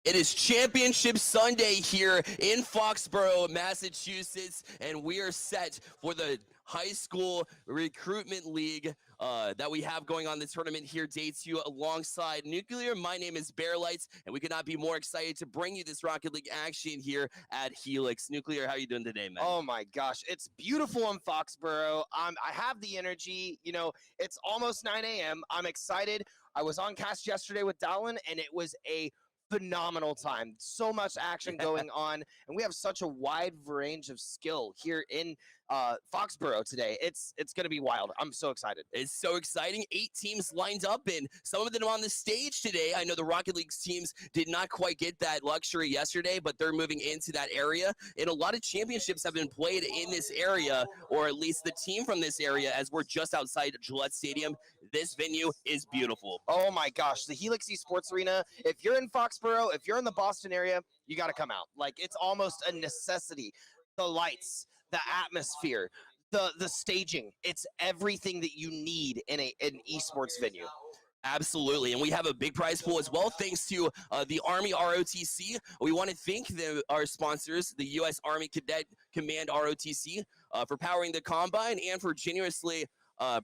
It is Championship Sunday here in Foxborough, Massachusetts, and we are set for the High School Recruitment League that we have going on. The tournament here dates you alongside Nuclear. My name is Bear Lights, and we could not be more excited to bring you this Rocket League action here at Helix. Nuclear, how are you doing today, man? Oh my gosh, it's beautiful in Foxborough. I have the energy. It's almost 9 a.m. I'm excited. I was on cast yesterday with Dallin, and it was a phenomenal time. So much action going on, and we have such a wide range of skill here in Foxborough today. It's going to be wild. I'm so excited. It's so exciting. 8 teams lined up, and some of them on the stage today. I know the Rocket League teams did not quite get that luxury yesterday, but they're moving into that area. And a lot of championships have been played in this area, or at least the team from this area, as we're just outside Gillette Stadium. This venue is beautiful. Oh my gosh, the Helix Esports Arena. If you're in Foxborough, if you're in the Boston area, you got to come out. Like, it's almost a necessity. The lights, the atmosphere, the staging, it's everything that you need in an esports venue. Absolutely, and we have a big prize pool as well, thanks to the Army ROTC. We want to thank our sponsors, the U.S. Army Cadet Command ROTC, for powering the Combine and for generously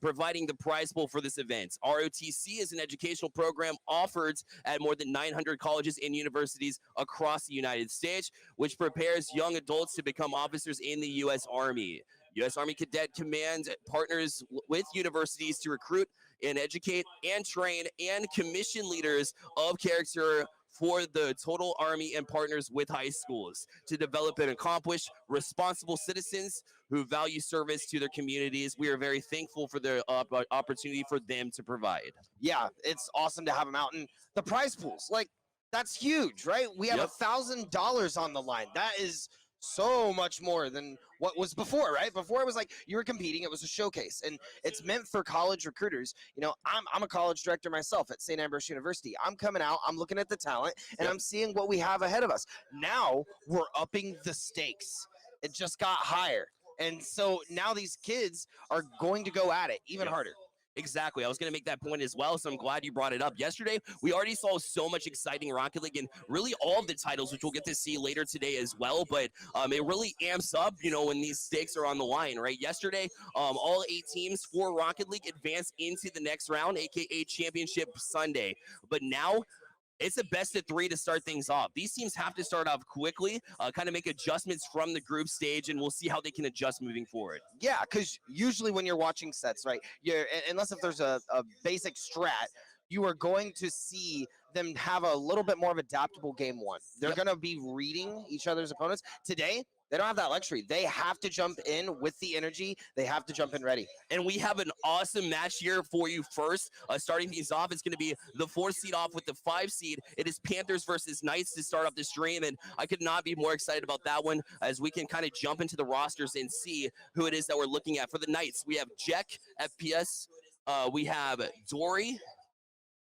providing the prize pool for this event. ROTC is an educational program offered at more than 900 colleges and universities across the United States, which prepares young adults to become officers in the U.S. Army. U.S. Army Cadet Command partners with universities to recruit and educate and train and commission leaders of character for the total Army and partners with high schools to develop and accomplish responsible citizens who value service to their communities. We are very thankful for the opportunity for them to provide. Yeah, it's awesome to have them out. And the prize pools, like, that's huge, right? We have $1,000 on the line. That is so much more than what was before, right? Before it was like you were competing, it was a showcase, and it's meant for college recruiters. I'm a college director myself at St. Ambrose University. I'm coming out, I'm looking at the talent, and I'm seeing what we have ahead of us. Now we're upping the stakes. It just got higher. And so now these kids are going to go at it even harder. Exactly. I was going to make that point as well, so I'm glad you brought it up. Yesterday, we already saw so much exciting Rocket League and really all of the titles, which we'll get to see later today as well, but it really amps up, when these stakes are on the line, right? Yesterday, all 8 teams for Rocket League advanced into the next round, aka Championship Sunday. But now, it's a best of 3 to start things off. These teams have to start off quickly, kind of make adjustments from the group stage, and we'll see how they can adjust moving forward. Yeah, because usually when you're watching sets, right, unless if there's a basic strat, you are going to see them have a little bit more of adaptable game one. They're going to be reading each other's opponents. Today, they don't have that luxury. They have to jump in with the energy. They have to jump in ready. And we have an awesome match here for you first. Starting things off, it's going to be the 4 seed off with the 5 seed. It is Panthers versus Knights to start off the stream, and I could not be more excited about that one as we can kind of jump into the rosters and see who it is that we're looking at. For the Knights, we have Jack, FPS. We have Dory.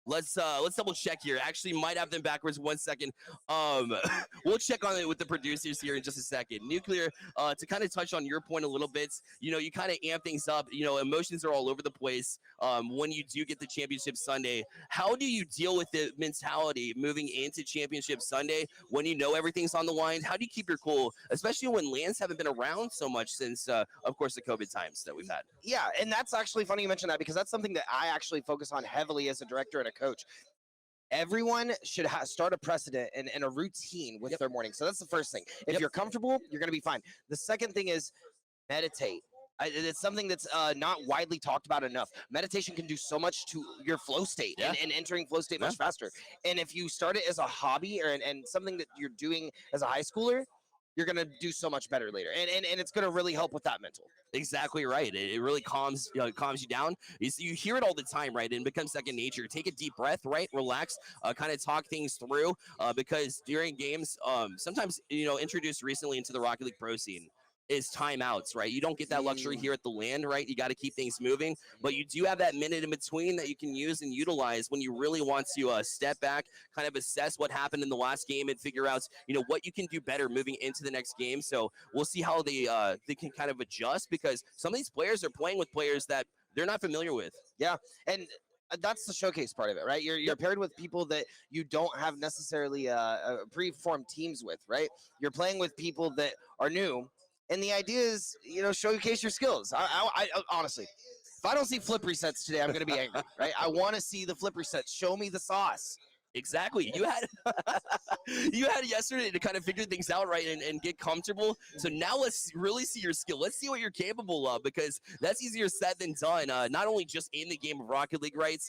Let's double check here. Actually, might have them backwards. 1 second. We'll check on it with the producers here in just a second. Nuclear, to kind of touch on your point a little bit, you kind of amp things up. Emotions are all over the place when you do get the Championship Sunday. How do you deal with the mentality moving into Championship Sunday when you know everything's on the line? How do you keep your cool, especially when LANs haven't been around so much since, of course, the COVID times that we've had? Yeah, and that's actually funny you mentioned that, because that's something that I actually focus on heavily as a director and a coach. Everyone should start a precedent and a routine with their morning. So that's the first thing. If you're comfortable, you're going to be fine. The second thing is meditate. It's something that's not widely talked about enough. Meditation can do so much to your flow state and entering flow state much faster. And if you start it as a hobby and something that you're doing as a high schooler, you're going to do so much better later. And it's going to really help with that mental. Exactly right. It really calms you down. You hear it all the time, right? It becomes second nature. Take a deep breath, right? Relax, kind of talk things through because during games, sometimes, introduced recently into the Rocket League Pro scene, is timeouts, right? You don't get that luxury here at the LAN, right? You got to keep things moving, but you do have that minute in between that you can use and utilize when you really want to step back, kind of assess what happened in the last game and figure out, what you can do better moving into the next game. So we'll see how they can kind of adjust, because some of these players are playing with players that they're not familiar with. Yeah, and that's the showcase part of it, right? You're paired with people that you don't have necessarily pre-formed teams with, right? You're playing with people that are new, and the idea is, showcase your skills. I honestly, if I don't see flip resets today, I'm gonna be angry, right? I want to see the flip resets. Show me the sauce. Exactly. You had you had yesterday to kind of figure things out, right, and get comfortable. So now let's really see your skill. Let's see what you're capable of, because that's easier said than done. Not only just in the game of Rocket League, right,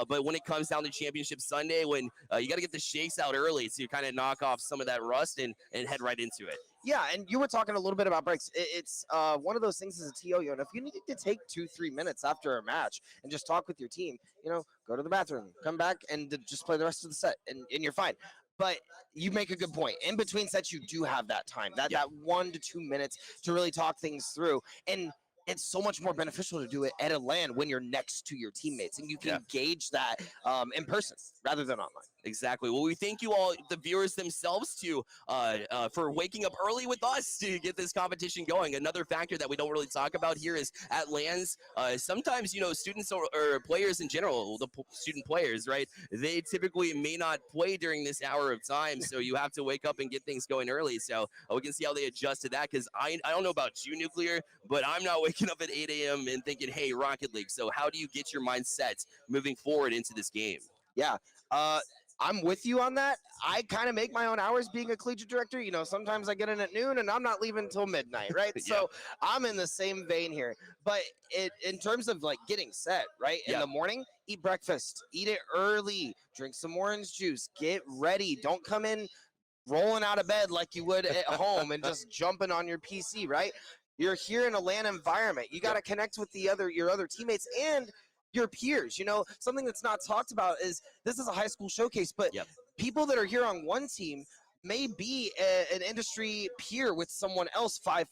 but when it comes down to Championship Sunday, when you got to get the shakes out early, so you kind of knock off some of that rust and head right into it. Yeah, and you were talking a little bit about breaks. It's one of those things as a TO, and if you need to take 2-3 minutes after a match and just talk with your team, go to the bathroom, come back, and just play the rest of the set, and you're fine. But you make a good point. In between sets, you do have that time, that 1 to 2 minutes to really talk things through. And it's so much more beneficial to do it at a LAN when you're next to your teammates, and you can gauge that in person rather than online. Exactly. Well, we thank you all, the viewers themselves, for waking up early with us to get this competition going. Another factor that we don't really talk about here is at LANs, sometimes, students or players in general, the student players, right, they typically may not play during this hour of time, so you have to wake up and get things going early. So we can see how they adjust to that, because I don't know about you, Nuclear, but I'm not waking up at 8 a.m. and thinking, hey, Rocket League. So how do you get your mindset moving forward into this game? Yeah. I'm with you on that. I kind of make my own hours being a collegiate director. Sometimes I get in at noon and I'm not leaving until midnight, right? So I'm in the same vein here. But in terms of like getting set, right? In the morning, eat breakfast, eat it early, drink some orange juice, get ready. Don't come in rolling out of bed like you would at home and just jumping on your PC, right? You're here in a LAN environment. You got to connect with your other teammates and your peers. Something that's not talked about is this is a high school showcase, but people that are here on one team may be an industry peer with someone else 4,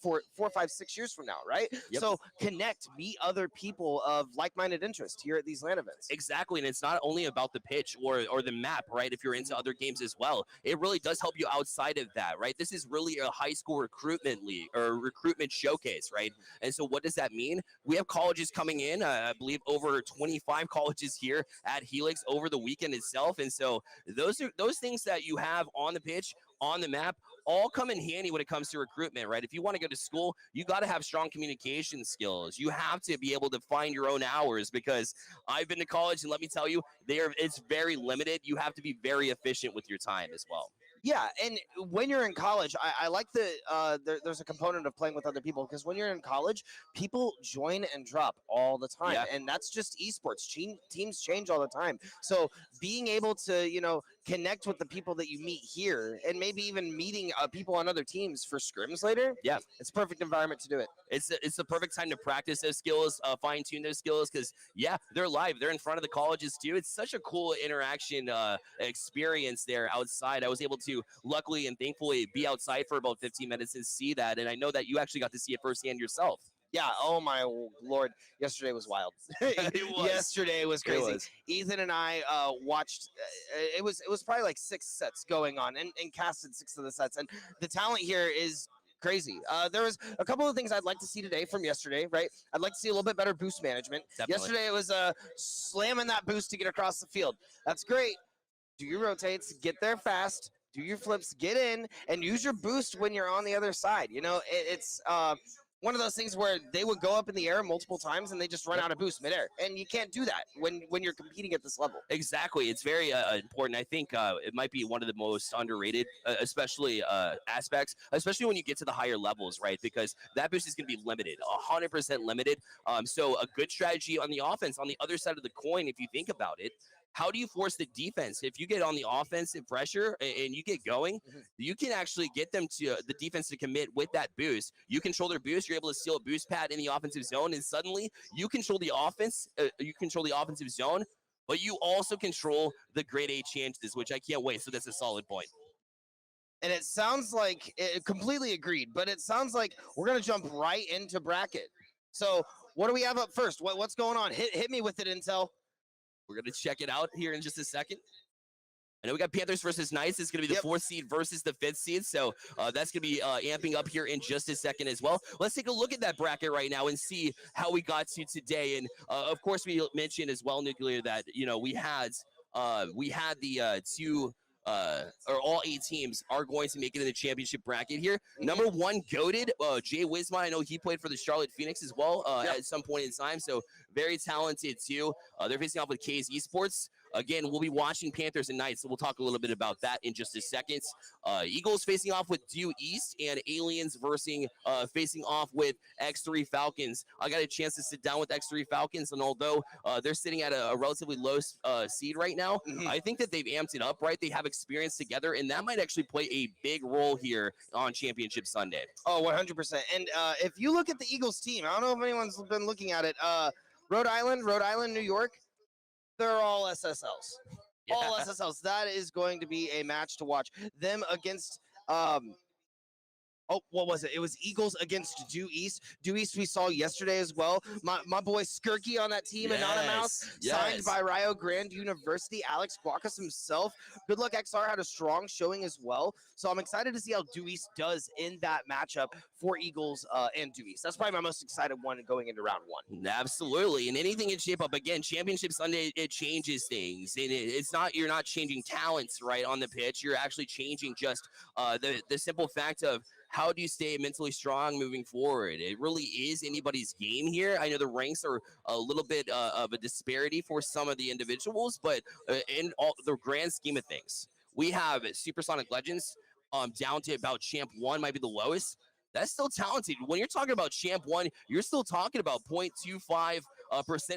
5, 6 years from now, right? So connect, meet other people of like-minded interest here at these LAN events. Exactly, and it's not only about the pitch or the map, right? If you're into other games as well, it really does help you outside of that, right? This is really a high school recruitment league or recruitment showcase, right? And so what does that mean? We have colleges coming in, I believe over 25 colleges here at Helix over the weekend itself, and so those things that you have on the pitch, on the map, all come in handy when it comes to recruitment, right? If you want to go to school, you got to have strong communication skills. You have to be able to find your own hours, because I've been to college, and let me tell you, it's very limited. You have to be very efficient with your time as well. Yeah, and when you're in college, I like there's a component of playing with other people, because when you're in college, people join and drop all the time, and that's just esports. Teams change all the time, so being able to connect with the people that you meet here, and maybe even meeting people on other teams for scrims later, it's a perfect environment to do it. It's the perfect time to practice those skills, fine-tune those skills, because they're live, they're in front of the colleges too. It's such a cool interaction experience there outside. I was able to luckily and thankfully be outside for about 15 minutes and see that, and I know that you actually got to see it firsthand yourself. Yeah, oh my Lord, yesterday was wild. Yesterday was crazy. Ethan and I watched, it was probably like 6 sets going on, and casted 6 of the sets, and the talent here is crazy. There was a couple of things I'd like to see today from yesterday, right? I'd like to see a little bit better boost management. Definitely. Yesterday it was slamming that boost to get across the field. That's great. Do your rotates, get there fast, do your flips, get in, and use your boost when you're on the other side. It's one of those things where they would go up in the air multiple times and they just run out of boost midair, and you can't do that when you're competing at this level. Exactly, it's very important. I think it might be one of the most underrated, especially aspects, especially when you get to the higher levels, right? Because that boost is going to be limited, 100% limited. So a good strategy on the offense, on the other side of the coin, if you think about it. How do you force the defense? If you get on the offensive pressure and you get going, you can actually get them to the defense to commit with that boost. You control their boost. You're able to steal a boost pad in the offensive zone, and suddenly you control the offense. You control the offensive zone, but you also control the grade A chances, which I can't wait. So that's a solid point. And it sounds like completely agreed, but it sounds like we're gonna jump right into bracket. So what do we have up first? What's going on? Hit me with it, Intel. We're going to check it out here in just a second. I know we got Panthers versus Knights. It's going to be the 4th seed versus the 5th seed. So that's going to be amping up here in just a second as well. Let's take a look at that bracket right now and see how we got to today. And of course, we mentioned as well, Nuclear, that we had the or all 8 teams are going to make it in the championship bracket here. Number 1, goated Jay Wisma. I know he played for the Charlotte Phoenix as well at some point in time. So very talented too. They're facing off with Hayes Esports. Again, we'll be watching Panthers and Knights, so we'll talk a little bit about that in just a second. Eagles facing off with Due East, and Aliens facing off with X3 Falcons. I got a chance to sit down with X3 Falcons, and although they're sitting at a relatively low seed right now, I think that they've amped it up, right? They have experience together, and that might actually play a big role here on Championship Sunday. Oh, 100%. And if you look at the Eagles team, I don't know if anyone's been looking at it. Rhode Island, New York, they're all SSLs. Yeah. All SSLs. That is going to be a match to watch. Them against what was it? It was Eagles against Due East. Due East we saw yesterday as well. My boy Skirky on that team, Anonymous, signed by Rio Grande University. Alex Guacas himself. Good Luck XR had a strong showing as well. So I'm excited to see how Due East does in that matchup for Eagles and Due East. That's probably my most excited one going into round 1. Absolutely. And anything in shape up, again, Championship Sunday, it changes things. And you're not changing talents right on the pitch. You're actually changing just the simple fact of how do you stay mentally strong moving forward? It really is anybody's game here. I know the ranks are a little bit of a disparity for some of the individuals, but in all the grand scheme of things, we have Supersonic Legends down to about Champ 1, might be the lowest. That's still talented. When you're talking about Champ 1, you're still talking about 0.25%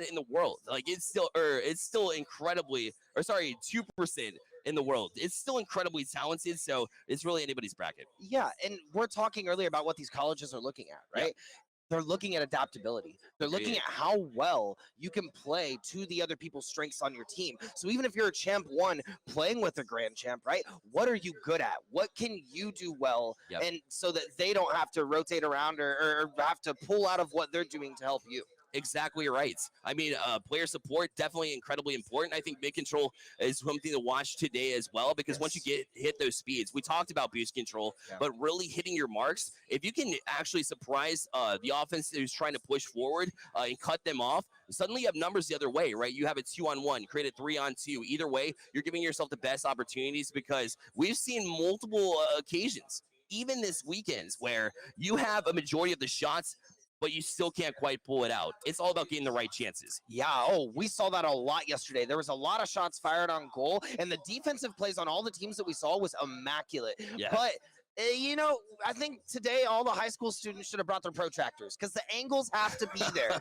in the world. Like it's still incredibly, 2% in the world. It's still incredibly talented, so it's really anybody's bracket. Yeah, and we're talking earlier about what these colleges are looking at, right? Yeah. They're looking at adaptability. They're looking at how well you can play to the other people's strengths on your team. So even if you're a Champ 1 playing with a Grand Champ, right? What are you good at? What can you do well? Yep. And so that they don't have to rotate around or have to pull out of what they're doing to help you. Exactly right. I mean, player support, definitely incredibly important. I think mid control is something to watch today as well, because once you hit those speeds, we talked about boost control, but really hitting your marks, if you can actually surprise the offense who's trying to push forward and cut them off, suddenly you have numbers the other way, right? You have a 2-on-1, create a 3-on-2. Either way, you're giving yourself the best opportunities, because we've seen multiple occasions, even this weekend, where you have a majority of the shots, but you still can't quite pull it out. It's all about getting the right chances. Yeah, we saw that a lot yesterday. There was a lot of shots fired on goal, and the defensive plays on all the teams that we saw was immaculate. Yeah. But, I think today all the high school students should have brought their protractors, because the angles have to be there.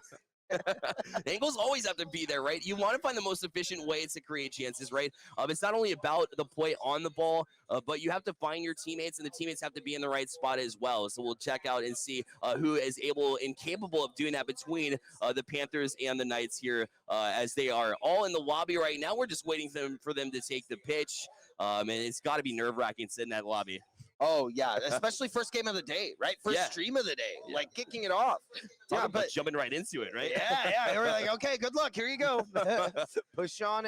The angles always have to be there, right? You want to find the most efficient way to create chances, right? It's not only about the play on the ball, but you have to find your teammates, and the teammates have to be in the right spot as well. So we'll check out and see who is able and capable of doing that between the Panthers and the Knights here, as they are all in the lobby right now. We're just waiting for them to take the pitch, and it's got to be nerve-wracking sitting in that lobby. Oh, yeah, especially first game of the day, right? First stream of the day, like kicking it off. But jumping right into it, right? Yeah. We're like, okay, good luck. Here you go. Push on.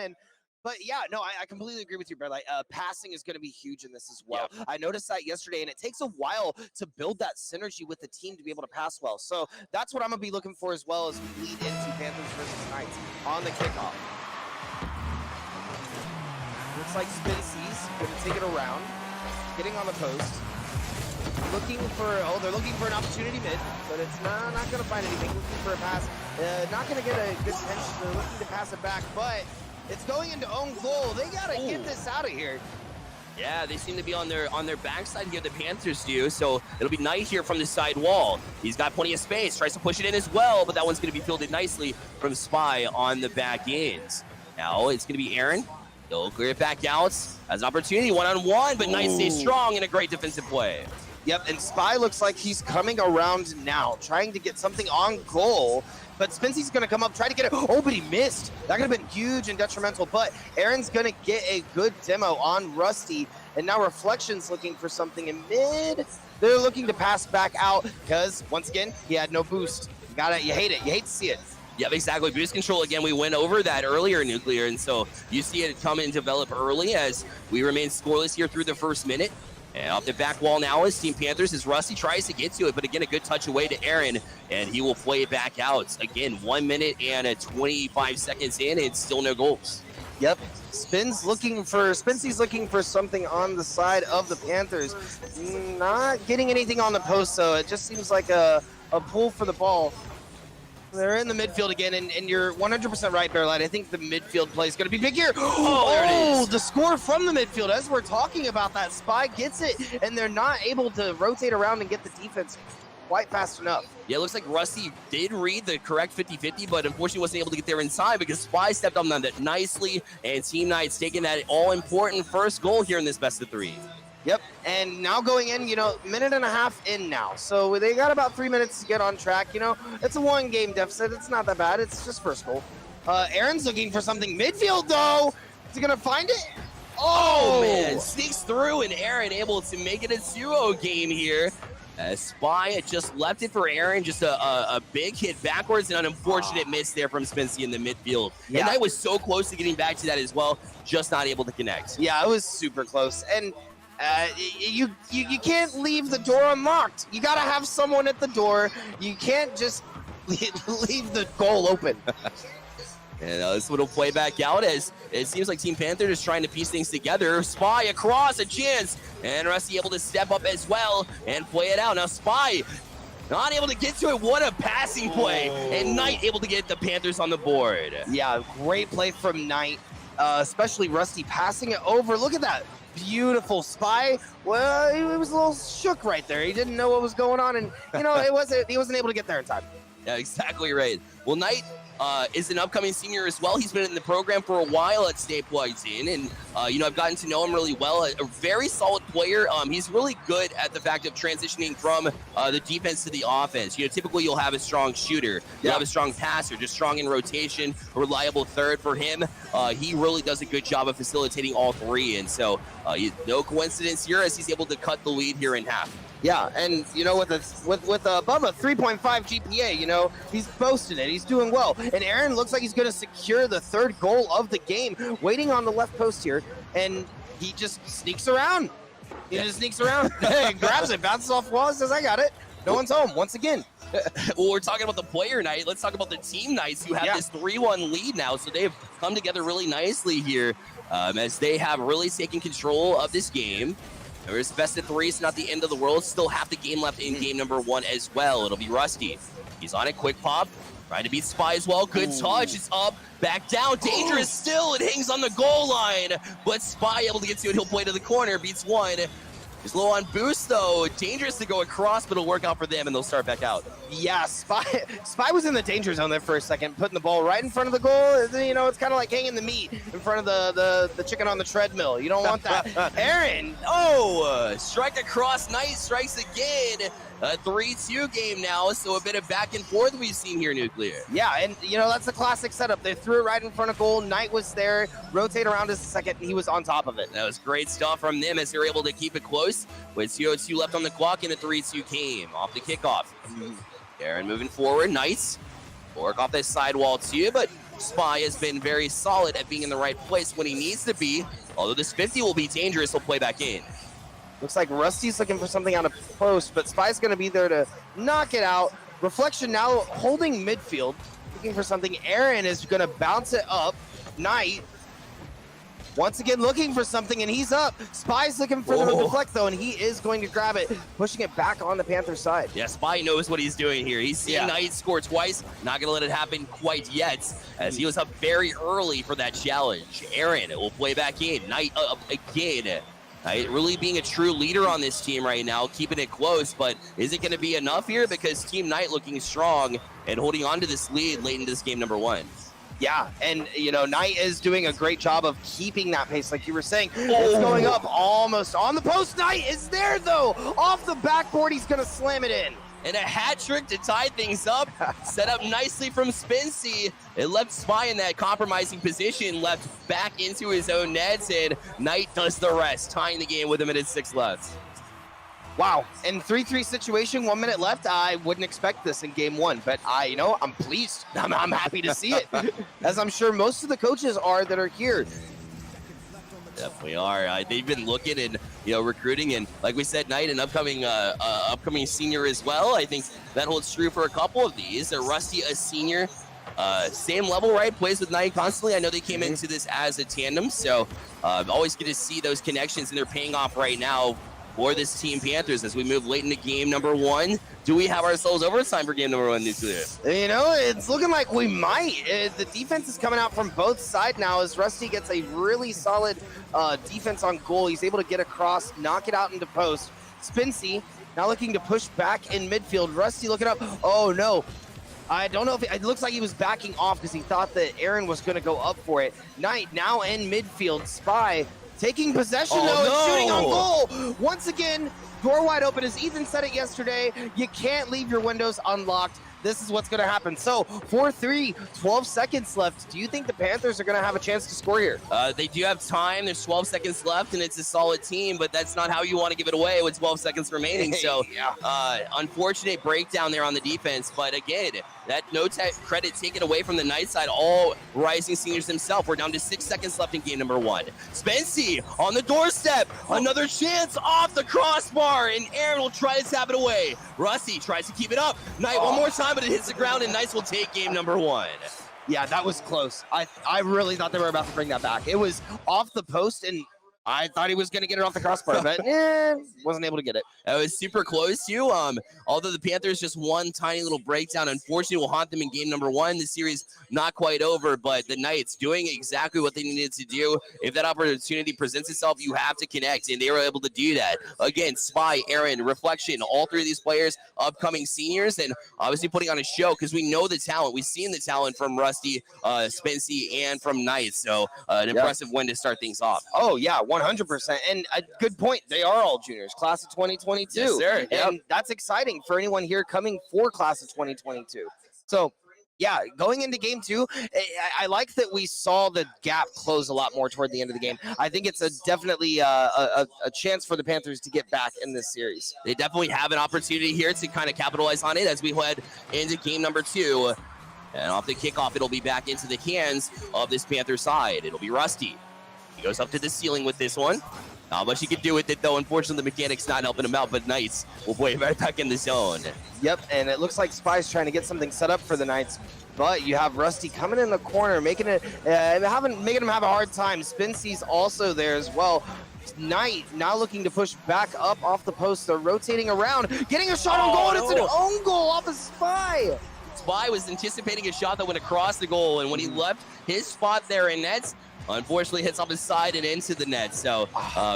But yeah, no, I completely agree with you, Brad. Like, passing is going to be huge in this as well. Yeah. I noticed that yesterday, and it takes a while to build that synergy with the team to be able to pass well. So that's what I'm going to be looking for as well as we lead into Panthers versus Knights on the kickoff. Looks like Spincy's going to take it around. Getting on the post, they're looking for an opportunity mid, but it's not going to find anything. Looking for a pass, not going to get a good pinch. They're looking to pass it back, but it's going into own goal. They got to get this out of here. Yeah, they seem to be on their backside here, the Panthers do, so it'll be Knight here from the side wall. He's got plenty of space, tries to push it in as well, but that one's going to be fielded nicely from Spy on the back end. Now it's going to be Aaron. He'll clear it back out. Has an opportunity, one-on-one, but Knight stays strong in a great defensive play. Yep, and Spy looks like he's coming around now, trying to get something on goal. But Spincy's going to come up, try to get it. Oh, but he missed. That could have been huge and detrimental. But Aaron's going to get a good demo on Rusty. And now Reflection's looking for something in mid. They're looking to pass back out because, once again, he had no boost. You hate it. You hate to see it. Yep, exactly. Boost control, again, we went over that earlier, Nuclear, and so you see it come and develop early as we remain scoreless here through the first minute. And off the back wall now is Team Panthers as Rusty tries to get to it, but again, a good touch away to Aaron, and he will play it back out. Again, 1 minute and 25 seconds in, and still no goals. Yep. Spincy's looking for something on the side of the Panthers. Not getting anything on the post, so it just seems like a pull for the ball. They're in the midfield again, and you're 100% right, Bearlight. I think the midfield play is going to be big here. There it is. The score from the midfield. As we're talking about that, Spy gets it, and they're not able to rotate around and get the defense quite fast enough. Yeah, it looks like Rusty did read the correct 50-50, but unfortunately wasn't able to get there in time because Spy stepped on that nicely, and Team Knight's taking that all-important first goal here in this best of 3. Yep, and now going in, minute and a half in now. So they got about 3 minutes to get on track. It's a 1-game deficit. It's not that bad. It's just first goal. Aaron's looking for something midfield, though. Is he going to find it? Oh, man. Sneaks through, and Aaron able to make it a 2-0 game here. Spy had just left it for Aaron. Just a big hit backwards and an unfortunate miss there from Spincy in the midfield. Yeah. And Knight was so close to getting back to that as well, just not able to connect. Yeah, it was super close. And you can't leave the door unlocked. You got to have someone at the door. You can't just leave the goal open. And this one will play back out as it seems like Team Panther is trying to piece things together. Spy across, a chance, and Rusty able to step up as well and play it out. Now Spy not able to get to it. What a passing play. And Knight able to get the Panthers on the board. Yeah, great play from Knight, especially Rusty passing it over. Look at that. Beautiful. Spy, well, he was a little shook right there. He didn't know what was going on, and he wasn't able to get there in time. Yeah, exactly right. Well, Knight is an upcoming senior as well. He's been in the program for a while at Stay Plugged In, and I've gotten to know him really well. A very solid player. He's really good at the fact of transitioning from the defense to the offense. Typically you'll have a strong shooter, you'll have a strong passer, just strong in rotation, a reliable third. For him, he really does a good job of facilitating all three, and so no coincidence here as he's able to cut the lead here in half. Yeah, and with above a 3.5 GPA, he's boasting it. He's doing well. And Aaron looks like he's going to secure the third goal of the game, waiting on the left post here, and he just sneaks around. He just sneaks around, grabs it, bounces off the wall, says, "I got it." No one's home once again. Well, we're talking about the player Knight. Let's talk about the team Knights who have this 3-1 lead now. So they've come together really nicely here as they have really taken control of this game. There's best of 3, it's not the end of the world. Still half the game left in game number 1 as well. It'll be Rusty. He's on it, quick pop. Trying to beat Spy as well. Good touch. It's up, back down. Dangerous still. It hangs on the goal line. But Spy able to get to it. He'll play to the corner. Beats one. He's low on boost, though. Dangerous to go across, but it'll work out for them, and they'll start back out. Yeah, Spy was in the danger zone there for a second, putting the ball right in front of the goal. It's kind of like hanging the meat in front of the chicken on the treadmill. You don't want that. Aaron, strike across. Knight strikes again. A 3-2 game now, so a bit of back and forth we've seen here, Nuclear. Yeah, and that's the classic setup. They threw it right in front of goal. Knight was there, rotate around just a second, and he was on top of it. That was great stuff from them as they were able to keep it close with 2:02 left on the clock in a 3-2 game. Off the kickoff. Aaron moving forward, nice. Work off this sidewall too, but Spy has been very solid at being in the right place when he needs to be. Although this 50 will be dangerous, he'll play back in. Looks like Rusty's looking for something on a post, but Spy's going to be there to knock it out. Reflection now holding midfield, looking for something. Aaron is going to bounce it up. Knight, once again, looking for something, and he's up. Spy's looking for the deflect, though, and he is going to grab it, pushing it back on the Panther side. Yeah, Spy knows what he's doing here. He's seen Knight score twice. Not going to let it happen quite yet, as he was up very early for that challenge. Aaron will play back in. Knight up again. Really being a true leader on this team right now, keeping it close, but is it going to be enough here? Because Team Knight looking strong and holding on to this lead late into this game number 1. Yeah, and Knight is doing a great job of keeping that pace, like you were saying. It's going up almost on the post. Knight is there, though. Off the backboard, he's going to slam it in. And a hat trick to tie things up. Set up nicely from Spincy. It left Spy in that compromising position, left back into his own nets, and Knight does the rest, tying the game with a minute 6 left. Wow. In 3-3 situation, 1 minute left. I wouldn't expect this in game one, but I'm pleased. I'm happy to see it, as I'm sure most of the coaches are that are here. Definitely are. They've been looking and recruiting, and like we said, Knight, an upcoming senior as well. I think that holds true for a couple of these. Rusty, a senior, same level, right? Plays with Knight constantly. I know they came into this as a tandem, so always get to see those connections, and they're paying off right now for this Team Panthers as we move late into game number one. Do we have ourselves overtime for game number one, Nuclear? It's looking like we might. The defense is coming out from both sides now as Rusty gets a really solid defense on goal. He's able to get across, knock it out into post. Spinsy now looking to push back in midfield. Rusty looking up. Oh, no. I don't know if it looks like he was backing off because he thought that Aaron was going to go up for it. Knight now in midfield. Spy taking possession, and shooting on goal. Once again, door wide open. As Ethan said it yesterday, you can't leave your windows unlocked. This is what's going to happen. So 4-3, 12 seconds left. Do you think the Panthers are going to have a chance to score here? They do have time. There's 12 seconds left, and it's a solid team, but that's not how you want to give it away with 12 seconds remaining. So unfortunate breakdown there on the defense. But again, that no credit taken away from the Knight side. All rising seniors themselves. We're down to 6 seconds left in game number one. Spency on the doorstep. Another chance off the crossbar, and Aaron will try to tap it away. Rusty tries to keep it up. Knight one more time, but it hits the ground, and Knights will take game number one. Yeah, that was close. I really thought they were about to bring that back. It was off the post, and I thought he was going to get it off the crossbar, but wasn't able to get it. It was super close, too. Although the Panthers just one tiny little breakdown, unfortunately, will haunt them in game number one. The series not quite over, but the Knights doing exactly what they needed to do. If that opportunity presents itself, you have to connect, and they were able to do that. Again, Spy, Aaron, Reflection, all three of these players, upcoming seniors, and obviously putting on a show because we know the talent. We've seen the talent from Rusty, Spency, and from Knights. So an impressive win to start things off. Oh, yeah, 100%. And a good point. They are all juniors, class of 2022. Yes, sir. And that's exciting for anyone here coming for class of 2022. So, yeah, going into game two, I like that we saw the gap close a lot more toward the end of the game. I think it's definitely a chance for the Panthers to get back in this series. They definitely have an opportunity here to kind of capitalize on it as we head into game number two. And off the kickoff, it'll be back into the hands of this Panther side. It'll be Rusty. He goes up to the ceiling with this one. Not much he can do with it, though. Unfortunately, the mechanic's not helping him out, but Knights will play right back in the zone. Yep, and it looks like Spy's trying to get something set up for the Knights, but you have Rusty coming in the corner, making him have a hard time. Spency's also there as well. Knight now looking to push back up off the post. They're rotating around, getting a shot on goal, and it's an own goal off of Spy. Spy was anticipating a shot that went across the goal, and when he left his spot there in nets, unfortunately hits off his side and into the net. So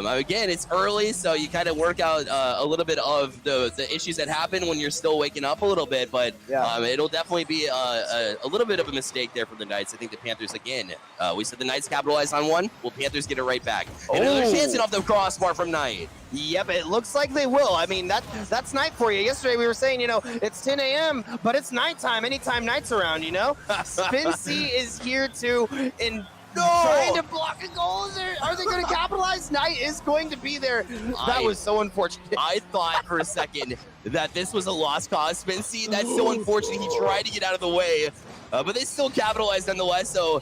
again, it's early, so you kind of work out a little bit of the issues that happen when you're still waking up a little bit, but it'll definitely be a little bit of a mistake there for the Knights. I think the Panthers, again, we said the Knights capitalized on one. Well, Panthers get it right back. And another chance off the crossbar from Knight. Yep, it looks like they will. I mean, that's Knight for you. Yesterday we were saying, it's 10 a.m., but it's nighttime anytime Knight's around, Spency is here too, and trying to block a goal. Are they going to capitalize? Knight is going to be there. That was so unfortunate. I thought for a second that this was a lost cause, Spency. That's so unfortunate. He tried to get out of the way, but they still capitalized nonetheless. So,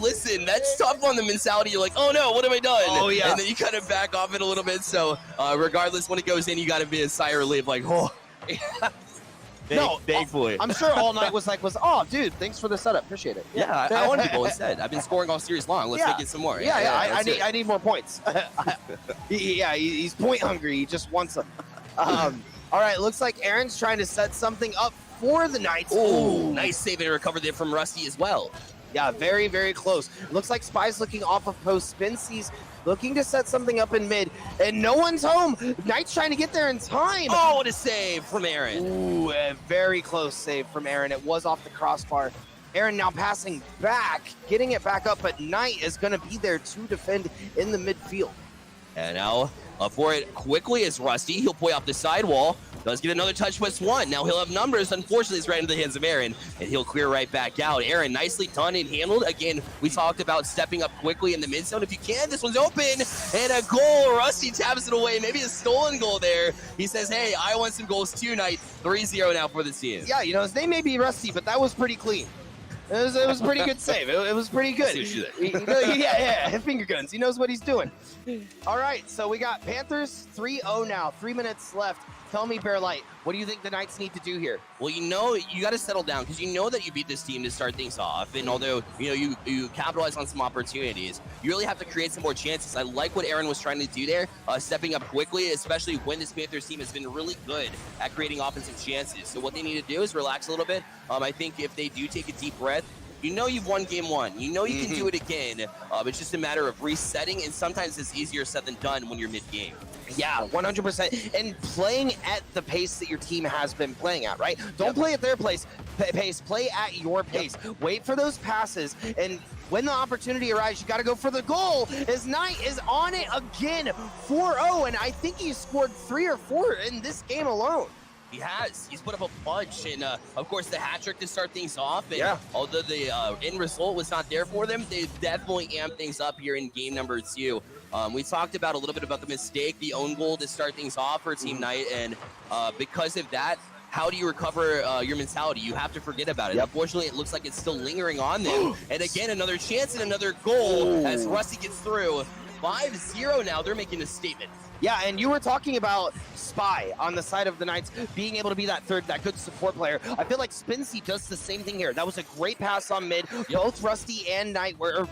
listen, that's tough on the mentality. You're like, oh no, what have I done? Oh, yeah. And then you kind of back off it a little bit. So, regardless, when it goes in, you got to be a sigh of relief, like, oh. Thankfully. I'm sure all Night was, oh, dude, thanks for the setup. Appreciate it. Yeah, I want people instead. I've been scoring all series long. Let's make it some more. I need more points. He's point hungry. He just wants them. All right, looks like Aaron's trying to set something up for the Knights. Ooh, nice save and recovered there from Rusty as well. Yeah, very, very close. Looks like Spy's looking off of post. Spency's looking to set something up in mid, and no one's home. Knight's trying to get there in time. Oh, what a save from Aaron. Ooh, a very close save from Aaron. It was off the crossbar. Aaron now passing back, getting it back up, but Knight is going to be there to defend in the midfield. And now up for it quickly is Rusty. He'll play off the sidewall. Does get another touch +1. Now he'll have numbers. Unfortunately, it's right into the hands of Aaron, and he'll clear right back out. Aaron, nicely done and handled. Again, we talked about stepping up quickly in the mid zone. If you can, this one's open, and a goal. Rusty taps it away. Maybe a stolen goal there. He says, hey, I want some goals tonight. 3-0 now for the team. Yeah, you know, his name may be Rusty, but that was pretty clean. It was a pretty good save. It was pretty good. Yeah, finger guns. He knows what he's doing. All right, so we got Panthers 3-0 now. 3 minutes left. Tell me, Bear Light, what do you think the Knights need to do here? Well, you know, you got to settle down because you know that you beat this team to start things off. And although, you know, you capitalize on some opportunities, you really have to create some more chances. I like what Aaron was trying to do there, stepping up quickly, especially when this Panthers team has been really good at creating offensive chances. So what they need to do is relax a little bit. I think if they do take a deep breath, you know you've won game one. You know you can do it again. It's just a matter of resetting, and sometimes it's easier said than done when you're mid-game. Yeah, 100%. And playing at the pace that your team has been playing at, right? Don't play at their pace. Play at your pace. Wait for those passes, and when the opportunity arrives, you got to go for the goal. As Knight is on it again, 4-0, and I think he scored 3 or 4 in this game alone. He has. He's put up a bunch, and of course the hat trick to start things off. And although the end result was not there for them, they definitely amped things up here in game number 2. We talked about a little bit about the mistake, the own goal to start things off for Team Knight, and because of that, how do you recover your mentality? You have to forget about it. Unfortunately, it looks like it's still lingering on them. And again, another chance and another goal as Rusty gets through. 5-0 now. They're making a statement. Yeah, and you were talking about Spy on the side of the Knights being able to be that good support player. I feel like Spincy does the same thing here. That was a great pass on mid. Both Rusty and Knight were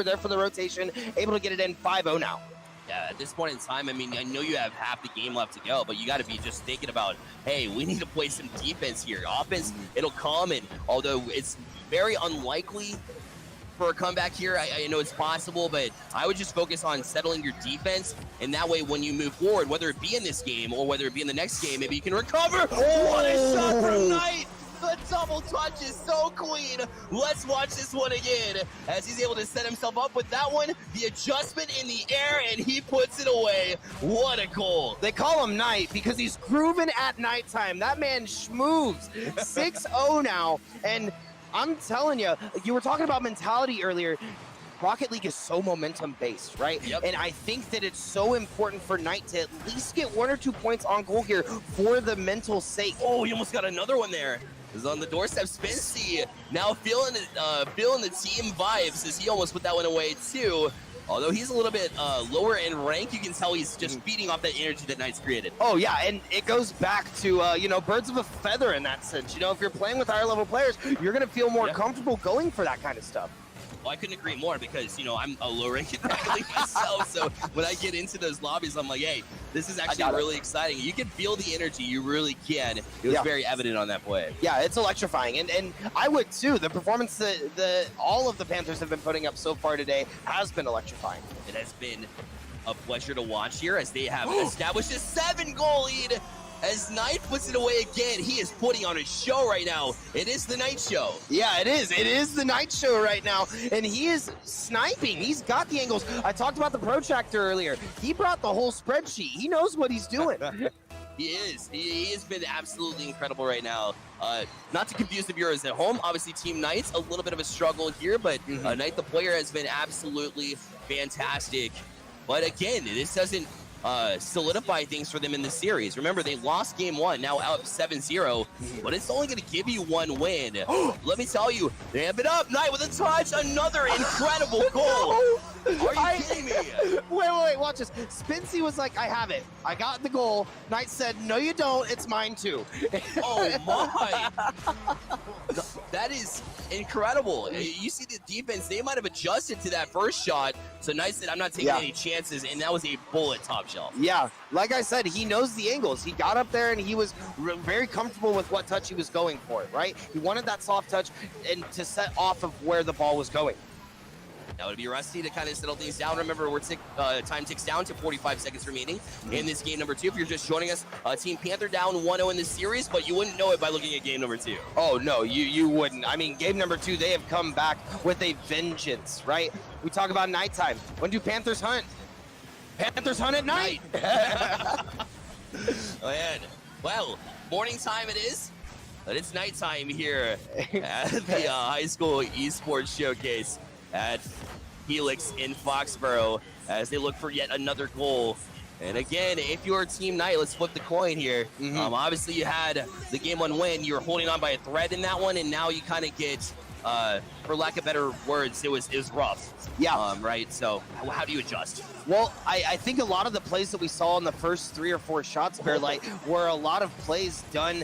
there for the rotation, able to get it in. 5-0 now. Yeah, at this point in time, I mean, I know you have half the game left to go, but you got to be just thinking about, hey, we need to play some defense here. Offense, it'll come, and although it's very unlikely for a comeback here, I know it's possible, but I would just focus on settling your defense, and that way when you move forward, whether it be in this game or whether it be in the next game, maybe you can recover. What a shot from Knight! The double touch is so clean. Let's watch this one again as he's able to set himself up with that one. The adjustment in the air, and he puts it away. What a goal. They call him Knight because he's grooving at nighttime. That man schmooves. 6-0 now, and I'm telling you, you were talking about mentality earlier. Rocket League is so momentum-based, right? And I think that it's so important for Knight to at least get 1 or 2 points on goal here for the mental sake. Oh, he almost got another one there. Is on the doorstep. Spincy now feeling the team vibes as he almost put that one away too. Although he's a little bit lower in rank, you can tell he's just feeding off that energy that Knight's created. Oh, yeah, and it goes back to, you know, birds of a feather in that sense. You know, if you're playing with higher level players, you're going to feel more comfortable going for that kind of stuff. Well, I couldn't agree more because, you know, I'm a low-ranked athlete myself, so when I get into those lobbies, I'm like, hey, this is actually really exciting. You can feel the energy. You really can. It was very evident on that play. Yeah, it's electrifying, and I would too. The performance that all of the Panthers have been putting up so far today has been electrifying. It has been a pleasure to watch here as they have established a 7-goal lead. As Knight puts it away again, he is putting on a show right now. It is the Knight show. Yeah, it is. It is the Knight show right now, and he is sniping. He's got the angles. I talked about the protractor earlier. He brought the whole spreadsheet. He knows what he's doing. He is. He has been absolutely incredible right now. Not to confuse the viewers at home, obviously Team Knight's a little bit of a struggle here, but Knight, the player, has been absolutely fantastic. But again, this doesn't solidify things for them in the series. Remember, they lost game 1, now out 7-0, but it's only going to give you 1 win. Let me tell you, they amp it up. Knight with a touch, another incredible goal. Are you kidding me? Wait, watch this. Spincy was like, I have it. I got the goal. Knight said, no, you don't. It's mine too. Oh, my. That is incredible. You see the defense, they might have adjusted to that first shot. So Knight said, I'm not taking any chances, and that was a bullet top shelf. Yeah, like I said, he knows the angles. He got up there, and he was very comfortable with what touch he was going for, right? He wanted that soft touch and to set off of where the ball was going. That would be Rusty to kind of settle things down. Remember, time ticks down to 45 seconds remaining in this game number 2. If you're just joining us, Team Panther down 1-0 in this series, but you wouldn't know it by looking at game number 2. Oh, no, you wouldn't. I mean, game number 2, they have come back with a vengeance, right? We talk about nighttime. When do Panthers hunt? Panthers hunt at night. Man, Well, morning time it is, but it's nighttime here at the High School Esports Showcase at Helix in Foxborough as they look for yet another goal. And again, if you're Team Knight, let's flip the coin here. Obviously, you had the game 1 win. You were holding on by a thread in that one, and now you kind of get, for lack of better words, it was rough. Yeah. Right? So how do you adjust? Well, I think a lot of the plays that we saw in the first 3 or 4 shots, Bearlight, were a lot of plays done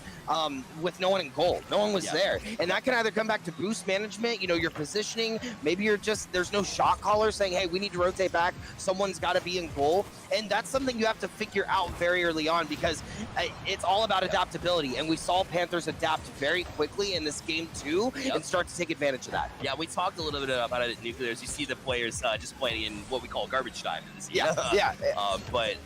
with no one in goal. No one was there. And that can either come back to boost management, you know, your positioning. Maybe you're just, there's no shot caller saying, hey, we need to rotate back. Someone's got to be in goal. And that's something you have to figure out very early on because it's all about adaptability. And we saw Panthers adapt very quickly in this game too and start to take advantage of that. Yeah, we talked a little bit about it at Nuclears. You see the players just playing in what we call garbage time. But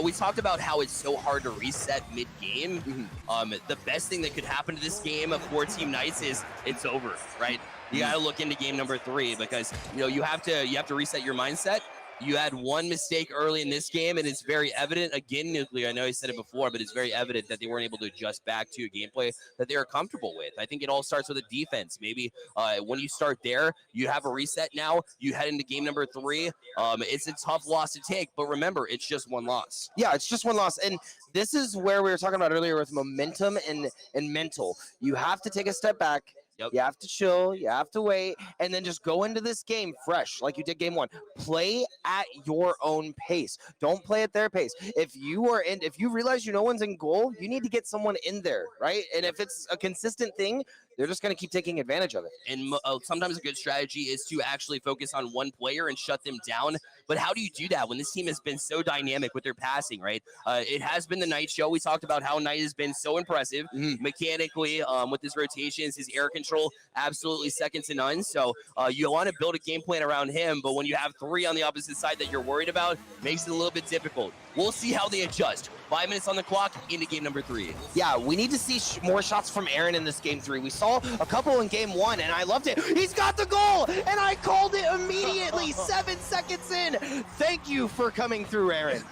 we talked about how it's so hard to reset mid-game. The best thing that could happen to this game for Team Knights is it's over, right? You got to look into game number 3 because you have to reset your mindset. You had one mistake early in this game, and it's very evident. Again, Nuclear, I know I said it before, but it's very evident that they weren't able to adjust back to a gameplay that they are comfortable with. I think it all starts with a defense. Maybe when you start there, you have a reset now. You head into game number 3. It's a tough loss to take, but remember, it's just one loss. Yeah, it's just one loss. And this is where we were talking about earlier with momentum and mental. You have to take a step back. You have to chill, you have to wait, and then just go into this game fresh, like you did game 1. Play at your own pace. Don't play at their pace. If you realize no one's in goal, you need to get someone in there, right? And if it's a consistent thing, they're just going to keep taking advantage of it. And sometimes a good strategy is to actually focus on one player and shut them down. But how do you do that when this team has been so dynamic with their passing, right? It has been the Knight show. We talked about how Knight has been so impressive mechanically with his rotations, his air control, absolutely second to none. So you want to build a game plan around him, but when you have 3 on the opposite side that you're worried about, makes it a little bit difficult. We'll see how they adjust. 5 minutes on the clock into game number 3. Yeah, we need to see more shots from Aaron in this game 3. We saw a couple in game 1, and I loved it. He's got the goal, and I called it immediately 7 seconds in. Thank you for coming through, Aaron.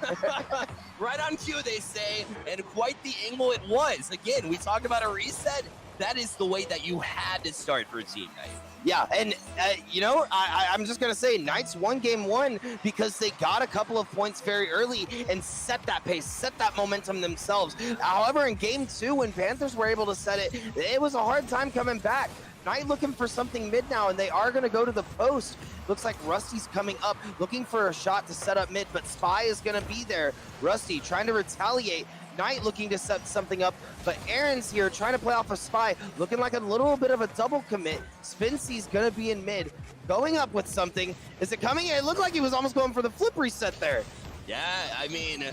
Right on cue, they say, and quite the angle it was. Again, we talked about a reset. That is the way that you had to start for Team Knight. Yeah, and I'm just going to say Knights won game 1 because they got a couple of points very early and set that pace, set that momentum themselves. However, in game 2, when Panthers were able to set it, it was a hard time coming back. Knight looking for something mid now, and they are going to go to the post. Looks like Rusty's coming up, looking for a shot to set up mid, but Spy is going to be there. Rusty trying to retaliate. Knight looking to set something up, but Aaron's here trying to play off a Spy, looking like a little bit of a double commit. Spincy's gonna be in mid, going up with something. Is it coming? It looked like he was almost going for the flip reset there. Yeah, I mean,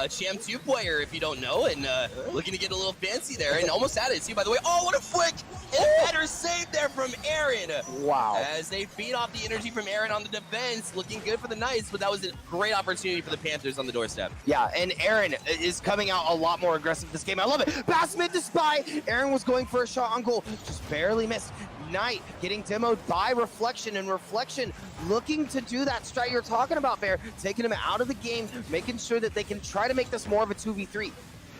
Cham 2 player, if you don't know, and looking to get a little fancy there, and almost had it too, by the way. Oh, what a flick! And a better save there from Aaron. Wow. As they feed off the energy from Aaron on the defense, looking good for the Knights, but that was a great opportunity for the Panthers on the doorstep. Yeah, and Aaron is coming out a lot more aggressive this game. I love it. Pass mid to Spy. Aaron was going for a shot on goal, just barely missed. Knight getting demoed by Reflection, and Reflection looking to do that strat you're talking about, Bear, taking him out of the game, making sure that they can try to make this more of a 2v3.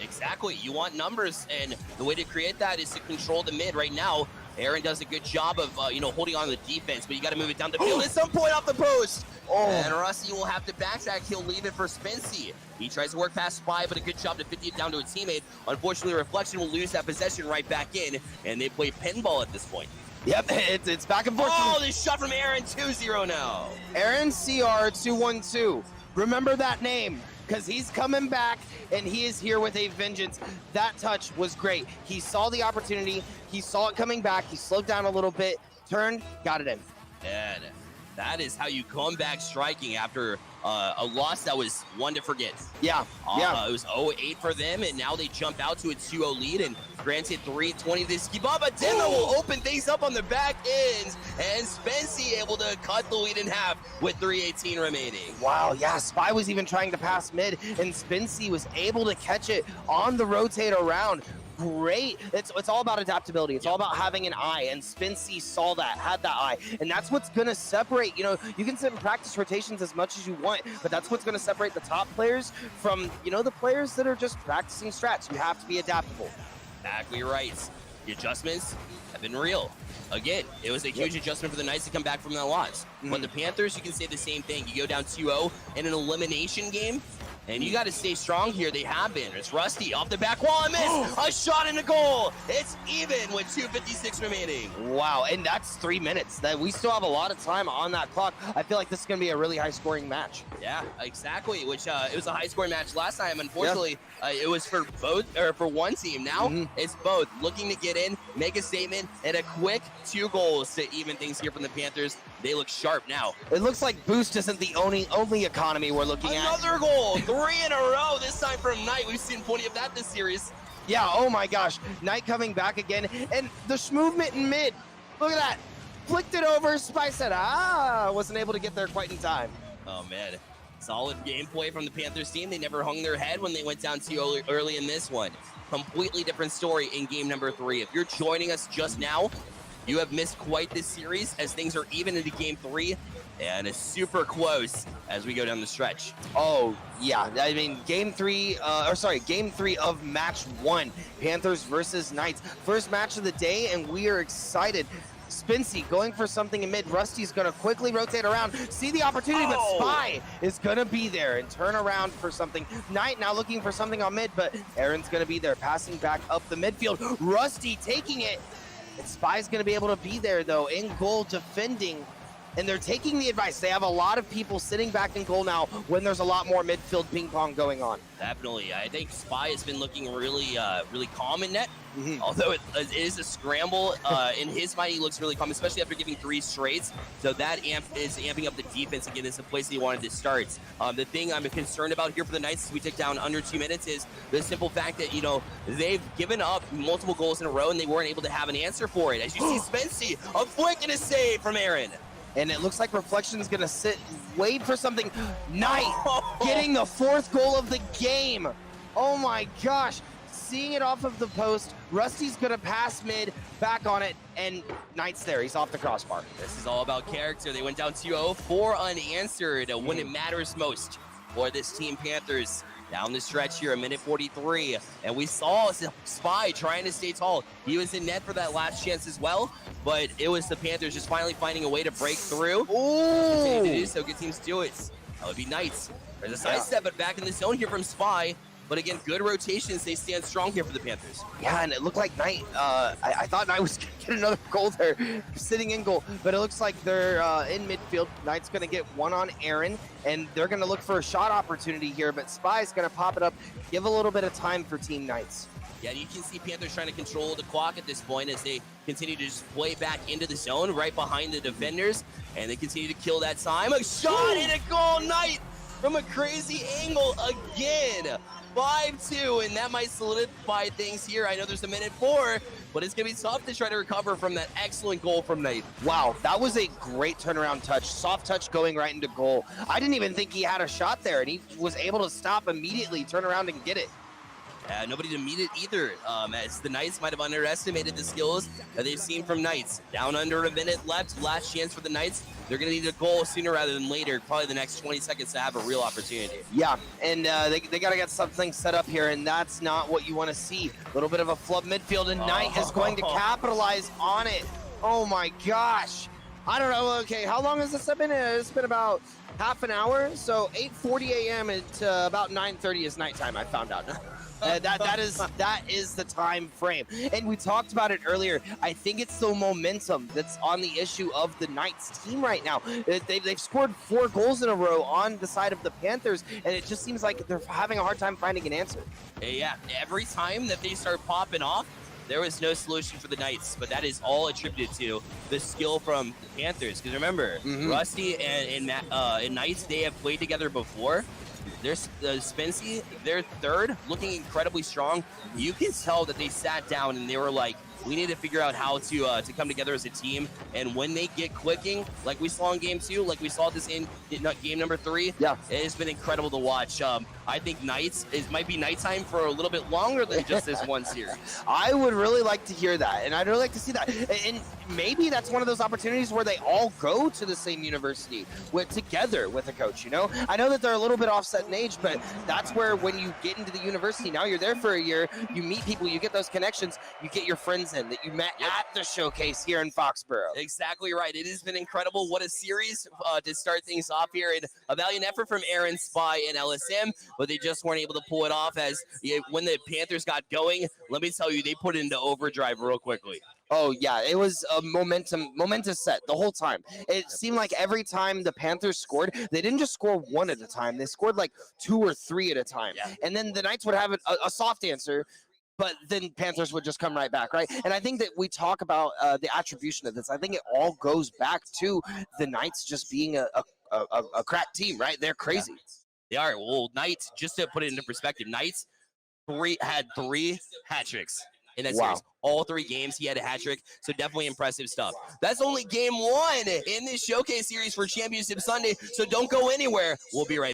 Exactly. You want numbers, and the way to create that is to control the mid. Right now, Aaron does a good job of, holding on to the defense, but you got to move it down the field at some point off the post. And Rusty will have to backtrack. He'll leave it for Spincy. He tries to work past Spy, but a good job to 50 it down to a teammate. Unfortunately, Reflection will lose that possession right back in, and they play pinball at this point. Yep, it's back and forth. Oh, this shot from Aaron, 2-0 now. Aaron CR212. Remember that name, because he's coming back, and he is here with a vengeance. That touch was great. He saw the opportunity. He saw it coming back. He slowed down a little bit, turned, got it in. And that is how you come back striking after a loss that was one to forget. Yeah, It was 0-8 for them, and now they jump out to a 2-0 lead, and granted 3-20 this Skibaba Demo will open things up on the back ends, and Spency able to cut the lead in half with 3:18 remaining. Wow, yeah, Spy was even trying to pass mid, and Spency was able to catch it on the rotate around. great. It's all about adaptability. It's all about having an eye, and Spincy saw that, had that eye, and that's what's gonna separate. You know, you can sit and practice rotations as much as you want, but that's what's gonna separate the top players from, you know, the players that are just practicing strats. You have to be adaptable. Exactly right. The adjustments have been real. Again, it was a huge adjustment for the Knights to come back from that loss. But the Panthers, you can say the same thing. You go down 2-0 in an elimination game, and you got to stay strong here. They have been. It's Rusty off the back wall and miss. A shot in the goal. It's even with 2:56 remaining. Wow, and that's 3 minutes. That we still have a lot of time on that clock. I feel like this is going to be a really high-scoring match. Yeah, exactly. Which it was a high-scoring match last time. Unfortunately, it was for both, or for one team. Now it's both looking to get in, make a statement, and a quick 2 goals to even things here from the Panthers. They look sharp now. It looks like Boost isn't the only economy we're looking at. Another goal, 3 in a row. This time from Knight. We've seen plenty of that this series. Yeah, oh my gosh. Knight coming back again, and the movement in mid. Look at that. Flicked it over. Spy said, wasn't able to get there quite in time. Oh, man. Solid gameplay from the Panthers team. They never hung their head when they went down too early in this one. Completely different story in game number 3. If you're joining us just now, you have missed quite this series as things are even into game 3, and it's super close as we go down the stretch. Oh, yeah. I mean, game 3 of match 1, Panthers versus Knights. First match of the day, and we are excited. Spincy going for something in mid. Rusty's going to quickly rotate around, see the opportunity, but Spy is going to be there and turn around for something. Knight now looking for something on mid, but Aaron's going to be there, passing back up the midfield. Rusty taking it. And Spy's going to be able to be there, though, in goal defending. And they're taking the advice. They have a lot of people sitting back in goal now when there's a lot more midfield ping pong going on. Definitely. I think Spy has been looking really calm in net. Although it is a scramble, in his mind, he looks really calm, especially after giving 3 straights. So that is amping up the defense again. It's the place he wanted to start. The thing I'm concerned about here for the Knights as we take down under 2 minutes is the simple fact that, you know, they've given up multiple goals in a row and they weren't able to have an answer for it. As you see Spincy, a flick and a save from Aaron. And it looks like Reflection's going to sit, wait for something. Knight getting the 4th goal of the game. Oh my gosh. Seeing it off of the post. Rusty's going to pass mid, back on it, and Knight's there. He's off the crossbar. This is all about character. They went down 2-0, 4 unanswered when it matters most for this team Panthers. Down the stretch here, 1:43, and we saw Spy trying to stay tall. He was in net for that last chance as well, but it was the Panthers just finally finding a way to break through. Continue to do so. Good teams do it. That would be Knights. There's a sidestep, but back in the zone here from Spy. But again, good rotations. They stand strong here for the Panthers. Yeah, and it looked like Knight, I thought Knight was going to get another goal there, sitting in goal. But it looks like they're in midfield. Knight's going to get one on Aaron, and they're going to look for a shot opportunity here. But Spy's going to pop it up, give a little bit of time for Team Knights. Yeah, you can see Panthers trying to control the clock at this point as they continue to just play back into the zone right behind the defenders. And they continue to kill that time. A shot and a goal, Knight from a crazy angle again. 5-2, and that might solidify things here. I know there's 1:04, but it's going to be tough to try to recover from that excellent goal from Knight. Wow, that was a great turnaround touch. Soft touch going right into goal. I didn't even think he had a shot there, and he was able to stop immediately, turn around, and get it. Nobody to meet it either, as the Knights might have underestimated the skills that they've seen from Knights. Down under a minute left, last chance for the Knights. They're going to need a goal sooner rather than later, probably the next 20 seconds to have a real opportunity. Yeah, and they got to get something set up here, and that's not what you want to see. A little bit of a flub midfield, and Knight is going to capitalize on it. Oh my gosh. I don't know. Okay, how long has this been? It's been about half an hour. So 8:40 a.m. to about 9:30 is nighttime, I found out. That is the time frame, and we talked about it earlier. I think it's the momentum that's on the issue of the Knights team right now. They've scored 4 goals in a row on the side of the Panthers, and it just seems like they're having a hard time finding an answer. Yeah, every time that they start popping off, there was no solution for the Knights, but that is all attributed to the skill from the Panthers. Because remember, Rusty and Knights, they have played together before. There's Spincy, they're third, looking incredibly strong. You can tell that they sat down and they were like, we need to figure out how to come together as a team. And when they get clicking, like we saw in game 2, like we saw this in game number 3, yeah, it has been incredible to watch. I think Knights might be nighttime for a little bit longer than just this one series. I would really like to hear that, and I'd really like to see that. And maybe that's one of those opportunities where they all go to the same university together with a coach, you know? I know that they're a little bit offset in age, but that's where when you get into the university, now you're there for a year, you meet people, you get those connections, you get your friends in that you met at the showcase here in Foxborough. Exactly right. It has been incredible. What a series to start things off here. And a valiant effort from Aaron, Spy, and LSM, but they just weren't able to pull it off as when the Panthers got going, let me tell you, they put it into overdrive real quickly. Oh, yeah, it was a momentous set the whole time. It seemed like every time the Panthers scored, they didn't just score one at a time. They scored like 2 or 3 at a time. Yeah. And then the Knights would have a soft answer, but then Panthers would just come right back, right? And I think that we talk about the attribution of this. I think it all goes back to the Knights just being a crack team, right? They're crazy. Yeah. They are. Well, Knights, just to put it into perspective, Knights had 3 hat tricks in that series. All 3 games, he had a hat trick. So definitely impressive stuff. That's only game 1 in this showcase series for Championship Sunday. So don't go anywhere. We'll be right back.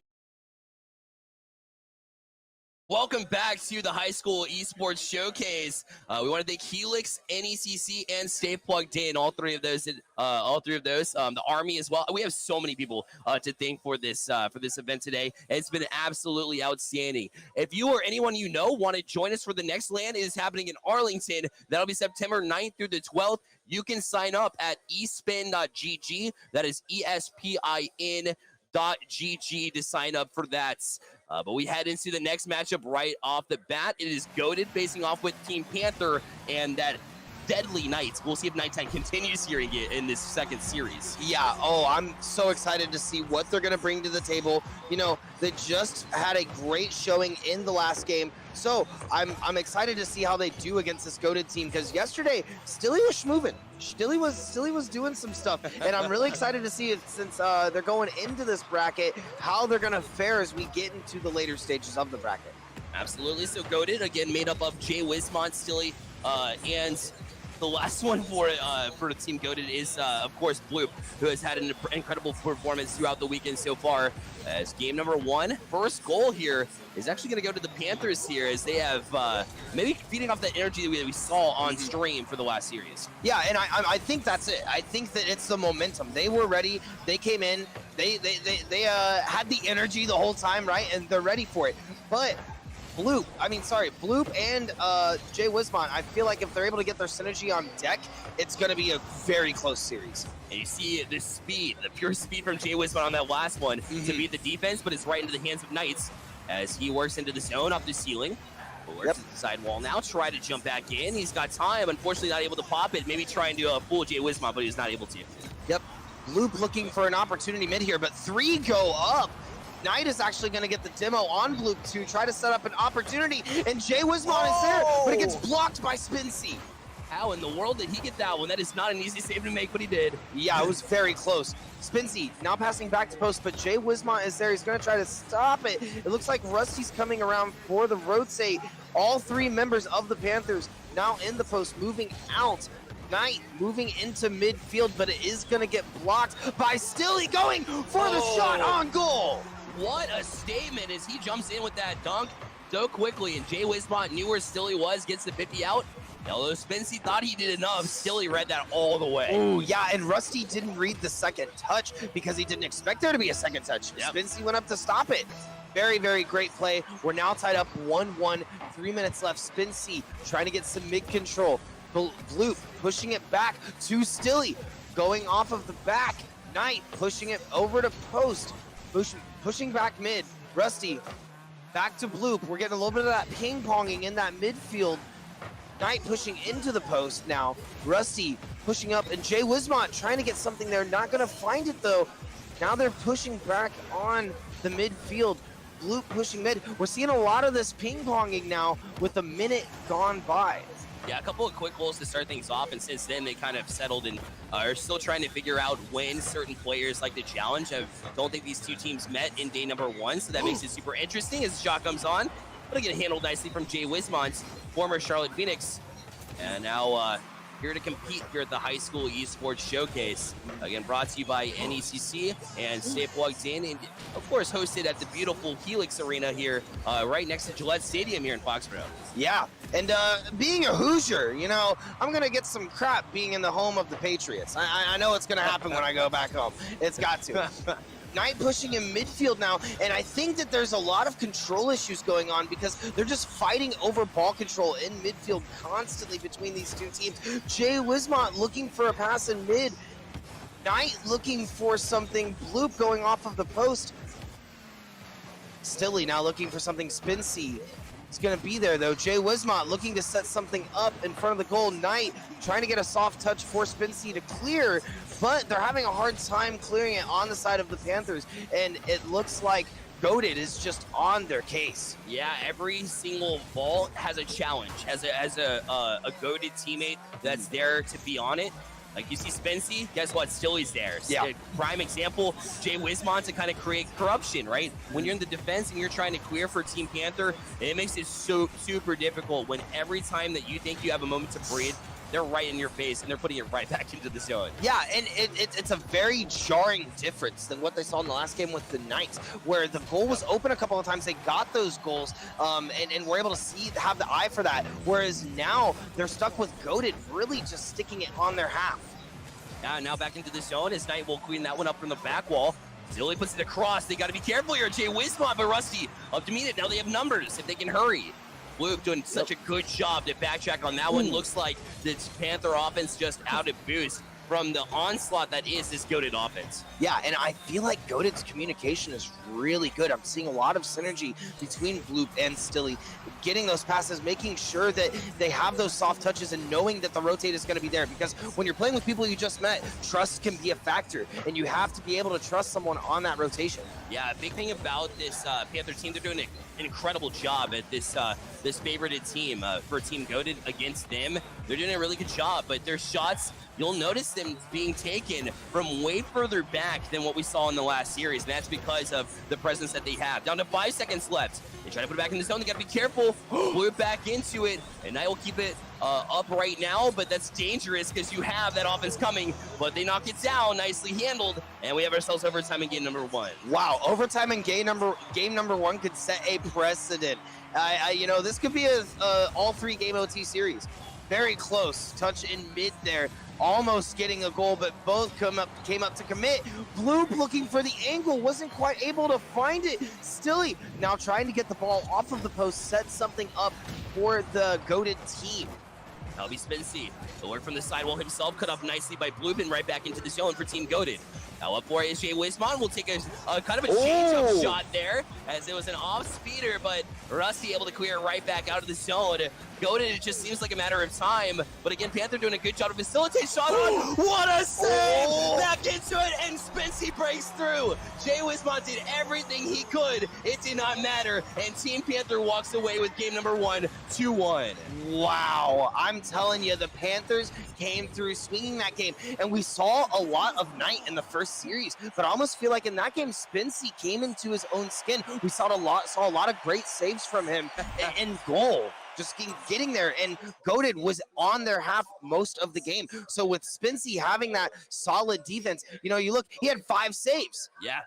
Welcome back to the High School Esports Showcase. We want to thank Helix, NECC, and Stay Plugged In. All three of those. The Army as well. We have so many people to thank for this event today. It's been absolutely outstanding. If you or anyone you know want to join us for the next LAN, it is happening in Arlington. That'll be September 9th through the 12th. You can sign up at espin.gg. That is ESPIN.gg to sign up for that. But we head into the next matchup right off the bat. It is Goated facing off with Team Panther and that deadly Knights. We'll see if Nighttime continues here in this second series. Yeah, I'm so excited to see what they're going to bring to the table. You know, they just had a great showing in the last game. So I'm excited to see how they do against this Goated team, because yesterday, Stilly was schmoving. Stilly was doing some stuff, and I'm really excited to see it since they're going into this bracket, how they're going to fare as we get into the later stages of the bracket. Absolutely. So Goated, again, made up of Jay Wismont, Stilly, and the last one for the team Goated is, of course, Bloop, who has had an incredible performance throughout the weekend so far. As game number 1, first goal here is actually going to go to the Panthers here, as they have maybe feeding off that energy that we saw on stream for the last series. Yeah, and I think that's it. I think that it's the momentum. They were ready. They came in. They had the energy the whole time, right? And they're ready for it. But Bloop and Jay Wismont, I feel like if they're able to get their synergy on deck, it's going to be a very close series. And you see the speed, the pure speed from Jay Wismont on that last one to beat the defense, but it's right into the hands of Knights as he works into the zone off the ceiling. Works to the side wall now, try to jump back in. He's got time, unfortunately not able to pop it. Maybe trying to fool Jay Wismont, but he's not able to. Yep, Bloop looking for an opportunity mid here, but 3 go up. Knight is actually going to get the demo on Bloop to try to set up an opportunity, and Jay Wismont is there, but it gets blocked by Spincy. How in the world did he get that one? That is not an easy save to make, but he did. Yeah, it was very close. Spincy now passing back to post, but Jay Wismont is there. He's going to try to stop it. It looks like Rusty's coming around for the rotate. All 3 members of the Panthers now in the post, moving out. Knight moving into midfield, but it is going to get blocked by Stilly going for the shot on goal. What a statement as he jumps in with that dunk so quickly, and Jay Wismont knew where Stilly was, gets the 50 out. Although Spincy thought he did enough, Stilly read that all the way. Oh, yeah, and Rusty didn't read the second touch because he didn't expect there to be a second touch. Yep. Spincy went up to stop it. Very, very great play. We're now tied up 1-1, 3 minutes left. Spincy trying to get some mid-control. Bloop pushing it back to Stilly, going off of the back. Knight pushing it over to post, pushing back mid. Rusty back to Bloop. We're getting a little bit of that ping-ponging in that midfield. Knight pushing into the post now. Rusty pushing up, and Jay Wismont trying to get something there. Not going to find it, though. Now they're pushing back on the midfield. Bloop pushing mid. We're seeing a lot of this ping-ponging now with a minute gone by. Yeah, a couple of quick goals to start things off, and since then they kind of settled and are still trying to figure out when certain players like the challenge. I don't think these 2 teams met in day number 1, so that makes it super interesting as the shot comes on. But again, handled nicely from Jay Wismont, former Charlotte Phoenix. And now here to compete here at the High School Esports Showcase. Again, brought to you by NECC and stay plugged in. And of course, hosted at the beautiful Helix Arena here, right next to Gillette Stadium here in Foxborough. Yeah, and being a Hoosier, you know, I'm going to get some crap being in the home of the Patriots. I know it's going to happen when I go back home. It's got to. Knight pushing in midfield now, and I think that there's a lot of control issues going on because they're just fighting over ball control in midfield constantly between these two teams. Jay Wismont looking for a pass in mid. Knight looking for something. Bloop going off of the post. Stilly now looking for something. Spincy is going to be there, though. Jay Wismont looking to set something up in front of the goal. Knight trying to get a soft touch for Spincy to clear, but they're having a hard time clearing it on the side of the Panthers, and it looks like Goated is just on their case. Yeah, every single ball has a challenge, has a Goated teammate that's there to be on it. Like you see Spincy, guess what? Still he's there. Yeah. Prime example, Jay Wismont to kind of create corruption, right? When you're in the defense and you're trying to clear for Team Panther, it makes it so super difficult when every time that you think you have a moment to breathe, they're right in your face and they're putting it right back into the zone. Yeah, and it's a very jarring difference than what they saw in the last game with the Knights, where the goal was open a couple of times. They got those goals, and were able to have the eye for that. Whereas now they're stuck with Goated really just sticking it on their half. Yeah, now back into the zone as Knight will clean that one up from the back wall. Zilly puts it across. They got to be careful here. Jay Wismont, but Rusty up to meet it. Now they have numbers if they can hurry. Bloop doing such a good job to backtrack on that one. Looks like the Panther offense just out of boost from the onslaught that is this Goated offense. Yeah, and I feel like Goated's communication is really good. I'm seeing a lot of synergy between Bloop and Stilly, getting those passes, making sure that they have those soft touches and knowing that the rotate is going to be there, because when you're playing with people you just met, trust can be a factor, and you have to be able to trust someone on that rotation. Yeah, a big thing about this Panther team, they're doing an incredible job at this this favorited team. For Team Goated against them, they're doing a really good job, but their shots, you'll notice them being taken from way further back than what we saw in the last series, and that's because of the presence that they have. Down to 5 seconds left. They try to put it back in the zone. They got to be careful. Blew it back into it, and Knight will keep it up right now, but that's dangerous because you have that offense coming, but they knock it down. Nicely handled, and we have ourselves overtime in game number 1. Wow, overtime in game number 1 could set a precedent. You know, this could be a all 3 game OT series. Very close. Touch in mid there. Almost getting a goal, but both came up to commit. Bloop looking for the angle, wasn't quite able to find it. Stilly now trying to get the ball off of the post, set something up for the Goated team. That'll be Spincy. The work from the sidewall himself, cut off nicely by Bloop and right back into the zone for Team Goated. Now up for it is Jay Wismont. Will take a kind of a change-up shot there, as it was an off-speeder, but Rusty able to clear right back out of the zone. Goated, it just seems like a matter of time, but again, Panther doing a good job to facilitate shot on. What a save! Back into it, and Spincy breaks through. Jay Wismont did everything he could. It did not matter, and Team Panther walks away with game number 1, 2-1. Wow, I'm telling you, the Panthers came through swinging that game, and we saw a lot of Knight in the first series, but I almost feel like in that game, Spincy came into his own skin. We saw a lot of great saves from him in goal. Just getting there, and Goated was on their half most of the game. So with Spincy having that solid defense, you know, you look, he had 5 saves. Yeah.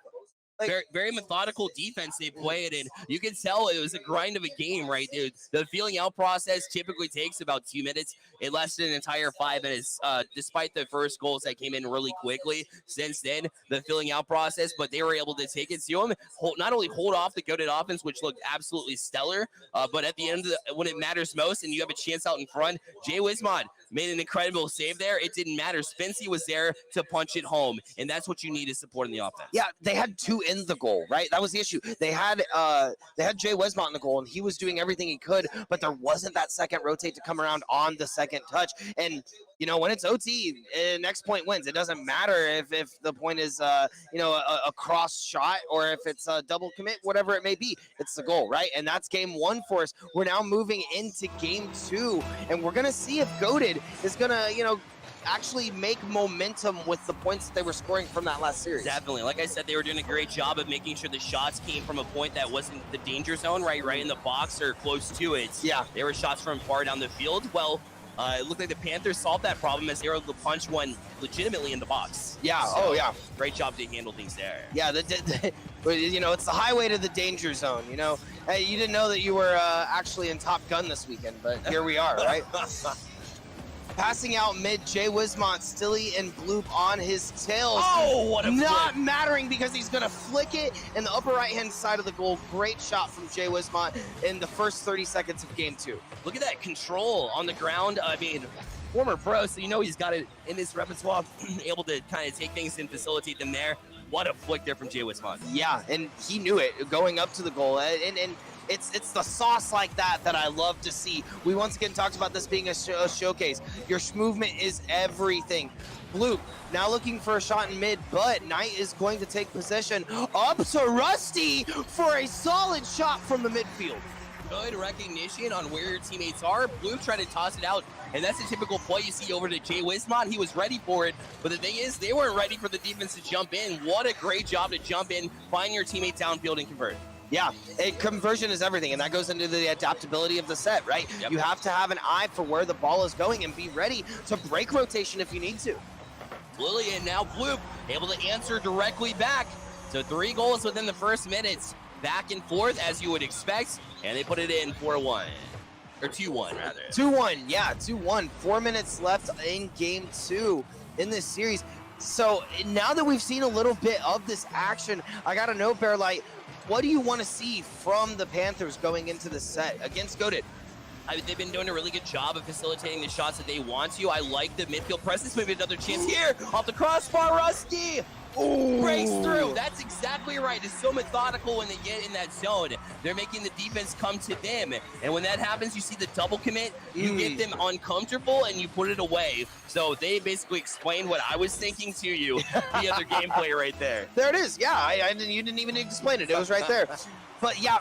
Very methodical defense they played, and you can tell it was a grind of a game, right? The feeling out process typically takes about 2 minutes. It lasted an entire 5 minutes, despite the first goals that came in really quickly. Since then, the filling out process, but they were able to take it to him, not only hold off the Goated offense, which looked absolutely stellar, but at the end of when it matters most and you have a chance out in front, Jay Wismont made an incredible save there. It didn't matter. Spincy was there to punch it home, and that's what you need to support in the offense. Yeah, they had 2 in the goal, right? That was the issue. They had Jay Wismont in the goal, and he was doing everything he could, but there wasn't that second rotate to come around on the second touch. And you know, when it's OT, next point wins. It doesn't matter if the point is you know, a cross shot or if it's a double commit, whatever it may be. It's the goal, right? And that's game 1 for us. We're now moving into game 2, and we're gonna see if Goated is gonna, you know, actually make momentum with the points that they were scoring from that last series. Definitely. Like I said, they were doing a great job of making sure the shots came from a point that wasn't the danger zone, right in the box or close to it. Yeah. They were shots from far down the field. Well, It looked like the Panthers solved that problem as they were able to punch one legitimately in the box. Yeah. So, Oh, yeah. Great job to handle things there. Yeah. You know, it's the highway to the danger zone. You know, hey, you didn't know that you were actually in Top Gun this weekend, but here we are, right? Passing out mid, Jay Wismont, Stilly, and Bloop on his tails. Oh, what a Not flick. mattering because he's going to flick it in the upper right-hand side of the goal. Great shot from Jay Wismont in the first 30 seconds of game 2. Look at that control on the ground. I mean, former pro, so you know he's got it in his repertoire, able to kind of take things and facilitate them there. What a flick there from Jay Wismont. Yeah, and he knew it going up to the goal. And it's the sauce like that I love to see. We once again talked about this being a showcase. Your movement is everything. Bloop now looking for a shot in mid, but Knight is going to take possession up to Rusty for a solid shot from the midfield. Good recognition on where your teammates are. Bloop tried to toss it out, and that's a typical play you see over to Jay Wismont. He was ready for it, but the thing is, they weren't ready for the defense to jump in. What a great job to jump in, find your teammate downfield, and convert. Yeah, conversion is everything, and that goes into the adaptability of the set, right? Yep. You have to have an eye for where the ball is going and be ready to break rotation if you need to. Lillian now Bloop able to answer directly back. So 3 goals within the first minutes. Back and forth as you would expect, and they put it in 4-1. Or 2-1 rather. 2-1, yeah, 2-1. 4 minutes left in game 2 in this series. So now that we've seen a little bit of this action, I gotta know, Bearlight, what do you want to see from the Panthers going into the set against Goated? They've been doing a really good job of facilitating the shots that they want to. I like the midfield presence. Maybe another chance here. Off the crossbar, Rusty. Ooh. Breaks through. That's exactly right. It's so methodical when they get in that zone. They're making the defense come to them. And when that happens, you see the double commit. You get them uncomfortable and you put it away. So they basically explained what I was thinking to you. The other gameplay right there. There it is. Yeah, you didn't even explain it. It was right there. But yeah,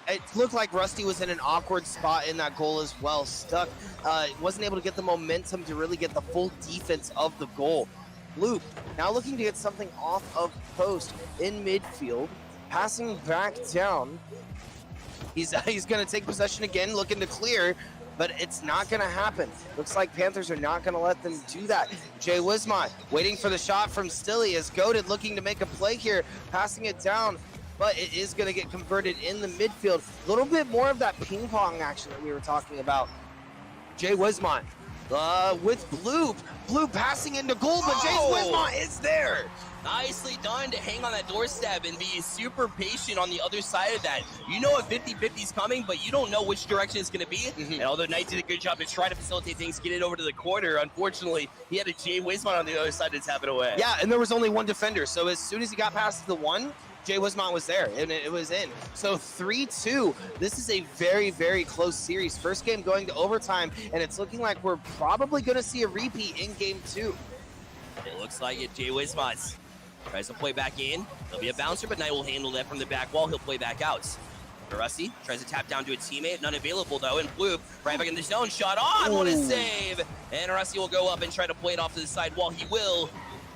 it looked like Rusty was in an awkward spot in that goal as well. Stuck. Wasn't able to get the momentum to really get the full defense of the goal. Bloop now looking to get something off of post in midfield. Passing back down. He's going to take possession again, looking to clear, but it's not going to happen. Looks like Panthers are not going to let them do that. Jay Wismont waiting for the shot from Stilly as Goated looking to make a play here, passing it down, but it is going to get converted in the midfield. A little bit more of that ping pong action that we were talking about. Jay Wismont with Bloop. Bloop passing into goal, but Jay Wismont is there. Nicely done to hang on that doorstep and be super patient on the other side of that. You know a 50-50 is coming, but you don't know which direction it's going to be. And although Knight did a good job to try to facilitate things, get it over to the corner, unfortunately, he had a Jay Wismont on the other side to tap it away. Yeah, and there was only one defender, so as soon as he got past the one, Jay Wismont was there, and it was in. So 3-2. This is a very, very close series. First game going to overtime, and it's looking like we're probably going to see a repeat in game 2. It looks like it. Jay Wismont tries to play back in. There'll be a bouncer, but Knight will handle that from the back wall. He'll play back out. Rusty tries to tap down to a teammate. None available, though, and Bloop right back in the zone. Shot on. What a save. And Rusty will go up and try to play it off to the side wall. He will.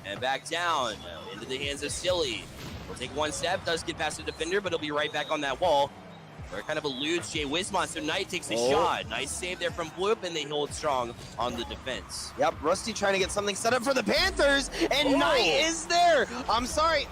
And back down into the hands of Stilly. Will take one step, does get past the defender, but he'll be right back on that wall. Where it kind of eludes Jay Wismont, so Knight takes a shot. Nice save there from Bloop, and they hold strong on the defense. Yep, Rusty trying to get something set up for the Panthers, and Knight is there. I'm sorry,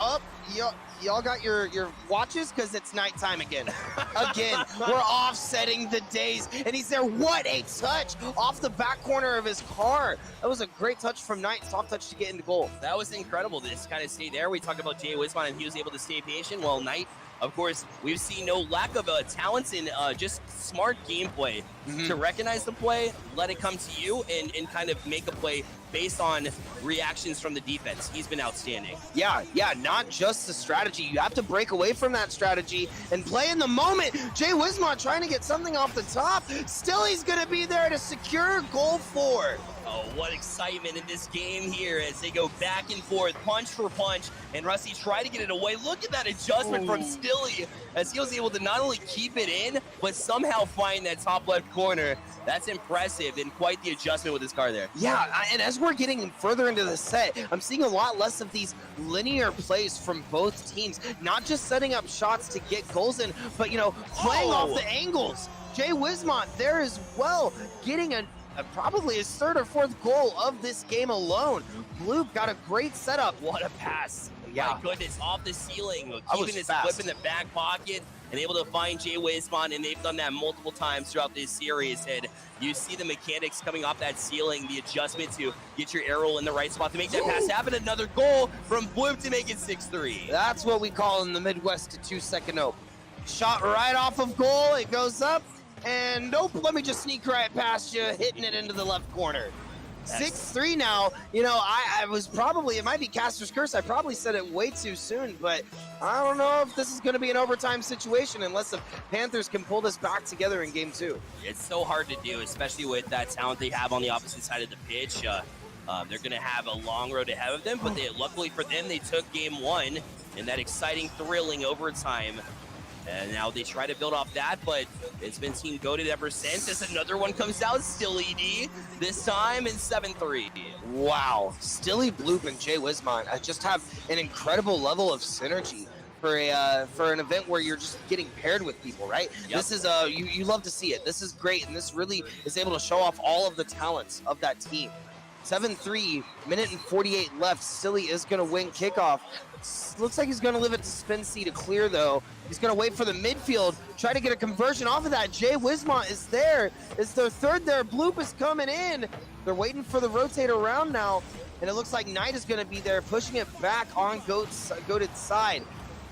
y'all got your watches? Because it's nighttime again. Again, we're offsetting the days, and he's there. What a touch off the back corner of his car. That was a great touch from Knight, soft touch to get into goal. That was incredible to just kind of stay there. We talked about Jay Wismont, and he was able to stay patient, while Knight, of course, we've seen no lack of talents in just smart gameplay to recognize the play, let it come to you, and kind of make a play based on reactions from the defense. He's been outstanding. Yeah, not just the strategy. You have to break away from that strategy and play in the moment. Jay Wismont trying to get something off the top. Still, he's going to be there to secure goal 4. Oh, what excitement in this game here as they go back and forth, punch for punch, and Rusty tried to get it away. Look at that adjustment from Stilly as he was able to not only keep it in, but somehow find that top left corner. That's impressive, and quite the adjustment with his car there. Yeah, and as we're getting further into the set, I'm seeing a lot less of these linear plays from both teams. Not just setting up shots to get goals in, but, playing off the angles. Jay Wismont there as well, getting a probably his third or fourth goal of this game alone. Bloop got a great setup. What a pass. Yeah. My goodness, off the ceiling, was keeping his fast. whip in the back pocket and able to find Jay Wismont, and they've done that multiple times throughout this series. And you see the mechanics coming off that ceiling, the adjustment to get your arrow in the right spot to make that pass happen. Another goal from Bloop to make it 6-3. That's what we call in the Midwest a 2-second nope. Shot right off of goal, it goes up, and nope, let me just sneak right past you, hitting it into the left corner. 6-3 now. You know, I was probably, it might be Caster's curse. I probably said it way too soon, but I don't know if this is going to be an overtime situation unless the Panthers can pull this back together in game 2. It's so hard to do, especially with that talent they have on the opposite side of the pitch. They're going to have a long road ahead of them, but luckily for them, they took game 1 in that exciting, thrilling overtime. And now they try to build off that, but it's been team goated ever since. As another one comes out, still ED, this time in 7-3. Wow. Stilly, Bloop, and Jay Wismont just have an incredible level of synergy for an event where you're just getting paired with people, right? Yep. This is you love to see it. This is great, and this really is able to show off all of the talents of that team. 7-3, minute and 48 left. Stilly is going to win kickoff. Looks like he's going to leave it to Spency to clear, though. He's going to wait for the midfield, try to get a conversion off of that. Jay Wismont is there. It's their third there. Bloop is coming in. They're waiting for the rotator round now, and it looks like Knight is going to be there, pushing it back on Goated's side.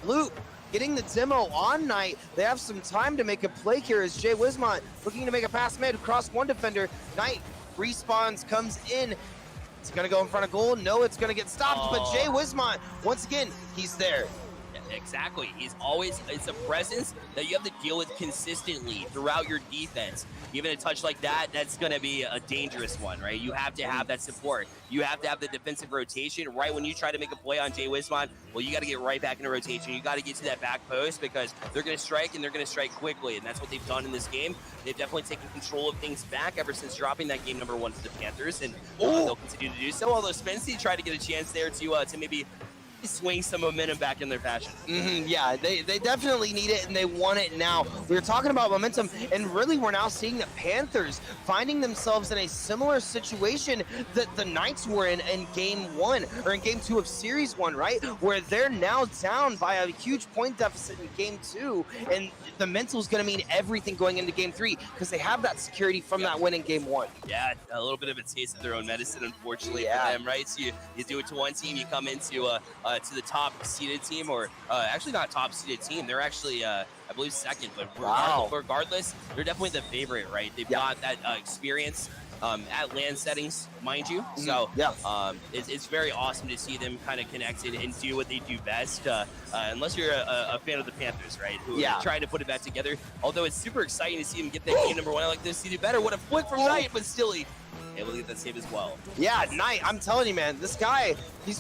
Bloop getting the demo on Knight. They have some time to make a play here as Jay Wismont looking to make a pass mid across one defender. Knight respawns, comes in. It's going to go in front of goal. No, it's going to get stopped, but Jay Wismont, once again, he's there. Exactly. It's a presence that you have to deal with consistently throughout your defense. Even a touch like that, that's going to be a dangerous one, right? You have to have that support. You have to have the defensive rotation. Right when you try to make a play on Jay Wismont, well, you got to get right back into rotation. You got to get to that back post because they're going to strike, and they're going to strike quickly, and that's what they've done in this game. They've definitely taken control of things back ever since dropping that game number 1 to the Panthers, and they'll continue to do so. Although Spency tried to get a chance there to maybe swing some momentum back in their fashion. Yeah, they definitely need it, and they want it now. We were talking about momentum, and really we're now seeing the Panthers finding themselves in a similar situation that the Knights were in game 1, or in game 2 of series 1, right? Where they're now down by a huge point deficit in game 2, and the mental is going to mean everything going into game 3, because they have that security from that win in game 1. Yeah, a little bit of a taste of their own medicine, unfortunately, for them, right? So you do it to one team, you come into to the top seeded team, or actually not top seeded team. They're actually, I believe, second, but regardless, they're definitely the favorite, right? They've got that experience at land settings, mind you. So it's very awesome to see them kind of connected and do what they do best. Unless you're a fan of the Panthers, right? Who are trying to put it back together. Although it's super exciting to see them get that game number 1. I like to see it better. What a flick from Knight, but still able to get that save as well. Yeah, Knight, I'm telling you, man, this guy,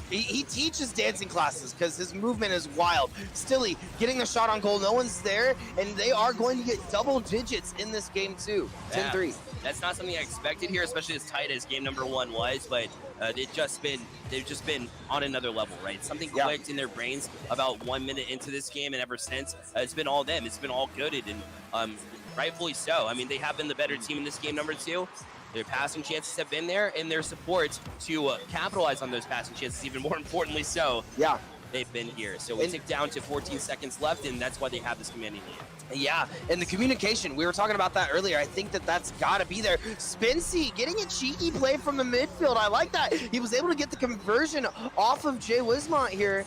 he teaches dancing classes because his movement is wild. Stilly getting the shot on goal, no one's there, and they are going to get double digits in this game too. 10-3. That's not something I expected here, especially as tight as game number 1 was, but they've just been on another level, right? Something clicked in their brains about 1 minute into this game, and ever since, it's been all them. It's been all goated, and rightfully so. I mean, they have been the better team in this game number 2. Their passing chances have been there, and their support to capitalize on those passing chances, even more importantly so. Yeah. They've been here. So we tick down to 14 seconds left, and that's why they have this commanding lead. Yeah, and the communication, we were talking about that earlier. I think that's got to be there. Spency getting a cheeky play from the midfield. I like that. He was able to get the conversion off of Jay Wismont here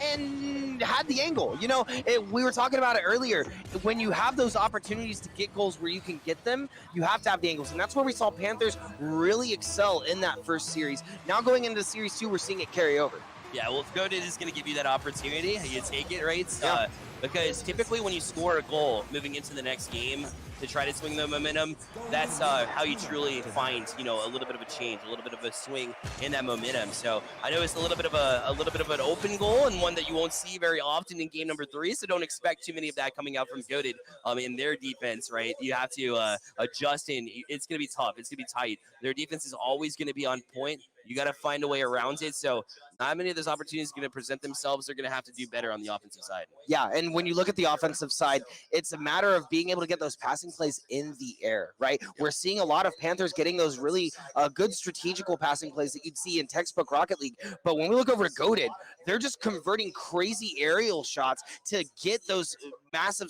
and had the angle. You know, we were talking about it earlier. When you have those opportunities to get goals where you can get them, you have to have the angles. And that's where we saw Panthers really excel in that first series. Now going into series 2, we're seeing it carry over. Yeah, well, if Goated is going to give you that opportunity, you take it, right? Because typically when you score a goal moving into the next game to try to swing the momentum, that's how you truly find, you know, a little bit of a change, a little bit of a swing in that momentum. So I know it's a little bit of an open goal, and one that you won't see very often in game number 3. So don't expect too many of that coming out from Goated in their defense, right? You have to adjust, and it's going to be tough. It's going to be tight. Their defense is always going to be on point. You got to find a way around it. So not many of those opportunities are going to present themselves. They're going to have to do better on the offensive side. Yeah, and when you look at the offensive side, it's a matter of being able to get those passing plays in the air, right? We're seeing a lot of Panthers getting those really good strategical passing plays that you'd see in textbook Rocket League. But when we look over to Goated, they're just converting crazy aerial shots to get those massive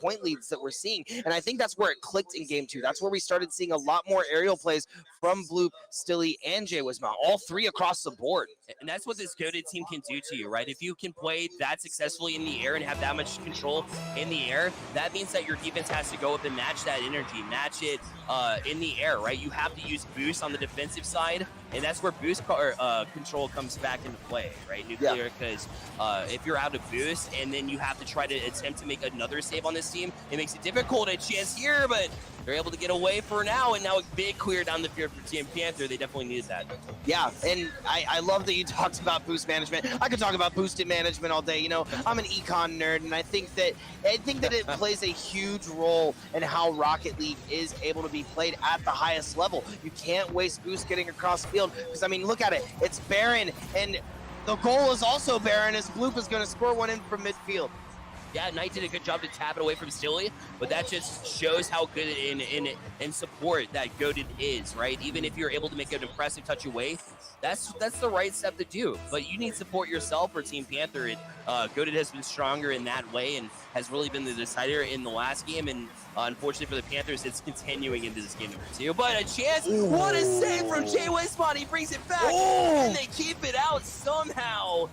point leads that we're seeing. And I think that's where it clicked in Game 2. That's where we started seeing a lot more aerial plays from Bloop, Stilly, and Jay Wisma, all three across the board. And that's what this Goated team can do to you, right? If you can play that successfully in the air and have that much control in the air, that means that your defense has to go up and match that energy, match it in the air, right? You have to use boost on the defensive side, and that's where boost control comes back into play, right? Nuclear, because if you're out of boost and then you have to try to attempt to make another save on this team, it makes it difficult. A chance here, but they're able to get away for now, and now a big clear down the field for Team Panther. They definitely needed that. Yeah, and I love that you talked about boost management. I could talk about boosted management all day. You know, I'm an econ nerd, and I think that it plays a huge role in how Rocket League is able to be played at the highest level. You can't waste boost getting across the field, because, I mean, look at it. It's Baron, and the goal is also Baron, as Bloop is going to score one in from midfield. Yeah, Knight did a good job to tap it away from Stilly, but that just shows how good in support that Goated is, right? Even if you're able to make an impressive touch away, that's the right step to do. But you need support yourself for Team Panther. And Goated has been stronger in that way and has really been the decider in the last game. And unfortunately for the Panthers, it's continuing into this game number 2. But a chance, what a save from Jay Wismont. He brings it back, and they keep it out somehow.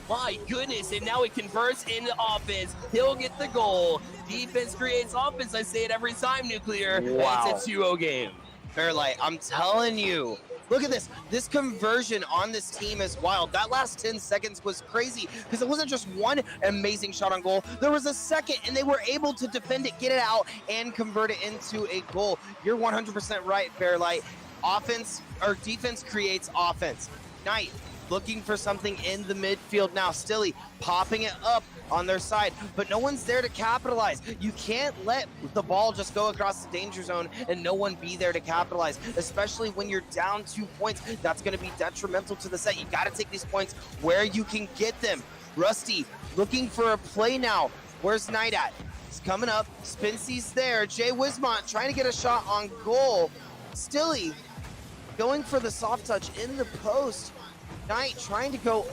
My goodness, and now it converts into offense. He'll get the goal. Defense creates offense. I say it every time, Nuclear. Wow. It's a 2-0 game. Fairlight, I'm telling you. Look at this. This conversion on this team is wild. That last 10 seconds was crazy because it wasn't just one amazing shot on goal. There was a second, and they were able to defend it, get it out, and convert it into a goal. You're 100% right, Fairlight. Offense or defense creates offense. Knight looking for something in the midfield now. Stilly popping it up on their side, but no one's there to capitalize. You can't let the ball just go across the danger zone and no one be there to capitalize, especially when you're down 2 points. That's going to be detrimental to the set. You got to take these points where you can get them. Rusty looking for a play now. Where's Knight at? He's coming up. Spincy's there. Jay Wismont trying to get a shot on goal. Stilly going for the soft touch in the post. Knight trying to go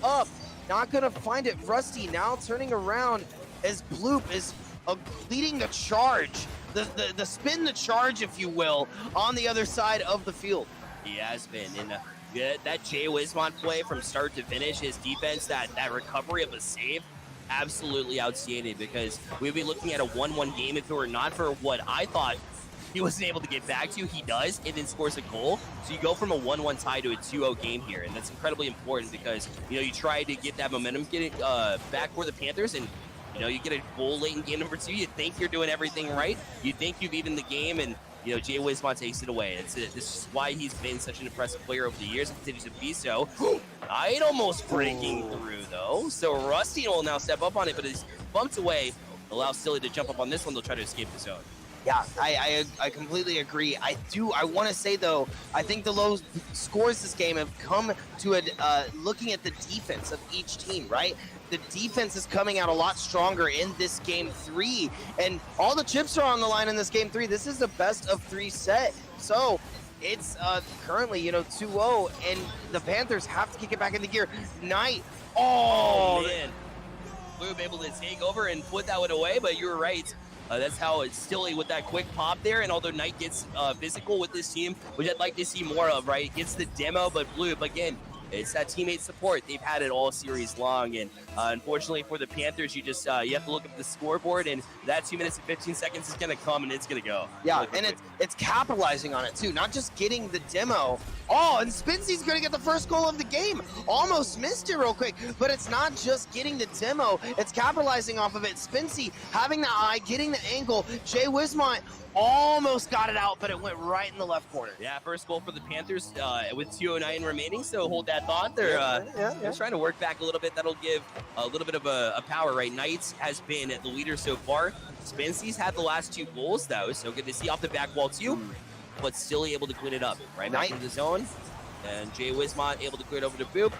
up, not gonna find it. Rusty now turning around as Bloop is leading the charge, the spin the charge, if you will, on the other side of the field. He has been, and that Jay Wismont play from start to finish, his defense, that recovery of a save, absolutely outstanding, because we'd be looking at a 1-1 game if it were not for what I thought he wasn't able to get back to. He does, and then scores a goal. So you go from a 1-1 tie to a 2-0 game here, and that's incredibly important because, you know, you try to get that momentum, get it back for the Panthers, and, you know, you get a goal late in game number 2. You think you're doing everything right. You think you've evened the game, and, you know, Jay Wismont takes it away. This is why he's been such an impressive player over the years and continues to be so. Knight almost breaking through, though. So Rusty will now step up on it, but he's bumped away. Allows Stilly to jump up on this one. They'll try to escape the zone. Yeah, I completely agree. I want to say, though, I think the low scores this game have come to looking at the defense of each team, right? The defense is coming out a lot stronger in this game 3, and all the chips are on the line in this game 3. This is the best of 3 set. So it's currently, you know, 2-0, and the Panthers have to kick it back into gear. Knight, oh man. Bloop able to take over and put that one away, but you're right. That's how it's Stilly with that quick pop there, and although Knight gets physical with this team, which I'd like to see more of, right? Gets the demo, but Bloop, again, it's that teammate support. They've had it all series long, and unfortunately for the Panthers, you just you have to look at the scoreboard, and that 2 minutes and 15 seconds is going to come, and it's going to go. Yeah, and it's capitalizing on it, too, not just getting the demo. Oh, and Spincy's going to get the first goal of the game. Almost missed it real quick, but it's not just getting the demo. It's capitalizing off of it. Spincy having the eye, getting the angle. Jay Wismont almost got it out, but it went right in the left corner. Yeah, first goal for the Panthers with 2:09 remaining, so hold that thought. They're trying to work back a little bit. That'll give a little bit of a power, right? Knights has been the leader so far. Spincy's had the last 2 goals, though, so good to see off the back wall, too, but still able to clean it up. Right back into the zone. And Jay Wismont able to clear it over to Boop.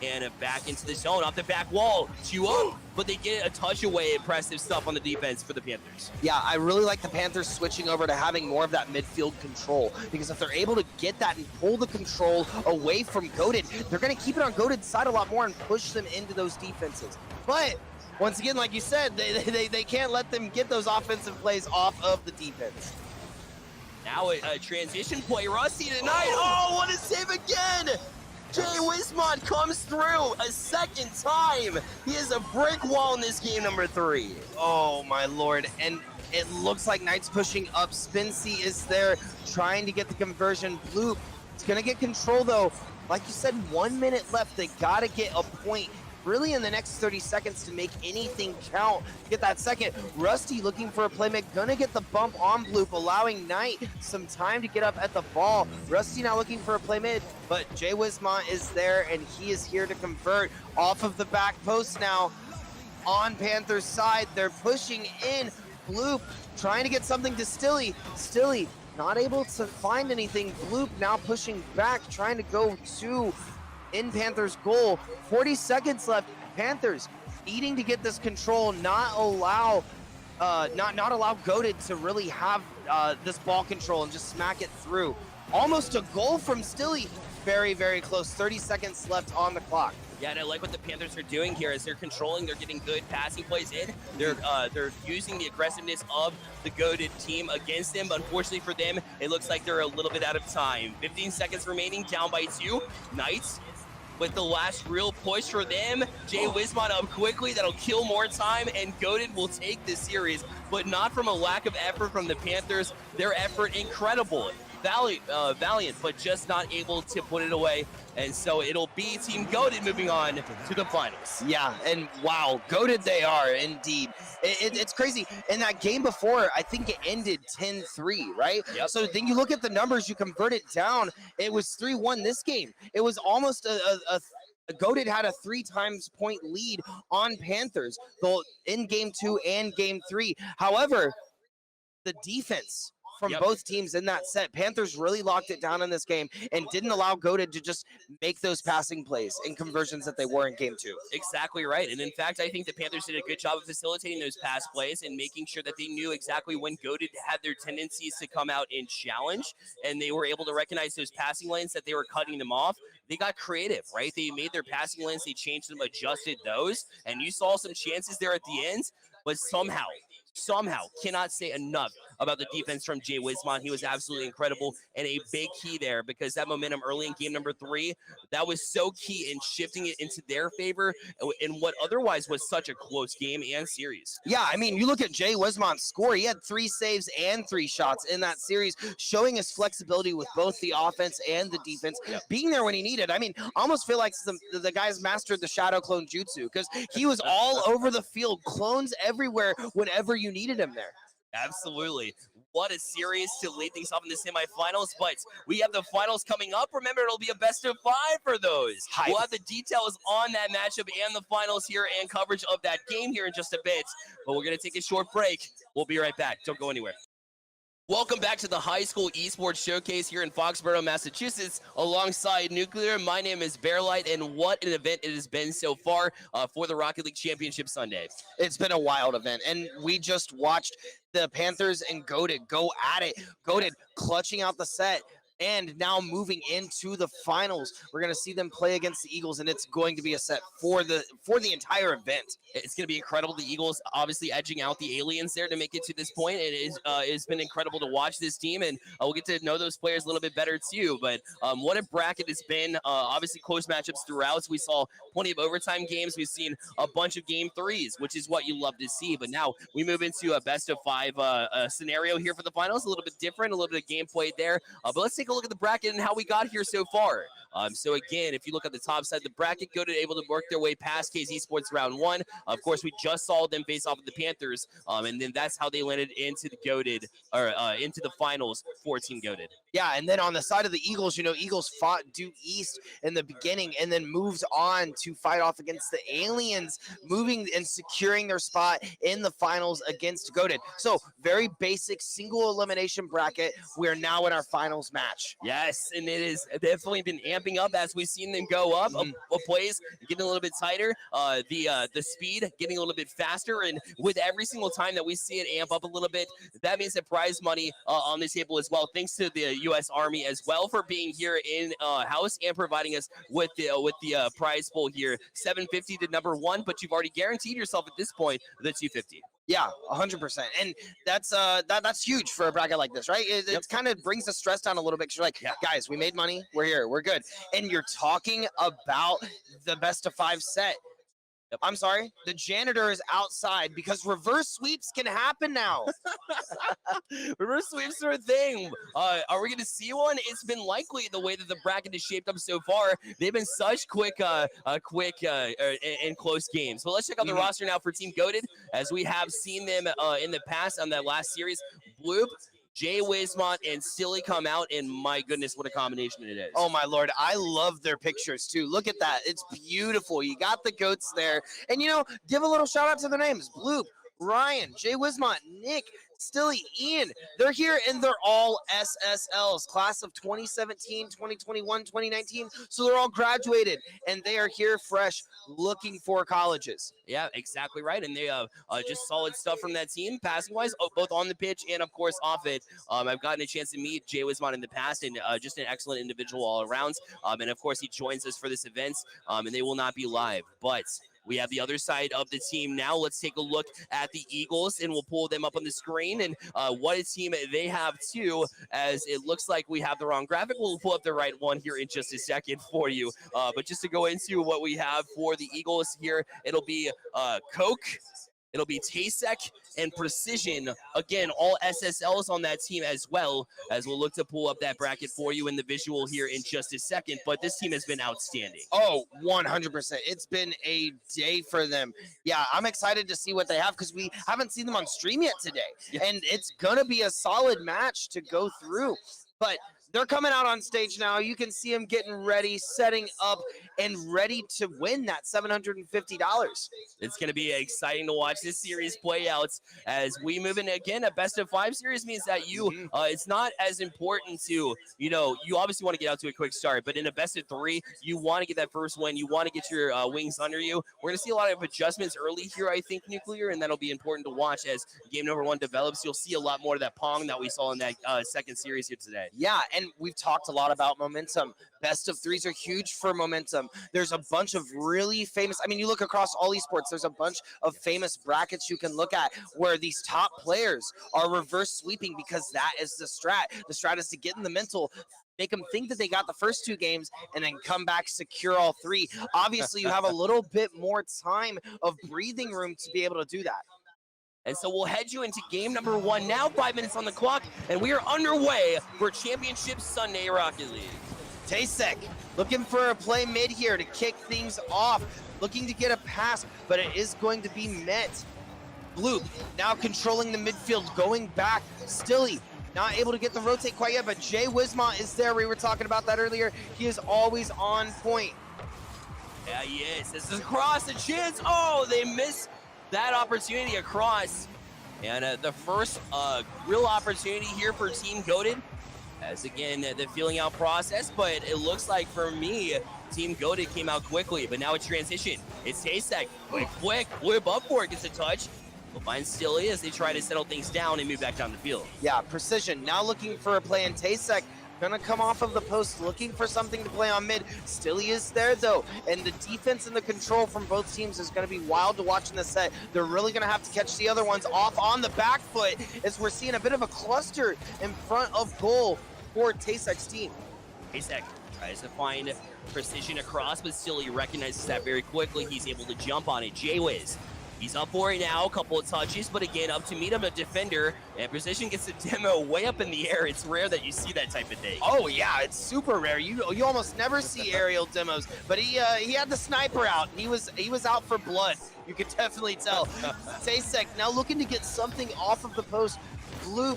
And back into the zone, off the back wall, 2-0, but they get a touch away. Impressive stuff on the defense for the Panthers. Yeah, I really like the Panthers switching over to having more of that midfield control, because if they're able to get that and pull the control away from Goated, they're going to keep it on Goated's side a lot more and push them into those defenses. But once again, like you said, they can't let them get those offensive plays off of the defense. Now a transition play, Rusty tonight. Oh, what a save again! Jay Wismont comes through a second time. He is a brick wall in this game number 3. Oh my lord, and it looks like Knight's pushing up. Spincy is there trying to get the conversion. Blue, it's gonna get control though. Like you said, 1 minute left. They gotta get a point really in the next 30 seconds to make anything count. Get that second. Rusty looking for a playmate, gonna get the bump on Bloop, allowing Knight some time to get up at the ball. Rusty now looking for a playmate, but Jay Wismont is there and he is here to convert off of the back post now. On Panthers side, they're pushing in. Bloop trying to get something to Stilly. Stilly not able to find anything. Bloop now pushing back, trying to go to in Panthers goal. 40 seconds left. Panthers needing to get this control, not allow Goated to really have this ball control and just smack it through. Almost a goal from Stilly. Very, very close. 30 seconds left on the clock. Yeah, and I like what the Panthers are doing here as they're controlling. They're getting good passing plays in. They're using the aggressiveness of the goated team against them. But unfortunately for them, it looks like they're a little bit out of time. 15 seconds remaining, down by 2. Knights with the last real push for them. Jay Wismont up quickly. That'll kill more time, and Goated will take this series, but not from a lack of effort from the Panthers. Their effort incredible. Valiant, but just not able to put it away. And so it'll be Team Goated moving on to the finals. Yeah, and wow, Goated they are indeed. It's crazy. In that game before, I think it ended 10-3, right? Yep. So then you look at the numbers, you convert it down, it was 3-1 this game. It was almost Goated had a 3 times point lead on Panthers, both in game 2 and game 3. However, the defense from both teams in that set, Panthers really locked it down in this game and didn't allow Goated to just make those passing plays and conversions that they were in game 2. Exactly right. And in fact, I think the Panthers did a good job of facilitating those pass plays and making sure that they knew exactly when Goated had their tendencies to come out and challenge, and they were able to recognize those passing lanes that they were cutting them off. They got creative, right? They made their passing lanes, they changed them, adjusted those, and you saw some chances there at the end, but somehow, cannot say enough about the defense from Jay Wismont. He was absolutely incredible and a big key there, because that momentum early in game number 3, that was so key in shifting it into their favor in what otherwise was such a close game and series. Yeah, I mean, you look at Jay Wismont's score. He had 3 saves and 3 shots in that series, showing his flexibility with both the offense and the defense, being there when he needed. I mean, I almost feel like the guys mastered the shadow clone jutsu, because he was all over the field, clones everywhere whenever you needed him there. Absolutely. What a series to lead things off in the semifinals, but we have the finals coming up. Remember, it'll be a best of 5 for those. We'll have the details on that matchup and the finals here and coverage of that game here in just a bit, but we're going to take a short break. We'll be right back. Don't go anywhere. Welcome back to the High School Esports Showcase here in Foxborough, Massachusetts, alongside Nuclear. My name is Bearlight, and what an event it has been so far for the Rocket League Championship Sunday. It's been a wild event, and we just watched the Panthers and Goated go at it. Goated clutching out the set, and now moving into the finals. We're going to see them play against the Eagles, and it's going to be a set for the entire event. It's going to be incredible. The Eagles obviously edging out the Aliens there to make it to this point. It's been incredible to watch this team, and we'll get to know those players a little bit better too. But what a bracket it's been. Obviously close matchups throughout. So we saw plenty of overtime games. We've seen a bunch of game 3s, which is what you love to see. But now we move into a best of 5 scenario here for the finals. A little bit different, a little bit of gameplay there. But let's take a look at the bracket and how we got here so far. So again, if you look at the top side of the bracket, Goated able to work their way past KZ Esports round 1. Of course, we just saw them face off of the Panthers, and then that's how they landed into the Goated, or into the finals for Team Goated. Yeah, and then on the side of the Eagles, Eagles fought due east in the beginning and then moved on to fight off against the Aliens, moving and securing their spot in the finals against Goated. So very basic single elimination bracket. We're now in our finals match. Yes, and it has definitely been amping up as we've seen them go up. Plays getting a little bit tighter. The speed getting a little bit faster, and with every single time that we see it amp up a little bit, that means that prize money on the table as well. Thanks to the U.S. Army as well for being here in house and providing us with the prize pool here. $750 to number 1, but you've already guaranteed yourself at this point the $250. Yeah, 100%. And that's huge for a bracket like this, right? It kind of brings the stress down a little bit because you're like, guys, we made money. We're here. We're good. And you're talking about the best of 5 set. I'm sorry, the janitor is outside because reverse sweeps can happen now. Reverse sweeps are a thing. Are we going to see one? It's been likely the way that the bracket is shaped up so far. They've been such quick and close games. But let's check out the roster now for Team Goated, as we have seen them in the past on that last series. Bloop, Jay Wismont, and Silly come out, and my goodness, what a combination it is. Oh, my Lord. I love their pictures, too. Look at that. It's beautiful. You got the goats there. And, give a little shout-out to their names. Bloop, Ryan, Jay Wismont, Nick, Stilly, Ian. They're here, and they're all SSLs, class of 2017, 2021, 2019. So they're all graduated, and they are here fresh, looking for colleges. Yeah, exactly right. And they just solid stuff from that team, passing-wise, both on the pitch and, of course, off it. I've gotten a chance to meet Jay Wismont in the past, and just an excellent individual all around. And, of course, he joins us for this event, and they will not be live. But we have the other side of the team now. Let's take a look at the Eagles, and we'll pull them up on the screen. And what a team they have, too, as it looks like we have the wrong graphic. We'll pull up the right one here in just a second for you. But just to go into what we have for the Eagles here, it'll be Coke. It'll be Tasek and Precision. Again, all SSLs on that team as well, as we'll look to pull up that bracket for you in the visual here in just a second. But this team has been outstanding. Oh, 100%. It's been a day for them. Yeah, I'm excited to see what they have because we haven't seen them on stream yet today. Yeah. And it's going to be a solid match to go through. But they're coming out on stage now. You can see them getting ready, setting up, and ready to win that $750. It's going to be exciting to watch this series play out as we move in. Again, a best of 5 series means that it's not as important to, you obviously want to get out to a quick start, but in a best of 3, you want to get that first win. You want to get your wings under you. We're going to see a lot of adjustments early here, I think, Nuclear, and that'll be important to watch as game number 1 develops. You'll see a lot more of that Pong that we saw in that second series here today. Yeah, and we've talked a lot about momentum. Best of 3s are huge for momentum. There's a bunch of really famous, you look across all esports, there's a bunch of famous brackets you can look at where these top players are reverse sweeping because that is the strat. The strat is to get in the mental, make them think that they got the first 2 games, and then come back, secure all 3. Obviously, you have a little bit more time of breathing room to be able to do that. And so we'll head you into game number 1 now, 5 minutes on the clock, and we are underway for Championship Sunday Rocket League. Tasek looking for a play mid here to kick things off, looking to get a pass, but it is going to be met. Bloop now controlling the midfield, going back. Stilly not able to get the rotate quite yet, but Jay Wismont is there. We were talking about that earlier. He is always on point. Yeah, he is. This is across the chance. Oh, they miss that opportunity across. And the first real opportunity here for Team Goated, as again, the feeling out process, but it looks like for me, Team Goated came out quickly, but now it's transition. It's Tasek, quick, whip up for it, gets a touch. We'll find Stilly as they try to settle things down and move back down the field. Yeah, Precision now looking for a play, and Tasek gonna come off of the post, looking for something to play on mid. Stilly is there though, and the defense and the control from both teams is gonna be wild to watch in the set. They're really gonna have to catch the other ones off on the back foot as we're seeing a bit of a cluster in front of goal for Tasek's team. Tasek tries to find Precision across, but Stilly recognizes that very quickly. He's able to jump on it. Jaywiz, He's up for it now, a couple of touches, but again, up to meet him, a defender, and Precision gets the demo way up in the air. It's rare that you see that type of thing. Oh yeah, it's super rare. You almost never see aerial demos, but he had the sniper out. He was out for blood. You could definitely tell. Tasek now looking to get something off of the post. Blue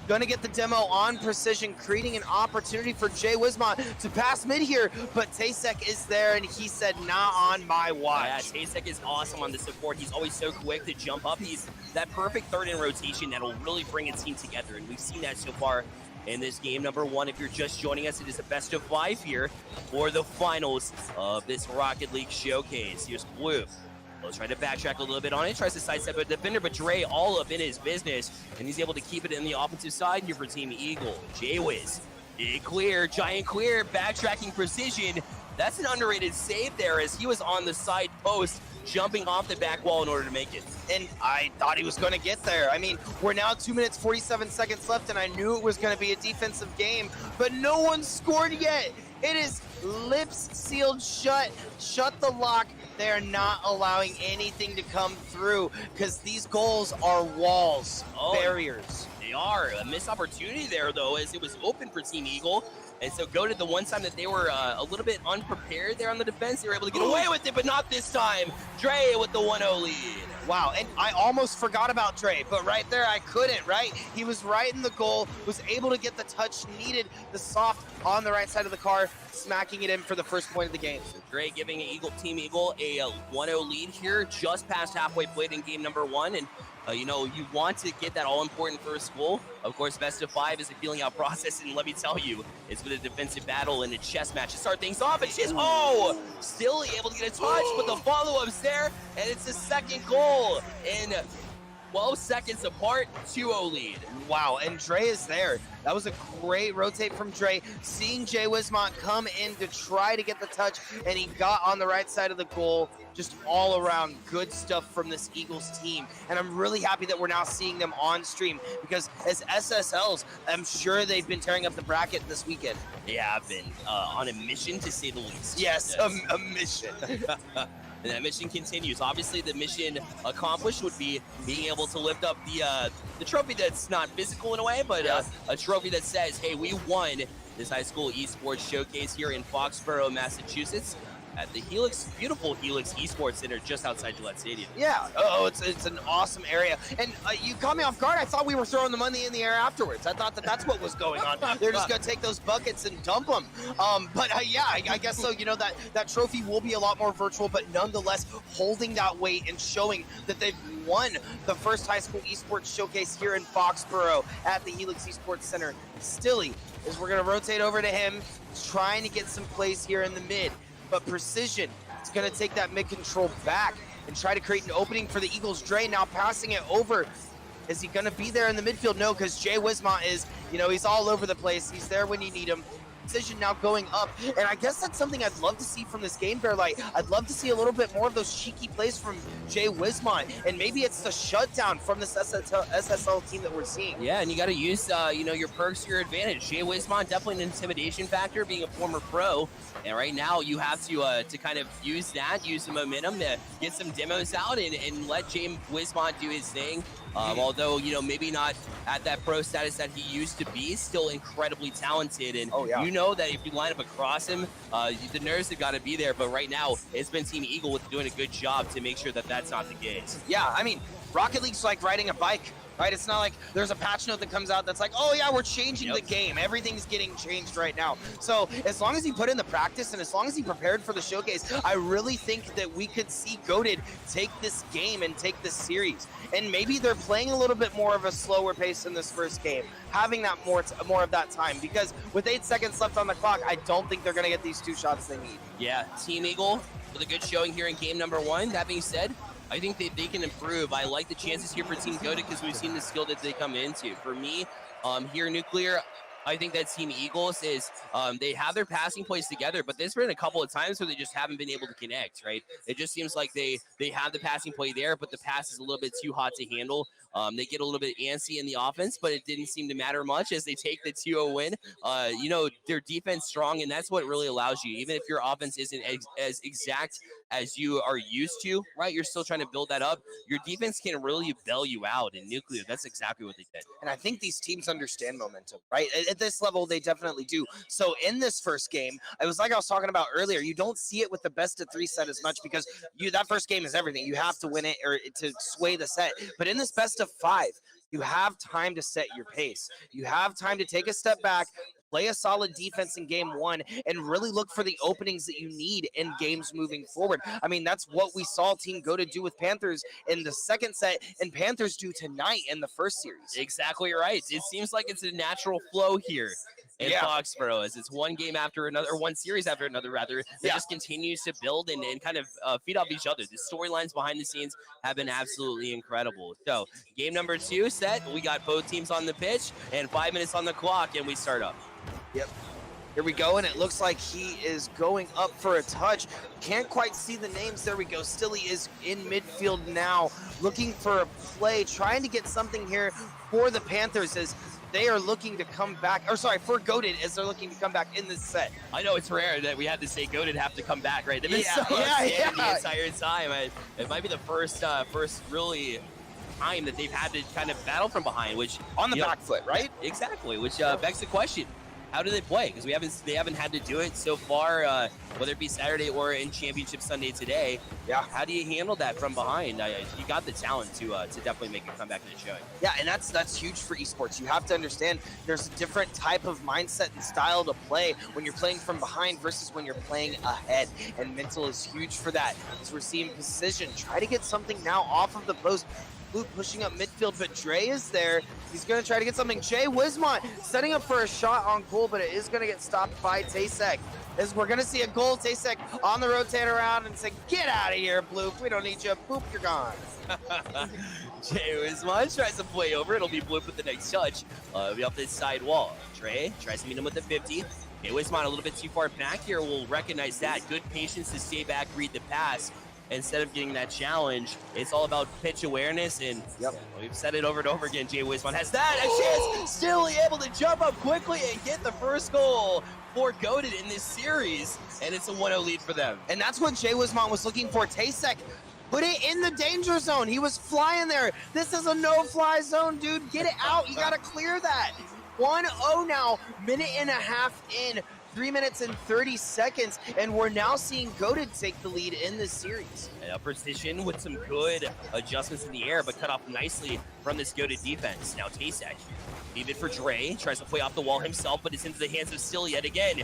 gonna get the demo on Precision, creating an opportunity for Jay Wismont to pass mid here, but Tasek is there, and he said, not on my watch. Yeah, Tasek is awesome on the support. He's always so quick to jump up. He's that perfect third in rotation that'll really bring a team together, and we've seen that so far in this game number 1. If you're just joining us, it is a best of 5 here for the finals of this Rocket League showcase. Here's Blue. He'll try to backtrack a little bit on it, tries to sidestep a defender, but Dre all up in his business, and he's able to keep it in the offensive side here for Team Eagle. J-Wiz, big clear, giant clear, backtracking Precision. That's an underrated save there as he was on the side post, jumping off the back wall in order to make it. And I thought he was going to get there. I mean, we're now 2 minutes, 47 seconds left, and I knew it was going to be a defensive game, but no one scored yet. It is lips sealed shut. Shut the lock. They're not allowing anything to come through because these goals are walls, barriers. They are. A missed opportunity there, though, as it was open for Team Eagle. And so go to the one time that they were a little bit unprepared there on the defense. They were able to get away with it, but not this time. Dre with the 1-0 lead. Wow, and I almost forgot about Dre, but right there I couldn't, right? He was right in the goal, was able to get the touch needed, the soft on the right side of the car, smacking it in for the first point of the game. So Dre giving Team Eagle a 1-0 lead here, just past halfway played in game number 1. And you know, you want to get that all-important first goal. Of course, best of 5 is a feeling-out process, and let me tell you, it's with a defensive battle and a chess match to start things off. And she's, still able to get a touch, but the follow-up's there, and it's the second goal in 12 seconds apart, 2-0 lead. Wow, and Dre is there. That was a great rotate from Dre. Seeing Jay Wismont come in to try to get the touch, and he got on the right side of the goal. Just all around good stuff from this Eagles team. And I'm really happy that we're now seeing them on stream because as SSLs, I'm sure they've been tearing up the bracket this weekend. They have been on a mission, to say the least. Yes. A mission. And that mission continues. Obviously, the mission accomplished would be being able to lift up the trophy that's not physical in a way, but a trophy that says, hey, we won this High School Esports Showcase here in Foxborough, Massachusetts, at the beautiful Helix Esports Center just outside Gillette Stadium. Yeah, it's an awesome area. And you caught me off guard. I thought we were throwing the money in the air afterwards. I thought that's what was going on. They're just going to take those buckets and dump them. Yeah, I guess so. You know, that trophy will be a lot more virtual, but nonetheless holding that weight and showing that they've won the first High School Esports Showcase here in Foxborough at the Helix Esports Center. Stilly, as we're going to rotate over to him, trying to get some plays here in the mid. But Precision is going to take that mid control back and try to create an opening for the Eagles. Dre now passing it over. Is he going to be there in the midfield? No, because Jay Wismont is, he's all over the place. He's there when you need him. Precision now going up. And I guess that's something I'd love to see from this game, Bearlight. I'd love to see a little bit more of those cheeky plays from Jay Wismont. And maybe it's the shutdown from this SSL team that we're seeing. Yeah, and you got to use, your perks to your advantage. Jay Wismont, definitely an intimidation factor, being a former pro. And right now, you have to kind of use the momentum to get some demos out and let Jay Wismont do his thing. Although, maybe not at that pro status that he used to be, still incredibly talented. And you know that if you line up across him, the nerves have got to be there. But right now, it's been Team Eagle with doing a good job to make sure that that's not the case. Yeah, I mean, Rocket League's like riding a bike. Right? It's not like there's a patch note that comes out that's like, oh yeah, we're changing the game. Everything's getting changed right now. So as long as he put in the practice and as long as he prepared for the showcase, I really think that we could see Goated take this game and take this series. And maybe they're playing a little bit more of a slower pace in this first game, having that more of that time. Because with 8 seconds left on the clock, I don't think they're going to get these 2 shots they need. Yeah, Team Eagle with a good showing here in game number 1. That being said, I think they can improve. I like the chances here for Team Goated because we've seen the skill that they come into. For me, here Nuclear, I think that Team Eagles is, they have their passing plays together, but there's been a couple of times where they just haven't been able to connect, right? It just seems like they have the passing play there, but the pass is a little bit too hot to handle. They get a little bit antsy in the offense, but it didn't seem to matter much as they take the 2-0 win. Their defense strong, and that's what really allows you. Even if your offense isn't as exact as you are used to, right? You're still trying to build that up. Your defense can really bail you out. In Nuclear, that's exactly what they did. And I think these teams understand momentum, right? At this level, they definitely do. So in this first game, it was like I was talking about earlier, you don't see it with the best of 3 set as much because that first game is everything. You have to win it or to sway the set. But in this best of 5, you have time to set your pace. You have time to take a step back, play a solid defense in game 1, and really look for the openings that you need in games moving forward. I mean, that's what we saw Team Go to do with Panthers in the second set, and Panthers do tonight in the first series. Exactly right. It seems like it's a natural flow here in Foxborough, as it's one game after another, or one series after another, rather, that just continues to build and kind of feed off each other. The storylines behind the scenes have been absolutely incredible. So, game number 2 set, we got both teams on the pitch, and 5 minutes on the clock, and we start up. Yep. Here we go, and it looks like he is going up for a touch. Can't quite see the names. There we go. Stilly is in midfield now, looking for a play, trying to get something here for the Panthers as they are looking to come back, or sorry, for Goated as they're looking to come back in this set. I know it's rare that we had to say Goated have to come back, right? They've been so outstanding the entire time. It might be the first really time that they've had to kind of battle from behind, which on the back foot, right? Exactly, which begs the question. How do they play? Because they haven't had to do it so far, whether it be Saturday or in Championship Sunday today. Yeah. How do you handle that from behind? You got the talent to definitely make a comeback in the showing. Yeah, and that's huge for esports. You have to understand there's a different type of mindset and style to play when you're playing from behind versus when you're playing ahead. And mental is huge for that. As we're seeing Precision try to get something now off of the post. Blue pushing up midfield, but Dre is there. He's going to try to get something. Jay Wismont setting up for a shot on goal, but it is going to get stopped by Tasek. As we're going to see a goal, Tasek on the rotate around and say, get out of here, Blue. We don't need you. Boop, you're gone. Jay Wismont tries to play over. It'll be Bloop with the next touch. Be off this side wall. Dre tries to meet him with the 50. Jay Wismont a little bit too far back here. We'll recognize that. Good patience to stay back, read the pass. Instead of getting that challenge, it's all about pitch awareness, and we've said it over and over again. Jay Wismont has that a chance, still able to jump up quickly and get the first goal for Goated in this series, and it's a 1-0 lead for them. And that's what Jay Wismont was looking for. Tasek put it in the danger zone. He was flying there. This is a no-fly zone, dude. Get it out. You got to clear that. 1-0 now, minute and a half in. 3 minutes and 30 seconds, and we're now seeing Goated take the lead in this series. Precision with some good adjustments in the air, but cut off nicely from this Goated defense. Now Tasek, leave it for Dre, tries to play off the wall himself, but it's into the hands of Still yet again.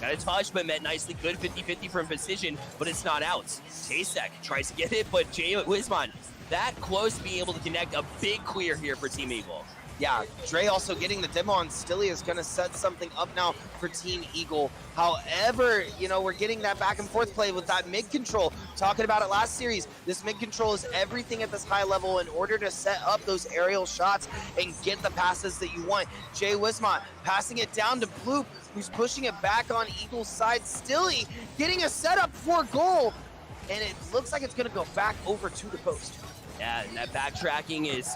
Got a touch, but met nicely. Good 50-50 from Precision, but it's not out. Tasek tries to get it, but Jay Wismont that close to being able to connect. A big clear here for Team Eagle. Yeah, Dre also getting the demo on Stilly is going to set something up now for Team Eagle. However, you know, we're getting that back and forth play with that mid control. Talking about it last series, this mid control is everything at this high level in order to set up those aerial shots and get the passes that you want. Jay Wismont passing it down to Bloop, who's pushing it back on Eagle's side. Stilly getting a setup for goal, and it looks like it's going to go back over to the post. Yeah, and that backtracking is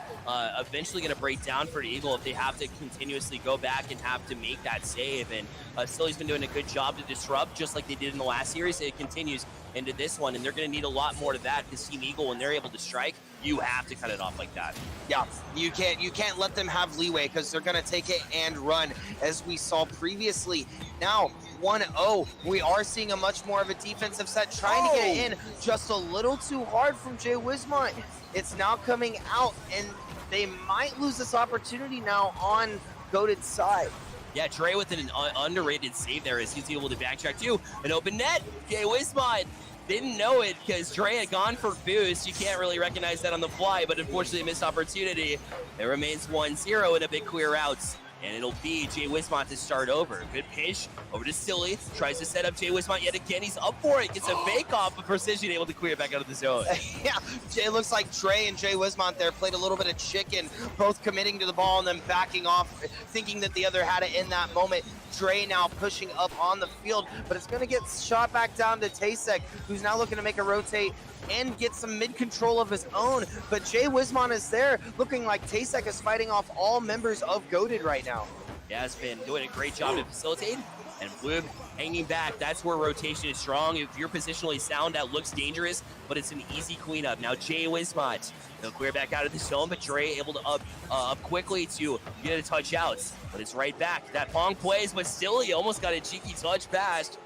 eventually going to break down for the Eagle if they have to continuously go back and have to make that save. And Stilly's been doing a good job to disrupt, just like they did in the last series. It continues into this one, and they're going to need a lot more of that because Team Eagle, when they're able to strike, you have to cut it off like that. Yeah, you can't let them have leeway because they're going to take it and run, as we saw previously. Now, 1-0, we are seeing a much more of a defensive set, trying to get it in just a little too hard from Jay Wismont. It's now coming out, and they might lose this opportunity now on Goated's side. Yeah, Dre with an underrated save there as he's able to backtrack too. An open net. Jay Wismont didn't know it because Dre had gone for boost. You can't really recognize that on the fly, but unfortunately a missed opportunity. It remains 1-0 and a big clear out. And it'll be Jay Wismont to start over. Good pitch over to Stilly. Tries to set up Jay Wismont yet again. He's up for it. Gets a fake off, but Precision able to clear it back out of the zone. Yeah, Jay looks like Dre and Jay Wismont there played a little bit of chicken, both committing to the ball and then backing off, thinking that the other had it in that moment. Dre now pushing up on the field, but it's going to get shot back down to Tasek, who's now looking to make a rotate and get some mid-control of his own. But Jay Wismont is there, looking like Tasek is fighting off all members of Goated right now. Yeah, has been doing a great job to facilitate. And Blue hanging back. That's where rotation is strong. If you're positionally sound, that looks dangerous, but it's an easy cleanup. Now Jay Wismont, they'll clear back out of the zone, but Dre able to up quickly to get a touch out. But it's right back. That Pong plays, but still he almost got a cheeky touch past.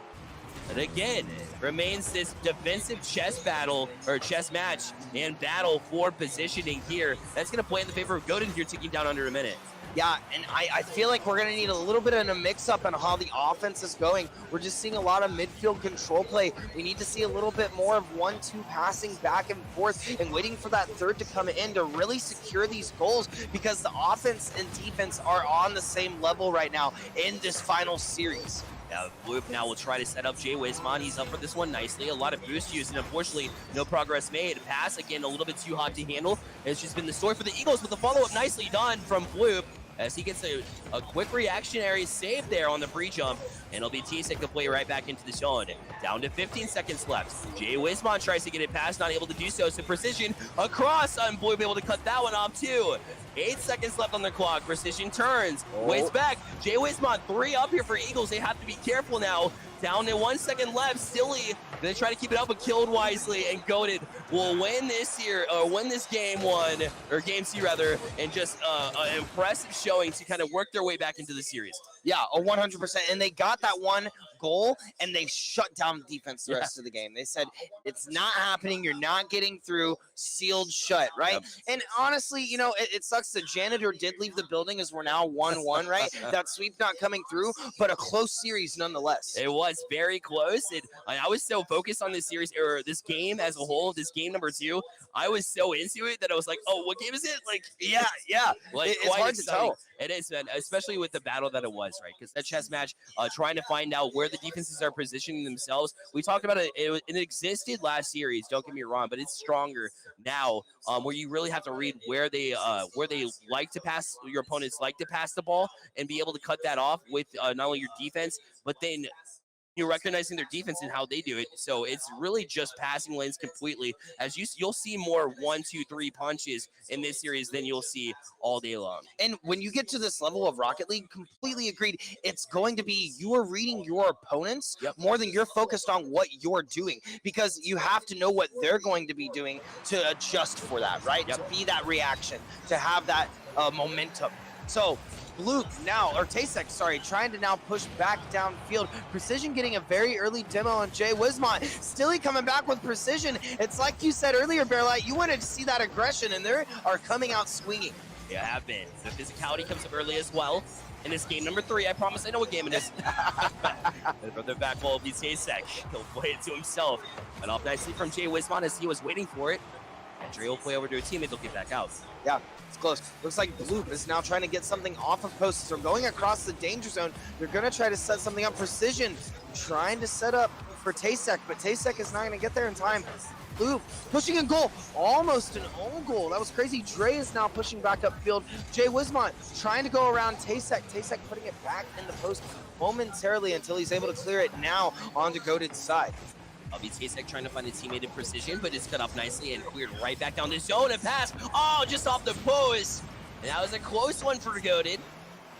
And again, remains this defensive chess battle, or chess match, and battle for positioning here. That's going to play in the favor of Godin here, ticking down under a minute. Yeah, and I feel like we're going to need a little bit of a mix-up on how the offense is going. We're just seeing a lot of midfield control play. We need to see a little bit more of 1-2 passing back and forth and waiting for that third to come in to really secure these goals, because the offense and defense are on the same level right now in this final series. Blue now will try to set up Jay Wismont. He's up for this one nicely. A lot of boost use, and unfortunately, no progress made. Pass, again, a little bit too hot to handle. It's just been the story for the Eagles, with the follow-up nicely done from Blue, as he gets a quick reactionary save there on the free jump, and it'll be T-Sec to play right back into the zone. Down to 15 seconds left. Jay Wismont tries to get it past, not able to do so, so Precision across, and Blue be able to cut that one off too. 8 seconds left on the clock. Precision turns, waits back. Jay Wismont 3 up here for Eagles. They have to be careful now. Down to 1 second left. Stilly gonna try to keep it up, but killed wisely. And Goated will win this here, or win this game 1, or game 2 rather, and just an impressive showing to kind of work their way back into the series. Yeah, 100%. And they got that one goal, and they shut down defense the rest of the game. They said, it's not happening. You're not getting through. Sealed shut, right? Yep. And honestly, you know, it sucks. The janitor did leave the building, as we're now 1-1, right? That sweep not coming through, but a close series nonetheless. It was very close. I was so focused on this series, or this game as a whole, this game number 2. I was so into it that I was like, oh, what game is it? Like, yeah. Like, it's hard exciting. to tell. It is, man, especially with the battle that it was, right? Because that chess match, trying to find out where the defenses are positioning themselves. We talked about it. It existed last series, don't get me wrong, but it's stronger now, where you really have to read where they like to pass, your opponents like to pass the ball, and be able to cut that off with not only your defense, but then you're recognizing their defense and how they do it. So it's really just passing lanes completely. As you'll see more 1, 2, 3 punches in this series than you'll see all day long. And when you get to this level of Rocket League, completely agreed. It's going to be, you are reading your opponents more than you're focused on what you're doing, because you have to know what they're going to be doing to adjust for that, right? To be that reaction, to have that momentum. So Blue now, or Tasek, sorry, trying to now push back downfield. Precision getting a very early demo on Jay Wismont. Stilly coming back with Precision. It's like you said earlier, Bearlight, you wanted to see that aggression, and they are coming out swinging. They have been. The physicality comes up early as well. In this game number 3, I promise I know what game it is. From the back wall will be Tasek. He'll play it to himself. And off nicely from Jay Wismont as he was waiting for it. And Dre will play over to a teammate. They'll get back out. Yeah. It's close. Looks like Bloop is now trying to get something off of posts. So going across the danger zone, they're going to try to set something up. Precision trying to set up for Tasek, but Tasek is not going to get there in time. Bloop pushing a goal, almost an own goal. That was crazy. Dre is now pushing back upfield. Jay Wismont trying to go around Tasek. Tasek putting it back in the post momentarily until he's able to clear it now onto Goated's side. I'll be Tasek trying to find a teammate in Precision, but it's cut off nicely and cleared right back down the zone and pass. Oh, just off the post. And that was a close one for Goated,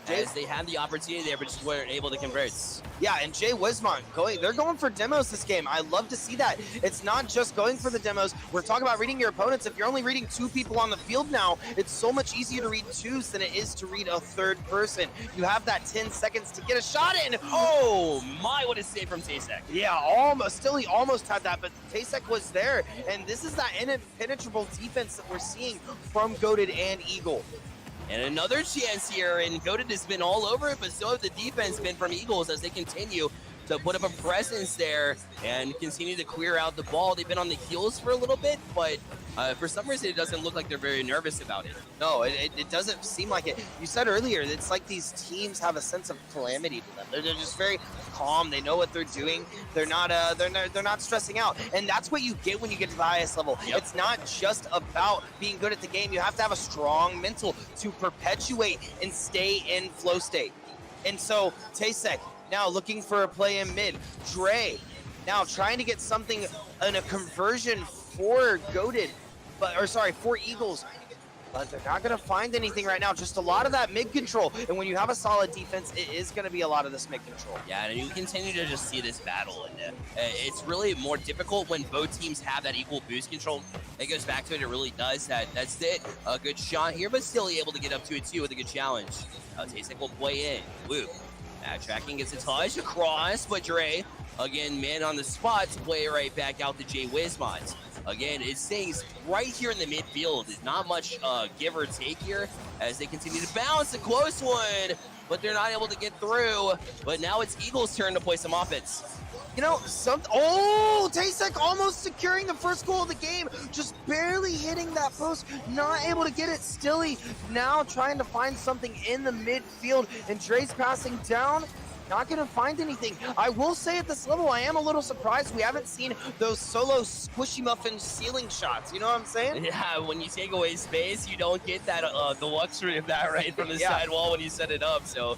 as they had the opportunity there, but just weren't able to convert. Yeah, and Jay Wismont they're going for demos this game. I love to see that. It's not just going for the demos. We're talking about reading your opponents. If you're only reading 2 people on the field now, it's so much easier to read 2s than it is to read a 3rd person. You have that 10 seconds to get a shot in. Oh my, what a save from Tasek. Yeah, almost. Still, he almost had that, but Tasek was there. And this is that impenetrable defense that we're seeing from Goated and Eagle. And another chance here, and Goated has been all over it, but so have the defense been from Eagles as they continue to put up a presence there and continue to clear out the ball. They've been on the heels for a little bit, but for some reason it doesn't look like they're very nervous about it. No, it doesn't seem like it. You said earlier, it's like these teams have a sense of calamity to them. They're just very calm. They know what they're doing. They're not stressing out, and that's what you get when you get to the highest level. It's not just about being good at the game. You have to have a strong mental to perpetuate and stay in flow state. And so Tasek now looking for a play in mid. Dre now trying to get something in a conversion for Goated, for Eagles. But they're not going to find anything right now. Just a lot of that mid control. And when you have a solid defense, it is going to be a lot of this mid control. Yeah, and you continue to just see this battle. And it's really more difficult when both teams have that equal boost control. It goes back to it. It really does. That's it. A good shot here, but still able to get up to it too with a good challenge. Tasek will play in. Luke. Tracking gets a touch across, but Dre, again, man on the spot to play right back out to Jay Wismont. Again, it stays right here in the midfield. There's not much give or take here as they continue to bounce. A close one, but they're not able to get through. But now it's Eagles' turn to play some offense. You know, Tasek almost securing the first goal of the game, just barely hitting that post, not able to get it. Stilly now trying to find something in the midfield, and Dre's passing down. Not going to find anything. I will say at this level, I am a little surprised we haven't seen those solo squishy muffin ceiling shots. You know what I'm saying? Yeah, when you take away space, you don't get that the luxury of that right from the side wall when you set it up. So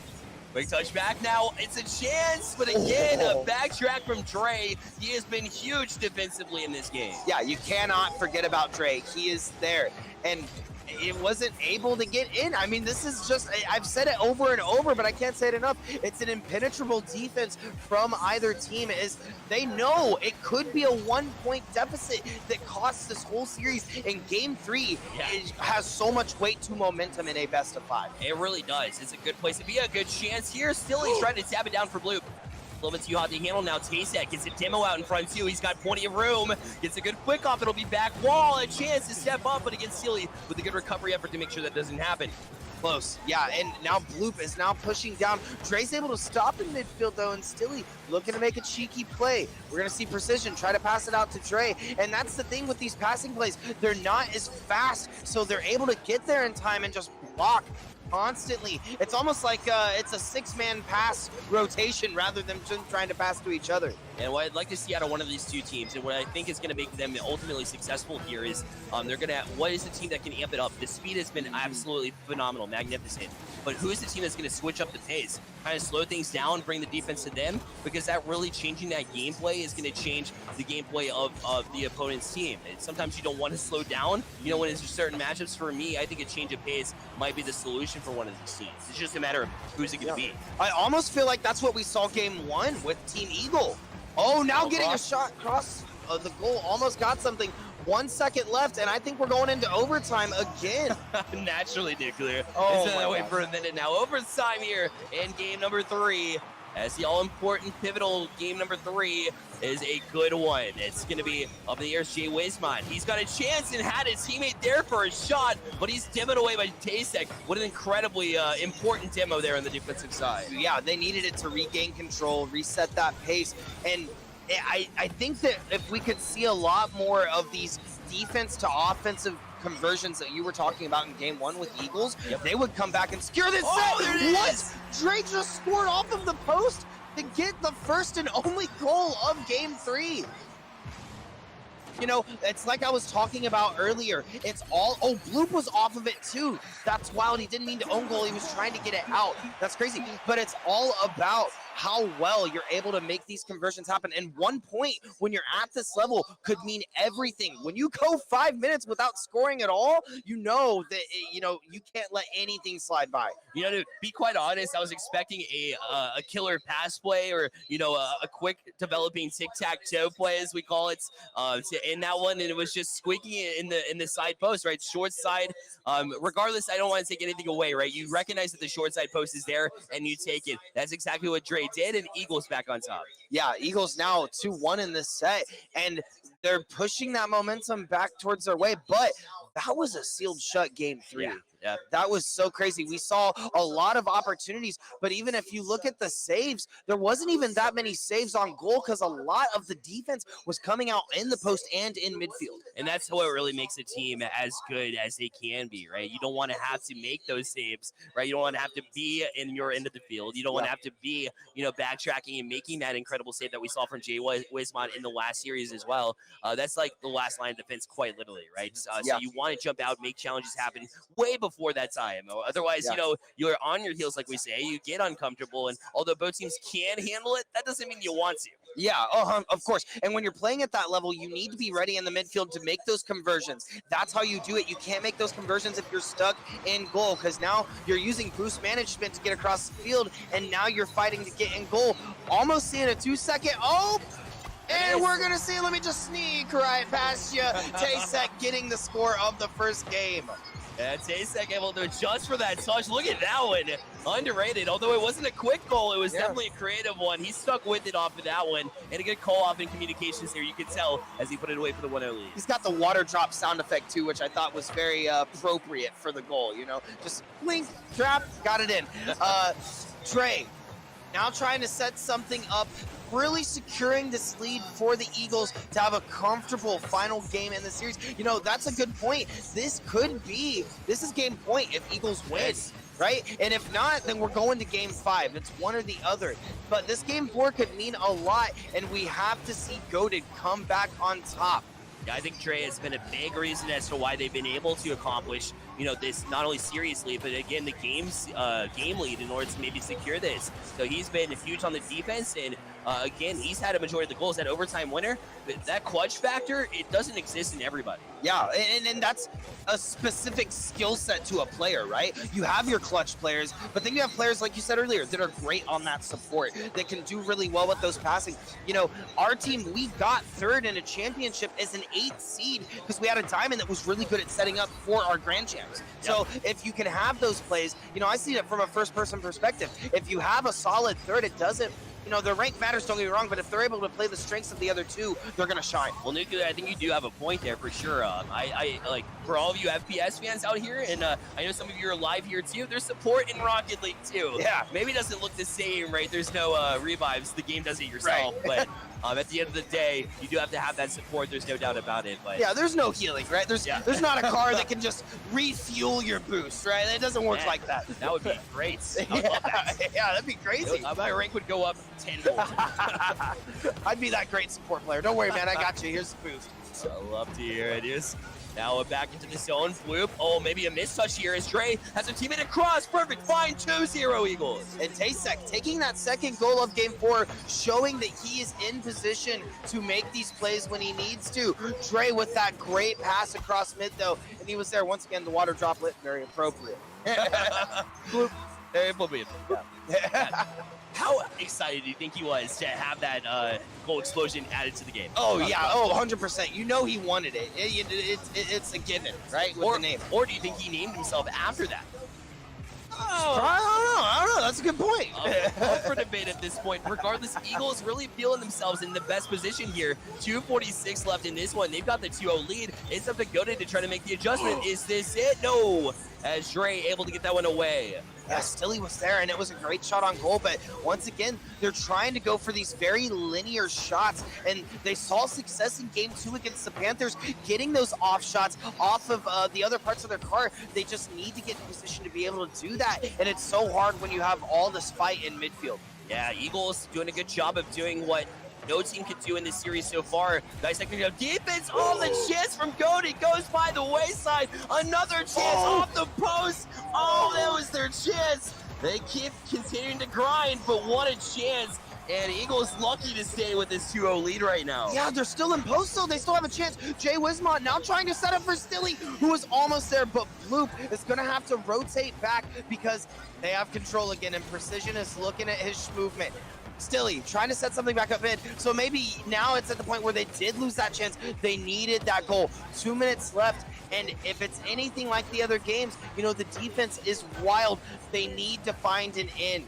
quick touch back now. It's a chance, but again, a backtrack from Dre. He has been huge defensively in this game. Yeah, you cannot forget about Dre. He is there. And it wasn't able to get in. I mean, this is just, I've said it over and over, but I can't say it enough. It's an impenetrable defense from either team, as they know it could be a 1-point deficit that costs this whole series. In game 3, it has so much weight to momentum in a best of 5. It really does. It's a good place to be. A good chance here. Still, he's trying to tap it down for Blue. A little bit too hot to handle now. Tasek gets a demo out in front too. He's got plenty of room. Gets a good quick off. It'll be back wall. A chance to step up, but against Steely with a good recovery effort to make sure that doesn't happen. Close. Yeah, and now Bloop is now pushing down. Dre's able to stop in midfield though, and Stilly looking to make a cheeky play. We're going to see Precision try to pass it out to Dre, and that's the thing with these passing plays. They're not as fast, so they're able to get there in time and just block constantly. It's almost like it's a 6-man pass rotation rather than just trying to pass to each other. And what I'd like to see out of one of these two teams, and what I think is going to make them ultimately successful here, is they're going to, what is the team that can amp it up? The speed has been absolutely phenomenal, magnificent. But who is the team that's going to switch up the pace? Kind of slow things down, bring the defense to them, because that really changing that gameplay is going to change the gameplay of the opponent's team. And sometimes you don't want to slow down. You know, when it's certain matchups, for me, I think a change of pace might be the solution for one of these teams. It's just a matter of who's it going to be. I almost feel like that's what we saw game 1 with Team Eagle. Oh, now getting a shot across the goal. Almost got something. 1 second left, and I think we're going into overtime again. Naturally, Nuclear. Oh, it's that way for a minute now. Overtime here in game number 3. As the all-important pivotal game number 3 is a good one. It's going to be up in the air's Jay Wismont. He's got a chance and had his teammate there for a shot, but he's demoed away by Tasek. What an incredibly important demo there on the defensive side. Yeah, they needed it to regain control, reset that pace, and I think that if we could see a lot more of these defense to offensive conversions that you were talking about in game 1 with Eagles, they would come back and secure this set. What? Dre just scored off of the post to get the first and only goal of game 3. You know, it's like I was talking about earlier. It's all, Bloop was off of it too. That's wild. He didn't mean to own goal. He was trying to get it out. That's crazy. But it's all about how well you're able to make these conversions happen. And 1 point when you're at this level could mean everything. When you go 5 minutes without scoring at all, you know that, you know, you can't let anything slide by. You know, to be quite honest, I was expecting a killer pass play, or, you know, a quick developing tic-tac-toe play, as we call it, in that one, and it was just squeaking it in the side post, right? Short side. Regardless, I don't want to take anything away, right? You recognize that the short side post is there, and you take it. That's exactly what Dre did, and Eagles back on top. Yeah, Eagles now 2-1 in this set, and they're pushing that momentum back towards their way, but that was a sealed shut game 3. Yeah. That was so crazy. We saw a lot of opportunities, but even if you look at the saves, there wasn't even that many saves on goal because a lot of the defense was coming out in the post and in midfield. And that's what really makes a team as good as they can be, right? You don't want to have to make those saves, right? You don't want to have to be in your end of the field. You don't want to have to be, you know, backtracking and making that incredible save that we saw from Jay Wismont in the last series as well. That's like the last line of defense, quite literally, right? So you want to jump out, make challenges happen way before that time. Otherwise, Yeah. you know, you're on your heels, like we say. You get uncomfortable, and although both teams can handle it, that doesn't mean you want to. Yeah, of course. And when you're playing at that level, you need to be ready in the midfield to make those conversions. That's how you do it. You can't make those conversions if you're stuck in goal, because now you're using boost management to get across the field, and now you're fighting to get in goal. Almost seeing a 2-second. Oh! And we're going to see, let me just sneak right past you. Taysek getting the score of the first game. And Taysek able to adjust for that touch. Look at that one. Underrated. Although it wasn't a quick goal, it was definitely a creative one. He stuck with it off of that one. And a good call off in communications there. You could tell as he put it away for the 1-0 lead. He's got the water drop sound effect too, which I thought was very appropriate for the goal. You know, just blink, drop, got it in. Trey, now trying to set something up, really securing this lead for the Eagles to have a comfortable final game in the series. You know, that's a good point. This is game point if Eagles win, right? And if not, then we're going to game 5. It's one or the other. But this game 4 could mean a lot, and we have to see Goated come back on top. Yeah, I think Trey has been a big reason as to why they've been able to accomplish, you know, this not only seriously, but again, the game lead in order to maybe secure this. So he's been huge on the defense, and again, he's had a majority of the goals. That overtime winner, but that clutch factor, it doesn't exist in everybody. Yeah, and that's a specific skill set to a player, right? You have your clutch players, but then you have players, like you said earlier, that are great on that support, that can do really well with those passing. You know, our team, we got 3rd in a championship as an 8th seed because we had a diamond that was really good at setting up for our grand champs. So if you can have those plays, you know, I see it from a first-person perspective. If you have a solid 3rd, it doesn't, you know, the rank matters, don't get me wrong, but if they're able to play the strengths of the other two, they're going to shine. Well, Nuke, I think you do have a point there for sure. I like, for all of you FPS fans out here, and I know some of you are live here too, there's support in Rocket League too. Yeah. Maybe it doesn't look the same, right? There's no revives. The game does it yourself, right. But at the end of the day, you do have to have that support. There's no doubt about it. But yeah, there's no healing, right? There's not a car that can just refuel your boost, right? It doesn't work like that. That would be great. I would love that. Yeah, that'd be crazy. My rank would go up tenfold. I'd be that great support player. Don't worry, man. I got you. Here's the boost. I love to hear it. Now back into the zone. Floop. Oh, maybe a mistouch here as Dre has a teammate across. Perfect. Fine. 2-0 Eagles. And Taysek taking that second goal of game 4, showing that he is in position to make these plays when he needs to. Dre with that great pass across mid, though. And he was there once again. The water droplet, very appropriate. Floop. Very appropriate. Yeah. How excited do you think he was to have that goal explosion added to the game? Oh, yeah. Oh, 100%. You know he wanted it. It's a given, right, with the name. Or do you think he named himself after that? Oh, I don't know. That's a good point. Up for debate at this point. Regardless, Eagles really feeling themselves in the best position here. 2:46 left in this one. They've got the 2-0 lead. It's up to Goated to try to make the adjustment. Is this it? No. As Dre able to get that one away. Yeah, Stilly was there, and it was a great shot on goal, but once again, they're trying to go for these very linear shots, and they saw success in game 2 against the Panthers, getting those off shots off of the other parts of their car. They just need to get in position to be able to do that, and it's so hard when you have all this fight in midfield. Yeah, Eagles doing a good job of doing what no team could do in this series so far. Dissecting of defense. Oh, the chance from Goated goes by the wayside. Another chance off the post. Oh, that was their chance. They keep continuing to grind, but what a chance. And Eagles lucky to stay with this 2-0 lead right now. Yeah, they're still in post, though. They still have a chance. Jay Wismont now trying to set up for Stilly, who was almost there, but Bloop is going to have to rotate back because they have control again, and Precision is looking at his movement. Stilly trying to set something back up mid. So maybe now it's at the point where they did lose that chance. They needed that goal. 2 minutes left. And if it's anything like the other games, you know, the defense is wild. They need to find an in.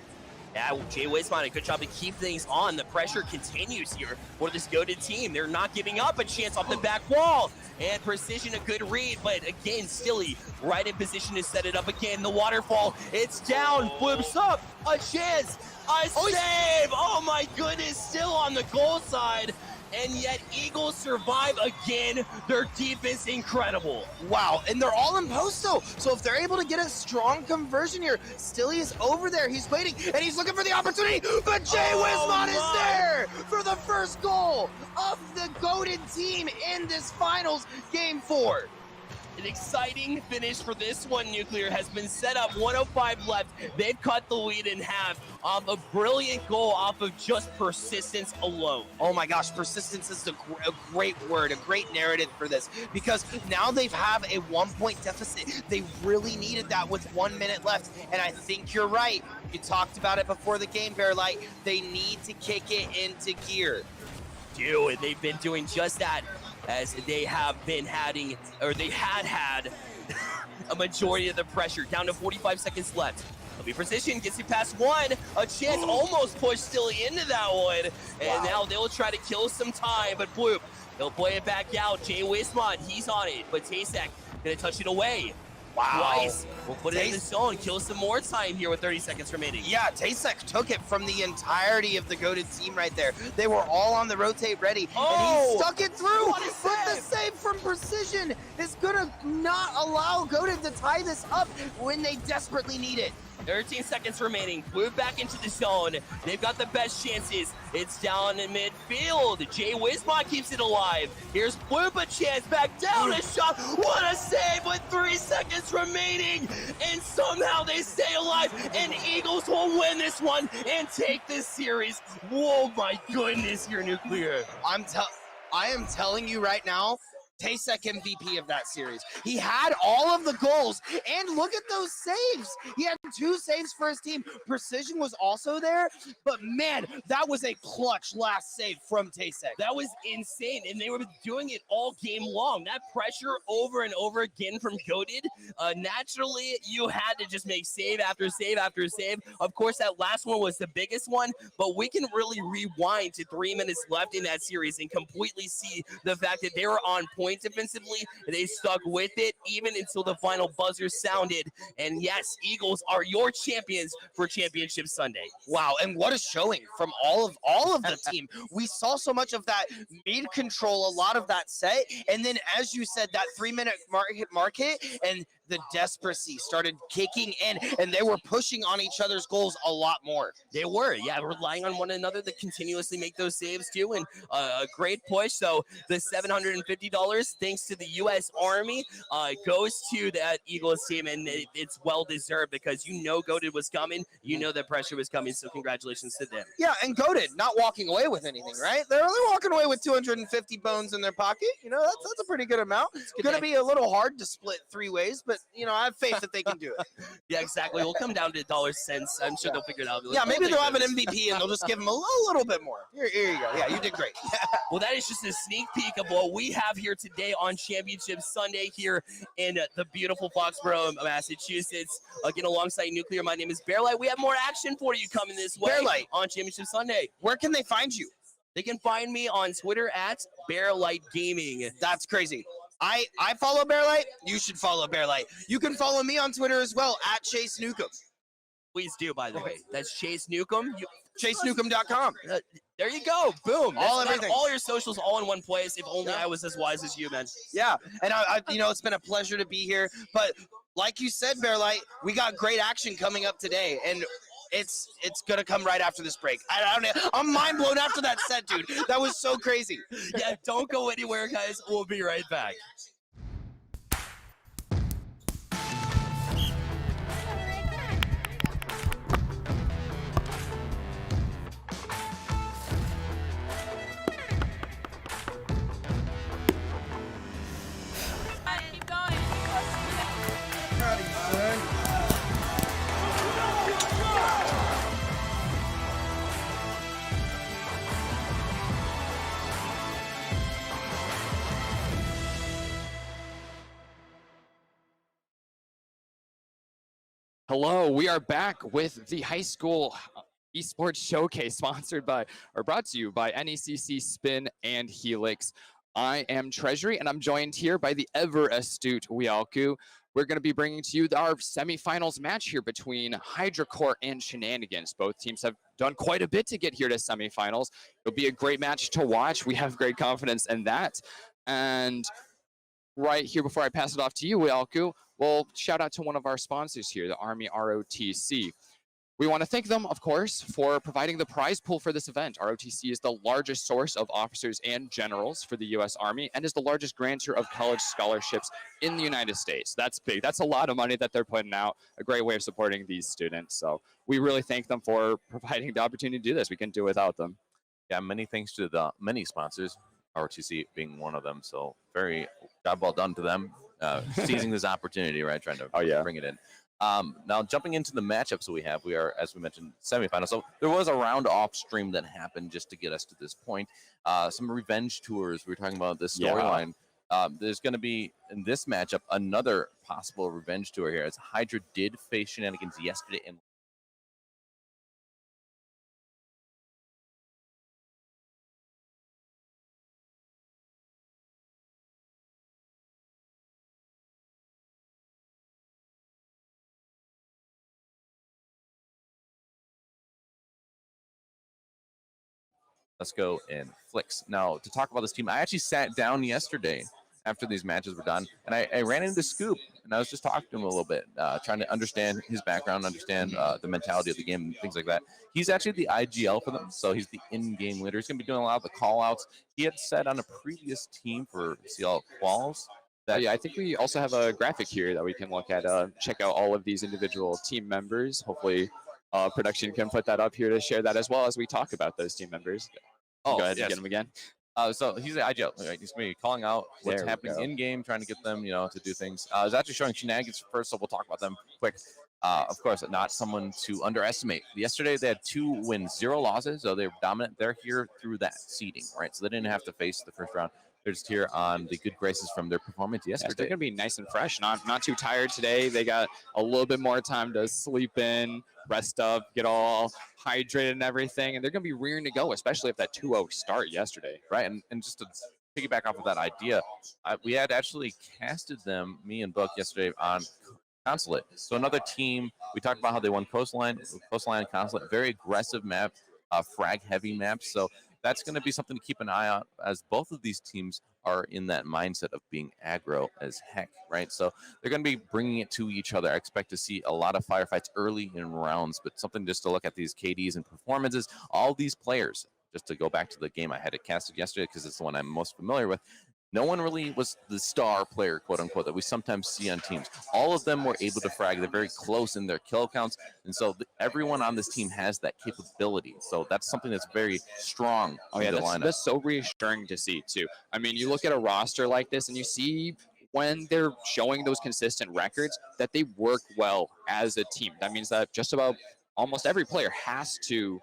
Yeah, Jay Wismont, a good job to keep things on. The pressure continues here for this Goated team. They're not giving up a chance off the back wall. And Precision, a good read, but again, Stilly right in position to set it up again. The waterfall, it's down, flips up, a chance, a save. Oh my goodness, still on the goal side. And yet Eagles survive again. Their defense incredible. Wow, and they're all in post though. So if they're able to get a strong conversion here, Stilly is over there. He's waiting and he's looking for the opportunity. But Jay Wismont is there for the first goal of the Goated team in this finals game 4. An exciting finish for this one. Nuclear has been set up. 105 left. They've cut the lead in half off a brilliant goal off of just persistence alone. Oh my gosh, persistence is a great word, a great narrative for this, because now they have a 1-point deficit. They really needed that with 1 minute left, and I think you're right. You talked about it before the game, Bearlight. They need to kick it into gear. And they've been doing just that, as they have been having, or they had a majority of the pressure. Down to 45 seconds left. They'll be positioned, gets you past one, a chance, almost pushed still into that one, and now they'll try to kill some time, but bloop, they'll play it back out. Jay Wismont, he's on it, but Tasek gonna touch it away. Twice. We'll put it in the zone, kill some more time here with 30 seconds remaining. Yeah, Tasek took it from the entirety of the goated team right there. They were all on the rotate ready, and he stuck it through. But the save from Precision is gonna not allow goated to tie this up when they desperately need it. 13 seconds remaining. Move back into the zone. They've got the best chances. It's down in midfield. Jay Wismont keeps it alive. Here's Bloop, a chance. Back down, a shot. What a save with 3 seconds remaining. And somehow they stay alive. And Eagles will win this one and take this series. Whoa, my goodness, you're Nuclear. I am telling you right now, Tasek MVP of that series. He had all of the goals, and look at those saves. He had 2 saves for his team. Precision was also there, but man, that was a clutch last save from Tasek. That was insane, and they were doing it all game long. That pressure over and over again from Goated, naturally, you had to just make save after save after save. Of course, that last one was the biggest one, but we can really rewind to 3 minutes left in that series and completely see the fact that they were on point defensively. They stuck with it even until the final buzzer sounded. And yes, Eagles are your champions for Championship Sunday. Wow, and what a showing from all of the team. We saw so much of that mid control, a lot of that set, and then as you said, that 3-minute mark hit, and the desperacy started kicking in, and they were pushing on each other's goals a lot more. They were, yeah, relying on one another to continuously make those saves too, and a great push. So the $750, thanks to the U.S. Army, goes to that Eagles team, and it's well-deserved because you know Goated was coming, you know that pressure was coming, so congratulations to them. Yeah, and Goated not walking away with anything, right? They're only walking away with 250 bones in their pocket. You know, that's a pretty good amount. It's going to be a little hard to split 3 ways, but you know, I have faith that they can do it. Yeah, exactly. We'll come down to dollar cents. I'm sure they'll figure it out. Yeah, maybe they'll have an MVP and they'll just give them a little bit more. Here you go. Yeah, you did great. Well, that is just a sneak peek of what we have here today on Championship Sunday here in the beautiful Foxborough, Massachusetts. Again, alongside Nuclear, my name is Bearlight. We have more action for you coming this way on Championship Sunday. Where can they find you? They can find me on Twitter at Bearlight Gaming. That's crazy. I follow Bearlight. You should follow Bearlight. You can follow me on Twitter as well, at Chase Newcomb. Please do, by the way. That's Chase Newcomb. ChaseNewcomb.com. There you go. Boom. Everything. All your socials all in one place. If only I was as wise as you, man. Yeah, and I you know, it's been a pleasure to be here. But like you said, Bearlight, we got great action coming up today, and it's gonna come right after this break. I don't know. I'm mind blown after that set, dude. That was so crazy. Yeah, don't go anywhere, guys. We'll be right back. Keep going. Hello, we are back with the High School Esports Showcase, sponsored by, or brought to you by NECC, Spin, and Helix. I am Treasury, and I'm joined here by the ever-astute Wialku. We're going to be bringing to you our semifinals match here between HydraCore and Shenanigans. Both teams have done quite a bit to get here to semifinals. It'll be a great match to watch. We have great confidence in that. And right here, before I pass it off to you, Wialku, well, shout out to one of our sponsors here, the Army ROTC. We want to thank them, of course, for providing the prize pool for this event. ROTC is the largest source of officers and generals for the U.S. Army and is the largest grantor of college scholarships in the United States. That's big. That's a lot of money that they're putting out, a great way of supporting these students. So we really thank them for providing the opportunity to do this. We couldn't do it without them. Yeah, many thanks to the many sponsors, ROTC being one of them. So very job well done to them, seizing this opportunity, right? Trying to bring it in. Now jumping into the matchups that we are, as we mentioned, semifinals. So there was a round off stream that happened just to get us to this point. Some revenge tours. We were talking about this storyline. There's going to be in this matchup another possible revenge tour here, as Hydra did face Shenanigans yesterday and let's go and Flicks. Now, to talk about this team, I actually sat down yesterday after these matches were done, and I ran into Scoop, and I was just talking to him a little bit, trying to understand his background, understand the mentality of the game, and things like that. He's actually the IGL for them, so he's the in-game leader. He's going to be doing a lot of the call-outs. He had said on a previous team for CL Quals that... I think we also have a graphic here that we can look at, check out all of these individual team members. Hopefully, production can put that up here to share that as well as we talk about those team members. Go ahead and get them again. So he's the IGL. Right? He's going to be calling out what's happening in game, trying to get them, to do things. I was actually showing Shenanigans first, so we'll talk about them quick. Of course, not someone to underestimate. Yesterday, they had 2 wins, 0 losses, so they're dominant. They're here through that seeding, right? So they didn't have to face the first round. They're just here on the good graces from their performance yesterday. Yes, they're going to be nice and fresh, not too tired today. They got a little bit more time to sleep in, rest up, get all hydrated and everything, and they're going to be rearing to go, especially if that 2-0 start yesterday. Right, and just to piggyback off of that idea, we had actually casted them, me and Book, yesterday on Consulate. So another team, we talked about how they won Coastline and Consulate, very aggressive map, frag-heavy maps. So that's going to be something to keep an eye on, as both of these teams are in that mindset of being aggro as heck, right? So they're going to be bringing it to each other. I expect to see a lot of firefights early in rounds, but something just to look at these KDs and performances. All these players, just to go back to the game I had it casted yesterday because it's the one I'm most familiar with, no one really was the star player, quote unquote, that we sometimes see on teams. All of them were able to frag. They're very close in their kill counts. And so everyone on this team has that capability. So that's something that's very strong. Oh, yeah, that's so reassuring to see, too. I mean, you look at a roster like this and you see when they're showing those consistent records that they work well as a team. That means that just about almost every player has to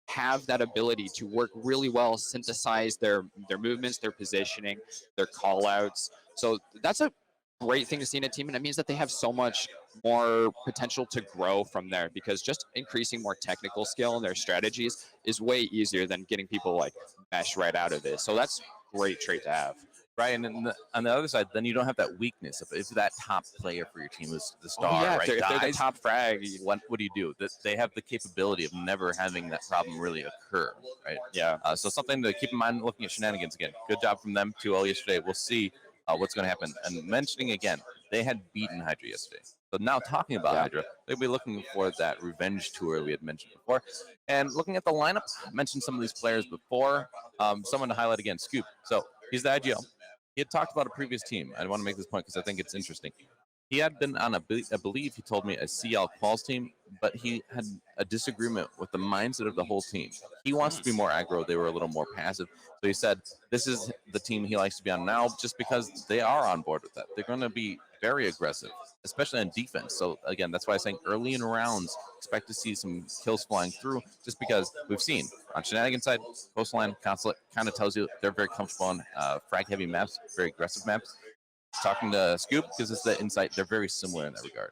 have that ability to work really well, synthesize their movements, their positioning, their call outs. So that's a great thing to see in a team, and it means that they have so much more potential to grow from there, because just increasing more technical skill in their strategies is way easier than getting people like mesh right out of this. So that's a great trait to have. Right, and then on the other side, then you don't have that weakness. If that top player for your team is the star, right? If they're the top frag, what do you do? They have the capability of never having that problem really occur, right? Yeah. So something to keep in mind looking at Shenanigans again. Good job from them 2-0 yesterday. We'll see what's going to happen. And mentioning again, they had beaten Hydra yesterday. So now talking about Hydra, they'll be looking for that revenge tour we had mentioned before. And looking at the lineup, I mentioned some of these players before. Someone to highlight again, Scoop. So he's the IGL. He had talked about a previous team. I want to make this point because I think it's interesting. He had been on I believe he told me, a CL Quals team, but he had a disagreement with the mindset of the whole team. He wants to be more aggro. They were a little more passive. So he said, this is the team he likes to be on now, just because they are on board with that. They're going to be very aggressive, especially on defense. So again, that's why I'm saying early in rounds, expect to see some kills flying through, just because we've seen on Shenanigans side, Coastline, Consulate kind of tells you they're very comfortable on frag heavy maps, very aggressive maps. Talking to Scoop gives us the insight. They're very similar in that regard.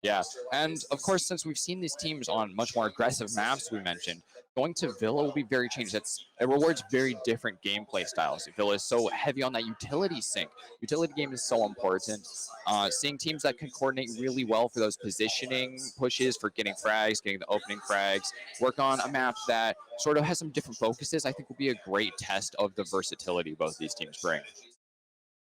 Yeah, and of course, since we've seen these teams on much more aggressive maps, we mentioned, going to Villa will be very changed. It rewards very different gameplay styles. Villa is so heavy on that utility sync. Utility game is so important. Seeing teams that can coordinate really well for those positioning pushes, for getting frags, getting the opening frags, work on a map that sort of has some different focuses, I think will be a great test of the versatility both these teams bring.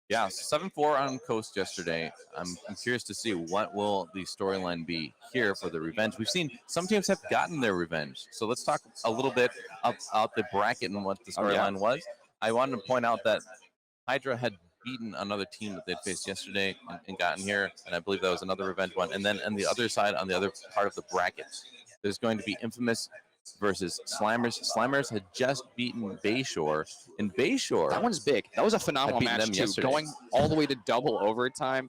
Yeah, 7-4 on Coast yesterday. I'm curious to see what will the storyline be here for the revenge. We've seen some teams have gotten their revenge. So let's talk a little bit about the bracket and what the storyline was. I wanted to point out that Hydra had beaten another team that they'd faced yesterday and gotten here, and I believe that was another revenge one. And then on the other side, on the other part of the bracket, there's going to be Infamous versus Slammers. Slammers had just beaten Bayshore, and Bayshore. That one's big. That was a phenomenal beaten match them too, yesterday. going all the way to double overtime.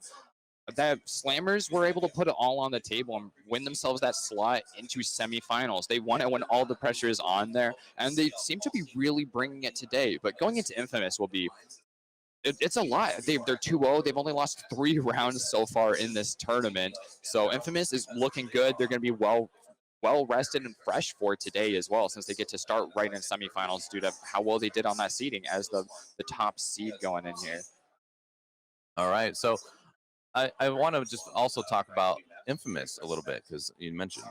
That Slammers were able to put it all on the table and win themselves that slot into semifinals. They won it when all the pressure is on there, and they seem to be really bringing it today. But going into Infamous will be it's a lot. They're 2-0. They've only lost 3 rounds so far in this tournament. So Infamous is looking good. They're going to be well rested and fresh for today as well, since they get to start right in semifinals due to how well they did on that seeding as the top seed going in here. All right, so I want to just also talk about Infamous a little bit, because you mentioned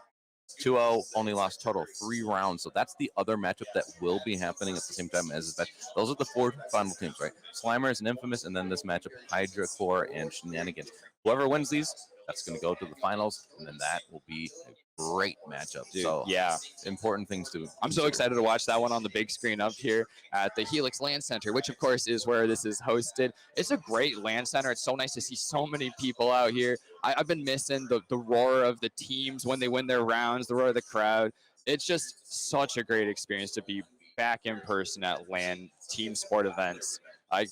2-0, only lost total 3 rounds. So that's the other matchup that will be happening at the same time as this match. Those are the 4 final teams, right? Slammers and Infamous, and then this matchup, Hydra, Core, and Shenanigans. Whoever wins these, that's going to go to the finals, and then that will be a great matchup. Dude, so yeah, important things to I'm so excited to watch that one on the big screen up here at the Helix LAN Center, which of course is where this is hosted. It's a great LAN Center. It's so nice to see so many people out here. I've been missing the roar of the teams when they win their rounds, the roar of the crowd. It's just such a great experience to be back in person at LAN team sport events. I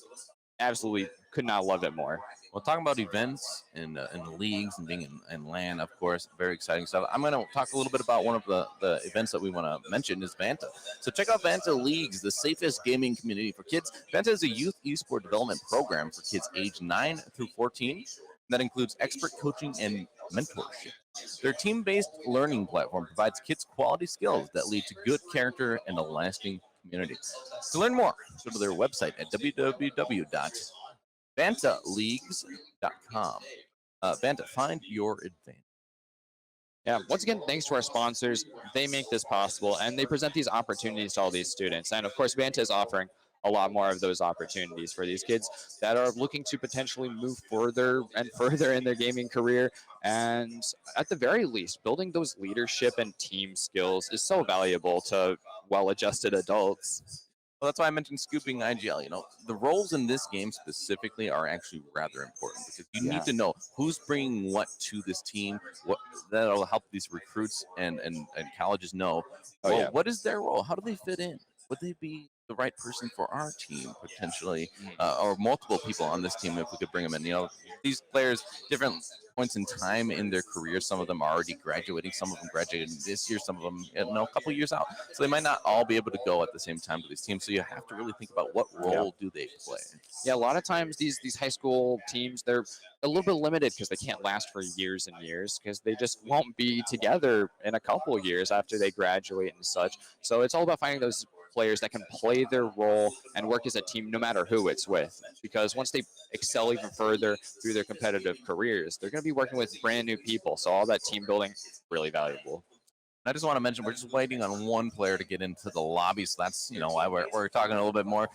absolutely could not love it more. Well, talking about events and leagues and being in LAN, of course, very exciting stuff. I'm going to talk a little bit about one of the events that we want to mention is Vanta. So check out Vanta Leagues, the safest gaming community for kids. Vanta is a youth esport development program for kids aged 9 through 14 that includes expert coaching and mentorship. Their team-based learning platform provides kids quality skills that lead to good character and a lasting community. To learn more, go to their website at www.vantaleagues.com. Vanta, find your advantage. Yeah, once again, thanks to our sponsors. They make this possible, and they present these opportunities to all these students. And of course, Vanta is offering a lot more of those opportunities for these kids that are looking to potentially move further and further in their gaming career. And at the very least, building those leadership and team skills is so valuable to well-adjusted adults. Well, that's why I mentioned scooping IGL. You know, the roles in this game specifically are actually rather important because you need to know who's bringing what to this team. What that'll help these recruits and colleges know. What is their role? How do they fit in? Would they be the right person for our team potentially, or multiple people on this team if we could bring them in? You know, these players, different points in time in their career. Some of them are already graduating. Some of them graduated this year. Some of them, a couple years out. So they might not all be able to go at the same time to these teams. So you have to really think about what role do they play. Yeah, a lot of times these high school teams, they're a little bit limited because they can't last for years and years because they just won't be together in a couple of years after they graduate and such. So it's all about finding those players that can play their role and work as a team no matter who it's with, because once they excel even further through their competitive careers, they're going to be working with brand new people. So all that team building, really valuable. I just want to mention we're just waiting on one player to get into the lobby, so that's why we're talking a little bit more,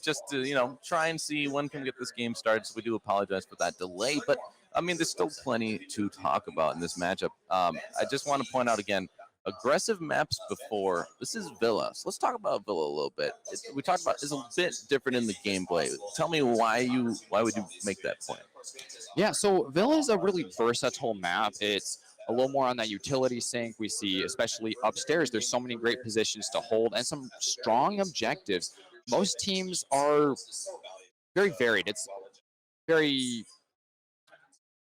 just to try and see when can we get this game started. So we do apologize for that delay, but I mean there's still plenty to talk about in this matchup. I just want to point out again, aggressive maps before. This is Villa. So let's talk about Villa a little bit. We talked about it's a bit different in the gameplay. Tell me why would you make that point? Yeah, so Villa is a really versatile map. It's a little more on that utility sync. We see, especially upstairs, there's so many great positions to hold and some strong objectives. Most teams are very varied. It's very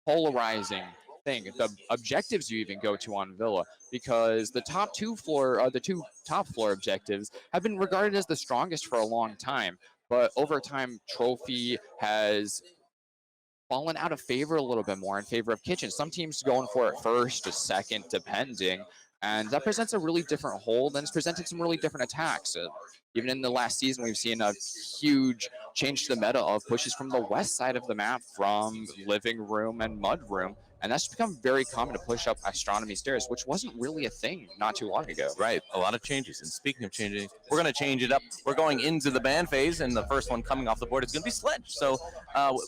polarizing thing. The objectives you even go to on Villa, because the two top floor objectives have been regarded as the strongest for a long time, but over time Trophy has fallen out of favor a little bit more in favor of Kitchen. Some teams going for it first or second depending, and that presents a really different hold and it's presented some really different attacks. Even in the last season, we've seen a huge change to the meta of pushes from the west side of the map, from Living Room and Mud Room, And that's become very common to push up astronomy stairs, which wasn't really a thing not too long ago. Right, a lot of changes. And speaking of changing, we're going to change it up. We're going into the ban phase, and the first one coming off the board is going to be Sledge. So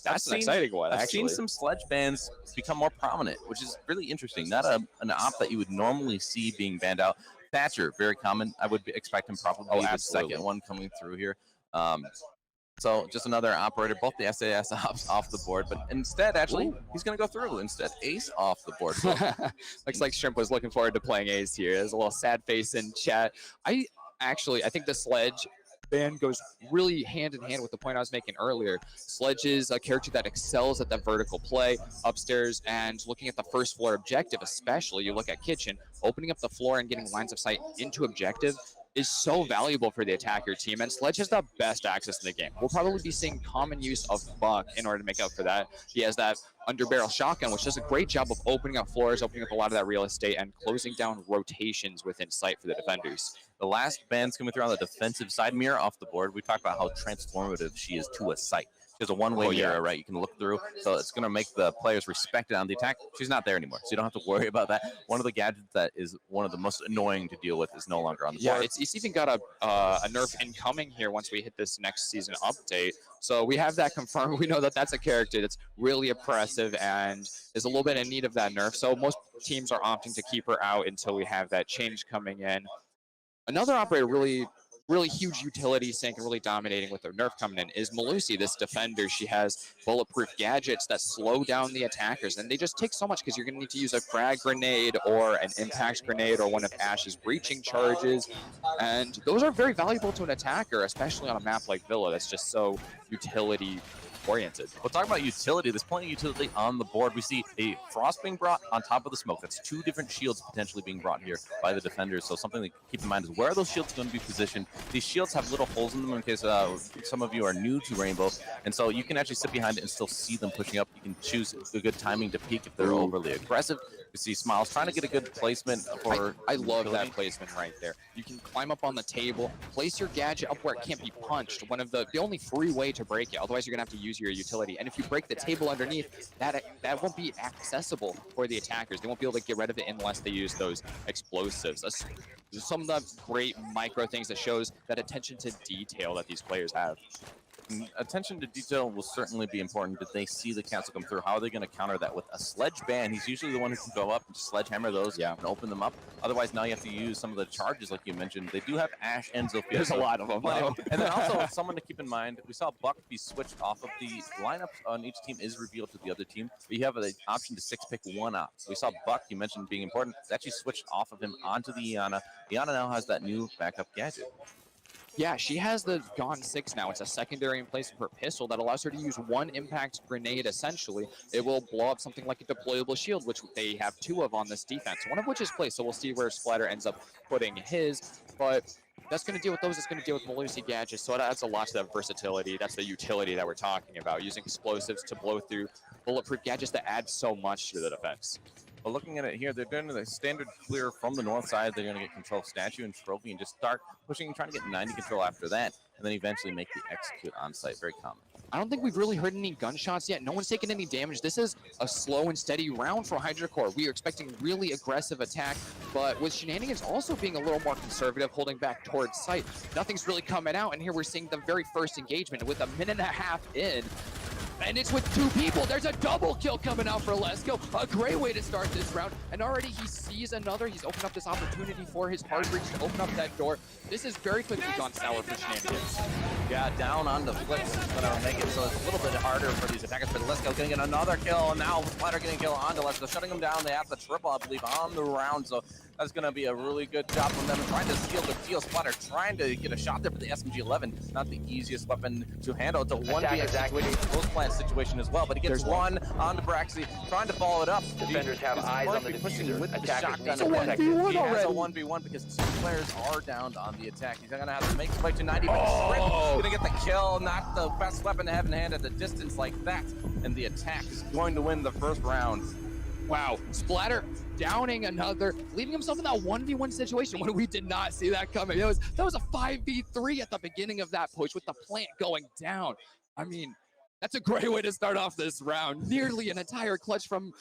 That's an exciting one, I've seen some Sledge bans become more prominent, which is really interesting. Not an op that you would normally see being banned out. Thatcher, very common. I would expect him probably the second one coming through here. So just another operator, both the SAS ops off the board, but instead, actually, he's going to go through instead. Ace off the board. So. Looks like Shrimp was looking forward to playing Ace here. There's a little sad face in chat. I think the Sledge ban goes really hand in hand with the point I was making earlier. Sledge is a character that excels at that vertical play upstairs, and looking at the first floor objective, especially, you look at Kitchen, opening up the floor and getting lines of sight into objective is so valuable for the attacker team, and Sledge has the best access in the game. We'll probably be seeing common use of Buck in order to make up for that. He has that underbarrel shotgun, which does a great job of opening up floors, opening up a lot of that real estate, and closing down rotations within sight for the defenders. The last ban's coming through on the defensive side. Mirror off the board. We talked about how transformative she is to a site. She has a one-way mirror, right? You can look through, so it's going to make the players respect it on the attack. She's not there anymore, so you don't have to worry about that. One of the gadgets that is one of the most annoying to deal with is no longer on the board. Yeah, it's even got a nerf incoming here once we hit this next season update. So we have that confirmed. We know that that's a character that's really oppressive and is a little bit in need of that nerf. So most teams are opting to keep her out until we have that change coming in. Another operator really huge utility sink and really dominating with their nerf coming in is Malusi, this defender. She has bulletproof gadgets that slow down the attackers, and they just take so much because you're going to need to use a frag grenade or an impact grenade or one of Ash's breaching charges, and those are very valuable to an attacker, especially on a map like Villa that's just so utility oriented. We'll talk about utility. There's plenty of utility on the board. We see a Frost being brought on top of the smoke. That's two different shields potentially being brought here by the defenders. So something to keep in mind is where are those shields going to be positioned? These shields have little holes in them in case some of you are new to Rainbow. And so you can actually sit behind it and still see them pushing up. You can choose the good timing to peek if they're overly aggressive. You see Smiles trying to get a good placement for I love that placement right there. You can climb up on the table, place your gadget up where it can't be punched. One of the only free way to break it. Otherwise, you're going to have to use your utility. And if you break the table underneath, that won't be accessible for the attackers. They won't be able to get rid of it unless they use those explosives. That's some of the great micro things that shows that attention to detail that these players have. Attention to detail will certainly be important. Did they see the cancel come through? How are they going to counter that with a Sledge ban? He's usually the one who can go up and sledgehammer those and open them up. Otherwise, now you have to use some of the charges like you mentioned. They do have Ash and Zofia. There's a lot of them. And then also someone to keep in mind, we saw Buck be switched off of the lineup on each team is revealed to the other team, but you have the option to 6-pick one op. So we saw Buck, you mentioned being important. It's actually switched off of him onto the Iana. Iana now has that new backup gadget. Yeah, she has the Gone 6 now. It's a secondary emplacement for pistol that allows her to use one impact grenade, essentially. It will blow up something like a deployable shield, which they have two of on this defense, one of which is placed, so we'll see where Splatter ends up putting his. But that's going to deal with those. It's going to deal with Malusi gadgets, so it adds a lot to that versatility. That's the utility that we're talking about, using explosives to blow through bulletproof gadgets that add so much to the defense. Well, looking at it here, they're doing the standard clear from the north side. They're going to get control of Statue and Trophy and just start pushing and trying to get 90 control after that, and then eventually make the execute on site. Very common. I don't think we've really heard any gunshots yet. No one's taken any damage. This is a slow and steady round for Hydra Core. We are expecting really aggressive attack, but with Shenanigans also being a little more conservative, holding back towards site, nothing's really coming out, and here we're seeing the very first engagement with a minute and a half in. And it's with two people. There's a double kill coming out for Lesko. A great way to start this round. And already he sees another. He's opened up this opportunity for his hard breach to open up that door. This is very quickly gone sour for Shenanigans. Yeah, down on the flips is going to make it so it's a little bit harder for these attackers. But Lesko getting another kill. And now Splatter getting a kill onto Lesko, shutting him down. They have the triple, I believe, on the round. So that's going to be a really good job from them. Trying to seal the deal. Splatter trying to get a shot there for the SMG-11. Not the easiest weapon to handle. It's a 1v close plant situation as well. But he gets one onto Braxy, trying to follow it up. Defenders have eyes on the diffuser. With the Attackers shotgun. need to protect it. He has a 1v1 because two players are down on the attack. He's going to have to make his way to 90. Going to get the kill. Not the best weapon to have in hand at a distance like that. And the attack is going to win the first round. Wow, Splatter downing another, leaving himself in that 1v1 situation when we did not see that coming. That was a 5v3 at the beginning of that push with the plant going down. I mean, That's a great way to start off this round. Nearly an entire clutch from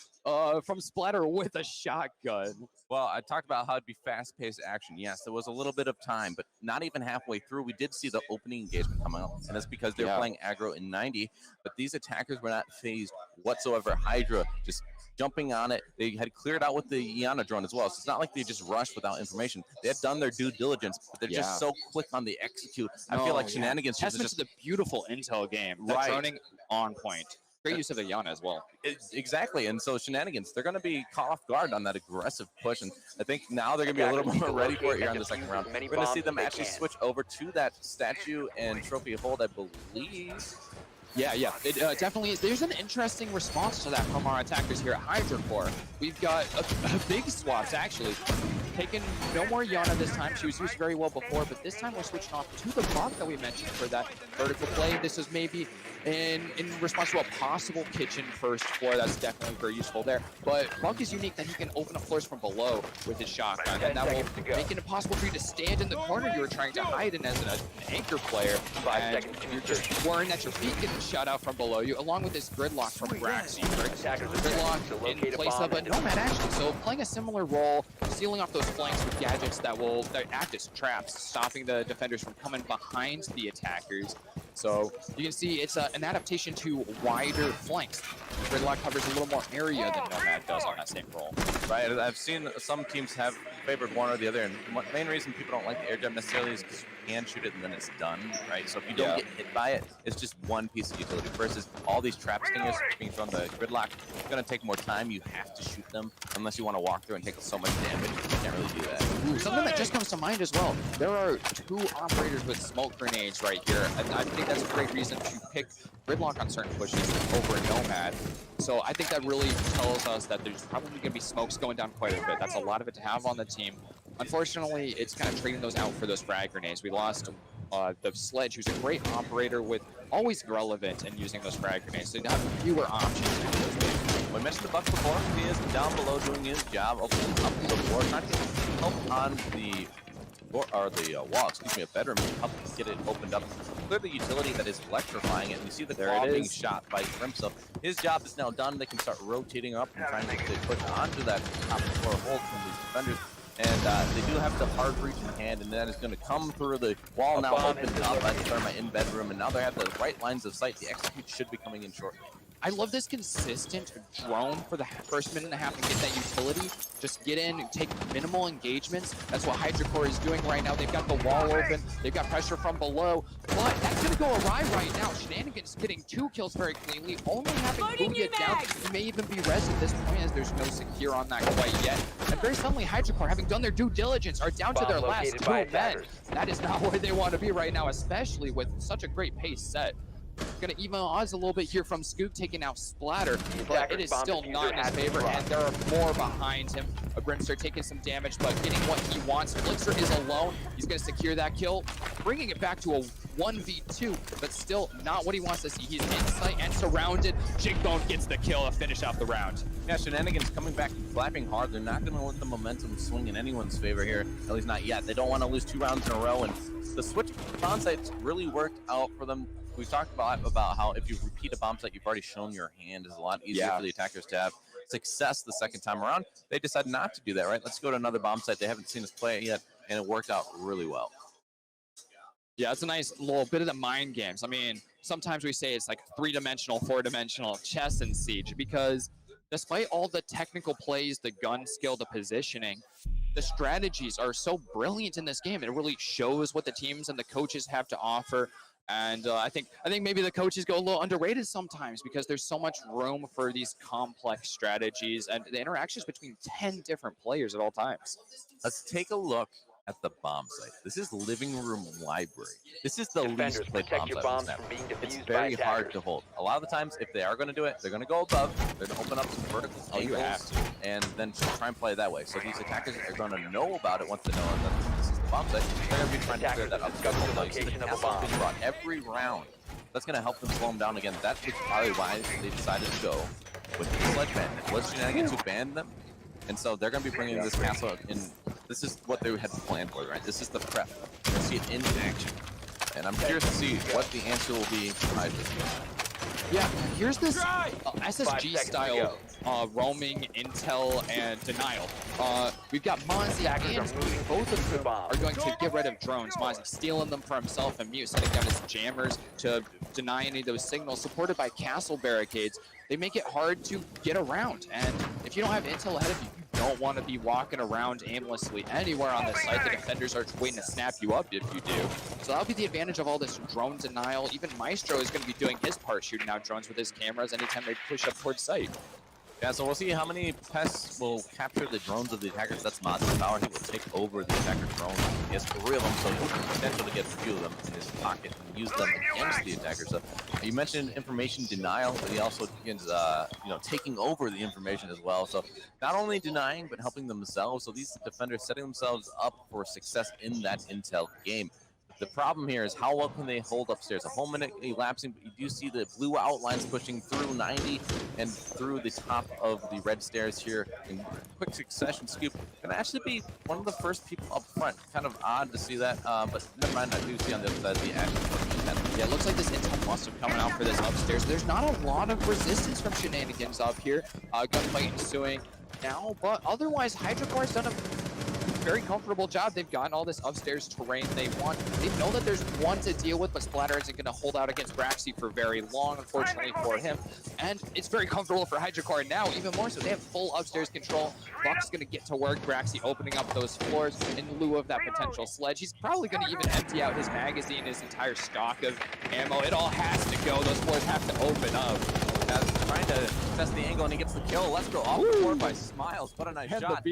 Splatter with a shotgun. Well, I talked about how it'd be fast-paced action. Yes, there was a little bit of time, but not even halfway through, we did see the opening engagement come out, and that's because they were playing aggro in 90, but these attackers were not phased whatsoever. Hydra just jumping on it. They had cleared out with the Iana drone as well, so it's not like they just rushed without information. They had done their due diligence, but they're just so quick on the execute. I feel like Shenanigans Testament just to the beautiful intel game. The droning on point. Great use of the Iana as well. Exactly, and so Shenanigans, they're going to be caught off guard on that aggressive push, and I think now they're going to be a little more ready for it here in the second round. We're going to see them actually switch over to that statue and trophy hold, I believe. Yeah, it definitely is. There's an interesting response to that from our attackers here at HydraCore. We've got a big swaps, actually. Taking no more Iana this time. She was used very well before, but this time we're switching off to the Buck that we mentioned for that vertical play. This is maybe in response to a possible kitchen first floor. That's definitely very useful there. But Buck is unique that he can open up floors from below with his shotgun, and that will make it impossible for you to stand in the corner you were trying to hide in as an anchor player. And you're just worrying that your feet getting shot out from below you, along with this gridlock from Brax. Gridlock in place of a Nomad, actually. So playing a similar role, sealing off those flanks with gadgets that act as traps, stopping the defenders from coming behind the attackers. So you can see it's an adaptation to wider flanks. Gridlock covers a little more area than Nomad does on that same role. Right, I've seen some teams have favored one or the other, and the main reason people don't like the air jump necessarily is because you can shoot it and then it's done, right? So if you don't get hit by it, it's just one piece of utility versus all these trap stingers being thrown. The Gridlock, it's going to take more time. You have to shoot them unless you want to walk through and take so much damage. You can't really do that. Ooh, something that just comes to mind as well. There are 2 operators with smoke grenades right here, and I think that's a great reason to pick Gridlock on certain pushes over Nomad. So I think that really tells us that there's probably going to be smokes going down quite a bit. That's a lot of it to have on the team. Unfortunately, it's kind of trading those out for those frag grenades. We lost the Sledge, who's a great operator with always relevant in using those frag grenades. So you have fewer options. We mentioned the Buck before. He is down below doing his job, opening up the board, trying to help on the wall, excuse me, a bedroom, help get it opened up. Clear the utility that is electrifying it, and you see the claw being shot by Grimso. His job is now done. They can start rotating up and trying to push onto that top floor hold from these defenders. And they do have the hard breach in hand, and that is going to come through the wall now opened up by the Thermite in bedroom, and now they have the right lines of sight. The execute should be coming in shortly. I love this consistent drone for the first minute and a half and get that utility. Just get in, take minimal engagements. That's what HydraCore is doing right now. They've got the wall open. They've got pressure from below. But that's going to go awry right now. Shenanigans getting 2 kills very cleanly. Only having Booyah down. He may even be res at this point as there's no secure on that quite yet. And very suddenly, HydraCore, having done their due diligence, are down to their last 2 men. That is not where they want to be right now, especially with such a great pace set. Gonna even odds a little bit here from Scoop taking out Splatter, but it is still not in his favor, and there are more behind him. A Brimster taking some damage, but getting what he wants. Flixer is alone. He's gonna secure that kill, bringing it back to a 1v2, but still not what he wants to see. He's in sight and surrounded. Jigbone gets the kill to finish off the round. Yeah, Shenanigans coming back and flapping hard. They're not gonna let the momentum swing in anyone's favor here, at least not yet. They don't want to lose 2 rounds in a row, and the switch bomb sites really worked out for them. We talked about how if you repeat a bomb site, you've already shown your hand is a lot easier for the attackers to have success the second time around. They decided not to do that, right? Let's go to another bomb site. They haven't seen us play it yet, and it worked out really well. Yeah, it's a nice little bit of the mind games. I mean, sometimes we say it's like 3-dimensional, 4-dimensional chess and Siege, because despite all the technical plays, the gun skill, the positioning, the strategies are so brilliant in this game. It really shows what the teams and the coaches have to offer. And I think maybe the coaches go a little underrated sometimes because there's so much room for these complex strategies and the interactions between 10 different players at all times. Let's take a look at the bomb site. This is living room library. This is the least played bomb site. It's very hard to hold. A lot of the times, if they are going to do it, they're going to go above. They're going to open up some vertical angles and then try and play it that way. So these attackers are going to know about it once they know that this is the bomb site. They're going to be trying to clear that up. The castle being brought every round. That's going to help them slow them down again. That's probably why they decided to go with the Sledge ban. It was Shenanigans who banned them. And so they're going to be bringing this castle in. This is what they had planned for, right? This is the prep. You'll see it in action. And I'm curious to see what the answer will be. Yeah, here's this seconds to SSG-style roaming, intel, and denial. We've got Mozzie Attackers and are moving Scoop. Both of the them bomb. are going to get rid of drones. Mozzie stealing them for himself, and Mute setting down his jammers to deny any of those signals, supported by castle barricades. They make it hard to get around, and if you don't have intel ahead of you, you don't want to be walking around aimlessly anywhere on this site. The defenders are waiting to snap you up if you do. So that'll be the advantage of all this drone denial. Even Maestro is going to be doing his part, shooting out drones with his cameras anytime they push up towards site. Yeah, so we'll see how many pests will capture the drones of the attackers. That's Mozzie's power. He will take over the attacker drones. He has 3 of them, so he has potential to get a few of them in his pocket and use them against the attackers. So you mentioned information denial, but he also begins, taking over the information as well. So not only denying, but helping themselves. So these defenders setting themselves up for success in that intel game. The problem here is how well can they hold upstairs? A whole minute elapsing, but you do see the blue outlines pushing through 90 and through the top of the red stairs here in quick succession. Scoop can actually be one of the first people up front. Kind of odd to see that, but never mind. I do see on the other side the action. Yeah, it looks like this intel must have coming out for this upstairs. There's not a lot of resistance from Shenanigans up here. Gunfight ensuing now, but otherwise, HydroCore's done a very comfortable job. They've gotten all this upstairs terrain they want. They know that there's one to deal with, but Splatter isn't going to hold out against Braxy for very long, unfortunately for him. And it's very comfortable for HydroCore now, even more so. They have full upstairs control. Buck's going to get to work. Braxy opening up those floors in lieu of that potential sledge. He's probably going to even empty out his magazine, his entire stock of ammo. It all has to go. Those floors have to open up. Trying to test the angle, and he gets the kill. Let's go off the board by Smiles. What a nice shot.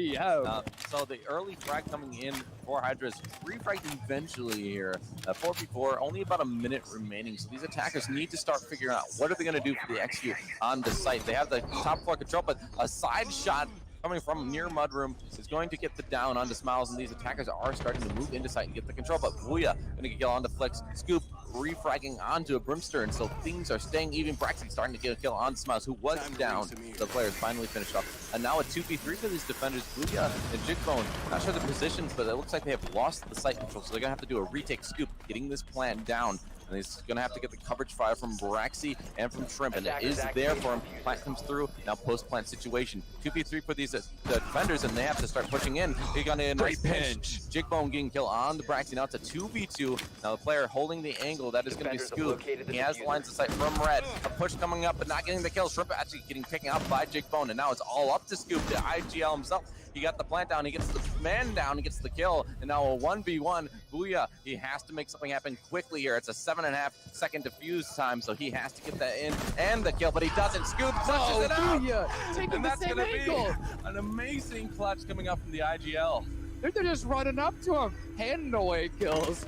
So the early frag coming in for Hydra's refragged eventually here. 4v4, only about a minute remaining. So these attackers need to start figuring out what are they going to do for the execute on the site. They have the top floor control, but a side shot coming from near Mudroom is going to get the down onto Smiles, and these attackers are starting to move into site and get the control, but Booyah going to get onto Flex. Scoop refragging onto a Brimstone, so things are staying even. Braxton starting to get a kill on Smiles, who was down. The players finally finished off. And now a 2v3 for these defenders, Booyah and Jigbone. Not sure the positions, but it looks like they have lost the site control, so they're going to have to do a retake. Scoop getting this plan down. And he's going to have to get the coverage fire from Braxy and from Shrimp, and it is there for him. Plant comes through, now post-plant situation. 2v3 for these defenders, and they have to start pushing in. He got a nice pinch. Jigbone getting killed on the Braxy. Now it's a 2v2. Now the player holding the angle, that is going to be Scoop. He has the lines of sight from Red. A push coming up, but not getting the kill. Shrimp actually getting taken out by Jigbone, and now it's all up to Scoop, the IGL himself. He got the plant down, he gets the man down, he gets the kill, and now a 1v1. Booyah, he has to make something happen quickly here. It's a 7.5 second defuse time, so he has to get that in and the kill, but he doesn't. Scoop touches it out! Booyah, taking the same angle. An amazing clutch coming up from the IGL. They're just running up to him, handing away kills.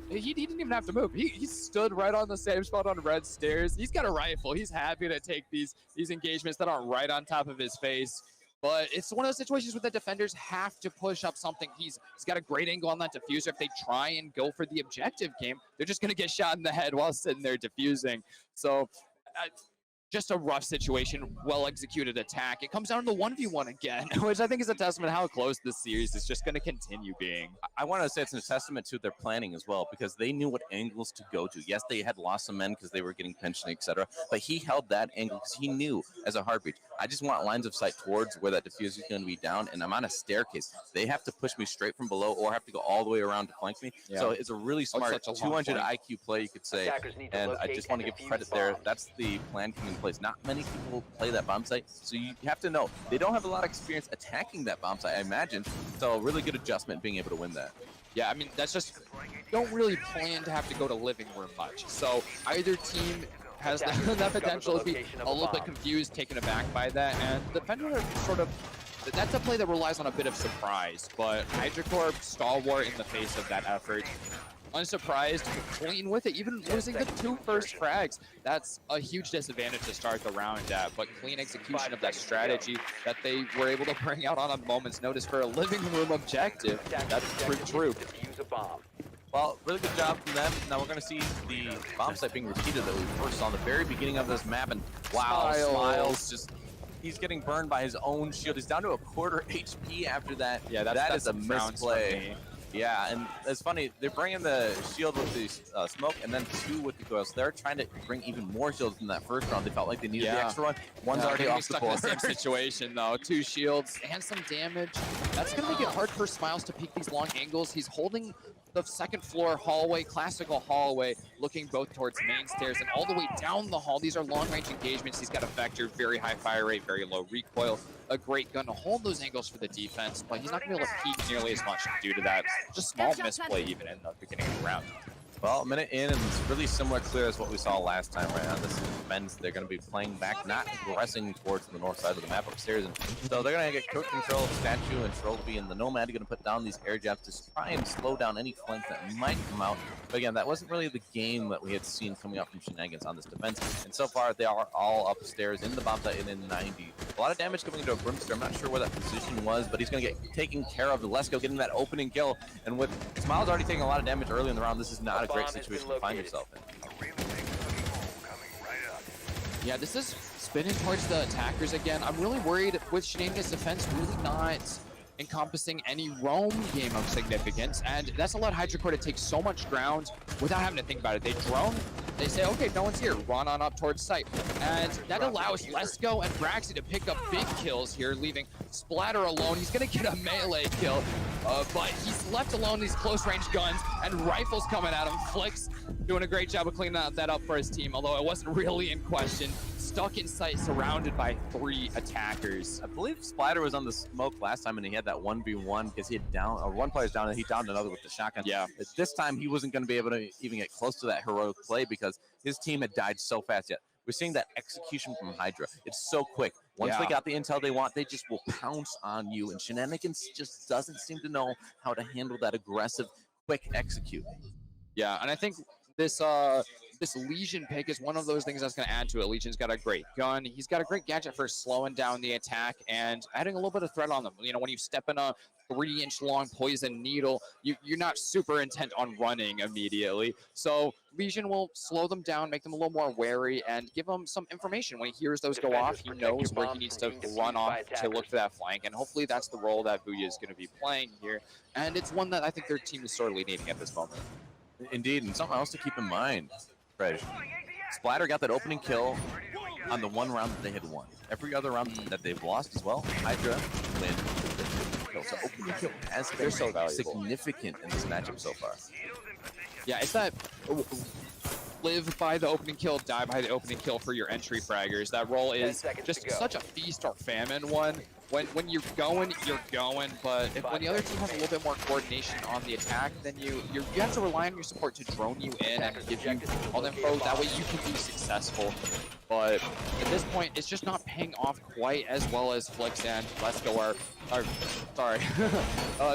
He didn't even have to move. He stood right on the same spot on Red stairs. He's got a rifle. He's happy to take these engagements that aren't right on top of his face. But it's one of those situations where the defenders have to push up something. He's got a great angle on that diffuser. If they try and go for the objective game, they're just going to get shot in the head while sitting there diffusing. So just a rough situation, well-executed attack. It comes down to the 1v1 again, which I think is a testament to how close this series is just going to continue being. I want to say it's a testament to their planning as well, because they knew what angles to go to. Yes, they had lost some men because they were getting pinched, etc., but he held that angle because he knew as a heartbeat, I just want lines of sight towards where that diffuser is going to be down, and I'm on a staircase. They have to push me straight from below or have to go all the way around to flank me. Yeah. So it's a really smart 200 IQ play, you could say, and I just want to give credit there. That's the plan coming in place. Not many people play that bomb site, so you have to know they don't have a lot of experience attacking that bomb site, I imagine. So really good adjustment being able to win that. Yeah, I mean, that's just, don't really plan to have to go to living room much. So either team has that potential to be a little bit confused, taken aback by that, and the defender are sort of, that's a play that relies on a bit of surprise, but HydroCore stalwart in the face of that effort. Unsurprised, clean with it, even losing the 2 first frags. That's a huge disadvantage to start the round at, but clean execution of that strategy that they were able to bring out on a moment's notice for a living room objective. That's pretty true. Well, really good job from them. Now we're going to see the bomb site being repeated that we first saw in the very beginning of this map, and wow, Smiles just, he's getting burned by his own shield. He's down to a quarter HP after that. Yeah, that is a misplay. Yeah, and it's funny, they're bringing the shield with the smoke and then 2 with the recoils. They're trying to bring even more shields in that first round. They felt like they needed the Yeah. extra one. One's already Gonna be off the stuck in board. the same situation though. 2 shields and some damage. That's gonna make it hard for Smiles to peek these long angles. He's holding the second floor hallway, classical hallway, looking both towards main stairs and all the way down the hall. These are long range engagements. He's got a vector, very high fire rate, very low recoil, a great gun to hold those angles for the defense, but he's not gonna be able to peek nearly as much due to that just small misplay even in the beginning of the round. Well, a minute in, and it's really similar clear as what we saw last time right on this defense. They're going to be playing back, not progressing towards the north side of the map upstairs. And so they're going to get quick control of Statue and Trophy, and the Nomad are going to put down these air jabs to try and slow down any flank that might come out. But again, that wasn't really the game that we had seen coming out from Shenanigans on this defense. And so far, they are all upstairs in the bomb site and in 90. A lot of damage coming into a Brimster. I'm not sure where that position was, but he's going to get taken care of. Lesko getting that opening kill. And with Smiles already taking a lot of damage early in the round, this is not a great situation to find yourself in. Yeah, this is spinning towards the attackers again. I'm really worried with Shenanigans defense really not encompassing any roam game of significance, and that's allowed HydroCore to take so much ground without having to think about it. They drone, they say, okay, no one's here, run on up towards site. And that allows Lesko and Braxy to pick up big kills here, leaving Splatter alone. He's gonna get a melee kill, but he's left alone these close range guns and rifles coming at him. Flicks doing a great job of cleaning that up for his team, although it wasn't really in question. Stuck in sight, surrounded by 3 attackers. I believe Splatter was on the smoke last time, and he had that 1v1 because he had down, or one player's down, and he downed another with the shotgun. Yeah. But this time, he wasn't going to be able to even get close to that heroic play because his team had died so fast yet. We're seeing that execution from Hydra. It's so quick. Once they got the intel they want, they just will pounce on you, and Shenanigans just doesn't seem to know how to handle that aggressive, quick execute. Yeah, and I think this this Legion pick is one of those things that's going to add to it. Legion's got a great gun. He's got a great gadget for slowing down the attack and adding a little bit of threat on them. You know, when you step in a 3-inch long poison needle, you're not super intent on running immediately. So Legion will slow them down, make them a little more wary, and give them some information. When he hears those go off, he knows where he needs to run off to look for that flank. And hopefully that's the role that Booyah is going to be playing here. And it's one that I think their team is sorely needing at this moment. Indeed, and something else to keep in mind, Fred. Splatter got that opening kill on the one round that they had won. Every other round that they've lost as well, Hydra win. So opening kill has been so valuable, significant in this matchup so far. Yeah, it's that live by the opening kill, die by the opening kill for your entry fraggers. That role is just such a feast or famine one. When you're going, but when the other team has a little bit more coordination on the attack, then you have to rely on your support to drone you in and give you all the info. That way you can be successful. But at this point, it's just not paying off quite as well as Flix and Lesko are sorry.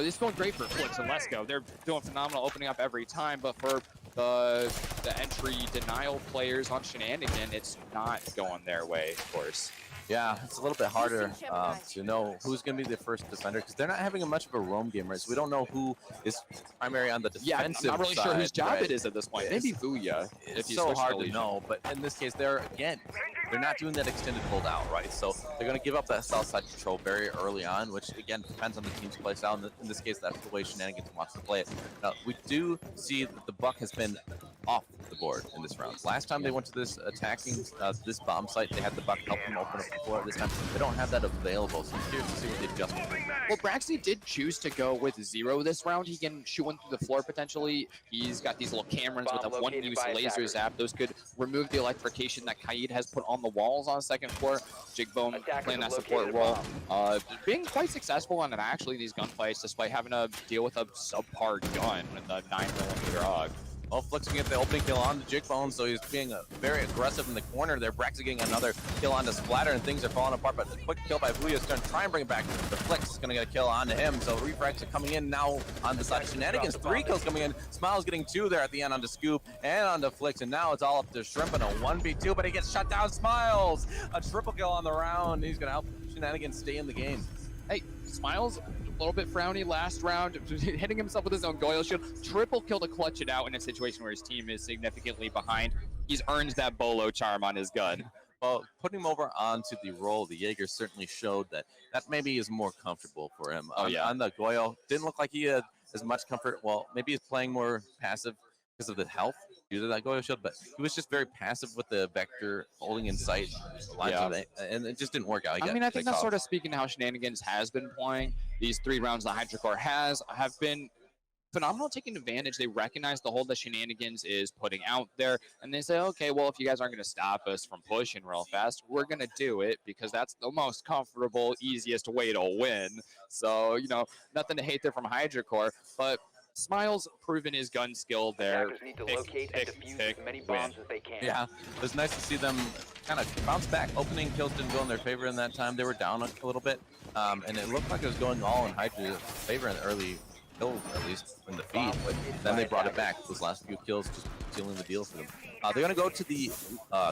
It's going great for Flix and Lesko. They're doing phenomenal opening up every time, but for the entry denial players on Shenanigan, it's not going their way, of course. Yeah, it's a little bit harder to know who's going to be the first defender because they're not having much of a roam game, right? So we don't know who is primary on the defensive side. I'm not really sure whose job it is at this point. Maybe Booyah. It's so hard to know, but in this case, they're not doing that extended hold out, right? So they're going to give up that south side control very early on, which again depends on the team's play style. In this case, that's the way Shenanigans wants to play it. Now, we do see that the buck has been off the board in this round. Last time they went to this attacking this bomb site, they had the buck help them open up the floor. This time they don't have that available, so I'm curious to see what the adjustment is. Well, Braxy did choose to go with 0 this round. He can shoot one through the floor potentially. He's got these little cameras with a one-use laser zap. Those could remove the electrification that Kaid has put on the walls on the second floor. Jigbone playing that support role. Being quite successful on actually these gunfights despite having to deal with a subpar gun with a 9mm AUG. Well, Flix can get the opening kill on the Jigbone, so he's being very aggressive in the corner there. Braxy getting another kill on the Splatter, and things are falling apart, but the quick kill by Booyah is going to try and bring it back. The Flix is going to get a kill onto him, so refrags are coming in now on the side of Shenanigans. 3 kills coming in. Smiles getting 2 there at the end on the Scoop and on the Flix, and now it's all up to Shrimp in a 1v2, but he gets shut down. Smiles! A triple kill on the round. He's going to help Shenanigans stay in the game. Hey, Smiles, a little bit frowny last round, hitting himself with his own Goyle shield. Triple kill to clutch it out in a situation where his team is significantly behind. He's earned that Bolo charm on his gun. Well, putting him over onto the role, the Jaeger certainly showed that maybe is more comfortable for him. On the Goyle, didn't look like he had as much comfort. Well, maybe he's playing more passive because of the health. use that go shield, but he was just very passive with the vector holding in sight, and it just didn't work out. I mean, I think that's sort of speaking to how Shenanigans has been playing. These 3 rounds that HydroCore have been phenomenal, taking advantage. They recognize the hold that Shenanigans is putting out there, and they say, okay, well, if you guys aren't going to stop us from pushing real fast, we're going to do it because that's the most comfortable, easiest way to win. So, nothing to hate there from HydroCore, but Smiles proven his gun skill there. Attackers need to locate and defuse as many bombs as they can. Yeah, it was nice to see them kind of bounce back. Opening kills didn't go in their favor in that time. They were down a little bit, and it looked like it was going all in Hydra's favor in the early kills, at least in the feed. But then they brought it back. Those last few kills just sealing the deal for them. They're going to go to the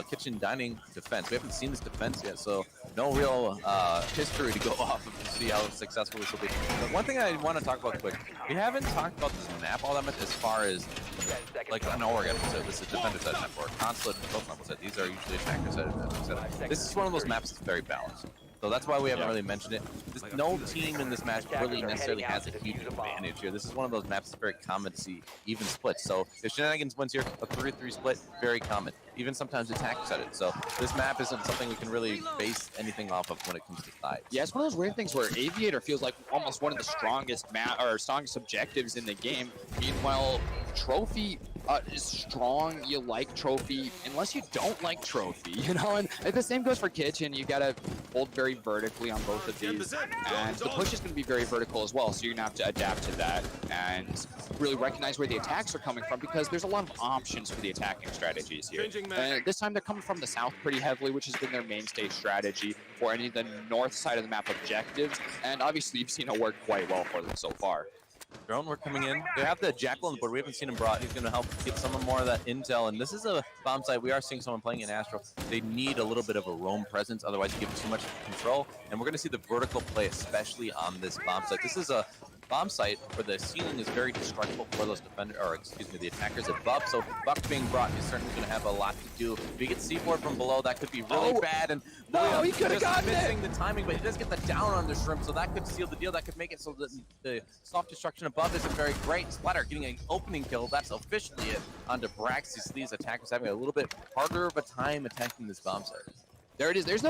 kitchen dining defense. We haven't seen this defense yet, so no real history to go off of to see how successful this will be. But one thing I want to talk about quick, we haven't talked about this map all that much as far as, like, I know we're going to say this is a defender set map or a consulate both levels set. These are usually attacker set. This is one of those maps that's very balanced. So that's why we haven't really mentioned it. No team in this match really necessarily has a huge advantage here. This is one of those maps that's very common to see even splits. So if Shenanigans wins here, a 3-3 split, very common. Even sometimes attackers set it. So this map isn't something we can really base anything off of when it comes to sides. Yeah, it's one of those weird things where Aviator feels like almost one of the strongest strongest objectives in the game. Meanwhile, Trophy is strong. You like Trophy unless you don't like Trophy, And the same goes for Kitchen. You gotta hold very vertically on both of these, and the push is going to be very vertical as well. So you're gonna have to adapt to that and really recognize where the attacks are coming from, because there's a lot of options for the attacking strategies here. This time they're coming from the south pretty heavily, which has been their mainstay strategy for any of the north side of the map objectives, and obviously you've seen it work quite well for them so far. Drone, we're coming in. They have the Jackal on the board. We haven't seen him brought. He's going to help get some more of that intel. And this is a bomb site. We are seeing someone playing in Astro. They need a little bit of a roam presence. Otherwise, you give too much control. And we're going to see the vertical play, especially on this bomb site. This is a bomb site where the ceiling is very destructible for those the attackers above. So Buck being brought is certainly going to have a lot to do. If he gets C4 from below, that could be really bad. And no, he could have gotten missing the timing, but he does get the down on the shrimp, so that could seal the deal. That could make it so that the soft destruction above isn't very great. Splatter getting an opening kill. That's officially it onto Brax. These attackers having a little bit harder of a time attacking this bomb site. There it is. There's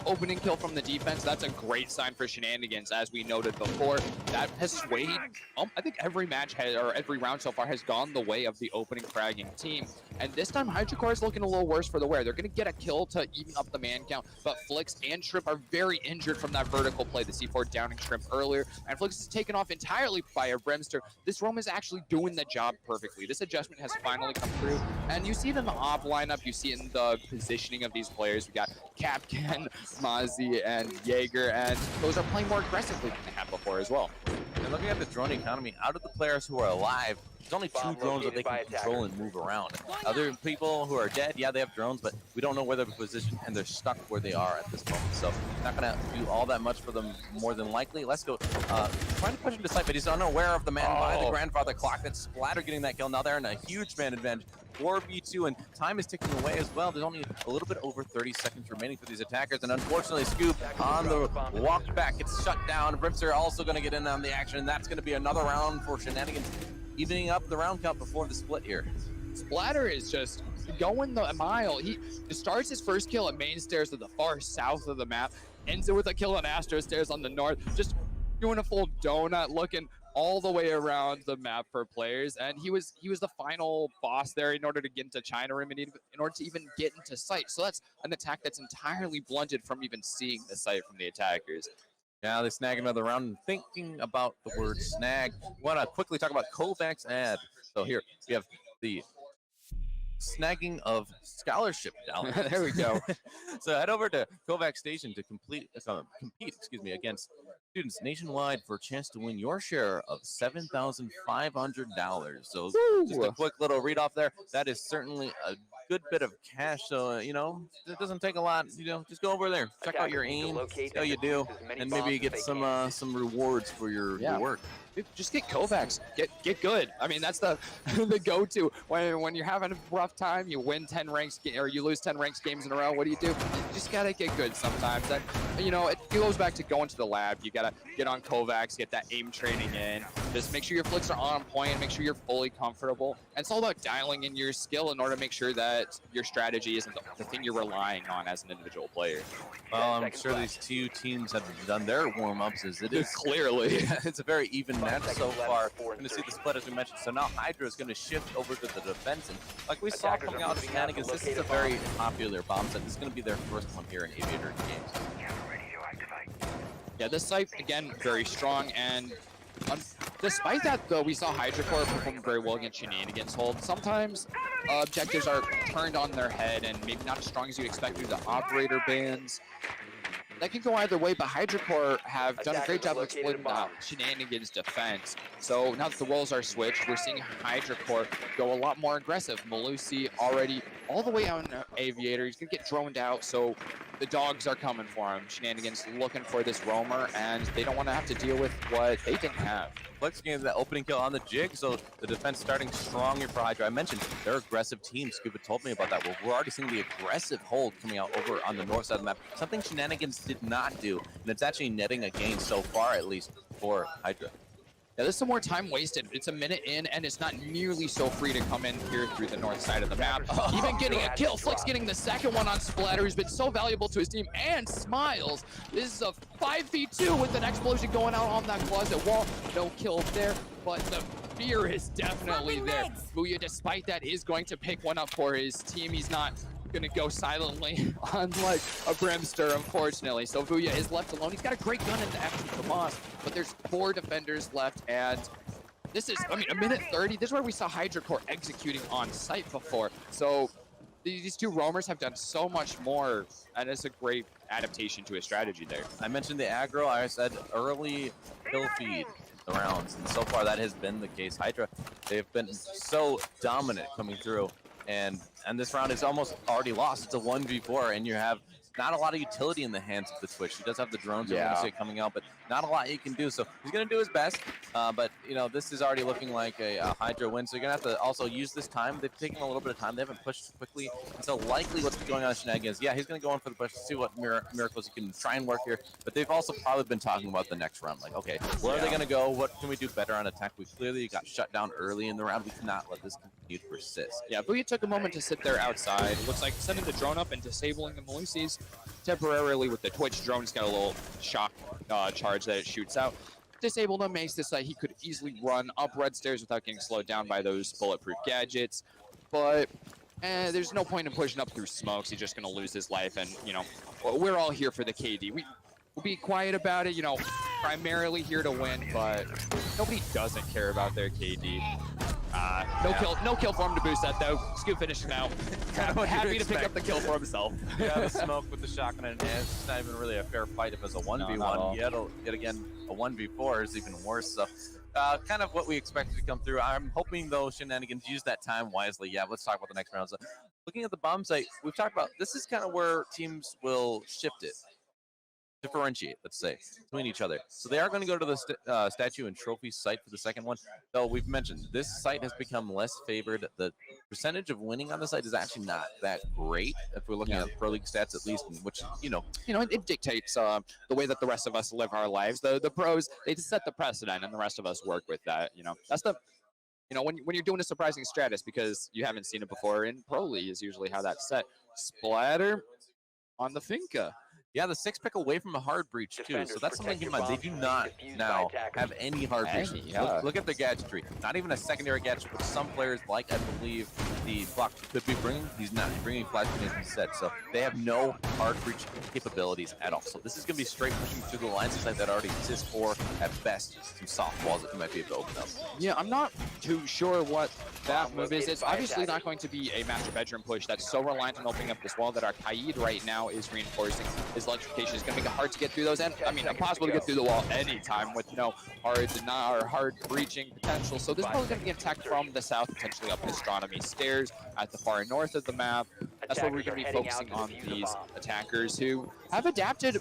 opening kill from the defense. That's a great sign for Shenanigans, as we noted before. That has swayed. I think every match or every round so far has gone the way of the opening fragging team. And this time, HydroCore is looking a little worse for the wear. They're going to get a kill to even up the man count, but Flix and Shrimp are very injured from that vertical play. The C4 downing Shrimp earlier, and Flix is taken off entirely by a Brimster. This roam is actually doing the job perfectly. This adjustment has finally come through, and you see it in the op lineup. You see it in the positioning of these players. We got Capcan, Mozzie, and Jaeger, and those are playing more aggressively than they have before as well. And looking at the drone economy, out of the players who are alive, there's only 2 drones that they can control and move around. Other people who are dead, yeah, they have drones, but we don't know where they're positioned, and they're stuck where they are at this moment. So not going to do all that much for them more than likely. Let's go. Trying to push him to sight, but he's unaware of the man by the grandfather clock. That's Splatter getting that kill. Now they're in a huge man advantage. 4v2, and time is ticking away as well. There's only a little bit over 30 seconds remaining for these attackers, and unfortunately Scoop on the walk back gets shut down. Brimster also going to get in on the action, and that's going to be another round for Shenanigans, evening up the round count before the split here. Splatter is just going the mile. He starts his first kill at main stairs to the far south of the map, ends it with a kill on Astro stairs on the north, just doing a full donut, looking all the way around the map for players, and he was the final boss there in order to get into China Room and in order to even get into sight. So that's an attack that's entirely blunted from even seeing the sight from the attackers. Now they snag another round. And thinking about the word snag, I want to quickly talk about Kovacs ad. So here we have the snagging of scholarship down. There we go. So head over to Kovac Station to compete against students nationwide for a chance to win your share of $7,500. So just a quick little read off there. That is certainly a good bit of cash. So, it doesn't take a lot. Just go over there, check out your aim, see how you do, and maybe get some rewards for your work. just get Kovacs, get good. I mean, that's the the go-to when you're having a rough time. You win 10 ranks or you lose 10 ranks games in a row. What do? You just gotta get good sometimes. That it goes back to going to the lab. You gotta get on Kovacs, get that aim training in. Just make sure your flicks are on point. Make sure you're fully comfortable. And it's all about dialing in your skill in order to make sure that your strategy isn't the thing you're relying on as an individual player. Well, I'm sure these two teams have done their warm-ups as it is. Clearly. It's a very even match so far. We're going to see the split as we mentioned. So now Hydra is going to shift over to the defense. And like we saw coming out of Shenanigans, this is a very popular bomb set. This is going to be their first one here in Aviator games. Yeah, this site, again, very strong. And despite that, though, we saw Hydra Core perform very well against Shenanigans hold. Sometimes objectives are turned on their head and maybe not as strong as you'd expect due to operator bans. That can go either way, but Hydra Core have done a great job of exploiting the Shenanigans defense. So now that the roles are switched, we're seeing Hydra Core go a lot more aggressive. Malusi already all the way out in Aviator. He's going to get droned out, so the dogs are coming for him. Shenanigans looking for this roamer, and they don't want to have to deal with what they didn't have. Flex getting that opening kill on the jig, so the defense starting strong here for Hydra. I mentioned their aggressive team. Scuba told me about that. Well, we're already seeing the aggressive hold coming out over on the north side of the map. Something Shenanigans did not do, and it's actually netting a gain so far, at least, for Hydra. Yeah, there's some more time wasted. It's a minute in, and it's not nearly so free to come in here through the north side of the map. Even getting a kill. Flick's getting the second one on Splatter, who's been so valuable to his team, and Smiles. This is a 5v2 with an explosion going out on that closet wall. No kill there, but the fear is definitely there. Booyah, despite that, is going to pick one up for his team. He's not gonna go silently unlike a Brimster, unfortunately. So Booyah is left alone. He's got a great gun in the action for Moss, but there's 4 defenders left, and this is, I mean, a minute 30. This is where we saw Hydra Core executing on site before. So these two roamers have done so much more, and it's a great adaptation to his strategy there. I mentioned the aggro. I said early kill feed the rounds, and so far that has been the case. Hydra, they've been so dominant coming through. And this round is almost already lost. It's a 1v4, and you have not a lot of utility in the hands of the Twitch. He does have the drones, you're going to see it coming out, but not a lot he can do. So he's going to do his best, but this is already looking like a Hydra win. So you're going to have to also use this time. They've taken a little bit of time. They haven't pushed quickly. And so likely what's going on in Shenanigans, yeah, he's going to go in for the push to see what miracles he can try and work here. But they've also probably been talking about the next round. Like, okay, where are they going to go? What can we do better on attack? We clearly got shut down early in the round. We cannot let this continue to persist. Yeah, Booyah took a moment to sit there outside. It looks like sending the drone up and disabling the Malusis temporarily with the Twitch drone. He's got a little shock charge that it shoots out. Disabled him, makes this he could easily run up red stairs without getting slowed down by those bulletproof gadgets. But there's no point in pushing up through smokes. He's just going to lose his life. And, we're all here for the KD. We'll be quiet about it, primarily here to win, but nobody doesn't care about their KD. No kill for him to boost that, though. Scoop finishes him out. Happy to pick up the kill for himself. Yeah, the smoke with the shotgun in hand. It's not even really a fair fight if it's a 1v1. Yet again, a 1v4 is even worse. So kind of what we expected to come through. I'm hoping, though, Shenanigans use that time wisely. Yeah, let's talk about the next round. So looking at the bomb site, we've talked about this is kind of where teams will shift it. Differentiate, let's say, between each other. So they are going to go to the statue and trophy site for the second one. Though we've mentioned this site has become less favored. The percentage of winning on the site is actually not that great if we're looking at Pro League stats, at least, which it dictates the way that the rest of us live our lives. The pros, they just set the precedent, and the rest of us work with that. That's the when you're doing a surprising stratus because you haven't seen it before in Pro League is usually how that's set. Splatter on the Finca. Yeah, the 6 pick away from a hard breach, too. So that's something to keep in mind. They do not now have any hard breach. Look at the gadgetry. Not even a secondary gadget, which some players like, I believe, the block could be bringing. He's not bringing flash grenades instead. So they have no hard breach capabilities at all. So this is going to be straight pushing through the lines inside that already exists, or at best, some soft walls that you might be able to open up. Yeah, I'm not too sure what that move is. It's obviously not going to be a master bedroom push that's so reliant on opening up this wall that our Kaid right now is reinforcing. His electrification is going to make it hard to get through those, and I mean, impossible to get through the wall anytime with no hard breaching potential. So this is probably going to be attacked from the south, potentially up Astronomy Stairs at the far north of the map. That's where we're going to be focusing on these attackers who have adapted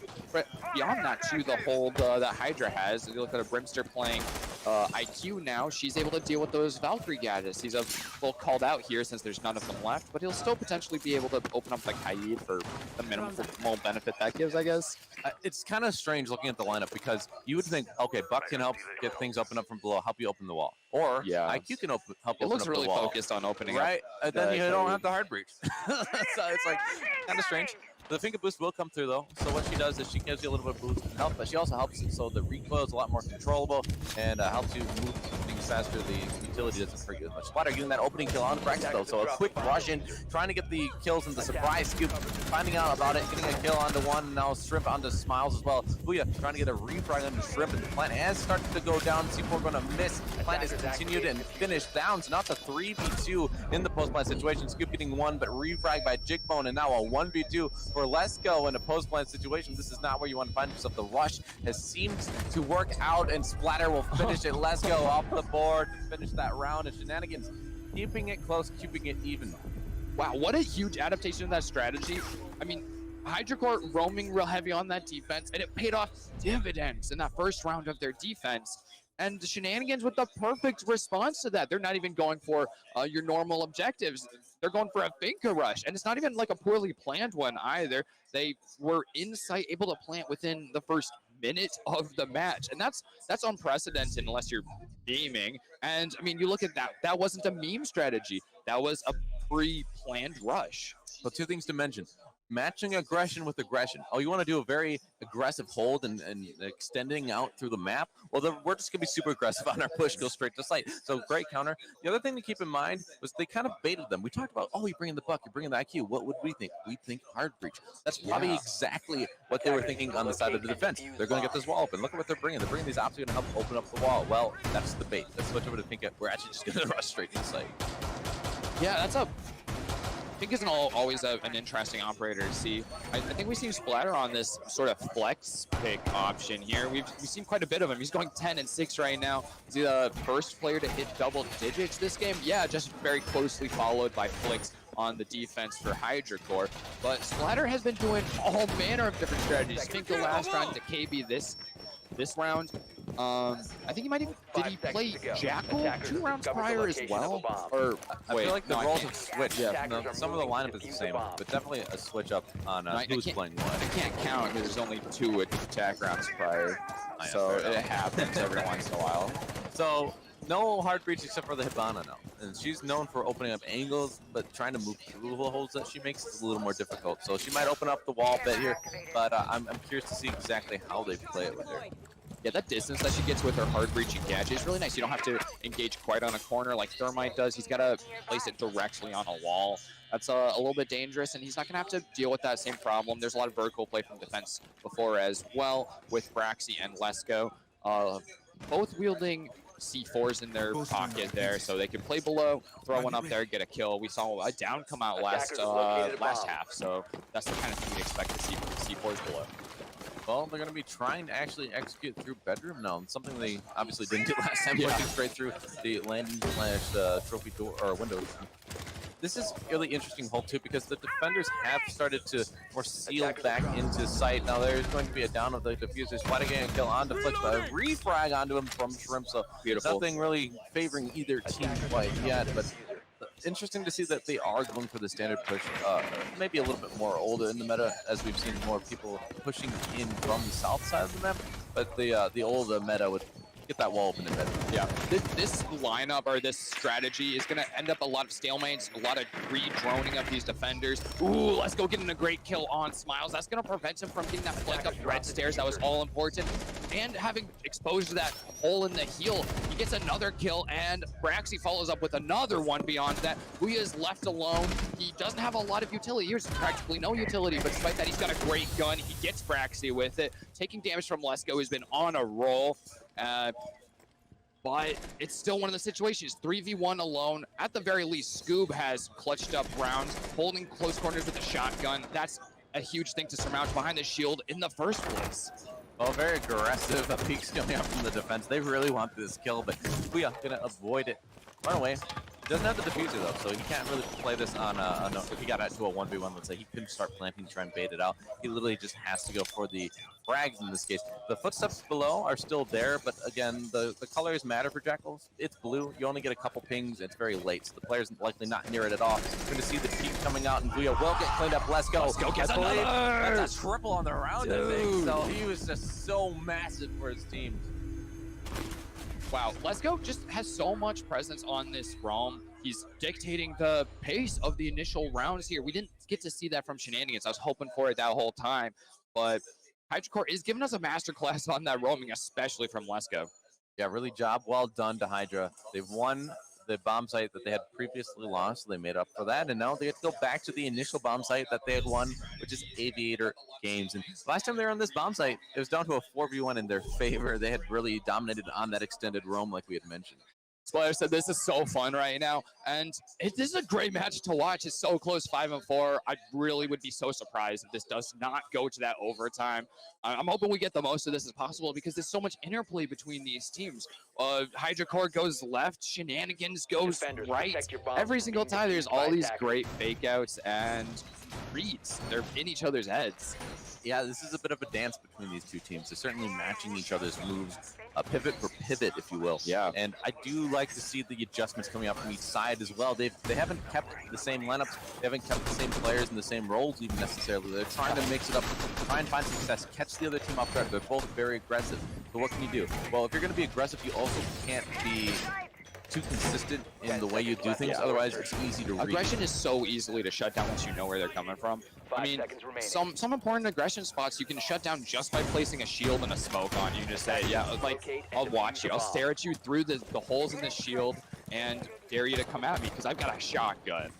beyond that to the hold that Hydra has. If you look at a Brimster playing IQ now, she's able to deal with those Valkyrie gadgets. He's a little called out here since there's none of them left, but he'll still potentially be able to open up the Kaid for the minimal benefit that gives, I guess. It's kind of strange looking at the lineup because you would think, okay, Buck can help get things open up from below, help you open the wall. Or IQ can help It open looks up really the wall. focused on opening Right? And then the you don't Kaid. have the hard breach. So it's like kind of strange. The finger boost will come through though. So what she does is she gives you a little bit of boost and help, but she also helps it so the recoil is a lot more controllable and helps you move things faster. The utility doesn't hurt you as much. Splatter getting that opening kill on Braxton though. So a quick rush in, trying to get the kills and the surprise scoop, finding out about it, getting a kill onto one, and now Shrimp onto Smiles as well. Booyah trying to get a refrag onto Shrimp, and the plant has started to go down. C4 going to miss. Plant is continued and finished down. So now it's a 3v2 in the post-plant situation. Scoop getting one, but refrag by Jigbone, and now a 1v2 for Lesko in a post-plant situation. This is not where you want to find yourself. The rush has seemed to work out, and Splatter will finish it. Lesko off the board to finish that round, and Shenanigans keeping it close, keeping it even. Wow, what a huge adaptation of that strategy. I mean, HydraCore roaming real heavy on that defense, and it paid off dividends in that first round of their defense. And the Shenanigans with the perfect response to that. They're not even going for your normal objectives. They're going for a Finka rush, and it's not even like a poorly planned one either. They were in sight, able to plant within the first minute of the match, and that's unprecedented unless you're gaming. And I mean, you look at that. That wasn't a meme strategy. That was a pre-planned rush. So two things to mention. Matching aggression with aggression. Oh, you want to do a very aggressive hold and extending out through the map? Well, then we're just going to be super aggressive on our push, go straight to site. So great counter. The other thing to keep in mind was they kind of baited them. We talked about, oh, you bring in the Buck, you bring in the IQ. What would we think? We think hard breach. That's probably exactly what they were thinking on the side of the defense. They're going to get this wall open. Look at what they're bringing. They're bringing these options to help open up the wall. Well, that's the bait. Let's switch over to think we're actually just going to rush straight to the site. Yeah, that's I think isn't always an interesting operator to see. I think we've seen Splatter on this sort of flex pick option here. We've seen quite a bit of him. He's going 10-6 right now. Is he the first player to hit double digits this game? Yeah, just very closely followed by Flix on the defense for HydraCore. But Splatter has been doing all manner of different strategies. Finka last round to KB this round. I think he might even, did he play Jackal 2 rounds prior as well? Or I wait, feel like the no, roles have switched. Yeah, no, some of the lineup is the same, but definitely a switch up on who's playing what. I can't count because there's only 2 attack rounds prior, so it happens every once in a while. So no hard breach except for the Hibana now, and she's known for opening up angles, but trying to move through the holes that she makes is a little more difficult. So she might open up the wall a bit here, but I'm curious to see exactly how they play it with her. Yeah, that distance that she gets with her hard breaching gadget is really nice. You don't have to engage quite on a corner like Thermite does. He's got to place it directly on a wall. That's a little bit dangerous, and he's not going to have to deal with that same problem. There's a lot of vertical play from defense before as well with Braxy and Lesko. Both wielding C4s in their pocket there, so they can play below, throw one up there, get a kill. We saw a down come out last half, so that's the kind of thing you'd expect to see from the C4s below. Well, they're going to be trying to actually execute through bedroom now, something they obviously didn't do last time, pushing straight through the landing / trophy door or windows. This is really interesting hold too because the defenders have started to more seal back into sight. Now there's going to be a down of the diffusers, fighting a kill onto Flix, but a refrag onto him from Shrimp. So beautiful. Nothing really favoring either team quite yet, but interesting to see that they are going for the standard push, maybe a little bit more older in the meta, as we've seen more people pushing in from the south side of the map. But the older meta would get that wall open in bed. Yeah, this lineup or this strategy is going to end up a lot of stalemates, a lot of re-droning of these defenders. Ooh, let's go getting a great kill on Smiles. That's going to prevent him from getting that flank up red stairs. That was all important. And having exposed to that hole in the heel, he gets another kill, and Braxy follows up with another one beyond that. Booyah is left alone. He doesn't have a lot of utility. Here's practically no utility, but despite that, he's got a great gun. He gets Braxy with it. Taking damage from Lesko has been on a roll. But it's still one of the situations, 3v1 alone. At the very least, Scoob has clutched up rounds, holding close corners with a shotgun. That's a huge thing to surmount behind the shield in the first place. Well, very aggressive. Peaks coming up from the defense. They really want this kill, but we are going to avoid it. Run away. Doesn't have the diffuser though, so he can't really play this on if he got into a 1v1, let's say, he couldn't start planting to try and bait it out. He literally just has to go for the frags in this case. The footsteps below are still there, but again, the colors matter for Jackals. It's blue. You only get a couple pings. It's very late, so the player's likely not near it at all. You're going to see the team coming out, and Booyah will get cleaned up. Let's go. Let's go get another. That's a triple on the round, I think. So he was just so massive for his team. Wow, Let's Go just has so much presence on this realm. He's dictating the pace of the initial rounds here. We didn't get to see that from Shenanigans. I was hoping for it that whole time, but HydraCore is giving us a masterclass on that roaming, especially from Let's Go. Yeah, really job well done to Hydra. They've won the bomb site that they had previously lost, so they made up for that, and now they have to go back to the initial bomb site that they had won, which is Aviator Games. And last time they were on this bomb site, it was down to a 4v1 in their favor. They had really dominated on that extended roam, like we had mentioned. Splatter said this is so fun right now, and this is a great match to watch. It's so close, 5-4. I really would be so surprised if this does not go to that overtime. I'm hoping we get the most of this as possible because there's so much interplay between these teams. HydraCore goes left, Shenanigans goes right. Every single time there's all these great fake outs and reads. They're in each other's heads. Yeah, this is a bit of a dance between these two teams. They're certainly matching each other's moves, pivot for pivot, if you will. Yeah. And I do like to see the adjustments coming out from each side as well. They haven't kept the same lineups. They haven't kept the same players in the same roles even necessarily. They're trying to mix it up, try and find success, catch the other team off guard. They're both very aggressive. So what can you do? Well, if you're going to be aggressive, you also can't be too consistent in the way you do things. Otherwise, it's easy to read. Aggression is so easily to shut down once you know where they're coming from. I mean, some important aggression spots you can shut down just by placing a shield and a smoke on you. Just say, yeah, like, I'll watch you. I'll stare at you through the holes in the shield and dare you to come at me because I've got a shotgun.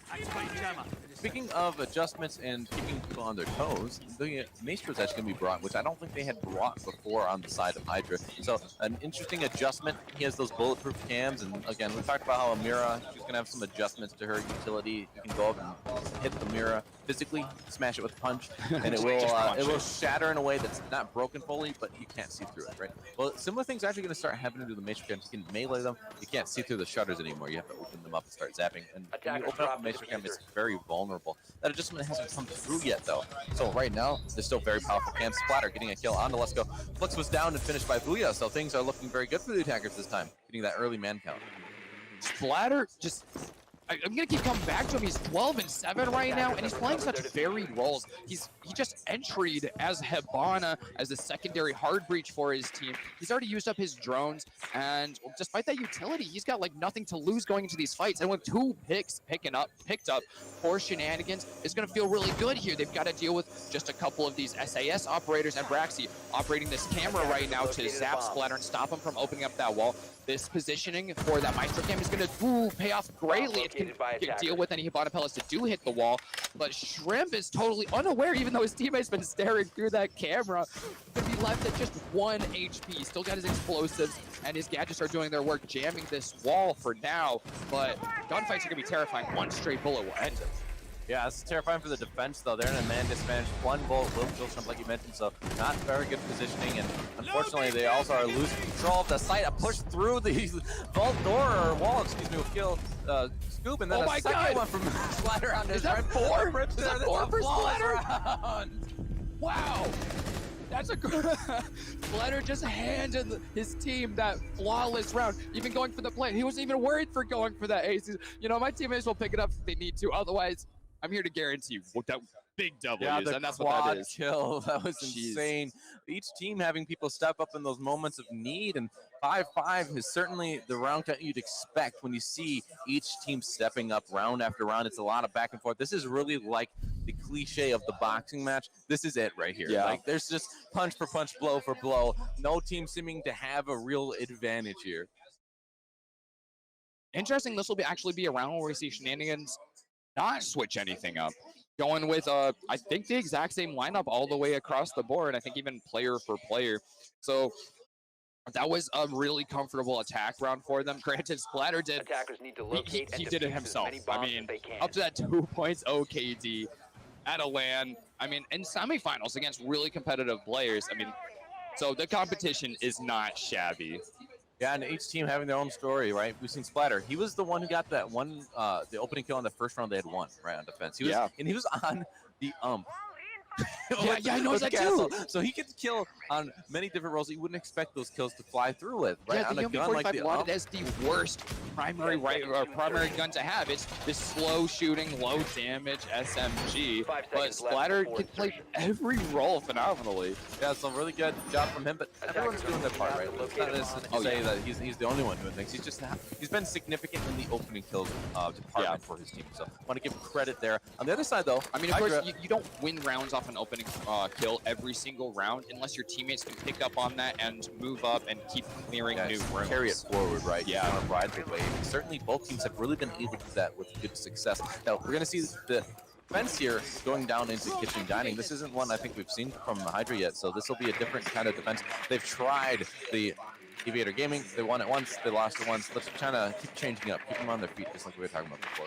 Speaking of adjustments and keeping people on their toes, the Maestro is actually going to be brought, which I don't think they had brought before on the side of Hydra. So an interesting adjustment. He has those bulletproof cams, and again, we talked about how Amira, she's going to have some adjustments to her utility. You can go up and hit the Amira physically, smash it with a punch, and it will shatter in a way that's not broken fully, but you can't see through it, right? Well, similar things are actually going to start happening to the Maestro cams. You can melee them. You can't see through the shutters anymore. You have to open them up and start zapping. And when you open up a Maestro cam, it's very vulnerable. That adjustment hasn't come through yet, though. So right now, they're still very powerful cams. Splatter getting a kill on the Let's Go. Flux was down and finished by Booyah, so things are looking very good for the attackers this time, getting that early man count. Splatter just... I'm gonna keep coming back to him. He's 12-7 right now, and he's playing such varied roles. He just entried as Hibana as a secondary hard breach for his team. He's already used up his drones, and despite that utility, he's got like nothing to lose going into these fights. And with 2 picks picked up for Shenanigans, it's gonna feel really good here. They've got to deal with just a couple of these SAS operators and Braxy operating this camera right now to zap Splatter and stop him from opening up that wall. This positioning for that Maestro cam is going to pay off greatly. It can deal with any Hibana pellets that do hit the wall. But Shrimp is totally unaware, even though his teammate's been staring through that camera. Going to be left at just 1 HP. He's still got his explosives, and his gadgets are doing their work, jamming this wall for now. But gunfights are going to be terrifying. 1 straight bullet will end him. Yeah, it's terrifying for the defense, though. They're in a man disadvantage. 1 bullet will kill Shrimp, like you mentioned, so not very good positioning. And unfortunately, they also are losing control of the site. A push through the vault door, or wall, excuse me, will kill Scoop. And then a second one from Splatter on his right. Is that 4 for Splatter? Wow. That's a good... Splatter just handed his team that flawless round, even going for the play. He wasn't even worried for going for that ace. You know, my teammates will pick it up if they need to. Otherwise, I'm here to guarantee that big W's, and that's what that is. Kill. That was insane. Each team having people step up in those moments of need, and 5-5 is certainly the round count you'd expect when you see each team stepping up round after round. It's a lot of back and forth. This is really like the cliche of the boxing match. This is it right here. Yeah. Like, there's just punch for punch, blow for blow. No team seeming to have a real advantage here. Interesting. This will actually be a round where we see Shenanigans not switch anything up. Going with, I think, the exact same lineup all the way across the board. I think even player for player. So that was a really comfortable attack round for them. Granted, Splatter did. Attackers need to locate He did it himself. I mean, up to that 2 points OKD at a LAN. I mean, in semifinals against really competitive players. I mean, so the competition is not shabby. Yeah, and each team having their own story, right? We've seen Splatter. He was the one who got that one, the opening kill in the first round. They had won right on defense. He was, and he was on the Yeah, I know with that Castle. too. So he gets kill on many different roles that you wouldn't expect those kills to fly through with, right? Yeah, On the a gun like UMP-45 the lauded as the worst primary primary gun to have. It's this slow shooting, low damage SMG. 5 But seconds left Splatter before can play insertion. every role phenomenally. Yeah, so really good job from him, but everyone's doing their part, right? It's not necessarily to say that he's the only one doing things. He's been significant in the opening kills department for his team. So want to give credit there. On the other side, though, I mean, of course, you don't win rounds off an opening kill every single round unless your teammates can pick up on that and move up and keep clearing new rooms. Carry it forward, right? Yeah. You want to ride the wave. Certainly, both teams have really been able to do that with good success. Now, we're going to see the fence here going down into kitchen dining. This isn't one I think we've seen from Hydra yet, so this will be a different kind of defense. They've tried the Aviator Gaming. They won it once, they lost it once. Let's try to keep changing up, keep them on their feet, just like we were talking about before.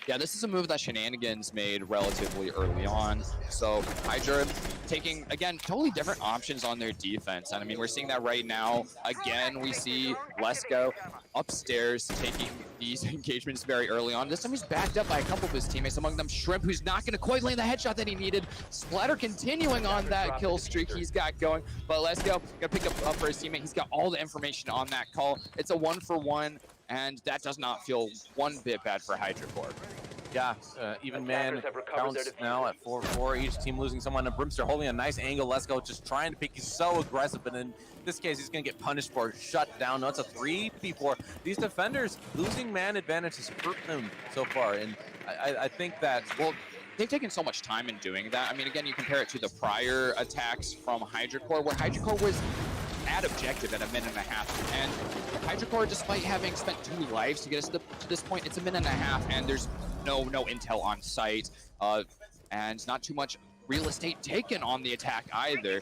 Yeah, this is a move that Shenanigans made relatively early on. So Hydra taking, again, totally different options on their defense. And I mean, we're seeing that right now. Again, we see Lesko upstairs taking these engagements very early on. This time he's backed up by a couple of his teammates, among them Shrimp, who's not going to quite land the headshot that he needed. Splatter continuing on that kill streak he's got going. But Lesko going to pick up for his teammate. He's got all the information on that call. It's a 1-for-1. And that does not feel one bit bad for Hydra Corp. Yeah, even man counts now at 4-4. Each team losing someone. And Brimster holding a nice angle. Lesko just trying to pick. He's so aggressive, and in this case, he's going to get punished for it. Shut down. No, it's a 3v4. These defenders losing man advantage has hurt them so far, and I think that they've taken so much time in doing that. I mean, again, you compare it to the prior attacks from Hydra Corp, where Hydra Corp was at objective at a minute and a half, and Hydra Corp, despite having spent 2 lives to get us to this point, it's a minute and a half, and there's no intel on site, and not too much real estate taken on the attack either.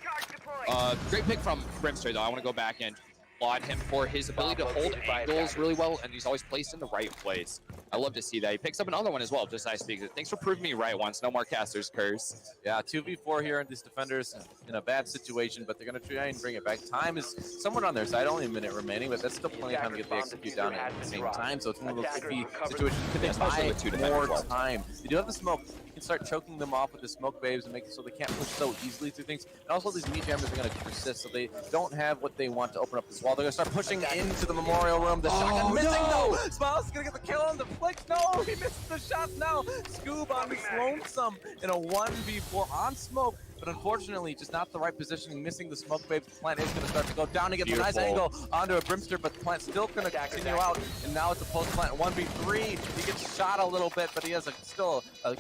Great pick from Brimster, though. I want to go back and applaud him for his ability to hold angles really well, and he's always placed in the right place. I love to see that. He picks up another one as well, just as I speak. Thanks for proving me right once. No more caster's curse. Yeah, 2v4 here, and these defenders in a bad situation, but they're going to try and bring it back. Time is somewhat on their side, only a minute remaining, but that's still plenty of time to get the execute down at the same time, so it's one of those tricky situations. Could they buy more time? They do have the smoke. You can start choking them off with the smoke waves and make it so they can't push so easily through things. And also, these meat jammers are going to persist, so they don't have what they want to open up this wall. They're going to start pushing into the memorial room. The shotgun missing, no! Smiles is going to get the kill on the flick. No, he missed the shot now. Scoob on his lonesome in a 1v4 on smoke. But unfortunately, just not the right positioning, missing the smoke wave. The plant is going to start to go down. He gets a nice angle onto a Brimster, but the plant's still going to continue out. And now it's a post plant 1v3. He gets shot a little bit, but he has still a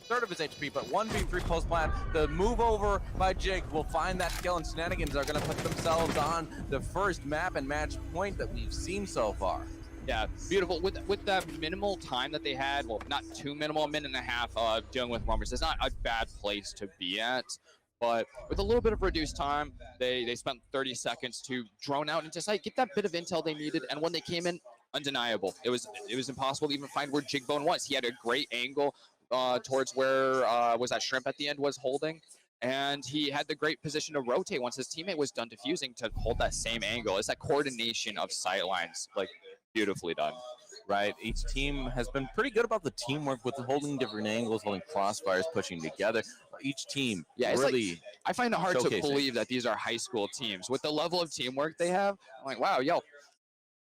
third of his HP, but 1v3 post plant. The move over by Jig will find that kill, and Shenanigans are going to put themselves on the first map and match point that we've seen so far. Yeah, beautiful. With that minimal time that they had, well, not too minimal, a minute and a half dealing with roamers, it's not a bad place to be at. But with a little bit of reduced time, they spent 30 seconds to drone out and just like get that bit of intel they needed. And when they came in, undeniable. It was impossible to even find where Jigbone was. He had a great angle towards where was that Shrimp at the end was holding. And he had the great position to rotate once his teammate was done defusing to hold that same angle. It's that coordination of sight lines, like beautifully done. Right, each team has been pretty good about the teamwork with holding different angles, holding crossfires, pushing together. Each team really like, I find it hard to believe that these are high school teams. With the level of teamwork they have, I'm like, wow, y'all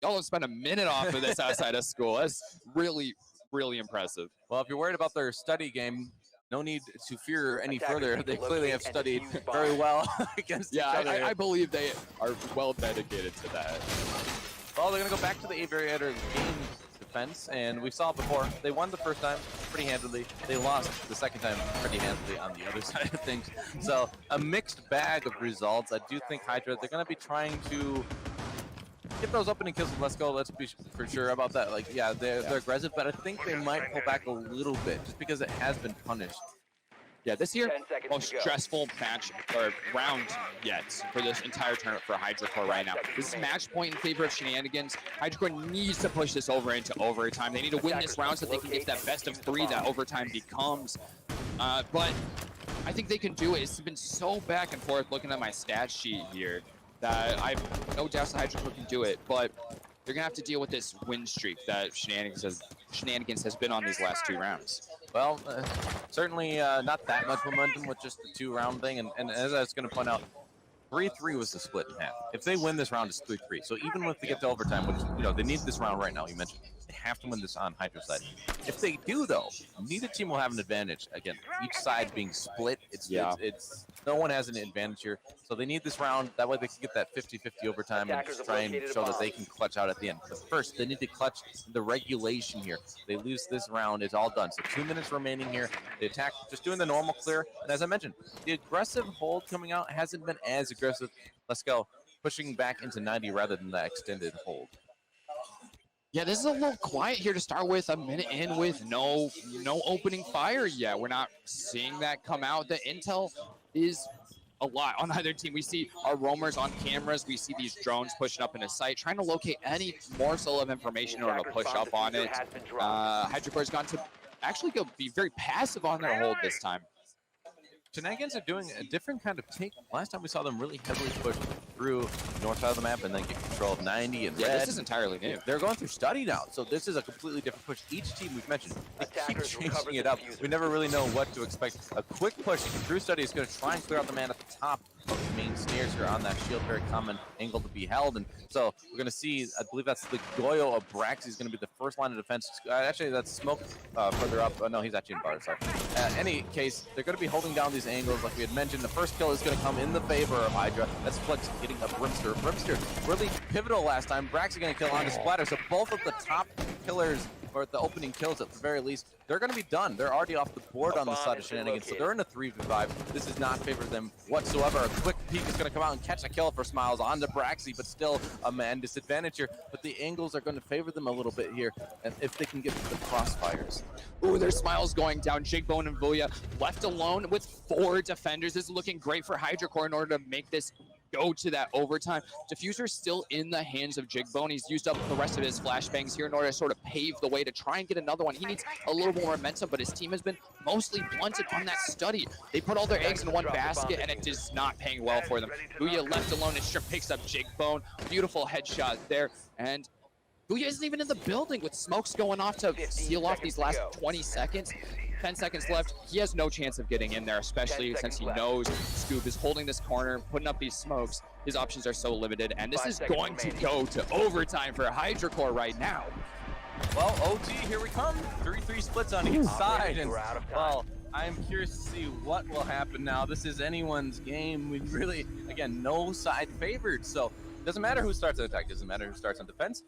have spent a minute off of this outside of school. That's really, really impressive. Well, if you're worried about their study game, no need to fear any further. They clearly have studied very well against each other. I believe they are well dedicated to that. Well, they're going to go back to the Aviator game defense, and we saw it before. They won the first time pretty handily. They lost the second time pretty handily on the other side of things. So a mixed bag of results. I do think Hydra, they're going to be trying to get those opening kills with Lesko. Let's be for sure about that. Like, yeah, they're aggressive, but I think they might pull back a little bit just because it has been punished. Yeah, this year, most stressful match or round yet for this entire tournament for Hydra Corp right now. This is match point in favor of Shenanigans. Hydra Corp needs to push this over into overtime. They need to win this round so they can get that best of 3 that overtime becomes. But I think they can do it. It's been so back and forth looking at my stat sheet here. that I have no doubt the HydroCore can do it, but they're gonna have to deal with this win streak that Shenanigans has been on these last 2 rounds. Well, certainly not that much momentum with just the 2-round thing, and as I was going to point out, 3-3 was the split in half. If they win this round, it's 3-3. So even if they get to overtime, which, you know, they need this round right now, you mentioned, they have to win this on Hydra side. If they do, though, neither team will have an advantage. Again, each side being split, it's no one has an advantage here. So they need this round. That way they can get that 50-50 overtime and try and show that they can clutch out at the end. But first, they need to clutch the regulation here. They lose this round, it's all done. So 2 minutes remaining here. The attack just doing the normal clear. And as I mentioned, the aggressive hold coming out hasn't been as aggressive. Let's go. Pushing back into 90 rather than that extended hold. Yeah, this is a little quiet here to start with. A minute in with no opening fire yet. We're not seeing that come out. The intel is a lot on either team. We see our roamers on cameras. We see these drones pushing up in a site, trying to locate any morsel of information in order to push up on it. HydroCore's gone to actually be very passive on their hold this time. Shenanigans are doing a different kind of take. Last time we saw them really heavily push through the north side of the map and then get control of 90 and red. This is entirely new. They're going through study now, so this is a completely different push. Each team we've mentioned, they keep changing it up. We never really know what to expect. A quick push through study is going to try and clear out the man at the top of the main stairs here on that shield. Very common angle to be held, and so we're going to see, I believe that's the Goyo of Brax. He's going to be the first line of defense. Actually, that's Smoke further up. Oh, no, he's actually in bar, sorry. Any case, they're going to be holding down these angles like we had mentioned. The first kill is going to come in the favor of Hydra. That's Flex getting a Brimster. Brimster really pivotal last time. Brax is going to kill on the Splatter, so both of the top killers, or the opening kills at the very least, they're going to be done. They're already off the board on the side of Shenanigans, so they're in a 3v5. This does not favor them whatsoever. A quick peek is going to come out and catch a kill for Smiles onto Braxy, but still a man disadvantage here. But the angles are going to favor them a little bit here, and if they can get the crossfires. Ooh, there's Smiles going down. Jigbone and Vuya left alone with 4 defenders. This is looking great for HydroCore in order to make this go to that overtime. Diffuser's still in the hands of Jigbone. He's used up the rest of his flashbangs here in order to sort of pave the way to try and get another one. He needs a little more momentum, but his team has been mostly blunted on that study. They put all their eggs in one basket, and it is not paying well for them. Vuya left alone, and Strip picks up Jigbone. Beautiful headshot there, and Vuya isn't even in the building with smokes going off to seal off these last 20 seconds. 10 seconds left. He has no chance of getting in there, especially since he knows Scoob is holding this corner, putting up these smokes. His options are so limited, and this is going to go to overtime for HydroCore right now. Well, OT, here we come. 3-3 splits on each side, and well, I'm curious to see what will happen now. This is anyone's game. We really, again, no side favored, so it doesn't matter who starts on attack, doesn't matter who starts on defense.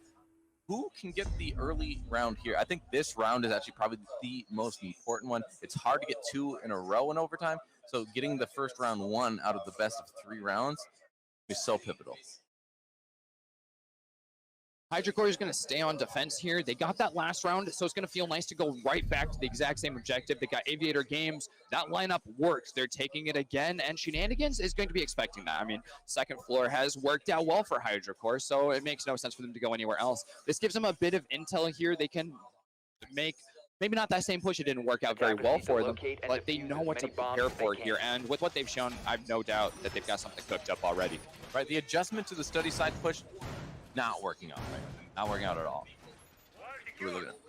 Who can get the early round here? I think this round is actually probably the most important one. It's hard to get 2 in a row in overtime, so getting the first round 1 out of the best of 3 rounds is so pivotal. HydroCore is going to stay on defense here. They got that last round, so it's going to feel nice to go right back to the exact same objective. They got Aviator Games. That lineup works. They're taking it again, and Shenanigans is going to be expecting that. I mean, second floor has worked out well for HydroCore, so it makes no sense for them to go anywhere else. This gives them a bit of intel here. They can make maybe not that same push. It didn't work out very well for them, but they know what to prepare for here. And with what they've shown, I have no doubt that they've got something cooked up already. Right, the adjustment to the study side push, not working out right. Not working out at all.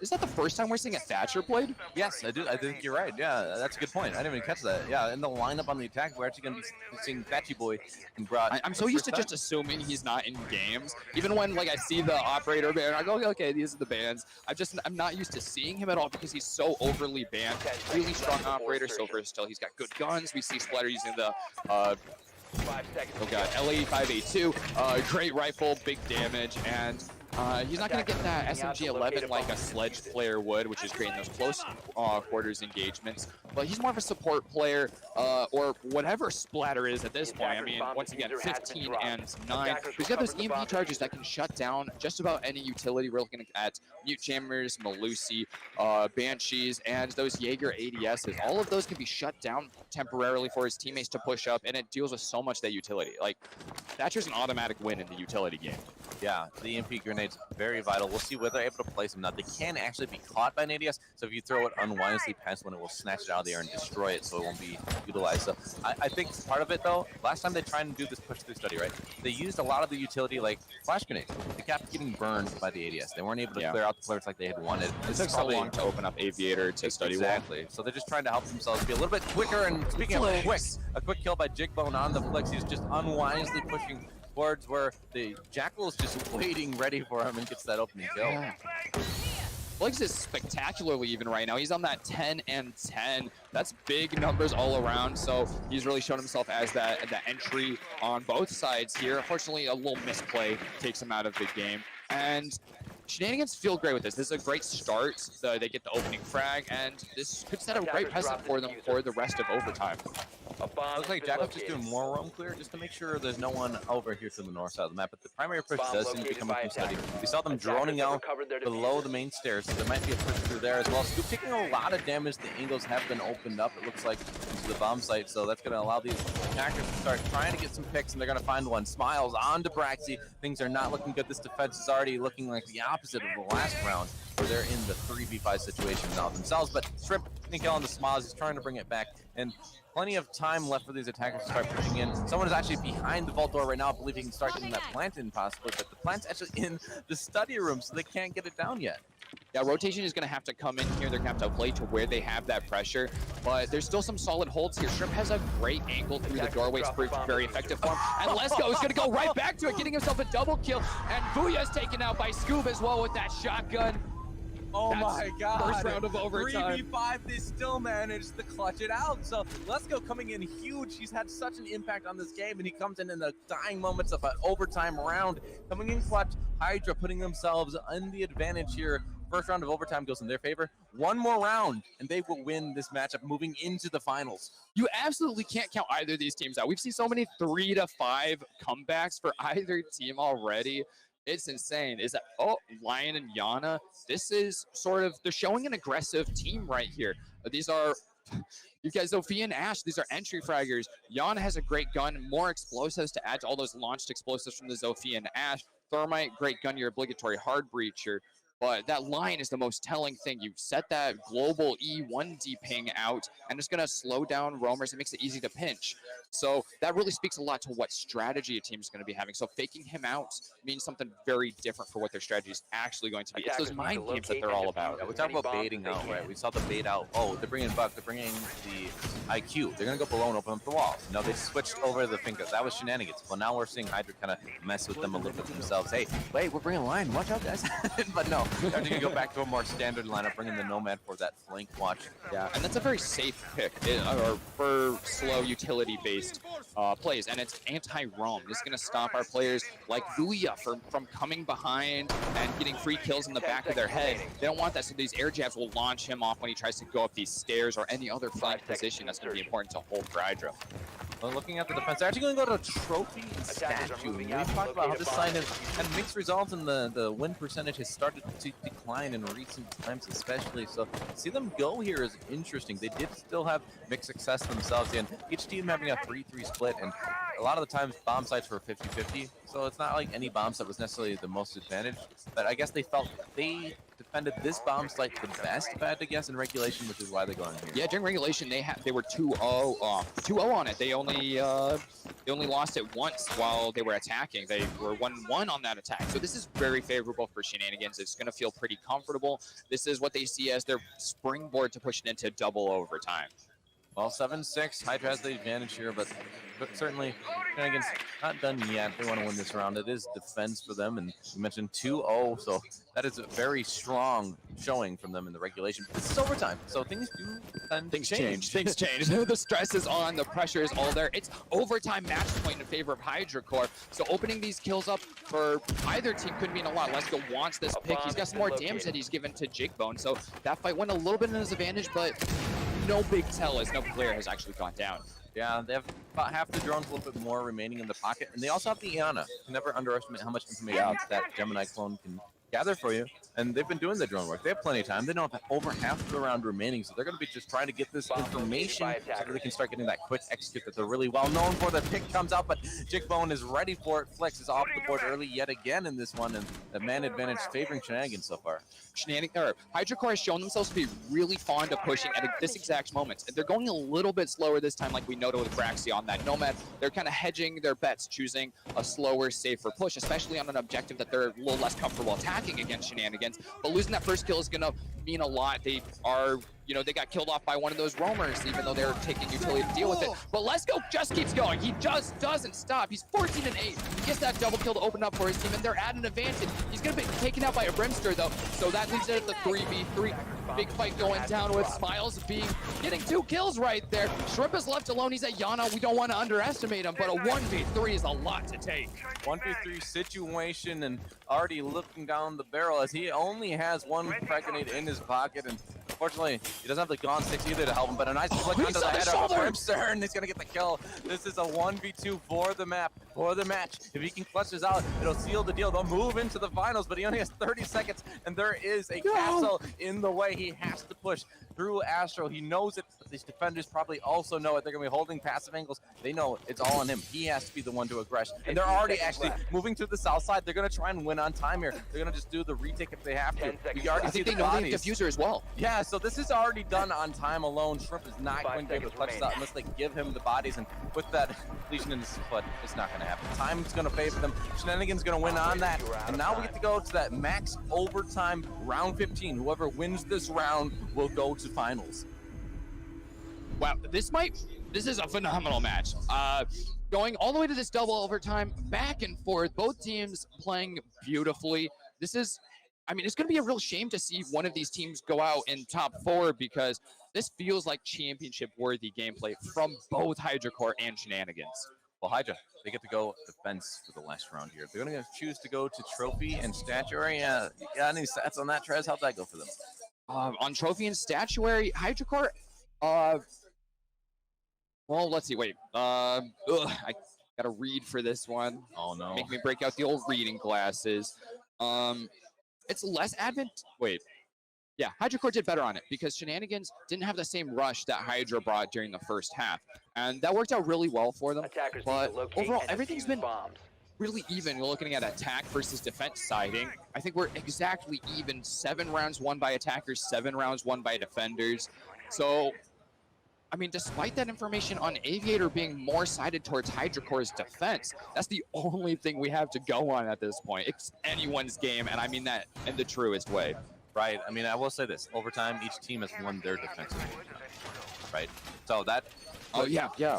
Is that the first time we're seeing a Thatcher played? Yes, I do. I think you're right. Yeah, that's a good point. I didn't even catch that. Yeah, in the lineup on the attack, we're actually going to be seeing Thatchy Boy and brought. I'm so used to just assuming he's not in games. Even when like I see the operator ban, I go, okay, these are the bans. I'm not used to seeing him at all because he's so overly banned. Really strong operator, so versatile. He's got good guns. We see Splatter using the oh god, LA582, great rifle, big damage, and he's not going to get that SMG-11 like a Sledge player would, which is creating those close quarters engagements. But he's more of a support player, or whatever Splatter is at this point. I mean, once again, 15 and 9. He's got those EMP charges that can shut down just about any utility. We're looking at Mute Jammers, Malusi, Banshees, and those Jaeger ADSs. All of those can be shut down temporarily for his teammates to push up, and it deals with so much that utility. Like, Thatcher's an automatic win in the utility game. Yeah, the EMP grenade teammates, very vital. We'll see where they're able to place them. Now, they can actually be caught by an ADS, so if you throw it unwisely past one, it will snatch it out of the air and destroy it, so it won't be utilized. So I think part of it, though, last time they tried to do this push-through study, right, they used a lot of the utility like flash grenades. They kept getting burned by the ADS. They weren't able to clear out the players like they had wanted. It took so long to open up Aviator to study well. Exactly. So they're just trying to help themselves be a little bit quicker. And speaking of quick, a quick kill by Jigbone on the flicks. He's just unwisely pushing towards where the Jackal is just waiting ready for him and gets that opening kill. Yeah. Flicks is spectacularly even right now. He's on that 10 and 10. That's big numbers all around. So he's really shown himself as that entry on both sides here. Unfortunately, a little misplay takes him out of the game. And Shenanigans feel great with this. This is a great start. They get the opening frag, and this could set a great precedent for them for the rest of overtime. Looks like Jackal's just doing more roam clear just to make sure there's no one over here to the north side of the map. But the primary push does seem to be coming from study. We saw them droning out below the main stairs, so there might be a push through there as well. Scoop taking a lot of damage. The angles have been opened up, it looks like, into the bomb site. So that's going to allow these attackers to start trying to get some picks, and they're going to find one. Smiles onto Braxy. Things are not looking good. This defense is already looking like the opposite of the last round, where they're in the 3v5 situation now themselves. But Shrimp, Nikel on the Smiles, he's trying to bring it back. And plenty of time left for these attackers to start pushing in. Someone is actually behind the vault door right now. I believe he can start getting that plant in possibly, but the plant's actually in the study room, so they can't get it down yet. Yeah, rotation is going to have to come in here. They're going to have to play to where they have that pressure, but there's still some solid holds here. Shrimp has a great angle through the doorway. It's proved very effective for him. And Lesko is going to go right back to it, getting himself a double kill. And Booyah is taken out by Scoob as well with that shotgun. Oh my god. First round of overtime. 3v5, they still managed to clutch it out. So Lesko coming in huge. He's had such an impact on this game, and he comes in the dying moments of an overtime round. Coming in clutch, Hydra putting themselves in the advantage here. First round of overtime goes in their favor. One more round, and they will win this matchup moving into the finals. You absolutely can't count either of these teams out. We've seen so many 3 to 5 comebacks for either team already. It's insane. Is that, oh, Lion and Yana, this is sort of, they're showing an aggressive team right here. These are, you guys, Zofia and Ash, these are entry fraggers. Yana has a great gun, more explosives to add to all those launched explosives from the Zofia and Ash. Thermite, great gun, your obligatory hard breacher. But that line is the most telling thing. You set that global E1D ping out, and it's going to slow down roamers. It makes it easy to pinch. So that really speaks a lot to what strategy a team is going to be having. So faking him out means something very different for what their strategy is actually going to be. It's those mind games that they're all about. Yeah, we talk about baiting out, right? We saw the bait out. Oh, they're bringing Buck. They're bringing the IQ. They're going to go below and open up the wall. No, they switched over the fingers. That was shenanigans. Well, now we're seeing Hydra kind of mess with them a little bit themselves. Hey, wait, we're bringing line. Watch out, guys. But no, they're going to go back to a more standard lineup, bringing the Nomad for that flank watch. Yeah, and that's a very safe pick or for slow utility-based plays, and it's anti-roam. This is going to stop our players like Booyah from coming behind and getting free kills in the back of their head. They don't want that, so these air jabs will launch him off when he tries to go up these stairs or any other flank position. That's going to be important to hold for Hydra. Well, looking at the defense, they're actually going to go to Trophy Statue. We've talked about how this sign has had mixed results, and the win percentage has started to decline in recent times especially. So see them go here is interesting. They did still have mixed success themselves, and each team having a 3-3 split, and a lot of the times bomb sites were 50-50. So it's not like any bomb site was necessarily the most advantaged, but I guess they felt they defended this bomb site the best, if I had to guess, in regulation, which is why they go in here. Yeah, during regulation they were 2-0 on it. They only lost it once while they were attacking. They were 1-1 on that attack. So this is very favorable for Shenanigans. It's going to feel pretty comfortable. This is what they see as their springboard to push it into double overtime. Well, 7-6, Hydra has the advantage here, but certainly Shenanigans not done yet. They want to win this round. It is defense for them, and you mentioned 2-0, so that is a very strong showing from them in the regulation. But this is overtime, so things do tend to change. Things change. The stress is on, the pressure is all there. It's overtime match point in favor of Hydra Corp. So opening these kills up for either team could mean a lot. Lesko wants this pick. He's got some more damage that he's given to Jigbone, so that fight went a little bit in his advantage, but no big tell as no player has actually gone down. Yeah, they have about half the drones, a little bit more remaining in the pocket, and they also have the Iana. You can never underestimate how much information that Gemini clone can gather for you. And they've been doing the drone work. They have plenty of time. They don't have over half of the round remaining, so they're going to be just trying to get this information so that they can start getting that quick execute that they're really well known for. The pick comes out, but Jigbone is ready for it. Flex is off the board early yet again in this one, and the man advantage favoring Shenanigans so far. HydroCore has shown themselves to be really fond of pushing at this exact moment. They're going a little bit slower this time, like we noted with Braxy on that Nomad. They're kind of hedging their bets, choosing a slower, safer push, especially on an objective that they're a little less comfortable attacking against Shenanigans. But losing that first kill is going to mean a lot. They are, you know, they got killed off by one of those roamers, even though they're taking utility to deal with it. But Lesko just keeps going. He just doesn't stop. He's 14-8. He gets that double kill to open up for his team, and they're at an advantage. He's going to be taken out by a Brimster, though, so that leaves it at the 3v3. Big fight going down with Smiles getting 2 kills right there. Shrimp is left alone. He's at Yana. We don't want to underestimate him, but a 1v3 is a lot to take. 1v3 situation, and already looking down the barrel as he only has 1 frag grenade in his pocket, and unfortunately, he doesn't have the Gone 6 either to help him, but a nice flick under the head of Brimster, and he's going to get the kill. This is a 1v2 for the map, for the match. If he can clutch this out, it'll seal the deal. They'll move into the finals, but he only has 30 seconds, and there is a castle in the way. He has to push through Astro. He knows it, but these defenders probably also know it. They're going to be holding passive angles. They know it's all on him. He has to be the one to aggress, and they're already actually moving to the south side. They're going to try and win on time here. They're going to just do the retake if they have to. We already see the bodies. They have diffuser as well. Yeah, so this is already done on time alone. Shrimp is not going to be able to clutch this out unless they give him the bodies, and with that lesion in his foot, it's not going to happen. Time's going to favor them. Shenanigans going to win on that, and now we get to go to that max overtime round 15. Whoever wins this round will go to finals. Wow, this is a phenomenal match. Going all the way to this double overtime, back and forth, both teams playing beautifully. This is, I mean, it's going to be a real shame to see one of these teams go out in top 4 because this feels like championship-worthy gameplay from both HydroCore and Shenanigans. Well, Hydra, they get to go defense for the last round here. They're going to choose to go to trophy and statuary. You got any stats on that, Trez? How'd that go for them? On trophy and statuary, HydroCore, well, let's see, wait. I gotta read for this one. Oh, no. Make me break out the old reading glasses. It's less wait. Yeah, HydroCore did better on it because Shenanigans didn't have the same rush that Hydra brought during the first half. And that worked out really well for them. But overall, everything's been really even. We're looking at attack versus defense siding. I think we're exactly even. 7 rounds won by attackers, 7 rounds won by defenders. So, I mean, despite that information on Aviator being more sided towards HydroCore's defense, that's the only thing we have to go on at this point. It's anyone's game, and I mean that in the truest way. Right. I mean, I will say this. Over time, each team has won their defensive game. Right? So that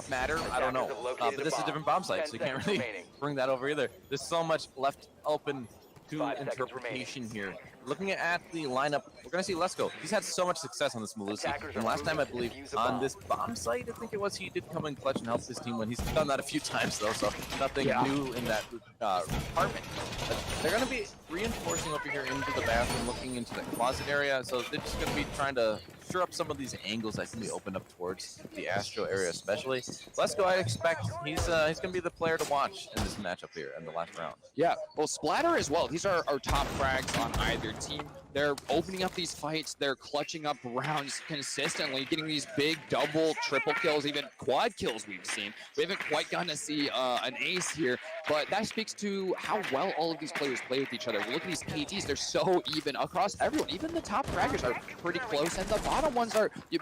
matter? I don't know. But this is a different bomb site, so you can't really bring that over either. There's so much left open to interpretation here. Looking at the lineup, we're going to see Lesko. He's had so much success on this Malusi. And last time, I believe, on this bomb site, I think it was, he did come in clutch and help his team win. He's done that a few times, though, so nothing new in that department. But they're going to be reinforcing over here into the bathroom, looking into the closet area. So they're just going to be trying to sure up some of these angles that can be opened up towards the Astro area, especially. Lesko, I expect he's going to be the player to watch in this matchup here in the last round. Yeah, well, Splatter as well. These are our top frags on either team. They're opening up these fights. They're clutching up rounds consistently, getting these big double, triple kills, even quad kills we've seen. We haven't quite gotten to see an ace here, but that speaks to how well all of these players play with each other. Look at these KTs. They're so even across everyone. Even the top fraggers are pretty close, and the bottom ones are, you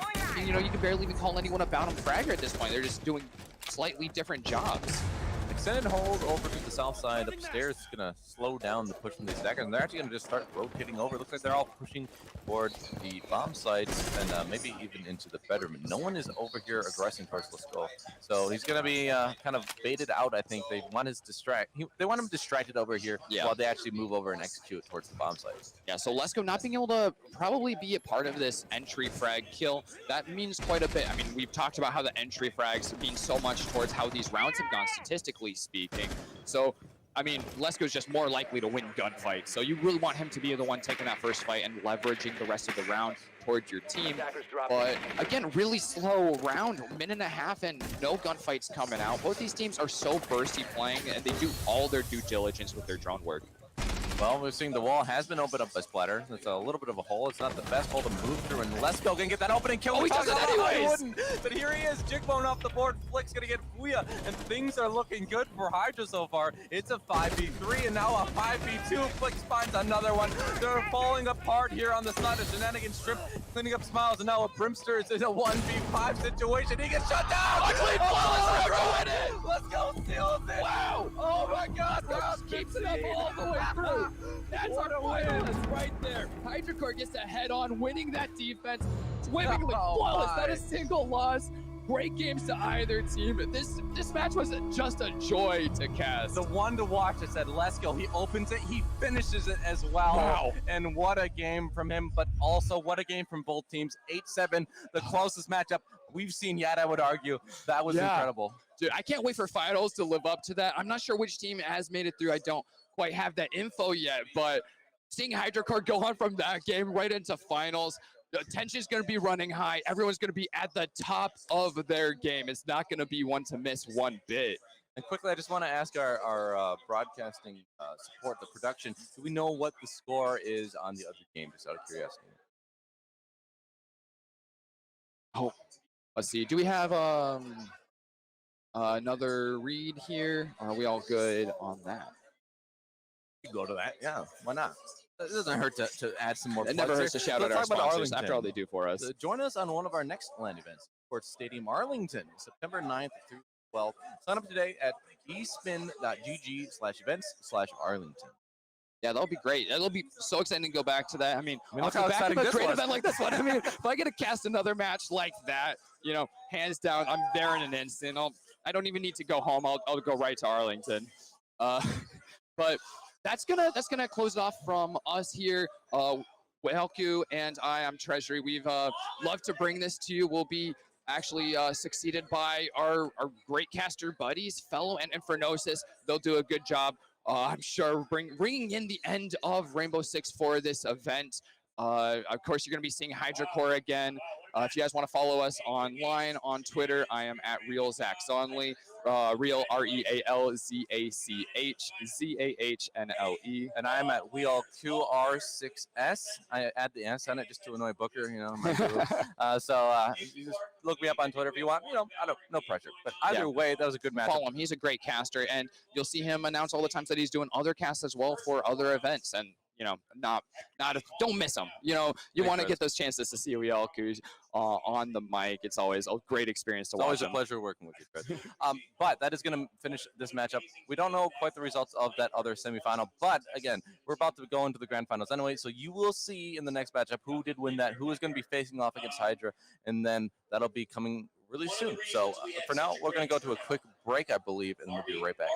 know, you can barely even call anyone a bottom fragger at this point. They're just doing slightly different jobs. Extended hold over to the south side upstairs is going to slow down the push from these attackers, and they're actually going to just start rotating over. Looks like they're all pushing toward the bomb sites and maybe even into the bedroom. No one is over here aggressing towards Lesko, so he's going to be kind of baited out. I think they want they want him distracted over here while they actually move over and execute towards the bomb sites. Yeah, so Lesko not being able to probably be a part of this entry frag kill, that means quite a bit. I mean, we've talked about how the entry frags mean so much towards how these rounds have gone statistically speaking. So, I mean, Lesko's just more likely to win gunfights. So you really want him to be the one taking that first fight and leveraging the rest of the round towards your team. But again, really slow round, minute and a half and no gunfights coming out. Both these teams are so bursty playing and they do all their due diligence with their drone work. Well, we're seeing the wall has been opened up by Splatter. It's a little bit of a hole. It's not the best hole to move through, and Lesko can get that opening kill. Oh, he does it anyways! But here he is, Jigbone off the board. Flick's gonna get Fuya, and things are looking good for Hydra so far. It's a 5v3, and now a 5v2. Flick finds another one. They're falling apart here on the side of Shenanigans Strip, cleaning up Smiles, and now a Brimster is in a 1v5 situation. He gets shut down! Clean flawless, ruin it! Let's go, steals it! Wow! Oh my god! Just keeps it up all the way through. That's our finalist right there. HydraCore gets to head on, winning that defense. Swimmingly flawless. Not a single loss. Great games to either team. This match was just a joy to cast. The one to watch is at Lesko. He opens it, he finishes it as well. Wow. And what a game from him, but also what a game from both teams. 8-7, the closest matchup we've seen yet, I would argue. That was incredible. Dude, I can't wait for finals to live up to that. I'm not sure which team has made it through. I don't quite have that info yet, but seeing HydraCore go on from that game right into finals, the tension's going to be running high. Everyone's going to be at the top of their game. It's not going to be one to miss one bit. And quickly, I just want to ask our broadcasting support, the production, do we know what the score is on the other game, just out of curiosity? Oh, let's see. Do we have another read here? Are we all good on that? You go to that, yeah. Why not? It doesn't hurt to add some more. It never hurts to shout out our sponsors after all they do for us. Join us on one of our next LAN events, Sports Stadium Arlington, September 9th through 12th. Sign up today at espin.gg/events/Arlington. Yeah, that'll be great. That'll be so exciting to go back to that. I mean, look I'll how be back exciting to a this great was. event like this one. I mean, if I get to cast another match like that, you know, hands down, I'm there in an instant. I don't even need to go home. I'll go right to Arlington. But that's gonna close it off from us here. Welku and I'm Treasury. We've loved to bring this to you. We'll be actually succeeded by our great caster buddies, Fellow and Infernosis. They'll do a good job. I'm sure bringing in the end of Rainbow Six for this event. Of course, you're going to be seeing HydraCore again. If you guys want to follow us online on Twitter, I am at RealZachZonley. Real RealZachZahnle. And I'm at WheelQR6S. I add the S on it just to annoy Booker, you know. So you just look me up on Twitter if you want. You know, no pressure. But either way, that was a good match. Follow him. He's a great caster, and you'll see him announce all the times that he's doing other casts as well for other events. And you know, don't miss them. You know, you want to get those chances to see Welku on the mic. It's always a great experience to watch. It's always a pleasure working with you, Chris. But that is going to finish this matchup. We don't know quite the results of that other semifinal, but again, we're about to go into the grand finals anyway, so you will see in the next matchup who did win that, who is going to be facing off against Hydra, and then that'll be coming really soon. So for now, we're going to go to a quick break, I believe, and we'll be right back.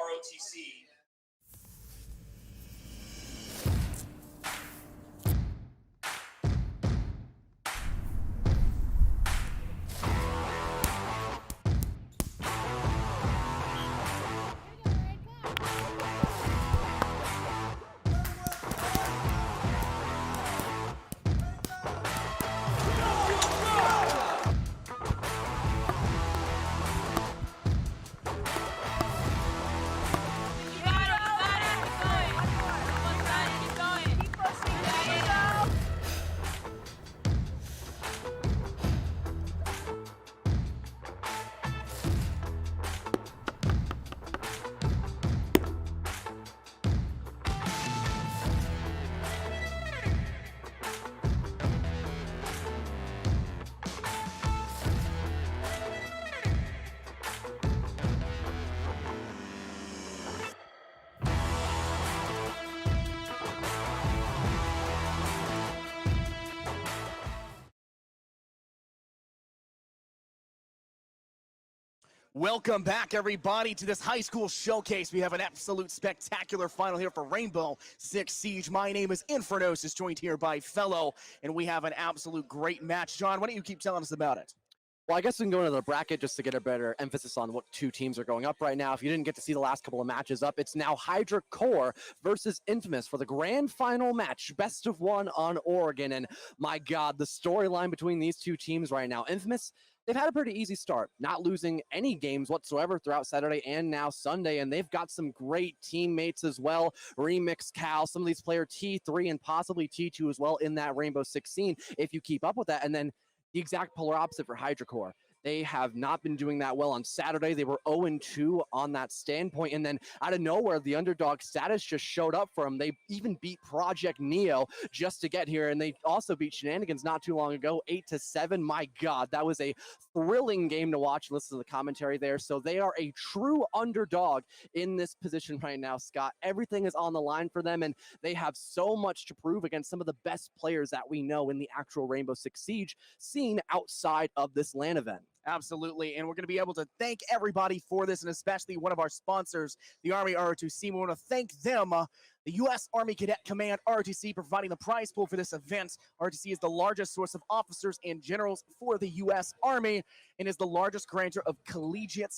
Welcome back, everybody, to this high school showcase. We have an absolute spectacular final here for Rainbow Six Siege. My name is Infernosis, joined here by Fellow, and we have an absolute great match. John, why don't you keep telling us about it? Well, I guess we can go into the bracket just to get a better emphasis on what two teams are going up right now. If you didn't get to see the last couple of matches up, it's now HydraCore versus Infamous for the grand final match, best of one on Oregon. And my God, the storyline between these two teams right now. Infamous they've had a pretty easy start, not losing any games whatsoever throughout Saturday and now Sunday, and they've got some great teammates as well. Remix, Cal, some of these players T3 and possibly T2 as well in that Rainbow Six scene if you keep up with that. And then the exact polar opposite for HydraCore. They have not been doing that well on Saturday. They were 0-2 on that standpoint. And then out of nowhere, the underdog status just showed up for them. They even beat Project Neo just to get here. And they also beat Shenanigans not too long ago, 8-7. My God, that was a thrilling game to watch. Listen to the commentary there. So they are a true underdog in this position right now, Scott. Everything is on the line for them, and they have so much to prove against some of the best players that we know in the actual Rainbow Six Siege scene outside of this LAN event. Absolutely, and we're going to be able to thank everybody for this, and especially one of our sponsors, the Army ROTC. We want to thank them, the U.S. Army Cadet Command ROTC, providing the prize pool for this event. ROTC is the largest source of officers and generals for the U.S. Army and is the largest grantor of collegiate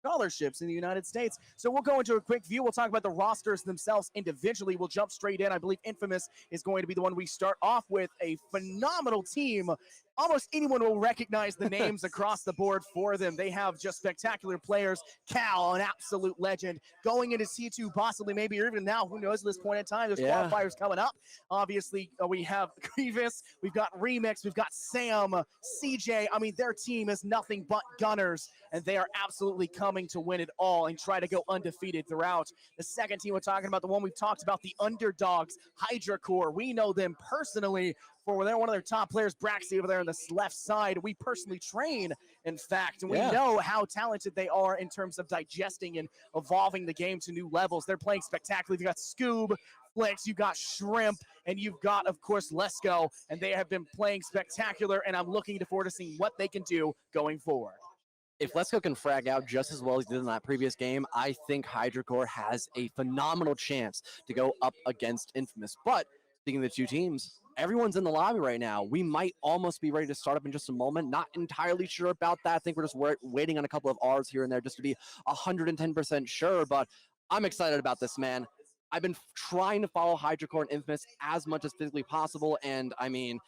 scholarships in the United States. So we'll go into a quick view. We'll talk about the rosters themselves individually. We'll jump straight in. I believe Infamous is going to be the one we start off with. A phenomenal team. Almost anyone will recognize the names across the board for them. They have just spectacular players. Cal, an absolute legend. Going into C2, possibly, maybe, or even now, who knows at this point in time. There's qualifiers coming up. Obviously, we have Grievous, we've got Remix, we've got Sam, CJ. I mean, their team is nothing but gunners, and they are absolutely coming to win it all and try to go undefeated throughout. The second team we're talking about, the one we've talked about, the underdogs, HydraCore. We know them personally. For they're one of their top players, Braxy over there on the left side. We personally train, in fact, and we know how talented they are in terms of digesting and evolving the game to new levels. They're playing spectacularly. You've got Scoob, Flex, you've got Shrimp, and you've got, of course, Let's Go, and they have been playing spectacular, and I'm looking forward to seeing what they can do going forward. If Let's Go can frag out just as well as he did in that previous game, I think HydraCore has a phenomenal chance to go up against Infamous. But speaking of the two teams, everyone's in the lobby right now. We might almost be ready to start up in just a moment. Not entirely sure about that. I think we're just waiting on a couple of R's here and there just to be 110% sure, but I'm excited about this, man. I've been trying to follow HydraCore and Infamous as much as physically possible, and I mean,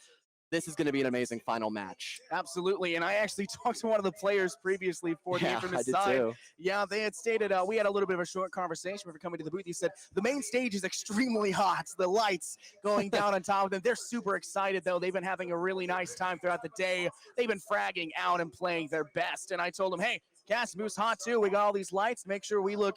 this is going to be an amazing final match. Absolutely, and I actually talked to one of the players previously for the Infamous side. Too. Yeah, they had stated, we had a little bit of a short conversation before coming to the booth. He said, the main stage is extremely hot. The lights going down on top of them. They're super excited, though. They've been having a really nice time throughout the day. They've been fragging out and playing their best, and I told them, hey, Gas Boost hot, too. We got all these lights. Make sure we look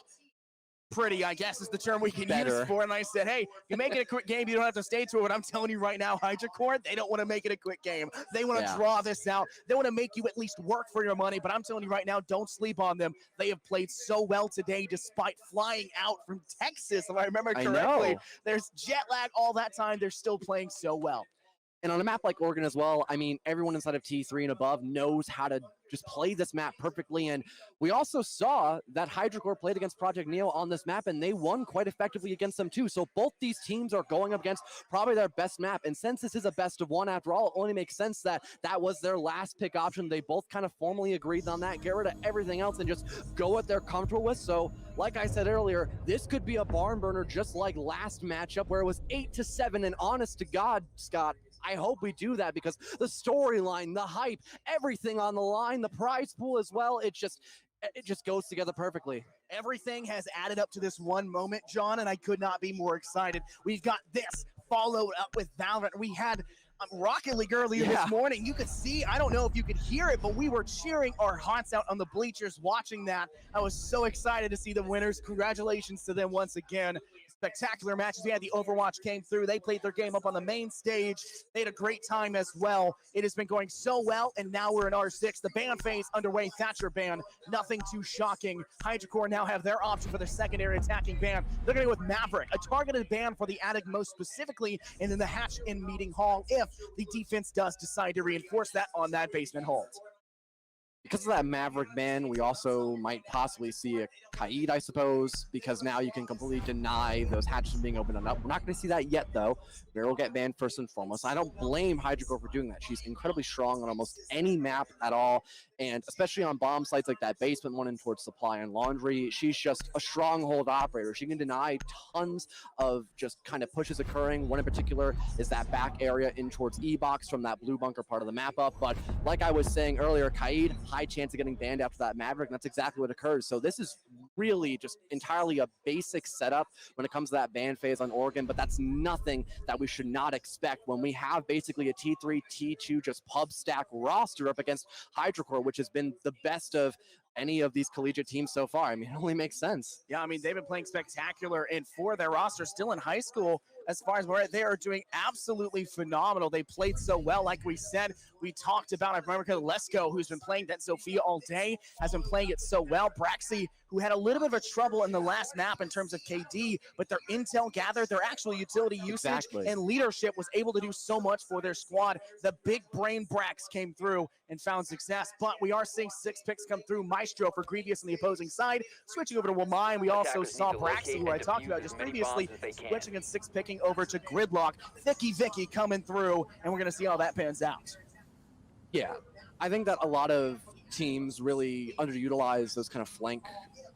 pretty, I guess is the term we can use for it. And I said, hey, you make it a quick game, you don't have to stay to it. But I'm telling you right now, HydraCore, they don't want to make it a quick game. They want to draw this out. They want to make you at least work for your money. But I'm telling you right now, don't sleep on them. They have played so well today, despite flying out from Texas, if I remember correctly. There's jet lag all that time. They're still playing so well. And on a map like Oregon as well, I mean, everyone inside of T3 and above knows how to just play this map perfectly. And we also saw that HydraCore played against Project Neo on this map, and they won quite effectively against them too. So both these teams are going up against probably their best map. And since this is a best of one, after all, it only makes sense that that was their last pick option. They both kind of formally agreed on that, get rid of everything else and just go what they're comfortable with. So like I said earlier, this could be a barn burner just like last matchup where it was 8-7. And honest to God, Scott, I hope we do that because the storyline, the hype, everything on the line, the prize pool as well, it just goes together perfectly. Everything has added up to this one moment, John, and I could not be more excited. We've got this followed up with Valorant. We had Rocket League earlier this morning. You could see, I don't know if you could hear it, but we were cheering our hearts out on the bleachers watching that. I was so excited to see the winners. Congratulations to them once again. Spectacular matches. We had the Overwatch came through. They played their game up on the main stage. They had a great time as well. It has been going so well, and now we're in R6. The ban phase underway. Thatcher ban. Nothing too shocking. HydraCore now have their option for their secondary attacking ban. They're going to go with Maverick, a targeted ban for the attic most specifically, and then the hatch in meeting hall if the defense does decide to reinforce that on that basement hold. Because of that Maverick ban, we also might possibly see a Kaid, I suppose, because now you can completely deny those hatches from being opened up. We're not going to see that yet, though. Bear will get banned first and foremost. I don't blame HydroCore for doing that. She's incredibly strong on almost any map at all, and especially on bomb sites like that basement one in towards Supply and Laundry. She's just a stronghold operator. She can deny tons of just kind of pushes occurring. One in particular is that back area in towards E-Box from that blue bunker part of the map up. But like I was saying earlier, Kaid, high chance of getting banned after that Maverick, and that's exactly what occurs. So this is really just entirely a basic setup when it comes to that ban phase on Oregon, but that's nothing that we should not expect when we have basically a T3, T2 just pub stack roster up against HydroCore, which has been the best of any of these collegiate teams so far. I mean, it only makes sense. Yeah, I mean, they've been playing spectacular, and for their roster still in high school, as far as where they are doing absolutely phenomenal. They played so well. Like we said, we talked about, I remember Lesko, who's been playing that Sophia all day, has been playing it so well. Braxy, who had a little bit of a trouble in the last map in terms of KD, but their intel gathered, their actual utility usage and leadership was able to do so much for their squad. The big brain Brax came through and found success, but we are seeing 6 picks come through. Maestro for Grievous on the opposing side. Switching over to Wamai, we also saw Braxy, who I talked about just previously, switching and 6 picking over to Gridlock. Vicky coming through, and we're going to see how that pans out. Yeah, I think that a lot of teams really underutilize those kind of flank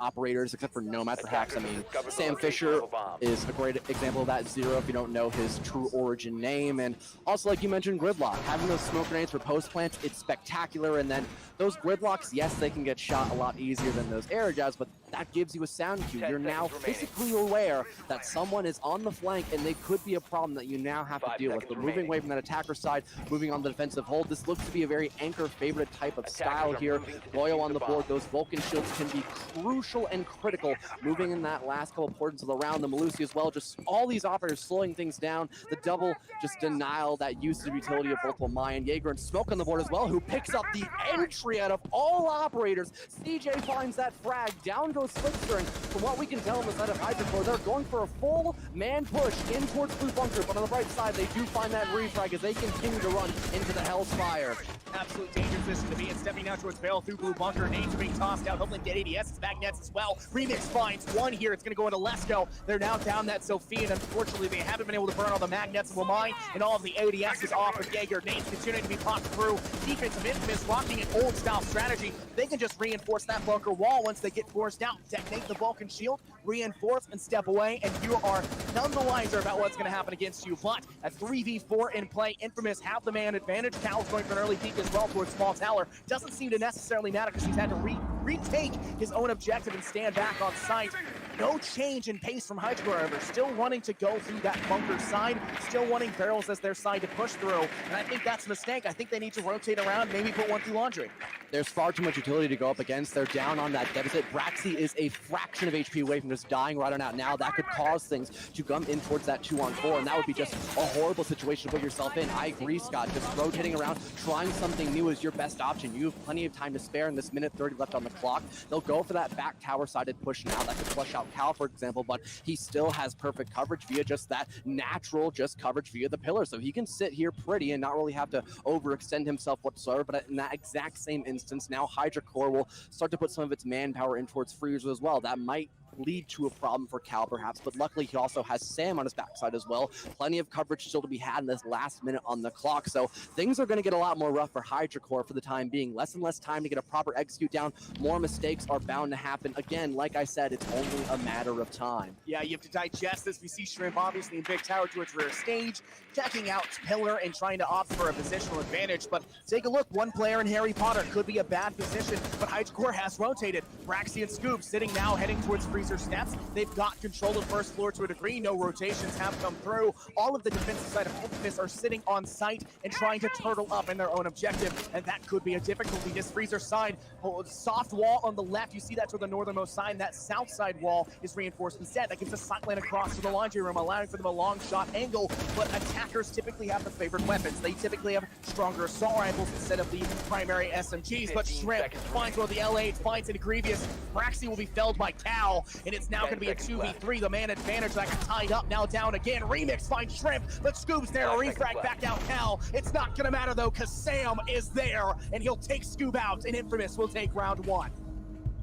operators, except for Nomad perhaps. I mean, Sam Fisher is a great example of that. Zero, if you don't know his true origin name. And also, like you mentioned, Gridlock. Having those smoke grenades for post plants, it's spectacular. And then those Gridlocks, yes, they can get shot a lot easier than those air jabs, but that gives you a sound cue. You're now physically aware that someone is on the flank, and they could be a problem that you now have to deal with. But moving away from that attacker side, moving on the defensive hold, this looks to be a very anchor favorite type of style here. Goyo on the board, those Vulcan shields can be crucial and critical. Moving in that last couple portions of the round, the Malusi as well, just all these operators slowing things down. The double just denial, that usage of utility of both Wamai and Jaeger, and Smoke on the board as well, who picks up the entry out of all operators. CJ finds that frag, down goes Slipstering. From what we can tell on the side of HydroCore, they're going for a full man push in towards Blue Bunker, but on the right side, they do find that refrag as they continue to run into the Hellfire. Absolute danger position to be in. Stepping now towards Bale through Blue Bunker. Nades being tossed out. Hopefully get ADS. It's back nets as well. Remix finds one here. It's going to go into Lesko. They're now down that Sophia, and unfortunately, they haven't been able to burn all the magnets. Wamai and all of the ADS is off of Jaeger. Nades continuing to be popped through. Defensive Infamous rocking an old style strategy. They can just reinforce that bunker wall once they get forced out. Detonate the Vulcan shield, reinforce, and step away, and you are none the wiser about what's going to happen against you. But a 3v4 in play. Infamous have the man advantage. Cal's going for an early peek as well towards Small Tower. Doesn't seem to necessarily matter because he's had to retake his own objective and stand back on site. No change in pace from HydroCore, however. Still wanting to go through that bunker side, still wanting barrels as their side to push through. And I think that's a mistake. I think they need to rotate around, maybe put one through Laundry. There's far too much utility to go up against. They're down on that deficit. Braxy is a fraction of HP away from just dying right on out now. That could cause things to come in towards that 2-on-4, and that would be just a horrible situation to put yourself in. I agree, Scott. Just rotating around, trying something new is your best option. You have plenty of time to spare in this minute 30 left on the clock. They'll go for that back tower-sided push now. That could flush out Cal, for example, but he still has perfect coverage via just that natural coverage via the pillar. So he can sit here pretty and not really have to overextend himself whatsoever. But in that exact same instance, now HydroCore will start to put some of its manpower in towards Freezer as well. That might lead to a problem for Cal perhaps, but luckily he also has Sam on his backside as well. Plenty of coverage still to be had in this last minute on the clock, so things are going to get a lot more rough for HydroCore for the time being. Less and less time to get a proper execute down. More mistakes are bound to happen. Again, like I said, it's only a matter of time. Yeah, you have to digest this. We see Shrimp obviously in Big Tower towards rear stage, checking out Pillar and trying to opt for a positional advantage, but take a look. One player in Harry Potter could be a bad position, but HydroCore has rotated. Braxy and Scoop sitting now heading towards Freezer steps. They've got control of first floor to a degree. No rotations have come through. All of the defensive side of Infamous are sitting on site and trying to turtle up in their own objective, and that could be a difficulty. This Freezer side, soft wall on the left, you see that to the northernmost side. That south side wall is reinforced instead. That gives a sight line across to the laundry room, allowing for them a long shot angle, but attackers typically have the favored weapons. They typically have stronger assault rifles instead of the primary SMGs, but Shrimp finds one of the L8, finds into Grievous. Braxy will be felled by Cal, and it's now going to be a 2v3. The man advantage that got tied up, now down again. Remix finds Shrimp, but Scoob's there to refrag back out Cal. It's not going to matter though, because Sam is there, and he'll take Scoob out, and Infamous will take round 1.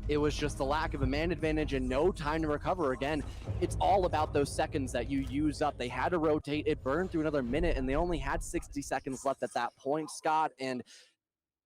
It was just the lack of a man advantage and no time to recover. Again, it's all about those seconds that you use up. They had to rotate, it burned through another minute, and they only had 60 seconds left at that point, Scott, and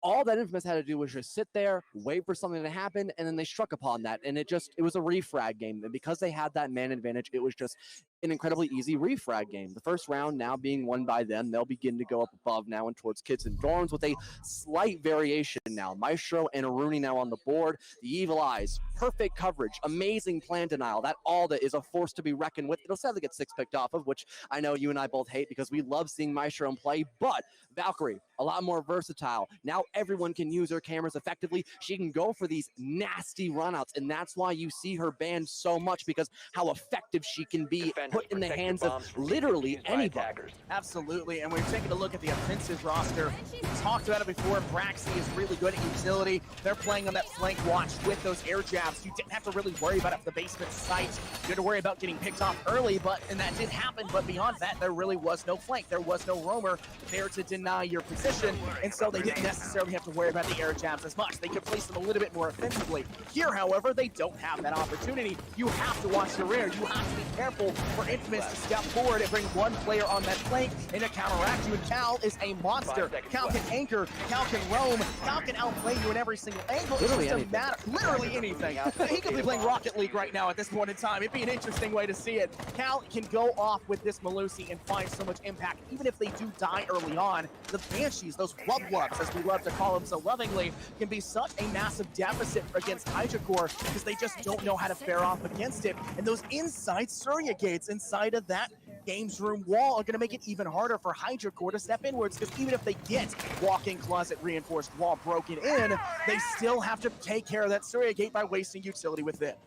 all that Infamous had to do was just sit there, wait for something to happen, and then they struck upon that, and it was a refrag game, and because they had that man advantage, it was just an incredibly easy refrag game. The first round now being won by them, they'll begin to go up above now and towards Kids and Dorms with a slight variation now. Maestro and Aruni now on the board. The Evil Eyes, perfect coverage, amazing plan denial. That Alda is a force to be reckoned with. It'll sadly get 6 picked off of, which I know you and I both hate because we love seeing Maestro in play, but Valkyrie, a lot more versatile. Now everyone can use her cameras effectively. She can go for these nasty runouts, and that's why you see her banned so much, because how effective she can be put in the hands of literally anybody. Absolutely, and we're taking a look at the offensive roster. We talked about it before. Braxy is really good at utility. They're playing on that flank watch with those air jabs. You didn't have to really worry about it the basement site. You had to worry about getting picked off early, and that did happen, but beyond that, there really was no flank. There was no roamer there to deny your position, and so they didn't necessarily have to worry about the air jabs as much. They could place them a little bit more offensively. Here, however, they don't have that opportunity. You have to watch your rear. You have to be careful for Infamous to step forward and bring one player on that flank and to counteract you, and Cal is a monster. Cal can anchor, Cal can roam, Cal can outplay you in every single angle. Literally it doesn't matter. Literally anything. He could be playing Rocket League right now at this point in time. It'd be an interesting way to see it. Cal can go off with this Melusi and find so much impact. Even if they do die early on, the Banshees, those wub-wubs, as we love to call them so lovingly, can be such a massive deficit against Hydra Core because they just don't know how to fare off against it. And those inside Surya gates inside of that games room wall are going to make it even harder for Hydra Core to step inwards, because even if they get walk-in closet reinforced wall broken in, they still have to take care of that Surya gate by wasting utility with it.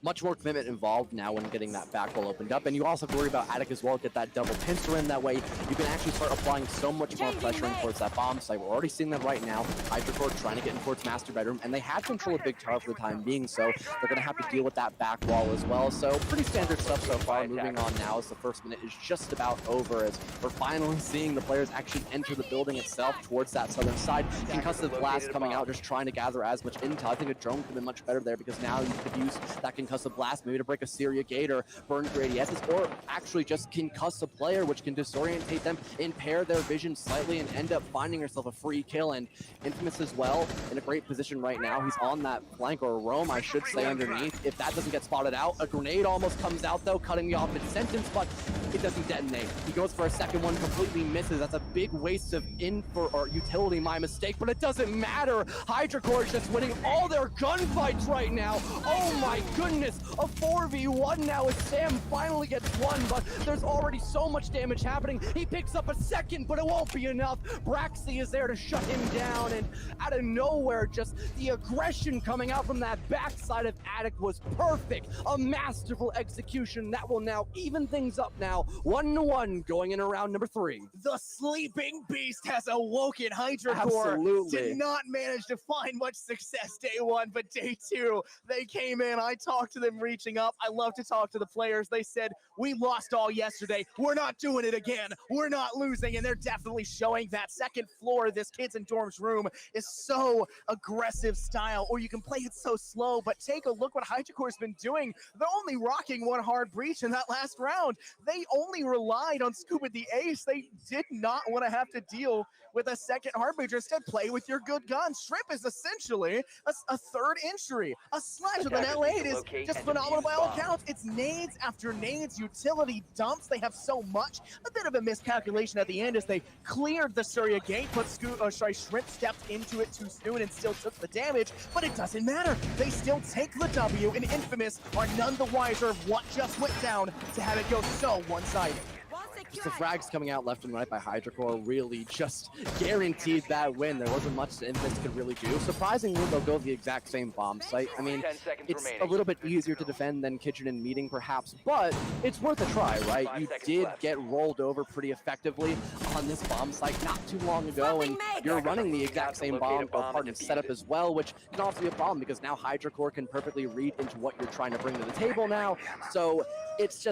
Much more commitment involved now when getting that back wall opened up, and you also have to worry about Attic as well, get that double pincer in. That way you can actually start applying so much more pressure in towards that bomb site. We're already seeing that right now. Hydra Core trying to get in towards master bedroom, and they had control of Big Tower for the time being, so they're going to have to deal with that back wall as well. So pretty standard stuff so far. Moving on now as the first minute is just about over, as we're finally seeing the players actually enter the building itself towards that southern side. Concussive blast coming out, just trying to gather as much intel. I think a drone could have been much better there, because now you could use that concussive blast maybe to break a Syria gate or burn gradients, or actually just concuss a player, which can disorientate them, impair their vision slightly, and end up finding yourself a free kill. And Infamous as well in a great position right now. He's on that flank, or a roam I should say, underneath. If that doesn't get spotted out, a grenade almost comes out though, cutting me off mid-sentence, but it doesn't detonate. He goes for a second one, completely misses. That's a big waste of info or utility, my mistake, but it doesn't matter. Hydra Core is just winning all their gunfights right now. Oh my goodness, a 4v1 now as Sam finally gets one, but there's already so much damage happening. He picks up a second, but it won't be enough. Braxy is there to shut him down, and out of nowhere, just the aggression coming out from that backside of Attic was perfect. A masterful execution that will now even things up now. 1-1 going in around number 3. The sleeping beast has awoken. Hydra Core did not manage to find much success day 1, but day 2, they came in. I talked to them reaching up. I love to talk to the players. They said, we lost all yesterday. We're not doing it again. We're not losing, and they're definitely showing that. Second floor, this Kids and Dorms room is so aggressive style, or you can play it so slow, but take a look what Hydra Core's been doing. They're only rocking one hard breach in that last round. They only relied on Scuba the Ace. They did not want to have to deal with a second hard breach. Instead, play with your good gun. Shrimp is essentially a third entry. A slash with an L8 is just phenomenal by all accounts. It's nades after nades, utility dumps. They have so much. A bit of a miscalculation at the end as they cleared the Surya gate, but Shrimp stepped into it too soon and still took the damage, but it doesn't matter. They still take the W, and Infamous are none the wiser of what just went down to have it go so one-sided. the frags coming out left and right by HydraCore really just guaranteed that win. There wasn't much that Infamous could really do. Surprisingly, they'll go the exact same bomb site. I mean, 10 seconds it's remaining. a little bit easier to defend than Kitchen and Meeting, perhaps, but it's worth a try, right? 5 You seconds did left. get rolled over pretty effectively on this bomb site not too long ago, and you're running the exact same bomb or part of setup as well, which can also be a problem because now HydraCore can perfectly read into what you're trying to bring to the table now. So it's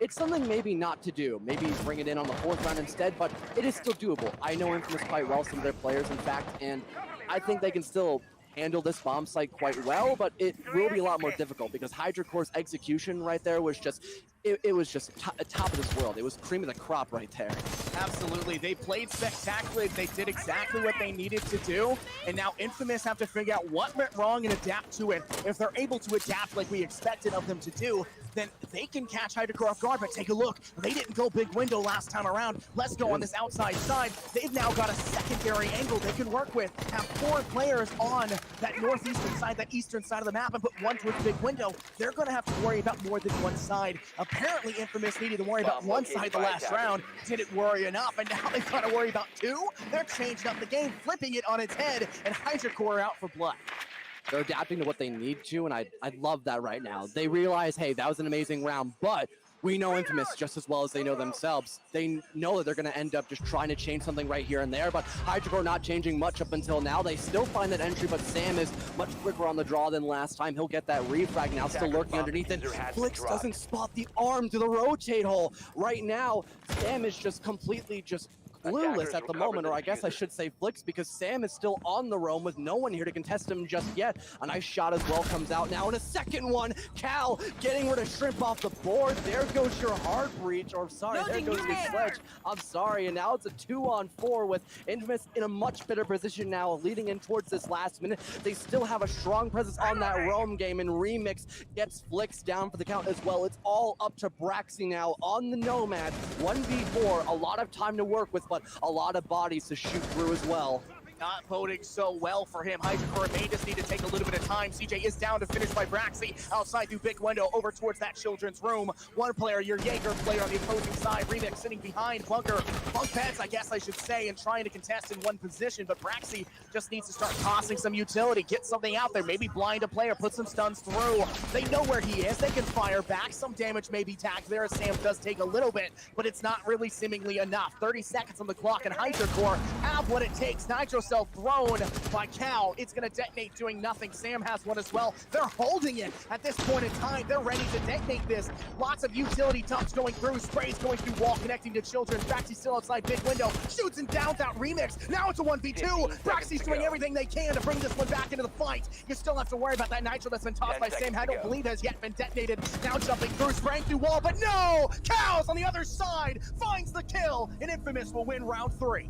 something maybe not to do. Maybe bring it in on the 4th round instead, but it is still doable. I know Infamous quite well, some of their players, in fact, and I think they can still handle this bomb site quite well, but it will be a lot more difficult because HydraCore's execution right there was just, it was just top of this world. It was cream of the crop right there. Absolutely. They played spectacularly. They did exactly what they needed to do. And now Infamous have to figure out what went wrong and adapt to it. If they're able to adapt like we expected of them to do, then they can catch HydraCore off guard. But take a look. They didn't go big window last time around. Let's go on this outside side. They've now got a secondary angle they can work with. Have 4 players on that northeastern side, that eastern side of the map, and put 1 towards big window. They're going to have to worry about more than one side. Apparently, Infamous needed to worry about one side the last round. Didn't worry enough, and now they've got to worry about 2. They're changing up the game, flipping it on its head, and HydraCore out for blood. They're adapting to what they need to, and I love that right now. They realize, hey, that was an amazing round, but we know Infamous just as well as they know themselves. They know that they're going to end up just trying to change something right here and there, but HydraCore not changing much up until now. They still find that entry, but Sam is much quicker on the draw than last time. He'll get that refrag now, still lurking underneath it. Flix doesn't spot the arm to the rotate hole. Right now, Sam is just completely just clueless at the moment, or I guess I should say Flix, because Sam is still on the roam with no one here to contest him just yet. A nice shot as well comes out now, and a second one. Cal getting rid of Shrimp off the board. There goes your hard breach, or sorry, there goes your sledge. I'm sorry, and now it's a 2-on-4 with Infamous in a much better position now, leading in towards this last minute. They still have a strong presence on that roam game, and Remix gets Flix down for the count as well. It's all up to Braxy now on the Nomad. 1v4, a lot of time to work with, but a lot of bodies to shoot through as well. Not boding so well for him. HydraCore may just need to take a little bit of time. CJ is down to finish by Braxy. Outside through big window over towards that children's room. One player, your Jaeger player on the opposing side. Remix sitting behind bunker. Bunk beds, I guess I should say, and trying to contest in one position. But Braxy just needs to start tossing some utility. Get something out there. Maybe blind a player. Put some stuns through. They know where he is. They can fire back. Some damage may be tagged there. Sam does take a little bit, but it's not really seemingly enough. 30 seconds on the clock, and HydraCore have what it takes. Nitro thrown by Cal. It's going to detonate doing nothing. Sam has one as well. They're holding it at this point in time. They're ready to detonate this. Lots of utility dumps going through. Sprays going through wall connecting to children. Braxy still outside big window. Shoots and downs out Remix. Now it's a 1v2. Braxy's doing everything they can to bring this one back into the fight. You still have to worry about that nitro that's been tossed by Sam. I don't believe has yet been detonated. Now jumping through, spraying through wall, but no! Cal's on the other side finds the kill, and Infamous will win round 3.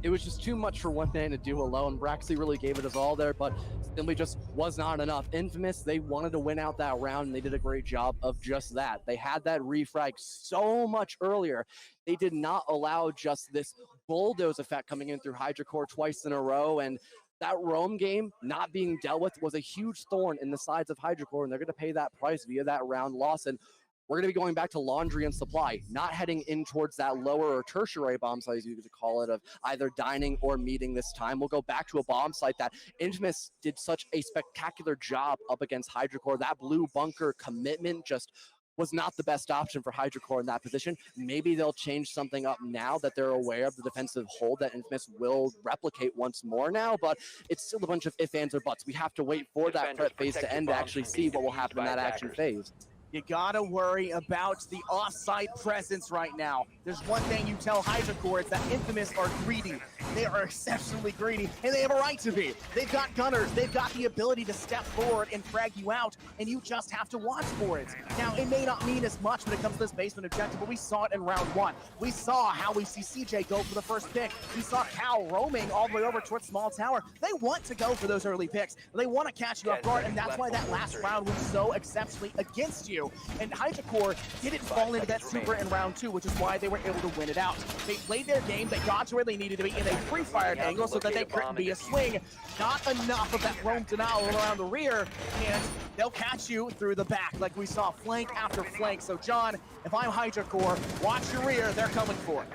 It was just too much for one man to do alone. Braxy really gave it his all there, but simply just was not enough. Infamous, they wanted to win out that round, and they did a great job of just that. They had that refrag so much earlier. They did not allow just this bulldoze effect coming in through HydraCore twice in a row, and that roam game not being dealt with was a huge thorn in the sides of HydraCore, and they're going to pay that price via that round loss. And we're going to be going back to laundry and supply, not heading in towards that lower or tertiary bomb site, as you could call it, of either dining or meeting this time. We'll go back to a bomb site that Infamous did such a spectacular job up against HydraCore. That blue bunker commitment just was not the best option for HydraCore in that position. Maybe they'll change something up now that they're aware of the defensive hold that Infamous will replicate once more now, but it's still a bunch of ifs, ands, or buts. We have to wait for that prep phase to end to actually see what will happen in that action phase. You gotta worry about the offside presence right now. There's one thing you tell HydraCore, it's that Infamous are greedy. They are exceptionally greedy, and they have a right to be. They've got gunners, they've got the ability to step forward and frag you out, and you just have to watch for it. Now, it may not mean as much when it comes to this basement objective, but we saw it in round 1. We saw how we see CJ go for the first pick. We saw Cal roaming all the way over towards small tower. They want to go for those early picks. They want to catch you off guard, and that's why that last round was so exceptionally against you. to. And HydroCore didn't fall into that super in round 2, which is why they were able to win it out. They played their game, they got to where they needed to be, and they pre-fired angle so that they couldn't be a swing. Not enough of that roam denial around the rear, and they'll catch you through the back like we saw flank after flank. So John, if I'm HydroCore, watch your rear, they're coming for it.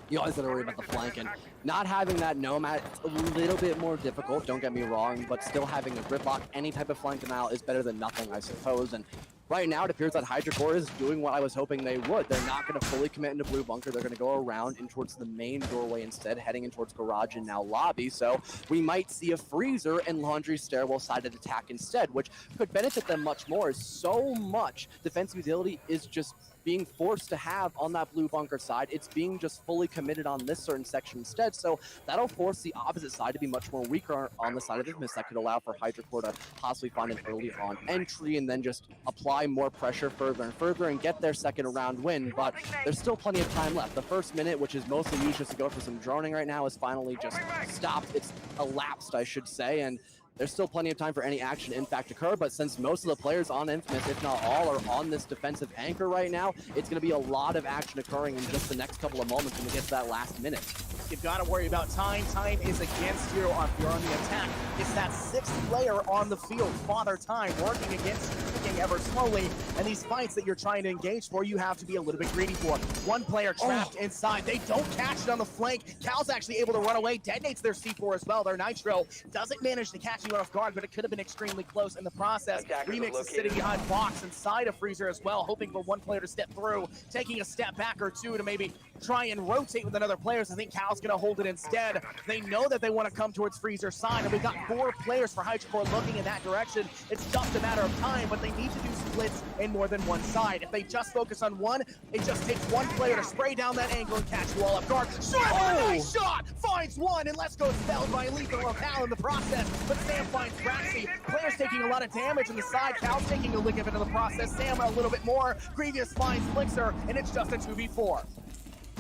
You always gotta worry about the flank, and not having that nomad, it's a little bit more difficult, don't get me wrong, but still having a gridlock, any type of flank denial is better than nothing, I suppose. And right now, it appears that HydroCore is doing what I was hoping they would. They're not going to fully commit into blue bunker. They're going to go around in towards the main doorway instead, heading in towards garage and now lobby. So we might see a freezer and laundry stairwell sided attack instead, which could benefit them much more. So much defensive utility is just being forced to have on that blue bunker side. It's being just fully committed on this certain section instead. So that'll force the opposite side to be much more weaker on the side of Infamous. That could allow for HydroCore to possibly find an early on entry and then just apply more pressure further and further and get their second round win. But there's still plenty of time left. The first minute, which is mostly used just to go for some droning right now, is finally just stopped. It's elapsed, I should say. And there's still plenty of time for any action to in fact occur, but since most of the players on Infamous, if not all, are on this defensive anchor right now, it's going to be a lot of action occurring in just the next couple of moments when we get to that last minute. You've got to worry about time. Time is against you if you're on the attack. It's that sixth player on the field, Father Time, working against you, ticking ever slowly. And these fights that you're trying to engage for, you have to be a little bit greedy for. One player trapped inside. They don't catch it on the flank. Cal's actually able to run away, detonates their C4 as well. Their Nitro doesn't manage to catch you off guard, but it could have been extremely close in the process. Remix is sitting behind box inside a freezer as well, hoping for one player to step through, taking a step back or two to maybe try and rotate with another player. So I think Cal's going to hold it instead. They know that they want to come towards freezer side, and we've got 4 players for HydroCore looking in that direction. It's just a matter of time, but they need to do splits in more than one side. If they just focus on one, it just takes one player to spray down that angle and catch you all off guard. Nice shot! Finds one, and let's go spelled by lethal locale in the process, but Sam finds Braxy. Players taking a lot of damage on the side. Cal's taking a lick of it in the process. Sam a little bit more. Grievous finds Flixer, and it's just a 2v4.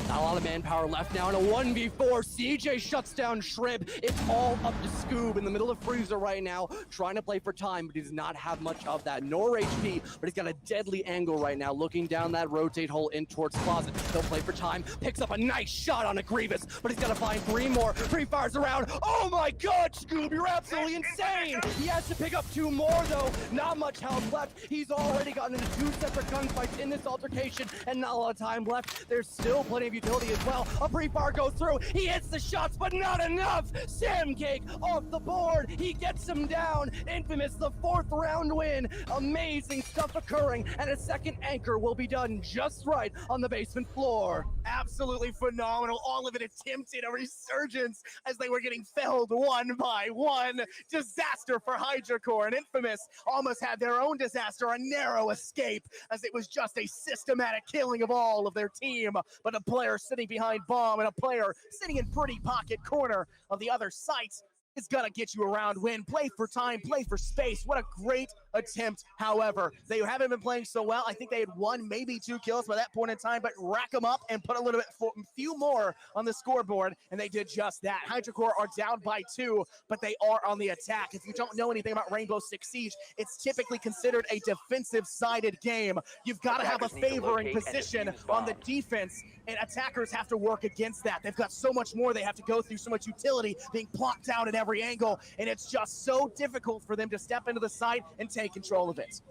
Not a lot of manpower left now in a 1v4. CJ shuts down Shrib. It's all up to Scoob in the middle of Freezer right now, trying to play for time, but he does not have much of that, nor HP, but he's got a deadly angle right now, looking down that rotate hole in towards Closet. He'll play for time, picks up a nice shot on a Grievous, but he's got to find 3 more. Pre-fires around. Oh my god, Scoob, you're absolutely insane! He has to pick up 2 more, though. Not much health left. He's already gotten into 2 separate gunfights in this altercation, and not a lot of time left. There's still plenty of utility as well. A pre-fire goes through. He hits the shots, but not enough. Samcake off the board. He gets him down. Infamous, the 4th round win. Amazing stuff occurring, and a second anchor will be done just right on the basement floor. Absolutely phenomenal. All of it attempted a resurgence as they were getting felled one by one. Disaster for HydroCore, and Infamous almost had their own disaster, a narrow escape, as it was just a systematic killing of all of their team. But a player sitting behind bomb and a player sitting in pretty pocket corner of the other site is gonna get you a round win. Play for time, play for space. What a great attempt. However, they haven't been playing so well. I think they had 1, maybe 2 kills by that point in time, but rack them up and put a little bit, few more on the scoreboard, and they did just that. HydroCore are down by 2, but they are on the attack. If you don't know anything about Rainbow Six Siege, it's typically considered a defensive-sided game. You've got to have a favoring position on the defense, and attackers have to work against that. They've got so much more they have to go through, so much utility being plopped down at every angle, and it's just so difficult for them to step into the site and take control of it.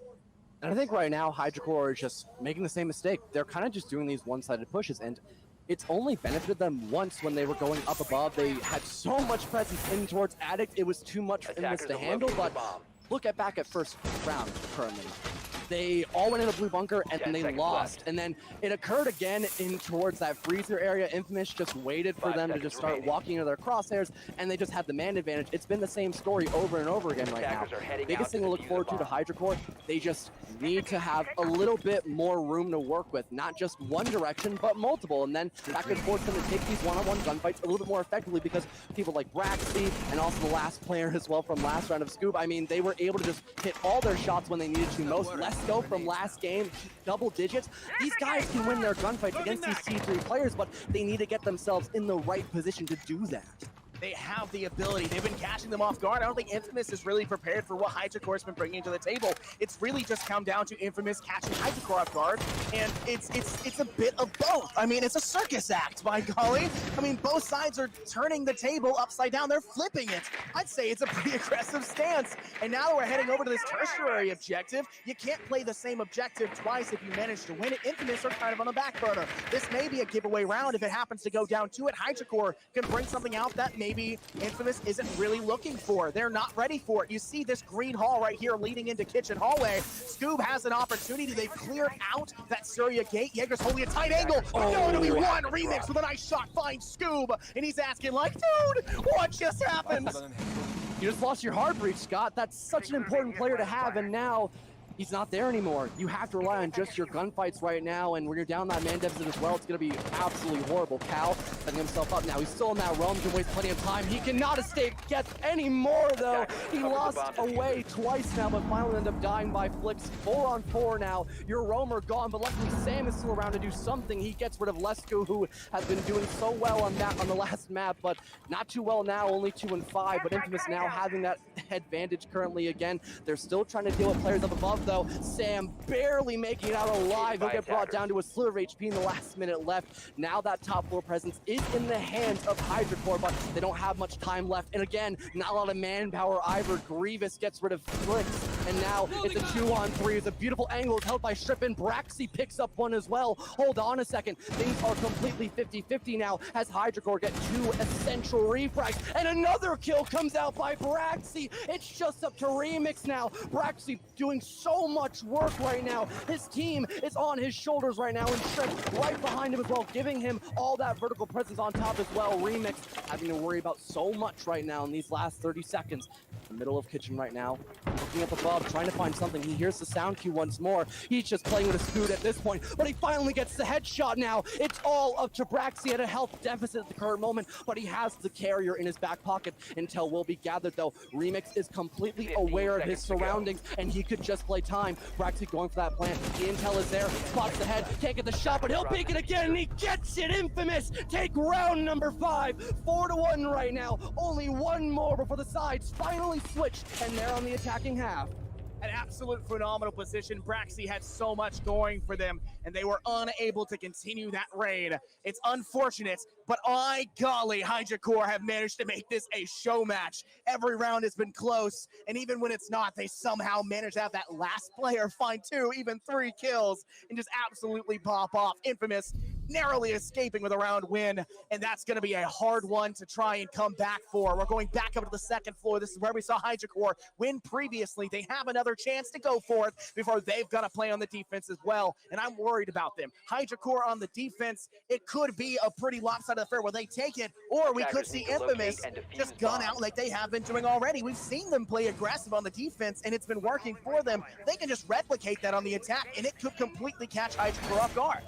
And I think right now, HydroCore is just making the same mistake. They're kind of just doing these one-sided pushes, and it's only benefited them once when they were going up above. They had so much presence in towards Addict, it was too much for Infamous to handle, but look back at first round currently. They all went in a blue bunker and they lost. And then it occurred again in towards that freezer area. Infamous just waited for them to just start walking into their crosshairs, and they just had the man advantage. It's been the same story over and over again right now. Biggest thing to look forward to HydroCore, they just need to have a little bit more room to work with, not just one direction, but multiple. And then that could force them to take these one-on-one gunfights a little bit more effectively, because people like Braxy and also the last player as well from last round of Scoob, I mean, they were able to just hit all their shots when they needed to most. Let's go from last game, double digits. These guys can win their gunfights against these T3 players, but they need to get themselves in the right position to do that. They have the ability. They've been catching them off guard. I don't think Infamous is really prepared for what HydraCore's been bringing to the table. It's really just come down to Infamous catching HydraCore off guard, and it's a bit of both. I mean, it's a circus act, by golly. I mean, both sides are turning the table upside down. They're flipping it. I'd say it's a pretty aggressive stance. And now that we're heading over to this tertiary objective, you can't play the same objective twice if you manage to win it. Infamous are kind of on the back burner. This may be a giveaway round if it happens to go down to it. HydraCore can bring something out that maybe Infamous isn't really looking for. They're not ready for it. You see this green hall right here leading into kitchen hallway. Scoob has an opportunity. They've cleared out that Surya gate. Jaeger's holding a tight angle. No, to be one. Remix with a nice shot finds Scoob, and he's asking like, dude, what just happened? You just lost your heart breach, Scott. That's such an important player to have, and now he's not there anymore. You have to rely on just your gunfights right now, and when you're down that man deficit as well, it's going to be absolutely horrible. Cal setting himself up now. He's still in that realm, can waste plenty of time. He cannot escape Gets anymore, though. He lost away twice now, but finally ended up dying by Flicks. 4-on-4 now. Your roamer gone, but luckily Sam is still around to do something. He gets rid of Lesko, who has been doing so well on the last map, but not too well now, only 2-5, but Infamous now having that advantage currently again. They're still trying to deal with players up above, though. Sam barely making it out alive. He'll get brought down to a sliver of HP in the last minute left. Now that top floor presence is in the hands of HydraCore, but they don't have much time left. And again, not a lot of manpower either. Grievous gets rid of Flicks, and now it's a 2-on-3. It's a beautiful angle. It's held by Strippin. Braxy picks up one as well. Hold on a second. Things are completely 50-50 now as HydraCore get 2 essential refrags. And another kill comes out by Braxy. It's just up to Remix now. Braxy doing so much work right now. His team is on his shoulders right now, and Shrimp right behind him as well, giving him all that vertical presence on top as well. Remix having to worry about so much right now in these last 30 seconds. In the middle of kitchen right now, looking up above, trying to find something. He hears the sound cue once more. He's just playing with a scoot at this point, but he finally gets the headshot now. It's all up to Braxy at a health deficit at the current moment, but he has the carrier in his back pocket. Intel will be gathered, though. Remix is completely aware of his surroundings, and he could just play time. Braxy going for that plant. The intel is there, spots the head, can't get the shot, but he'll peek it again, and he gets it. Infamous take round number 5. 4-1 right now. Only one more before the sides finally switch, and they're on the attacking half. An absolute phenomenal position. Braxy had so much going for them, and they were unable to continue that raid. It's unfortunate, but golly, HydraCore have managed to make this a show match. Every round has been close, and even when it's not, they somehow manage to have that last player find 2, even 3 kills, and just absolutely pop off. Infamous narrowly escaping with a round win, and that's going to be a hard one to try and come back for. We're going back up to the second floor. This is where we saw HydraCore win previously. They have another chance to go for it before they've got to play on the defense as well, and I'm worried about them. HydraCore on the defense, it could be a pretty lopsided affair where they take it, or we could see Infamous just gun out like they have been doing already. We've seen them play aggressive on the defense, and it's been working for them. They can just replicate that on the attack, and it could completely catch HydraCore off guard.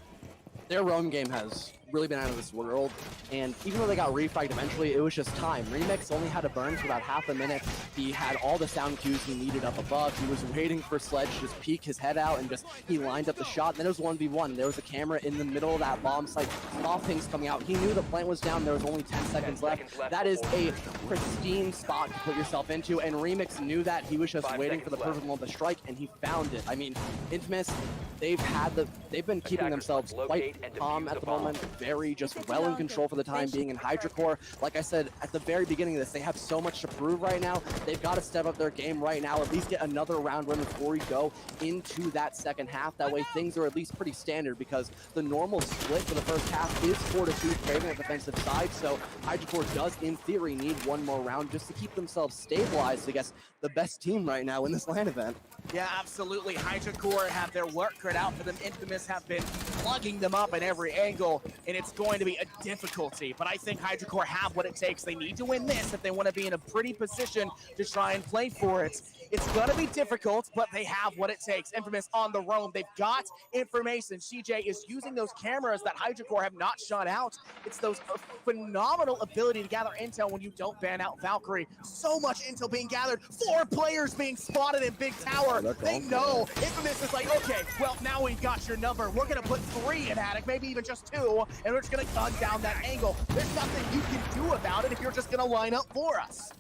Their roam game has really been out of this world, and even though they got refragged eventually, it was just time. Remix only had to burn for about half a minute. He had all the sound cues he needed up above. He was waiting for Sledge to just peek his head out, and he lined up the shot. And then it was 1v1. There was a camera in the middle of that bomb site. Small things coming out. He knew the plant was down. There was only 10 seconds left. That is a pristine spot to put yourself into, and Remix knew that. He was just waiting for the perfect moment to strike, and he found it. I mean, Infamous, they've been keeping themselves quite calm at the moment, very just well in control for the time being. In HydraCore, like I said at the very beginning of this, they have so much to prove right now. They've got to step up their game right now, at least get another round win before we go into that second half. That way things are at least pretty standard, because the normal split for the first half is 4-2 favoring the defensive side, so HydraCore does in theory need one more round just to keep themselves stabilized against the best team right now in this LAN event. Yeah, absolutely. HydraCore have their work cut out for them. Infamous have been plugging them up at every angle, and it's going to be a difficulty. But I think HydraCore have what it takes. They need to win this if they want to be in a pretty position to try and play for it. It's going to be difficult, but they have what it takes. Infamous on the roam. They've got information. CJ is using those cameras that HydraCore have not shot out. It's those phenomenal ability to gather intel when you don't ban out Valkyrie. So much intel being gathered. 4 players being spotted in Big Tower. They know. Infamous is like, okay, well, now we've got your number. We're going to put 3 in Attic, maybe even just 2, and we're just gonna gun down that angle. There's nothing you can do about it if you're just gonna line up for us.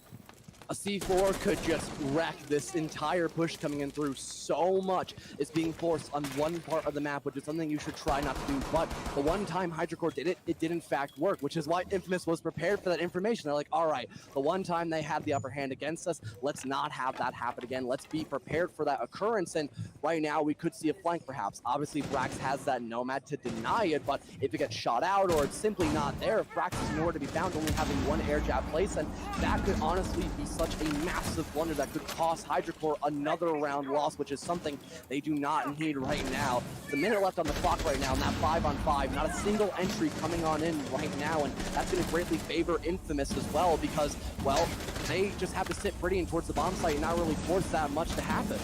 A C4 could just wreck this entire push coming in through. So much is being forced on one part of the map, which is something you should try not to do. But the one time HydroCore did it, it did in fact work, which is why Infamous was prepared for that information. They're like, all right, the one time they had the upper hand against us, let's not have that happen again. Let's be prepared for that occurrence. And right now we could see a flank perhaps. Obviously Brax has that Nomad to deny it, but if it gets shot out or it's simply not there, if Brax is nowhere to be found, only having one air jab place, and that could honestly be such a massive blunder that could cost HydroCore another round loss, which is something they do not need right now. The minute left on the clock right now, and that 5-on-5, not a single entry coming on in right now, and that's going to greatly favor Infamous as well because, well, they just have to sit pretty and towards the bomb site and not really force that much to happen.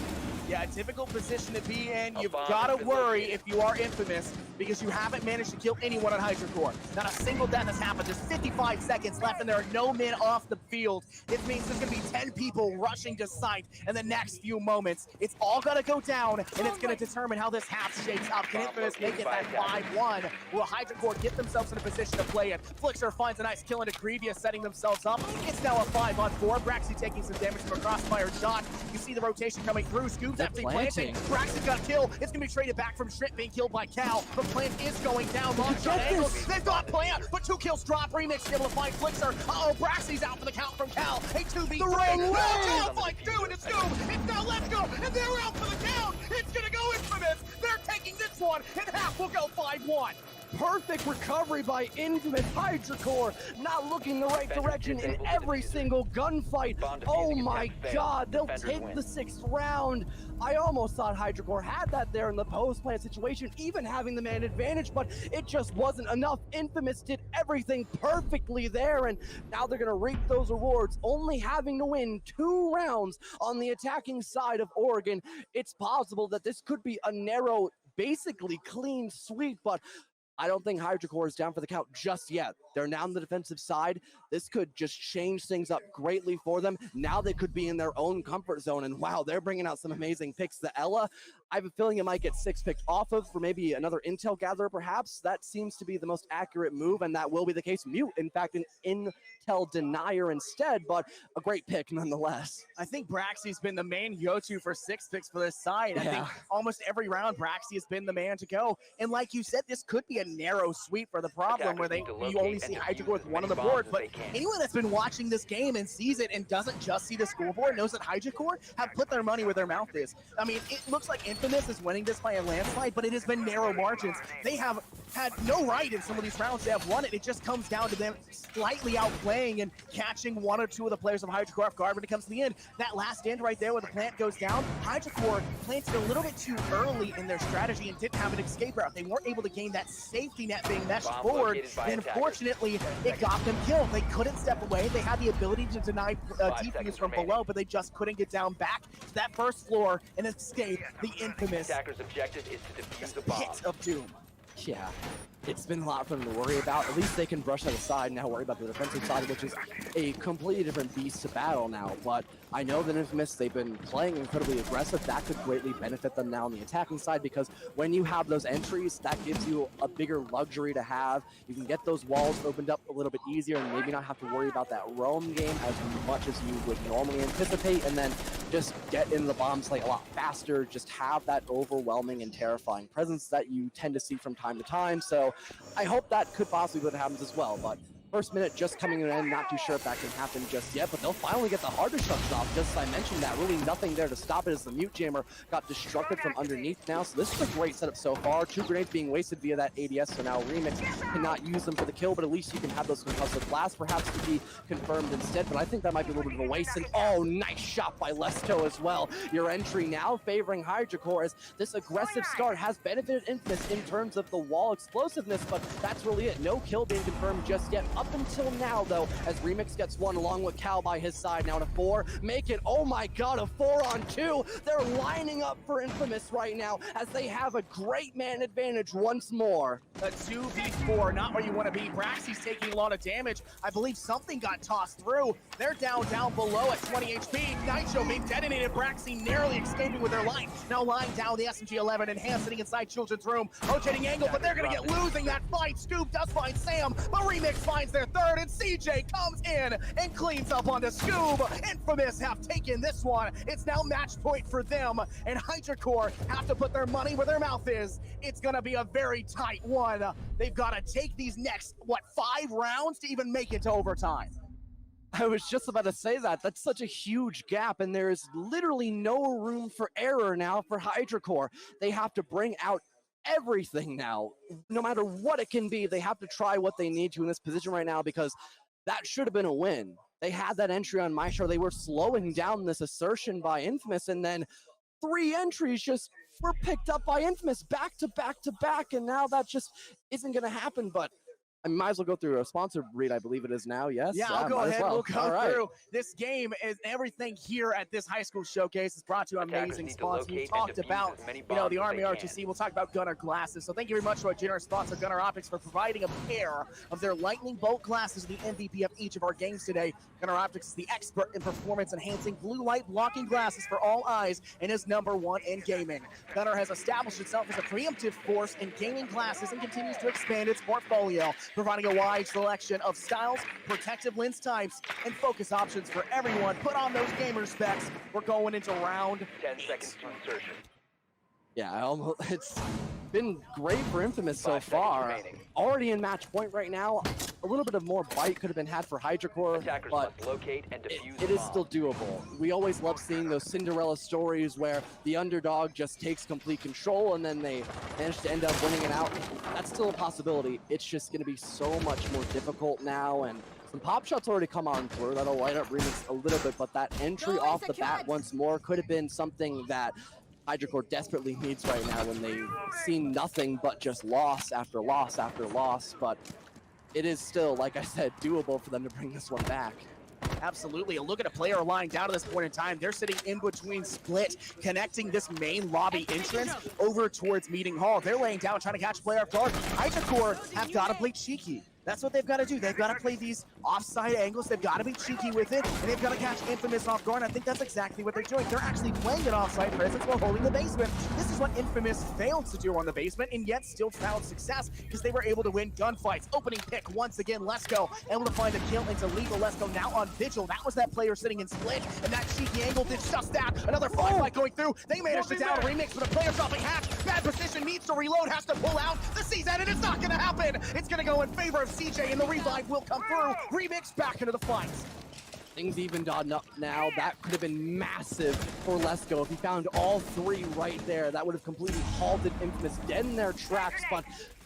Yeah, typical position to be in. You've got to worry if you are Infamous because you haven't managed to kill anyone on HydroCore. Not a single death has happened. There's 55 seconds left and there are no men off the field. It means there's going to be 10 people rushing to site in the next few moments. It's all got to go down and it's going to determine how this half shakes up. Can Infamous make it that 5-1? Will HydroCore get themselves in a position to play it? Flixer finds a nice kill into Grievous, setting themselves up. It's now a 5-on-4. Braxy taking some damage from a crossfire shot. You see the rotation coming through. Scoop's actually planting. Braxy's got a kill. It's going to be traded back from Shrimp being killed by Cal. But Plant is going down. Long shot angle. They've got Plant, but 2 kills drop. Remix able to find Flixer. Uh-oh, Braxy's out for the count from Cal. A 2v3. The wrong way. Cal like 2 into Scoop. It's now Let's Go, and they're out for the count. It's going to go Infamous. They're taking this one, and half will go 5-1. Perfect recovery by Infamous. HydroCore not looking the right direction in every single gunfight. Oh my god, they'll take the 6th round. I almost thought HydroCore had that there in the post-plant situation, even having the man advantage, but it just wasn't enough. Infamous did everything perfectly there, and now they're gonna reap those rewards, only having to win 2 rounds on the attacking side of Oregon. It's possible that this could be a narrow, basically clean sweep, but I don't think HydroCore is down for the count just yet. They're now on the defensive side. This could just change things up greatly for them. Now they could be in their own comfort zone, and wow, they're bringing out some amazing picks. The Ella, I have a feeling it might get 6 picked off of for maybe another intel gatherer perhaps. That seems to be the most accurate move, and that will be the case. Mute, in fact, an intel denier instead, but a great pick nonetheless. I think Braxy's been the main go-to for 6 picks for this side. I think almost every round Braxy has been the man to go. And like you said, this could be a narrow sweep for the problem where you only see HydroCore with 1 on the board. But anyone that's been watching this game and sees it and doesn't just see the scoreboard knows that HydroCore have put their money where their mouth is. I mean, it looks like Infamous is winning this by a landslide, but it has been narrow margins. They have had no right in some of these rounds. They have won it. It just comes down to them slightly outplaying and catching 1 or 2 of the players of HydroCore off guard when it comes to the end. That last end right there where the plant goes down, HydroCore planted a little bit too early in their strategy and didn't have an escape route. They weren't able to gain that safety net being meshed forward, and unfortunately, it got them killed. They couldn't step away. They had the ability to deny defuse from below, but they just couldn't get down back to that first floor and escape the infamous Attacker's objective is to defuse the bomb. pit of doom. Yeah, it's been a lot for them to worry about. At least they can brush that aside and now worry about the defensive side, which is a completely different beast to battle now. But I know that Infamous, they've been playing incredibly aggressive. That could greatly benefit them now on the attacking side, because when you have those entries, that gives you a bigger luxury to have. You can get those walls opened up a little bit easier and maybe not have to worry about that roam game as much as you would normally anticipate, and then just get in the bomb site a lot faster, just have that overwhelming and terrifying presence that you tend to see from time to time. So I hope that could possibly be what happens as well. But first minute just coming to an end, not too sure if that can happen just yet, but they'll finally get the hardest shots off. Just as I mentioned that, really nothing there to stop it as the Mute Jammer got destructed from underneath now. So this is a great setup so far. 2 grenades being wasted via that ADS, so now Remix cannot use them for the kill, but at least you can have those concussive blasts perhaps to be confirmed instead. But I think that might be a little bit of a waste. And oh, nice shot by Lesto as well. Your entry now favoring HydroCore, as this aggressive start has benefited Infamous in terms of the wall explosiveness, but that's really it. No kill being confirmed just yet. up until now, though, as Remix gets one along with Cal by his side. Now to 4, make it, oh my god, a 4-on-2. They're lining up for Infamous right now as they have a great man advantage once more. A 2v4, not where you want to be. Braxy's taking a lot of damage. I believe something got tossed through. They're down below at 20 HP. Nitro being detonated. Braxy narrowly escaping with their life. Now lying down the SMG-11 and Ham sitting inside Children's room. Rotating angle, but they're going to get losing that fight. Scoop does find Sam, but Remix finds their third, and CJ comes in and cleans up onto Scoob. Infamous have taken this one. It's now match point for them, and HydroCore have to put their money where their mouth is. It's going to be a very tight one. They've got to take these next, 5 rounds to even make it to overtime. I was just about to say that. That's such a huge gap, and there is literally no room for error now for HydroCore. They have to bring out everything now. No matter what it can be, they have to try what they need to in this position right now, because that should have been a win. They had that entry on Maestro. They were slowing down this assertion by Infamous, and then 3 entries just were picked up by Infamous back to back to back, and now that just isn't going to happen. But I might as well go through a sponsor read, I believe it is now, yes? Yeah, I'll go ahead. Well. We'll go through. This game is everything here at this high school showcase. It's brought to you amazing sponsors. We talked about, the Army ROTC. We'll talk about Gunnar glasses. So thank you very much to our generous sponsor, Gunnar Optics, for providing a pair of their Lightning Bolt glasses, the MVP of each of our games today. Gunnar Optics is the expert in performance-enhancing blue light blocking glasses for all eyes and is #1 in gaming. Gunnar has established itself as a preemptive force in gaming glasses and continues to expand its portfolio, providing a wide selection of styles, protective lens types, and focus options for everyone. Put on those gamer specs. We're going into round 10 seconds to insertion. Yeah, it's been great for Infamous so 5 seconds far. remaining. Already in match point right now. A little bit of more bite could have been had for HydroCore, Attackers but must locate and defuse it the is bomb. still doable. We always love seeing those Cinderella stories where the underdog just takes complete control and then they manage to end up winning it out. That's still a possibility. It's just going to be so much more difficult now, and some pop shots already come on through. That'll light up Remix a little bit, but that entry off the bat once more could have been something that HydroCore desperately needs right now when they've seen nothing but just loss after loss after loss. But it is still, like I said, doable for them to bring this one back. Absolutely. Look at a player lying down at this point in time. They're sitting in between split, connecting this main lobby entrance over towards Meeting Hall. They're laying down, trying to catch a player off guard. HydroCore have got to play cheeky. That's what they've got to do. They've got to play these offside angles. They've got to be cheeky with it, and they've got to catch Infamous off guard. I think that's exactly what they're doing. They're actually playing an offside presence while holding the basement. This is what Infamous failed to do on the basement, and yet still found success because they were able to win gunfights. Opening pick once again, Lesko able to find a kill into Lethal. Lesko now on Vigil. That was that player sitting in split, and that cheeky angle did just that. Another fight going through. They managed to down Remix, but a player dropping hatch. Bad position, needs to reload, has to pull out. The C's at it. It's not going to happen. It's going to go in favor of CJ, and the revive will come through. Remix back into the fight. Things evened on up now. That could have been massive for Lesko if he found all 3 right there. That would have completely halted Infamous dead in their tracks, but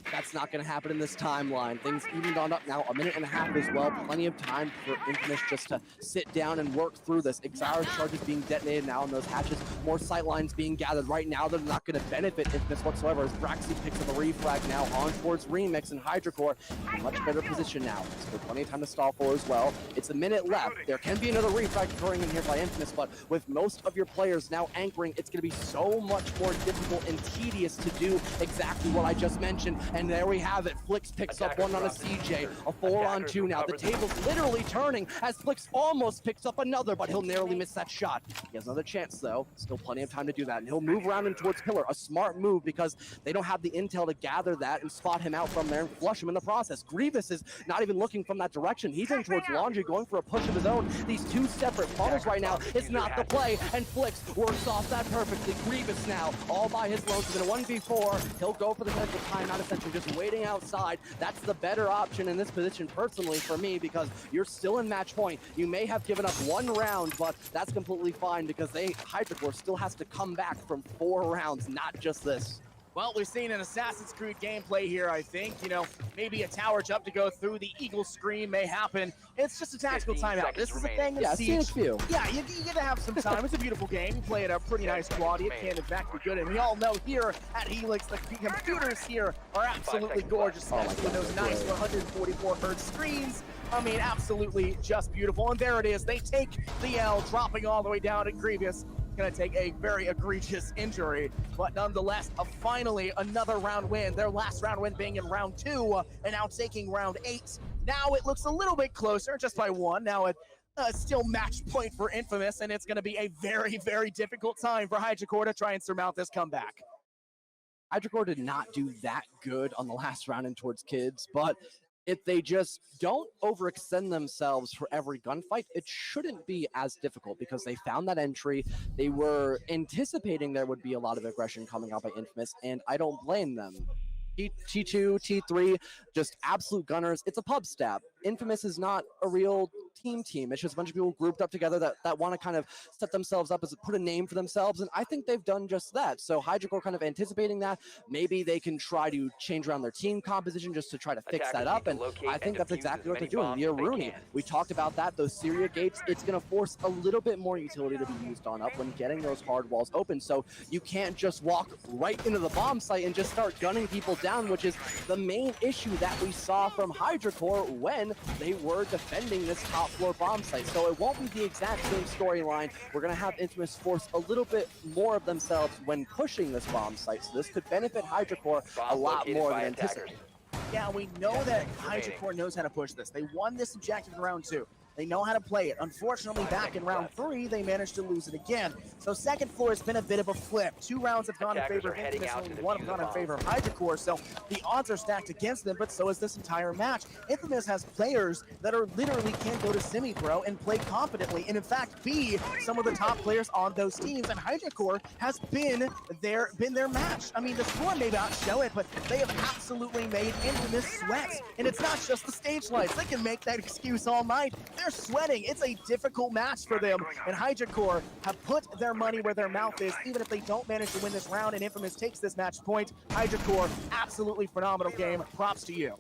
that's not going to happen in this timeline. Things evened on up now, 1.5 minutes as well. Plenty of time for Infamous just to sit down and work through this. Exara charges being detonated now on those hatches. More sight lines being gathered right now. They're not going to benefit Infamous whatsoever as Braxy picks up a refrag now on towards Remix, and HydroCore in a much better position now. Still plenty of time to stall for as well. It's a minute left. There can be another refrag occurring in here by Infamous, but with most of your players now anchoring, it's going to be so much more difficult and tedious to do exactly what I just mentioned. And there we have it. Flix picks up one on a CJ. A 4-on-2 now. The table's literally turning as Flix almost picks up another, but he'll narrowly miss that shot. He has another chance, though. Still plenty of time to do that. And he'll move around him towards Pillar. A smart move because they don't have the intel to gather that and spot him out from there and flush him in the process. Grievous is not even looking from that direction. He's in towards Laundry, going for a push of his own. These 2 separate funnels right now is not the play, and Flix works off that perfectly. Grievous now, all by his lonesome in a 1v4. He'll go for the potential timeout, essentially just waiting outside. That's the better option in this position personally for me, because you're still in match point. You may have given up 1 round, but that's completely fine because HydroCore still has to come back from 4 rounds, not just this. Well, we're seeing an Assassin's Creed gameplay here, I think. You know, maybe a tower jump to go through the eagle screen may happen. It's just a tactical 15 timeout. seconds This is a remaining. thing of Yeah, Siege. Siege view. Yeah, you get to have some time. It's a beautiful game. You play at a pretty nice quality. It can, in fact, be good. And we all know here at Helix, the computers here are absolutely gorgeous, Oh my especially with God, those they're nice great. 144 hertz screens. I mean, absolutely just beautiful. And there it is. They take the L, dropping all the way down at Grievous. Going to take a very egregious injury, but nonetheless, finally another round win. Their last round win being in round 2, and now taking round 8. Now it looks a little bit closer, just by 1. Now it still match point for Infamous, and it's going to be a very, very difficult time for HydraCore to try and surmount this comeback. HydraCore did not do that good on the last round in towards kids, but if they just don't overextend themselves for every gunfight, it shouldn't be as difficult because they found that entry. They were anticipating there would be a lot of aggression coming out by Infamous, and I don't blame them. T2, T3, just absolute gunners. It's a pub stab. Infamous is not a real team. It's just a bunch of people grouped up together that want to kind of set themselves up as put a name for themselves, and I think they've done just that. So HydraCore kind of anticipating that. Maybe they can try to change around their team composition just to try to fix that up, and I think that's exactly what they're doing. The Aruni, we talked about that, those Syria gates, it's going to force a little bit more utility to be used on up when getting those hard walls open, so you can't just walk right into the bomb site and just start gunning people down, which is the main issue that we saw from HydraCore when they were defending this top floor bomb site. So it won't be the exact same storyline. We're going to have Infamous force a little bit more of themselves when pushing this bomb site. So this could benefit HydraCore a Bomb lot located more by than attackers. anticipated. Yeah, we know that HydraCore knows how to push this. They won this objective in round 2. They know how to play it. Unfortunately, back in round 3, they managed to lose it again. So second floor has been a bit of a flip. 2 rounds have gone in Attackers favor are of heading Infamous, out to only defuse 1 have gone the in bomb. favor of HydraCore. So the odds are stacked against them, but so is this entire match. Infamous has players that are literally can go to semi-pro and play confidently, and in fact be some of the top players on those teams. And HydraCore has been their match. I mean, the score may not show it, but they have absolutely made Infamous sweat. And it's not just the stage lights. They can make that excuse all night. They're sweating. It's a difficult match for them, and HydraCore have put their money where their mouth is. Even if they don't manage to win this round and Infamous takes this match point, HydraCore, absolutely phenomenal game. Props to you.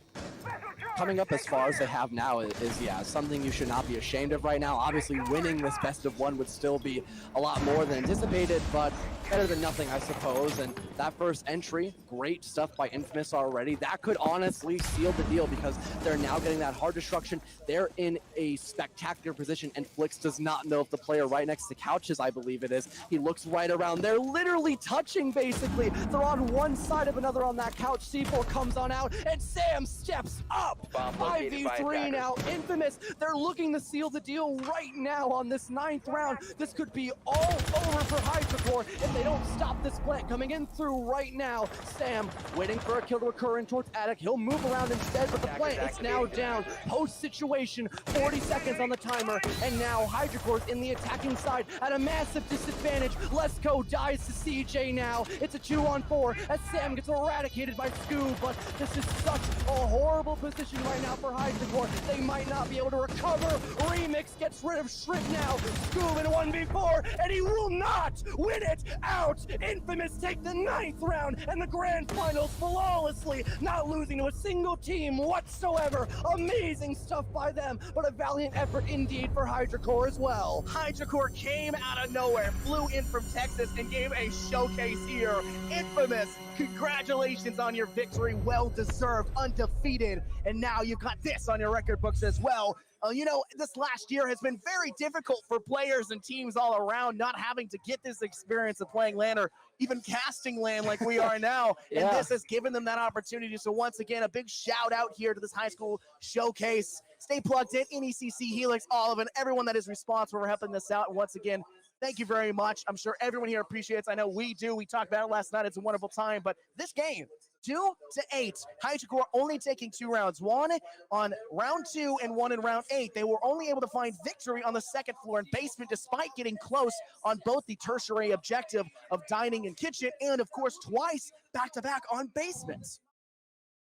Coming up as far as they have now is something you should not be ashamed of right now. Obviously, winning this best of 1 would still be a lot more than anticipated, but better than nothing, I suppose. And that first entry, great stuff by Infamous already. That could honestly seal the deal because they're now getting that hard destruction. They're in a spectacular position, and Flix does not know if the player right next to Couches, I believe it is. He looks right around. They're literally touching, basically. They're on one side of another on that couch. C4 comes on out, and Sam steps up. Bomb located by 5v3 attackers. now. Infamous, they're looking to seal the deal right now on this 9th round. This could be all over for HydraCore if they don't stop this plant coming in through right now. Sam waiting for a kill to occur in towards Attic. He'll move around instead, but the plant is now down. Post situation, 40 seconds on the timer, and now HydraCore's in the attacking side at a massive disadvantage. Lesko dies to CJ now. It's a 2-on-4 as Sam gets eradicated by Scoob, but this is such a horrible position right now for HydraCore. They might not be able to recover. Remix gets rid of Shrimp now. Scoob in 1v4, and he will not win it out. Infamous take the 9th round and the grand finals flawlessly, not losing to a single team whatsoever. Amazing stuff by them, but a valiant effort indeed for HydraCore as well. HydraCore came out of nowhere, flew in from Texas, and gave a showcase here. Infamous, congratulations on your victory. Well deserved, undefeated, and now you've got this on your record books as well. You know, this last year has been very difficult for players and teams all around, not having to get this experience of playing LAN or even casting LAN like we are now. And Yeah. this has given them that opportunity. So once again, a big shout out here to this high school showcase. Stay plugged in, NECC, Helix, Olive, everyone that is responsible for helping this out. And once again, thank you very much. I'm sure everyone here appreciates. I know we do. We talked about it last night. It's a wonderful time. But this game, 2-8, HydraCore only taking 2 rounds. 1 on round 2 and 1 in round 8. They were only able to find victory on the 2nd floor and basement, despite getting close on both the tertiary objective of dining and kitchen, and of course twice back-to-back on basements.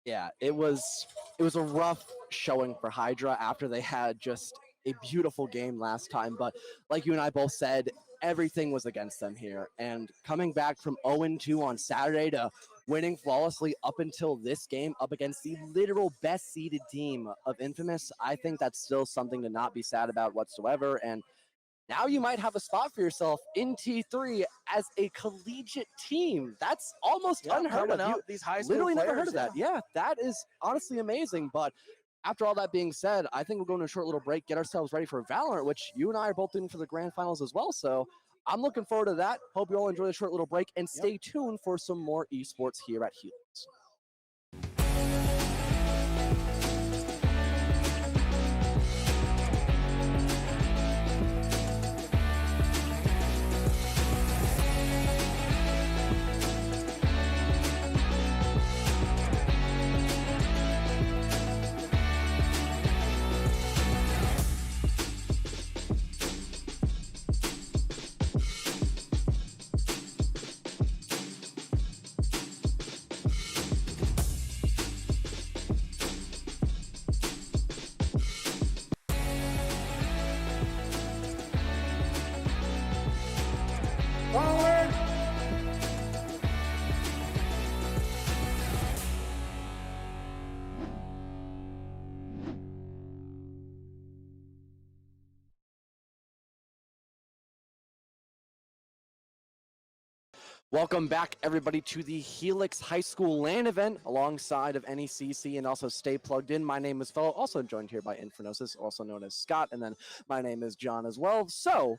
Yeah, it was a rough showing for Hydra after they had just a beautiful game last time. But like you and I both said, everything was against them here. And coming back from 0-2 on Saturday to winning flawlessly up until this game up against the literal best seeded team of Infamous, I think that's still something to not be sad about whatsoever. And now you might have a spot for yourself in T3 as a collegiate team. That's almost unheard of. You These high school literally players, never heard of that. Yeah, that is honestly amazing. But after all that being said, I think we'll go into a short little break, get ourselves ready for Valorant, which you and I are both doing for the grand finals as well. So I'm looking forward to that. Hope you all enjoy the short little break and stay tuned for some more esports here at Helix. Welcome back, everybody, to the Helix High School LAN event alongside of NECC, and also stay plugged in. My name is Fellow, also joined here by Infernosis, also known as Scott, and then my name is John as well. So,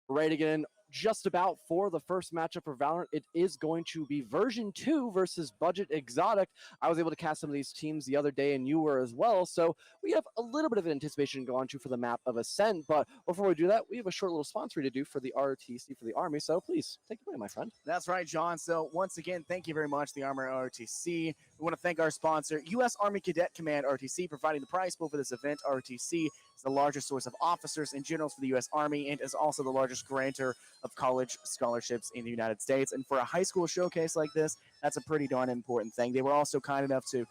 we're ready to get in just about for the first matchup for Valorant. It is going to be version 2 versus Budget Exotic. I was able to cast some of these teams the other day, and you were as well. So we have a little bit of anticipation going to for the map of Ascent. But before we do that, we have a short little sponsor to do for the ROTC for the Army. So please take it away, my friend. That's right, John. So once again, thank you very much, the Army ROTC. We want to thank our sponsor, U.S. Army Cadet Command ROTC, providing the prize pool for this event. ROTC is the largest source of officers and generals for the U.S. Army and is also the largest grantor of college scholarships in the United States. And for a high school showcase like this, that's a pretty darn important thing. They were also kind enough to,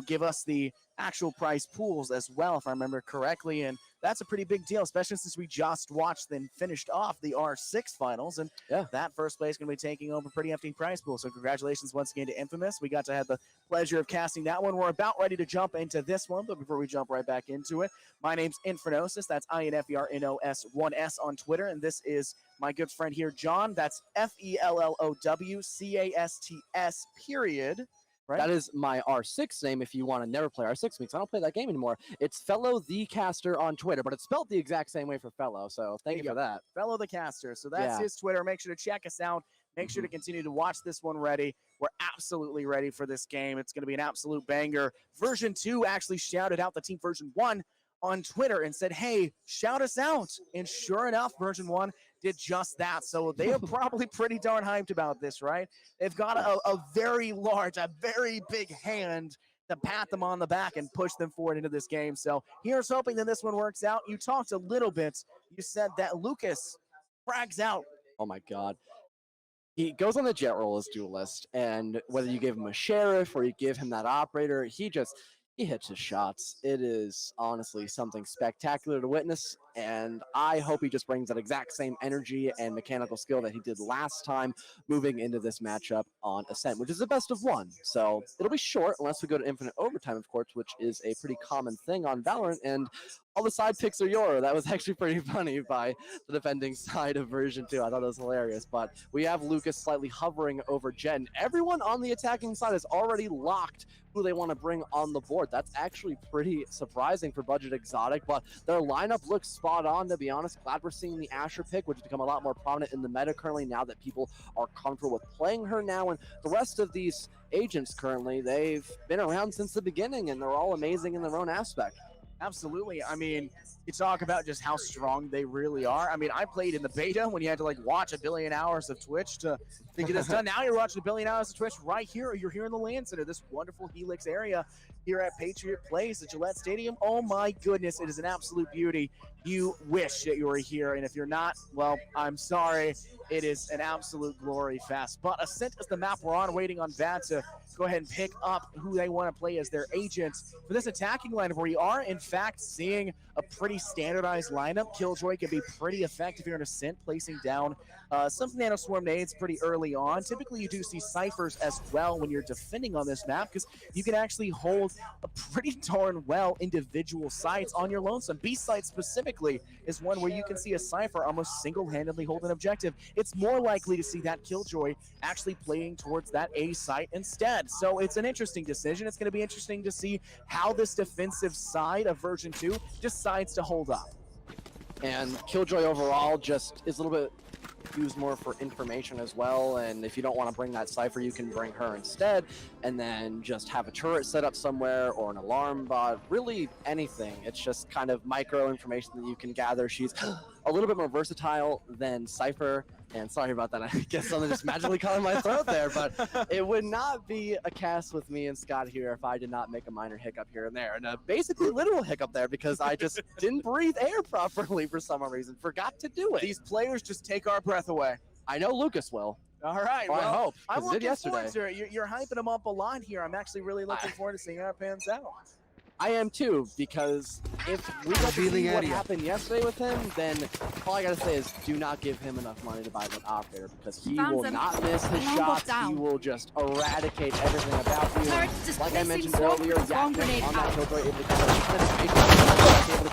give us the actual prize pools as well, if I remember correctly. And that's a pretty big deal, especially since we just watched and finished off the R6 finals. And that first place is going to be taking over a pretty empty prize pool. So congratulations once again to Infamous. We got to have the pleasure of casting that one. We're about ready to jump into this one, but before we jump right back into it, my name's Infernosis. That's INFERNOS1S on Twitter. And this is my good friend here, John. That's FELLOWCASTS period. Right? That is my R6 name if you want to never play R6 because I don't play that game anymore. It's Fellow the Caster on Twitter, but it's spelled the exact same way for Fellow, so thank you for that. Fellow the Caster. So that's his Twitter. Make sure to check us out. Make sure to continue to watch this one ready. We're absolutely ready for this game. It's going to be an absolute banger. Version 2 actually shouted out the team Version 1 on Twitter and said, hey, shout us out. And sure enough, Version 1 did just that. So they are probably pretty darn hyped about this, right? They've got a very large, a very big hand to pat them on the back and push them forward into this game. So here's hoping that this one works out. You talked a little bit. You said that Lucas frags out. Oh, my God. He goes on the jet roll as duelist, and whether you give him a sheriff or you give him that operator, he hits his shots. It is honestly something spectacular to witness, and I hope he just brings that exact same energy and mechanical skill that he did last time moving into this matchup on Ascent, which is the best of one. So it'll be short unless we go to infinite overtime, of course, which is a pretty common thing on Valorant, and all the side picks are yours. That was actually pretty funny by the defending side of version 2. I thought it was hilarious, but we have Lucas slightly hovering over Jet, and everyone on the attacking side is already locked who they want to bring on the board. That's actually pretty surprising for Budget Exotic, but their lineup looks spot on, to be honest. Glad we're seeing the Asher pick, which has become a lot more prominent in the meta currently now that people are comfortable with playing her now, and the rest of these agents currently, they've been around since the beginning, and they're all amazing in their own aspect. Absolutely. I mean, you talk about just how strong they really are. I mean, I played in the beta when you had to watch 1 billion hours of Twitch to get this done. Now you're watching 1 billion hours of Twitch right here. You're here in the LAN Center, this wonderful Helix area. here at Patriot Place at Gillette Stadium. Oh my goodness, it is an absolute beauty. You wish that you were here, and if you're not, well, I'm sorry. It is an absolute glory fest. But Ascent is the map we're on, waiting on Vad to go ahead and pick up who they want to play as their agents for this attacking lineup, where we are, in fact, seeing a pretty standardized lineup. Killjoy can be pretty effective here in Ascent, placing down some Nanoswarm nades pretty early on. Typically, you do see ciphers as well when you're defending on this map, because you can actually hold a pretty darn well individual sites on your lonesome. B site specifically is one where you can see a cipher almost single-handedly hold an objective. It's more likely to see that Killjoy actually playing towards that A site instead. So it's an interesting decision. It's going to be interesting to see how this defensive side of version 2 decides to hold up. And Killjoy overall just is a little bit used more for information as well, and if you don't want to bring that cipher, you can bring her instead, and then just have a turret set up somewhere or an alarm bot, really anything. It's just kind of micro information that you can gather. She's a little bit more versatile than Cypher, and sorry about that, I guess something just magically caught in my throat there, but it would not be a cast with me and Scott here if I did not make a minor hiccup here and there, and a basically literal hiccup there, because I just didn't breathe air properly for some reason, forgot to do it. These players just take our breath away. I know Lucas will. All right, Well, I hope, I'm 'cause he did looking forward yesterday. to it. You're hyping them up a lot here. I'm actually really looking forward to seeing how it pans out. I am too, because if we got to see what happened yesterday with him, then all I gotta say is do not give him enough money to buy an operator, because he Found will them. not miss his Alarm shots. bot down. He will just eradicate everything about you. Turret's just Like I placing mentioned swarm- earlier, swarm Yaknick grenade on that out. Killjoy able to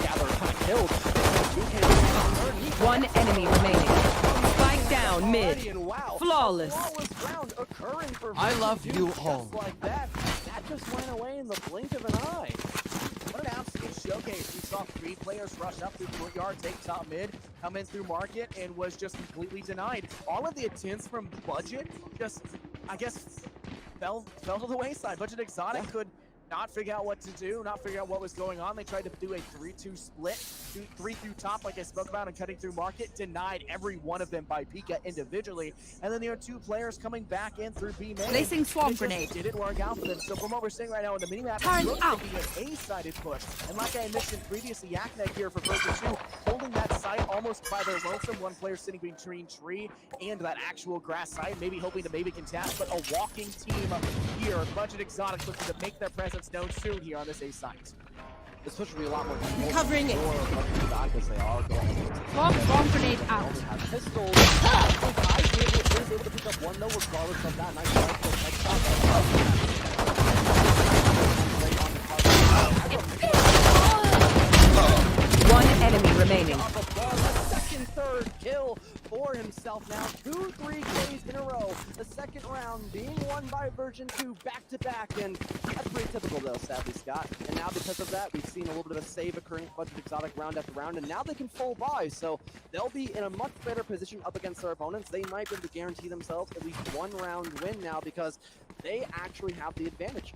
gather a ton of kills. One enemy remaining. Spike down mid. Already, and wow, Flawless. flawless round occurring for I Versus love 2 you just all. like that. That just went away in the blink of an eye. What an absolute showcase. We saw 3 players rush up through courtyard, take top mid, come in through market, and was just completely denied. All of the attempts from Budget just, I guess, fell to the wayside. Budget Exotic could not figure out what to do, not figure out what was going on. They tried to do a 3-2 split, 3 through top like I spoke about, and cutting through market, denied every one of them by Pika individually. And then there are 2 players coming back in through B main. Placing swamp It just grenade. didn't work out for them. So from what we're seeing right now in the minimap, Turn it looks out. to be an A-sided push. And like I mentioned previously, Yaknick here for version 2, holding that site almost by their lonesome. One player sitting between tree and that actual grass site, maybe hoping to maybe contest, but a walking team here. Budget Exotic looking to make their presence known soon here on this A site. This push will be a lot more Covering it. because they are going Swarm grenade out. only have pistols. I is able to pick up one though, regardless of that. Nice rifle headshot. One enemy remaining. Second, third kill for himself now. 2-3 Ks in a row. The second round being won by version 2 back to back, and that's pretty typical though, sadly, Scott. And now because of that, we've seen a little bit of a save occurring for Budget Exotic round after round, and now they can full buy, so they'll be in a much better position up against their opponents. They might be able to guarantee themselves at least 1 round win now, because they actually have the advantage.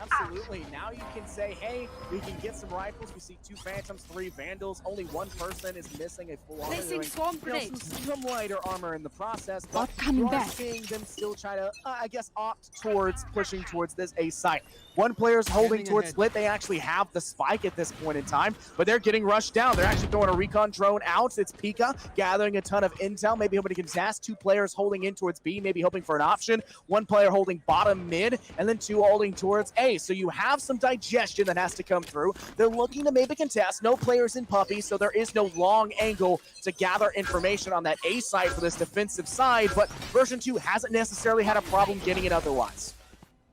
Absolutely. Now you can say, hey, we can get some rifles. We see 2 Phantoms, 3 Vandals. Only 1 person is missing a full armor. Placing swarm grenade. Some lighter armor in the process, but Bot coming you are back. seeing them still try to, I guess, opt towards pushing towards this A site. 1 player's holding towards split. They actually have the spike at this point in time, but they're getting rushed down. They're actually throwing a recon drone out. It's Pika gathering a ton of intel, maybe hoping to contest. 2 players holding in towards B, maybe hoping for an option. 1 player holding bottom mid, and then 2 holding towards A. So you have some digestion that has to come through. They're looking to maybe contest. No players in Puppy, so there is no long angle to gather information on that A side for this defensive side, but version 2 hasn't necessarily had a problem getting it otherwise.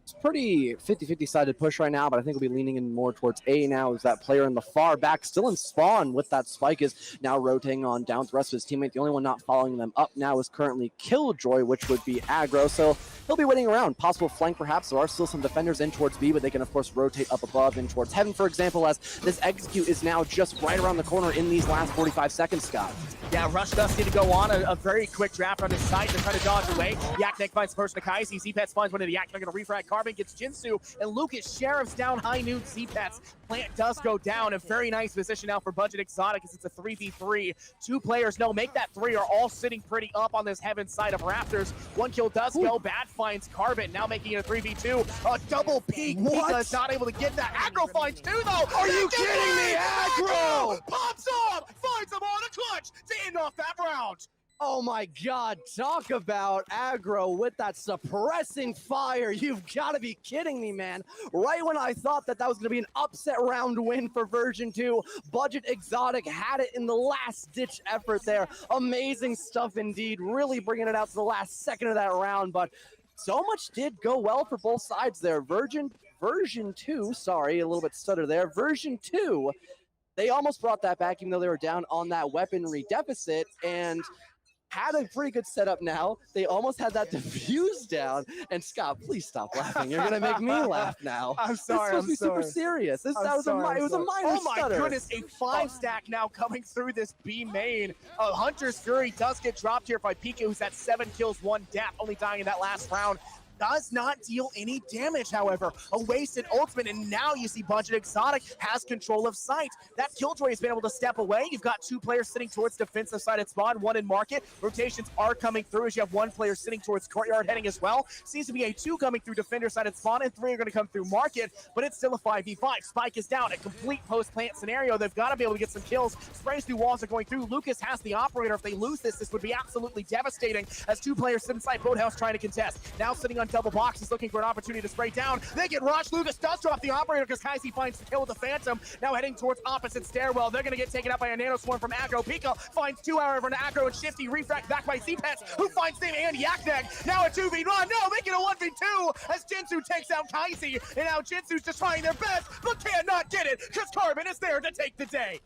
It's pretty 50-50 sided push right now, but I think we'll be leaning in more towards A now, as that player in the far back, still in spawn with that spike, is now rotating on down to the rest of his teammate. The only one not following them up now is currently Killjoy, which would be aggro, so he'll be waiting around. Possible flank perhaps. There are still some defenders in towards B, but they can of course rotate up above in towards heaven, for example, as this execute is now just right around the corner in these last 45 seconds, Scott. Yeah, Rush does need to go on. A very quick draft on his side to try to dodge away. Yaknick finds the person to Kai. ZPets finds one of the Yaknick, going to refrag carbon. Carbon gets Jinsu, and Lucas Sheriff's down high noon C-Pets. Plant does go down. A very nice position now for Budget Exotic as it's a 3v3. 2 players, no, make that 3, are all sitting pretty up on this heaven side of Raptors. 1 kill does go. Bad finds Carbon, now making it a 3v2. A double peek. Pika's not able to get that. Aggro finds 2, though. Are you kidding me? Aggro! Pops up! Finds him on a clutch to end off that round. Oh my God, talk about aggro with that suppressing fire. You've got to be kidding me, man. Right when I thought that was going to be an upset round win for version 2, Budget Exotic had it in the last ditch effort there. Amazing stuff indeed, really bringing it out to the last second of that round, but so much did go well for both sides there. Version 2, sorry, a little bit stutter there. Version 2, they almost brought that back even though they were down on that weaponry deficit, and had a pretty good setup now. They almost had that diffuse down. And Scott, please stop laughing. You're gonna make me laugh now. I'm sorry. This was super serious. It was a minor Oh my stutter. goodness, a 5-stack now coming through this B main. Hunter's Fury does get dropped here by Pika, who's at 7 kills, 1 death, only dying in that last round. Does not deal any damage, however. A wasted ultimate, and now you see Budget Exotic has control of sight. That Killjoy has been able to step away. You've got 2 players sitting towards defensive side at spawn, 1 in market. Rotations are coming through as you have 1 player sitting towards courtyard heading as well. Seems to be a 2 coming through defender side at spawn, and 3 are going to come through market, but it's still a 5v5. Spike is down. A complete post-plant scenario. They've got to be able to get some kills. Sprays through walls are going through. Lucas has the operator. If they lose this would be absolutely devastating as 2 players sit inside Boathouse trying to contest. Now sitting on double boxes, looking for an opportunity to spray down. They get rushed. Lucas does drop the operator because Kaisi finds the kill with the Phantom. Now heading towards opposite stairwell. They're going to get taken out by a nano swarm from Aggro. Pika finds 2 hour over an Aggro, and Shifty refract back by C-Pets, who finds them and Yakneg. Now a 2v1. No, making a 1v2 as Jinsu takes out Kaisi. And now Jinsu's just trying their best, but cannot get it because Carbon is there to take the day.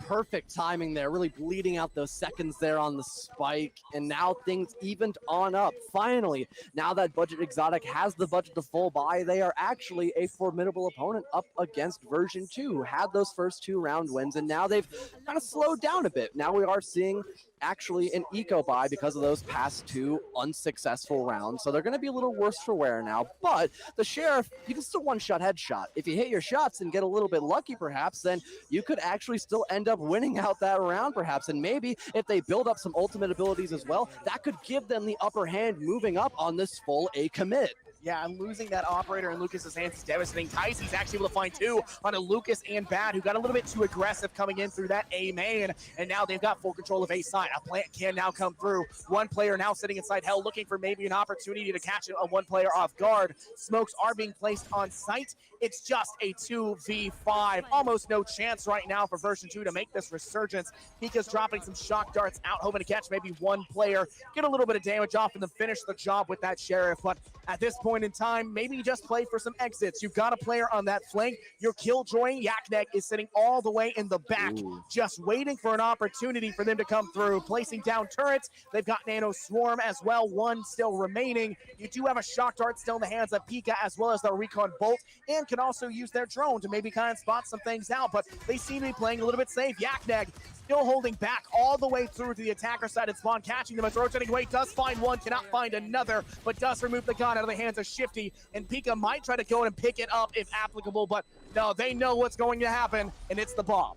Perfect timing there, really bleeding out those seconds there on the spike, and now things evened on up. Finally, now that Budget Exotic has the budget to full buy, they are actually a formidable opponent up against version 2, who had those first 2 round wins, and now they've kind of slowed down a bit. Now we are seeing actually an eco buy because of those past 2 unsuccessful rounds, so they're going to be a little worse for wear now. But the Sheriff, you can still one-shot headshot. If you hit your shots and get a little bit lucky perhaps, then you could actually still end up winning out that round perhaps, and maybe if they build up some ultimate abilities as well, that could give them the upper hand moving up on this full A commit. Yeah, and losing that operator in Lucas's hands is devastating. Kaisi's actually able to find 2 on a Lucas and Bad, who got a little bit too aggressive coming in through that A main, and now they've got full control of A side. A plant can now come through. 1 player now sitting inside Hell, looking for maybe an opportunity to catch a 1 player off guard. Smokes are being placed on site. It's just a 2v5. Almost no chance right now for version 2 to make this resurgence. Pika's dropping some shock darts out, hoping to catch maybe 1 player, get a little bit of damage off, and then finish the job with that Sheriff. But at this point in time, maybe just play for some exits. You've got a player on that flank. Your Killjoy, Yakneg, is sitting all the way in the back, just waiting for an opportunity for them to come through. Placing down turrets. They've got Nano Swarm as well, 1 still remaining. You do have a shock dart still in the hands of Pika, as well as the Recon Bolt, and can also use their drone to maybe kind of spot some things out, but they seem to be playing a little bit safe. Yakneg still holding back all the way through to the attacker side at spawn, catching them as rotating away, does find 1, cannot find another, but does remove the gun out of the hands of Shifty, and Pika might try to go in and pick it up if applicable, but no, they know what's going to happen, and it's the bomb.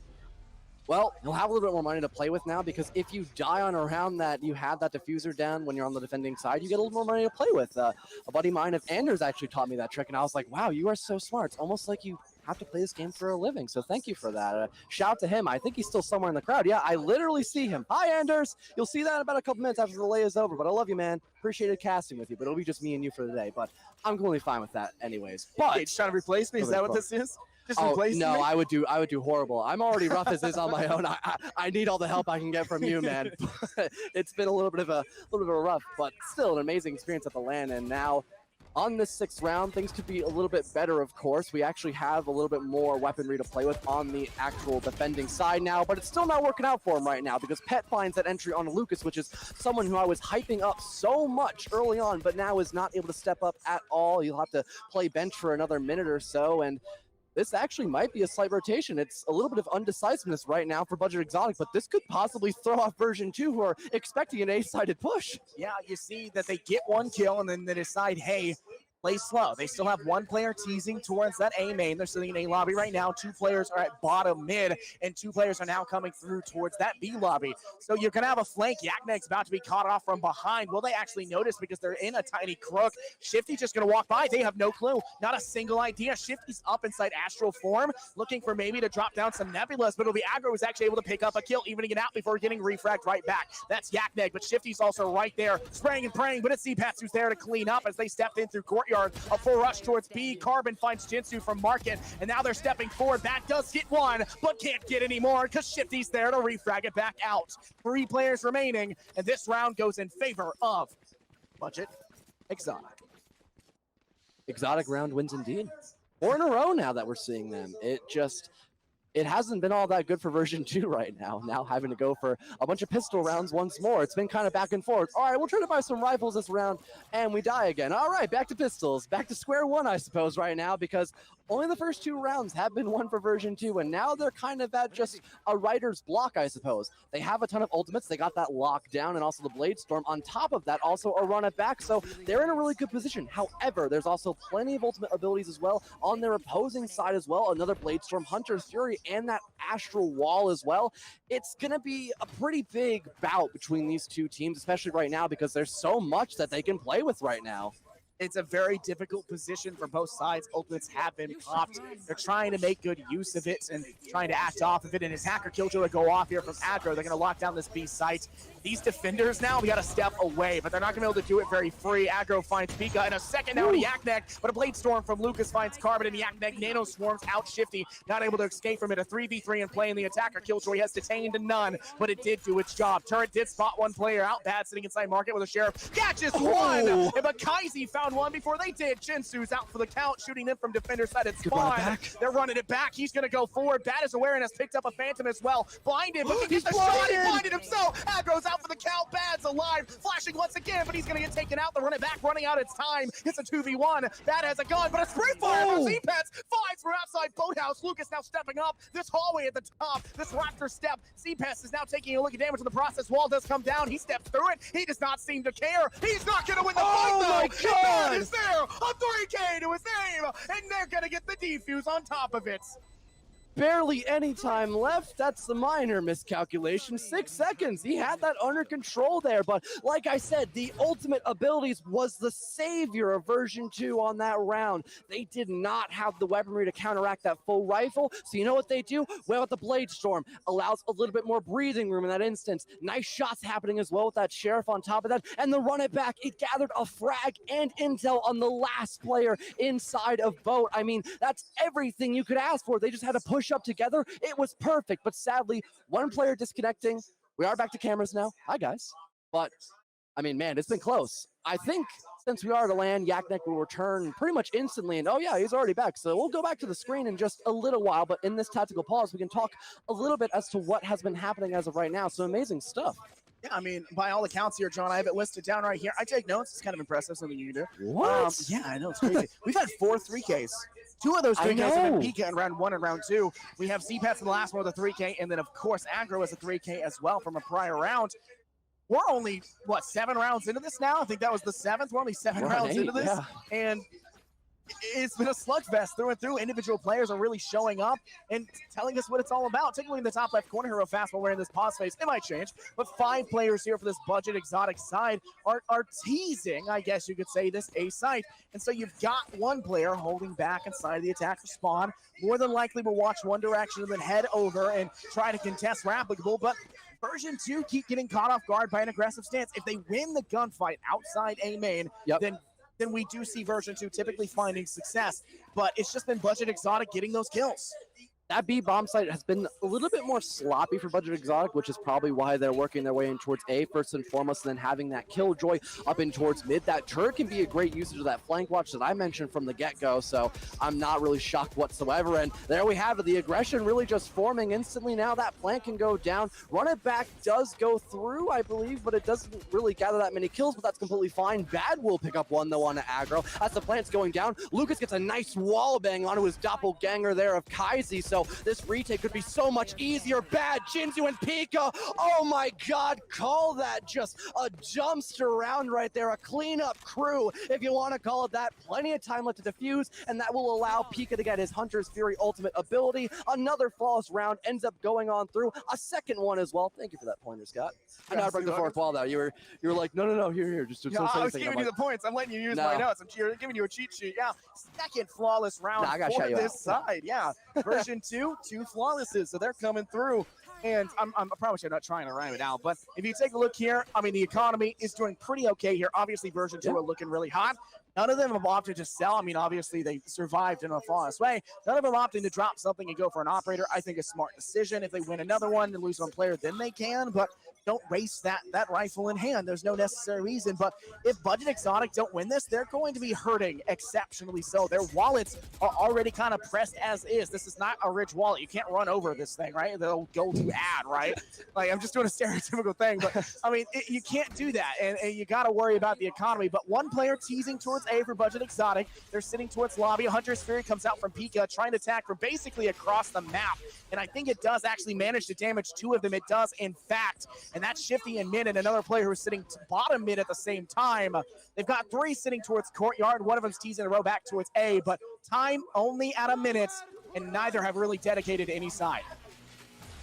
Well, you'll have a little bit more money to play with now, because if you die on a round that you had that diffuser down when you're on the defending side, you get a little more money to play with. A buddy of mine, Anders, actually taught me that trick, and I was like, wow, you are so smart. It's almost like you have to play this game for a living, so thank you for that. Shout out to him. I think he's still somewhere in the crowd. Yeah, I literally see him. Hi, Anders. You'll see that in about a couple minutes after the lay is over, but I love you, man. Appreciated casting with you, but it'll be just me and you for the day, but I'm completely fine with that anyways. But It's trying to replace me? Is that what this is? Just replace no, me? I would do horrible. I'm already rough as is on my own. I need all the help I can get from you, man. It's been a little bit of a rough, but still an amazing experience at the LAN. And now on this 6th round, things could be a little bit better, of course. We actually have a little bit more weaponry to play with on the actual defending side now, but it's still not working out for him right now because Pet finds that entry on Lucas, which is someone who I was hyping up so much early on, but now is not able to step up at all. You'll have to play bench for another minute or so, and this actually might be a slight rotation. It's a little bit of undecisiveness right now for Budget Exotic, but this could possibly throw off version 2, who are expecting an A-sided push. Yeah, you see that they get 1 kill and then they decide, hey, play slow. They still have one player teasing towards that A main. They're sitting in A lobby right now. 2 players are at bottom mid, and 2 players are now coming through towards that B lobby. So you're going to have a flank. Yaknek's about to be caught off from behind. Will they actually notice because they're in a tiny crook? Shifty's just going to walk by. They have no clue. Not a single idea. Shifty's up inside astral form, looking for maybe to drop down some nebulas, but it'll be Aggro who's actually able to pick up a kill, evening it out before getting refragged right back. That's Yaknek, but Shifty's also right there, spraying and praying, but it's CPATS who's there to clean up as they stepped in through courtyard. A full rush towards B. Carbon finds Jinsu from Market, and now they're stepping forward. That does get one, but can't get any more because Shifty's there to refrag it back out. 3 players remaining, and this round goes in favor of Budget Exotic. Exotic round wins indeed. 4 in a row now that we're seeing them. It hasn't been all that good for version 2 right now. Now having to go for a bunch of pistol rounds once more. It's been kind of back and forth. All right, we'll try to buy some rifles this round, and we die again. All right, back to pistols. Back to square one, I suppose, right now, because only the first 2 rounds have been won for version 2, and now they're kind of at just a writer's block, I suppose. They have a ton of ultimates. They got that lockdown and also the Blade Storm. On top of that, also a run it back, so they're in a really good position. However, there's also plenty of ultimate abilities as well on their opposing side as well. Another Blade Storm, Hunter's Fury, and that Astral Wall as well. It's going to be a pretty big bout between these 2 teams, especially right now because there's so much that they can play with right now. It's a very difficult position for both sides. Ultimates have been popped. They're trying to make good use of it and trying to act off of it. And his hacker killjoy will go off here from Aggro. They're going to lock down this B site. These defenders now, we got to step away, but they're not going to be able to do it very free. Aggro finds Pika in a second now to Yaknek, but a Blade Storm from Lucas finds Carbon and Yaknek. Nano swarms out Shifty, not able to escape from it. A 3v3 and play in the attacker killjoy has detained none, but it did do its job. Turret did spot 1 player out bad, sitting inside Market with a Sheriff. Catches 1! But Kaizi found 1 before they did. Jinsu's out for the count, shooting them from defender side at spawn. They're running it back. He's going to go forward. Bad is aware and has picked up a Phantom as well. Blinded, but he gets the shot. He blinded himself. Aggro's out for the count. Bad's alive. Flashing once again, but he's going to get taken out. The run it back, running out its time. It's a 2v1. Bad has a gun, but a spray fire from Z-Pets. Flies from outside Boathouse. Lucas now stepping up. This hallway at the top. This raptor step. Z-Pets is now taking a look at damage in the process. Wall does come down. He steps through it. He does not seem to care. He's not going to win the fight, though. My God. Bad is there. A 3K to his name, and they're going to get the defuse on top of it. Barely any time left. That's the minor miscalculation. 6 seconds. He had that under control there, but like I said, the ultimate abilities was the savior of version 2 on that round. They did not have the weaponry to counteract that full rifle, so you know what they do? Well, the Blade Storm allows a little bit more breathing room in that instance. Nice shots happening as well with that Sheriff on top of that, and the run it back. It gathered a frag and intel on the last player inside of Boat. I mean, that's everything you could ask for. They just had to push up together. It was perfect, but sadly, 1 player disconnecting. We are back to cameras now. Hi, guys. But, I mean, man, it's been close. I think since we are to land, Yaknek will return pretty much instantly, and oh yeah, he's already back. So we'll go back to the screen in just a little while, but in this tactical pause, we can talk a little bit as to what has been happening as of right now. So amazing stuff. Yeah, I mean, by all accounts here, John, I have it listed down right here. I take notes. It's kind of impressive, something you can do. What? Yeah, I know, it's crazy. We've had 4 3Ks. 2 of those 3Ks have been Pika in round 1 and round 2. We have Z-Pats in the last one with a 3K, and then, of course, Aggro has a 3K as well from a prior round. We're only, what, 7 rounds into this now? I think that was the 7th. We're only 7 rounds into this. Yeah. And it's been a slugfest through and through. Individual players are really showing up and telling us what it's all about. Taking a look in the top left corner here real fast while we're in this pause phase. It might change, but 5 players here for this budget exotic side are teasing, I guess you could say, this A site. And so you've got 1 player holding back inside of the attacker spawn. More than likely will watch one direction and then head over and try to contest Replicable, but version 2 keep getting caught off guard by an aggressive stance. If they win the gunfight outside A main, then we do see version 2 typically finding success, but it's just been budget exotic getting those kills. That B bomb site has been a little bit more sloppy for Budget Exotic, which is probably why they're working their way in towards A first and foremost, and then having that Killjoy up in towards mid. That turret can be a great usage of that flank watch that I mentioned from the get-go, so I'm not really shocked whatsoever. And there we have it, the aggression really just forming instantly now. That plant can go down. Run it back does go through, I believe, but it doesn't really gather that many kills, but that's completely fine. Bad will pick up 1, though, on Aggro. As the plant's going down, Lucas gets a nice wall bang onto his doppelganger there of Kaizi, so though. This retake could be so much easier. Bad Jinzu and Pika. Oh my god, call that just a dumpster round right there. A cleanup crew, if you want to call it that. Plenty of time left to defuse, and that will allow Pika to get his Hunter's Fury ultimate ability. Another flawless round ends up going on through. A second one as well. Thank you for that pointer, Scott. I know I broke the fourth wall though. You were like, no, here, just Yeah, I was giving you the points. I'm letting you use my notes. I'm giving you a cheat sheet. Yeah, second flawless round for this side. Yeah, version 2, 2 flawlesses. So they're coming through. And I promise you I'm not trying to rhyme it out. But if you take a look here, I mean, the economy is doing pretty okay here. Obviously, version 2 are looking really hot. None of them have opted to sell. I mean, obviously, they survived in a flawless way. None of them opting to drop something and go for an operator. I think a smart decision. If they win another one and lose one player, then they can. But don't waste that rifle in hand. There's no necessary reason. But if Budget Exotic don't win this, they're going to be hurting exceptionally so. Their wallets are already kind of pressed as is. This is not a rich wallet. You can't run over this thing, right? They'll go to ad, right? Like, I'm just doing a stereotypical thing. But, I mean, you can't do that. And you got to worry about the economy. But one player teasing towards A for Budget Exotic. They're sitting towards lobby. Hunter's Fury comes out from Pika, trying to attack from basically across the map. And I think it does actually manage to damage 2 of them. It does, in fact. And that's Shifty in mid and another player who's sitting bottom mid at the same time. They've got 3 sitting towards courtyard. One of them's teasing a row back towards A, but time only at a minute, and neither have really dedicated to any side.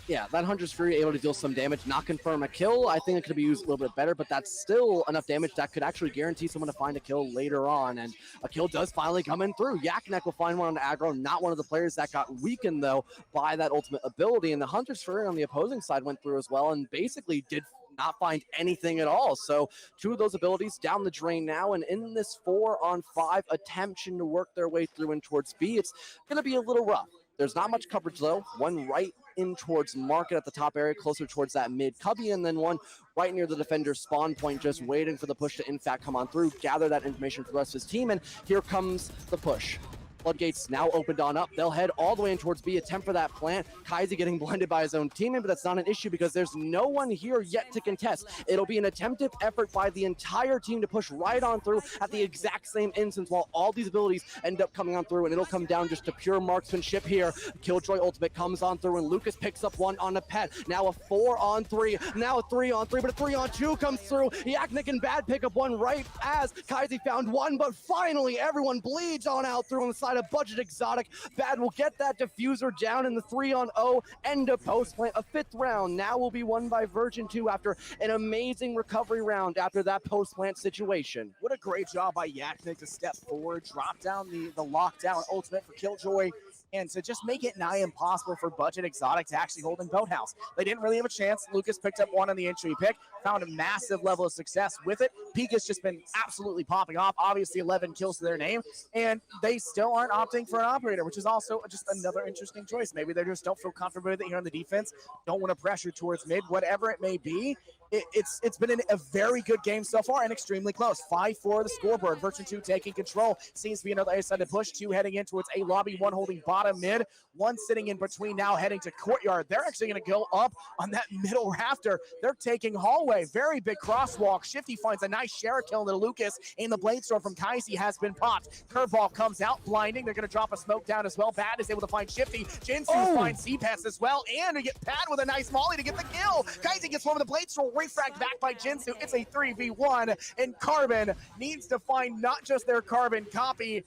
Yeah, that Hunter's Fury able to deal some damage, not confirm a kill. I think it could be used a little bit better, but that's still enough damage that could actually guarantee someone to find a kill later on. And a kill does finally come in through. Yaknek will find one on the aggro, not one of the players that got weakened, though, by that ultimate ability. And the Hunter's Fury on the opposing side went through as well and basically did not find anything at all. So 2 of those abilities down the drain now, and in this 4-on-5 attempting to work their way through and towards B, it's going to be a little rough. There's not much coverage, though. One right in towards Market at the top area, closer towards that mid cubby, and then one right near the defender's spawn point, just waiting for the push to, in fact, come on through, gather that information for the rest of his team, and here comes the push. Floodgates now opened on up. They'll head all the way in towards B, attempt for that plant. Kaiser getting blinded by his own teammate, but that's not an issue because there's no one here yet to contest. It'll be an attempted effort by the entire team to push right on through at the exact same instance while all these abilities end up coming on through, and it'll come down just to pure marksmanship here. Killjoy ultimate comes on through, and Lucas picks up one on the pet. Now a 4-on-3, now a 3-on-3, but a 3-on-2 comes through. Yaknik and Bad pick up one right as Kaiser found one, but finally everyone bleeds on out through on the side of Budget Exotic. Bad will get that diffuser down in the 3-on-0, end of post plant. A 5th round now will be won by version 2 after an amazing recovery round after that post plant situation. What a great job by Yaknik to step forward, drop down the lockdown ultimate for Killjoy, and to just make it nigh impossible for Budget Exotic to actually hold in Boathouse. They didn't really have a chance. Lucas picked up one on the entry pick, found a massive level of success with it. Pika's just been absolutely popping off. Obviously 11 kills to their name, and they still aren't opting for an operator, which is also just another interesting choice. Maybe they just don't feel comfortable with it here on the defense, don't want to pressure towards mid, whatever it may be. It's been a very good game so far and extremely close. 5-4 the scoreboard. Version 2 taking control. Seems to be another A-side to push. 2 heading in towards A lobby. 1 holding bottom mid. 1 sitting in between now heading to courtyard. They're actually going to go up on that middle rafter. They're taking hallway. Very big crosswalk. Shifty finds a nice share kill into Lucas, and the blade storm from Kaisi has been popped. Curveball comes out blinding. They're going to drop a smoke down as well. Bad is able to find Shifty. Jinsu finds CPAS as well, and to get Pad with a nice molly to get the kill. Kaisi gets one with the blade storm. Refract back by Jinsu. It's a 3v1, and Carbon needs to find not just their Carbon copy,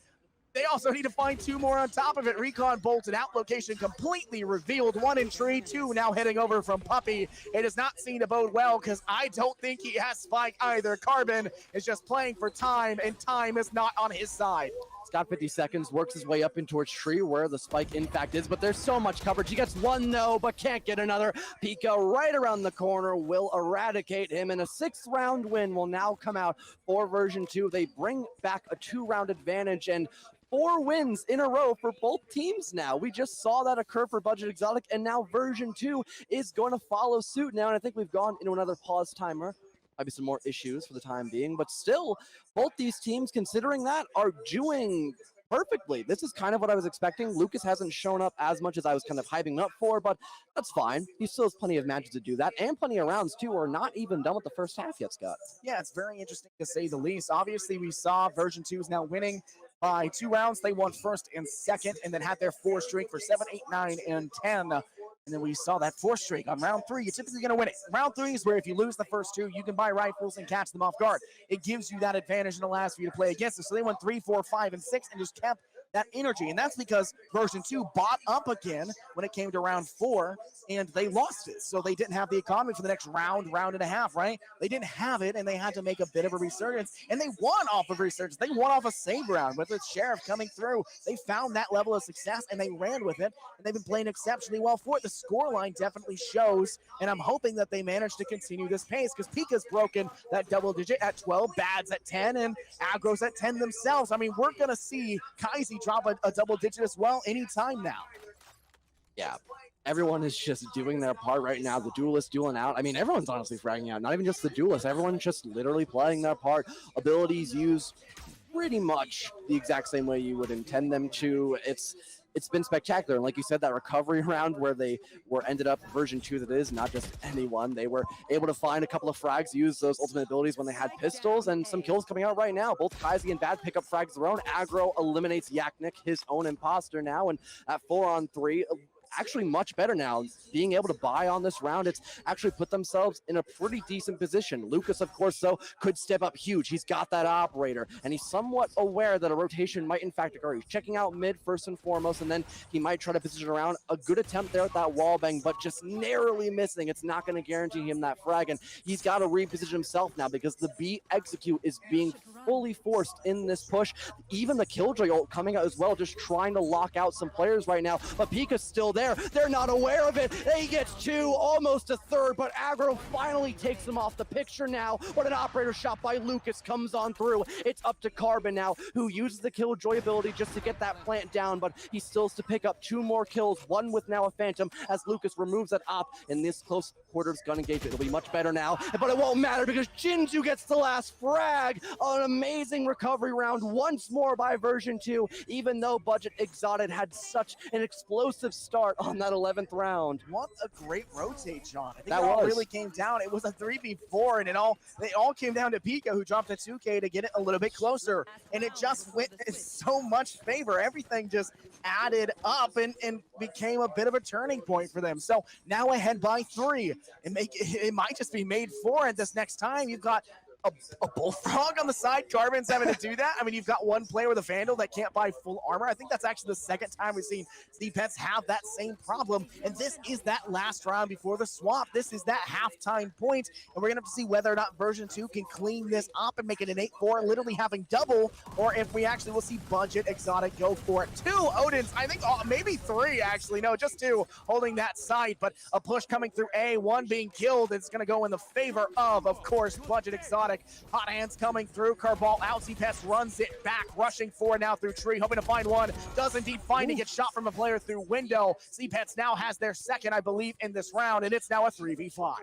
they also need to find 2 more on top of it. Recon bolted out, location completely revealed. 1 in tree, 2 now heading over from Puppy. It does not seem to bode well because I don't think he has Spike either. Carbon is just playing for time, and time is not on his side. Got 50 seconds, works his way up in towards tree where the spike in fact is, but there's so much coverage. He gets 1 though, but can't get another. Pika right around the corner will eradicate him, and a 6th round win will now come out for version 2. They bring back a 2-round advantage and 4 wins in a row for both teams now. We just saw that occur for Budget Exotic, and now version 2 is going to follow suit now, and I think we've gone into another pause timer. Maybe some more issues for the time being, but still, both these teams, considering that, are doing perfectly. This is kind of what I was expecting. Lucas hasn't shown up as much as I was kind of hyping up for, but that's fine. He still has plenty of matches to do that, and plenty of rounds, too. We're not even done with the first half yet, Scott. Yeah, it's very interesting to say the least. Obviously, we saw version 2 is now winning by 2 rounds. They won first and second, and then had their 4 streak for 7, 8, 9, and 10. And then we saw that 4th streak on round 3. You're typically going to win it. Round 3 is where if you lose the first 2, you can buy rifles and catch them off guard. It gives you that advantage and allows for you to play against it. So they went 3, 4, 5, and 6 and just kept that energy. And that's because version 2 bought up again when it came to round 4, and they lost it. So they didn't have the economy for the next round and a half, right? They didn't have it, and they had to make a bit of a resurgence. And they won off of resurgence. They won off a save round with the Sheriff coming through. They found that level of success, and they ran with it. And they've been playing exceptionally well for it. The scoreline definitely shows, and I'm hoping that they manage to continue this pace, because Pika's broken that double digit at 12, Bad's at 10, and Aggro's at 10 themselves. I mean, we're going to see Kaiser drop a double digit as well anytime now. Yeah, everyone is just doing their part right now. The duelists dueling out. I mean, everyone's honestly fragging out. Not even just the duelists. Everyone's just literally playing their part. Abilities used pretty much the exact same way you would intend them to. It's been spectacular. And like you said, that recovery round where they were ended up version 2 that is, not just anyone. They were able to find a couple of frags, use those ultimate abilities when they had pistols, and some kills coming out right now. Both Kaiser and Bad pick up frags of their own. Aggro eliminates Yaknik, his own imposter now, and at 4-on-3, actually much better now. Being able to buy on this round, it's actually put themselves in a pretty decent position. Lucas, of course, though, could step up huge. He's got that operator, and he's somewhat aware that a rotation might in fact occur. He's checking out mid first and foremost, and then he might try to position around. A good attempt there at that wall bang, but just narrowly missing. It's not going to guarantee him that frag, and he's got to reposition himself now because the B execute is being fully forced in this push. Even the Killjoy ult coming out as well, just trying to lock out some players right now, but Pika's still there. They're not aware of it. They get 2, almost a 3rd, but Aggro finally takes them off the picture now. But an operator shot by Lucas comes on through. It's up to Carbon now, who uses the Killjoy ability just to get that plant down, but he still has to pick up 2 more kills, one with now a Phantom, as Lucas removes that op in this close quarters gun engagement. It'll be much better now, but it won't matter because Jinju gets the last frag. An amazing recovery round once more by version 2, even though Budget Exotic had such an explosive start on that 11th round. What a great rotate, John. I think That it all was. really came down. It was a 3v4, and they all came down to Pika, who dropped a 2K to get it a little bit closer. And it just went in so much favor. Everything just added up and became a bit of a turning point for them. So now ahead by 3. It might just be made 4 at this next time. You've got a bullfrog on the side. Carbon's having to do that. I mean, you've got one player with a Vandal that can't buy full armor. I think that's actually the second time we've seen Steve Pets have that same problem. And this is that last round before the swap. This is that halftime point. And we're going to have to see whether or not version 2 can clean this up and make it an 8-4, literally having double, or if we actually will see Budget Exotic go for it. 2 Odins, I think maybe 3 actually. No, just 2 holding that side, but a push coming through A, 1 being killed. It's going to go in the favor of course, Budget Exotic. Hot hands coming through. Curveball out. CPS runs it back. Rushing forward now through tree. Hoping to find one. Does indeed find it. Gets shot from a player through window. CPets now has their second, I believe, in this round. And it's now a 3v5.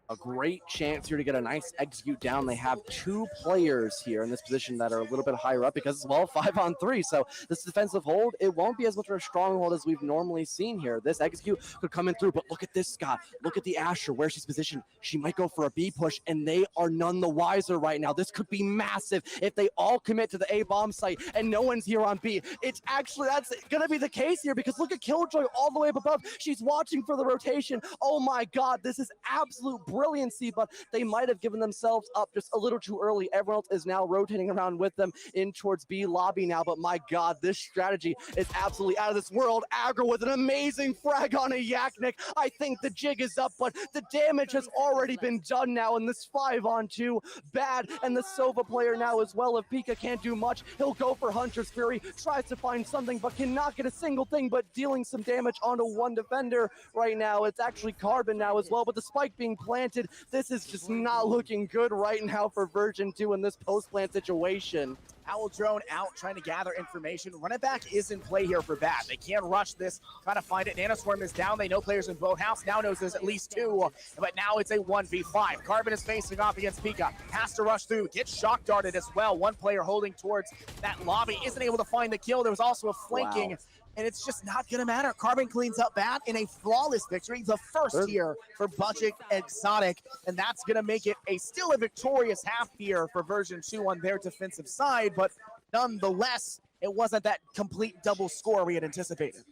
A great chance here to get a nice execute down. They have 2 players here in this position that are a little bit higher up because, well, 5-on-3. So this defensive hold, it won't be as much of a stronghold as we've normally seen here. This execute could come in through, but look at this, Scott. Look at the Asher, where she's positioned. She might go for a B push, and they are none the wiser right now. This could be massive if they all commit to the A bomb site and no one's here on B. It's actually, that's going to be the case here because look at Killjoy all the way up above. She's watching for the rotation. Oh my God, this is absolute brilliancy, but they might have given themselves up just a little too early. Everyone else is now rotating around with them in towards B lobby now, but my God, this strategy is absolutely out of this world. Aggro with an amazing frag on a Yaknik. I think the jig is up, but the damage has already been done now in this 5-on-2. Bad, and the Sova player now as well. If Pika can't do much, he'll go for Hunter's Fury, tries to find something, but cannot get a single thing, but dealing some damage onto one defender right now. It's actually Carbon now as well, but the spike being planted, this is just not looking good right now for version 2 in this post-plant situation. Owl drone out trying to gather information. Running back is in play here for Bat. They can't rush this, trying to find it. Nanoswarm is down. They know players in Boathouse. Now knows there's at least 2, but now it's a 1v5. Carbon is facing off against Pika. Has to rush through. Gets shock darted as well. One player holding towards that lobby. Isn't able to find the kill. There was also a flanking. Wow. And it's just not going to matter. Carbon cleans up Bat in a flawless victory. The first here for Budget Exotic. And that's going to make it still a victorious half here for version 2 on their defensive side. But nonetheless, it wasn't that complete double score we had anticipated.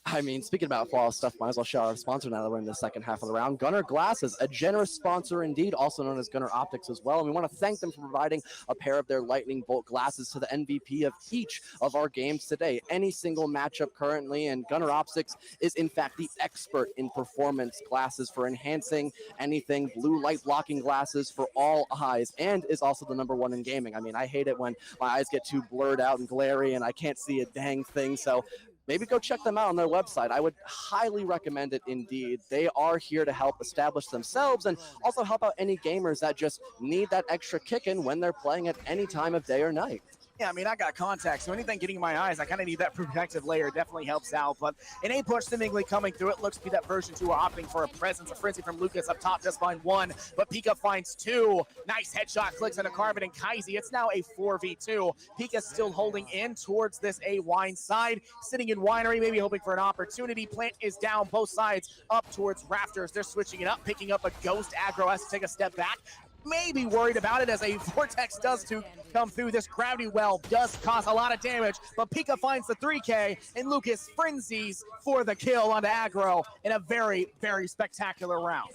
I mean, speaking about flawless stuff, might as well shout out our sponsor now that we're in the second half of the round. Gunner Glasses, a generous sponsor indeed, also known as Gunner Optics as well. And we want to thank them for providing a pair of their lightning bolt glasses to the MVP of each of our games today. Any single matchup currently, and Gunner Optics is in fact the expert in performance glasses for enhancing anything, blue light blocking glasses for all eyes, and is also the #1 in gaming. I mean, I hate it when my eyes get too blurred out and glary and I can't see a dang thing. So maybe go check them out on their website. I would highly recommend it indeed. They are here to help establish themselves and also help out any gamers that just need that extra kick in when they're playing at any time of day or night. Yeah, I mean, I got contacts, so anything getting in my eyes, I kind of need that protective layer. Definitely helps out. But an A push seemingly coming through. It looks to be that version 2 are opting for a presence. A frenzy from Lucas up top just find 1, but Pika finds 2. Nice headshot, clicks into Carbon and Kaisi. It's now a 4v2. Pika still holding in towards this A wine side, sitting in winery, maybe hoping for an opportunity. Plant is down, both sides up towards rafters. They're switching it up, picking up a ghost. Aggro has to take a step back. Maybe worried about it as a Vortex does to come through. This gravity well does cause a lot of damage, but Pika finds the 3K and Lucas frenzies for the kill onto Aggro in a very, very spectacular round.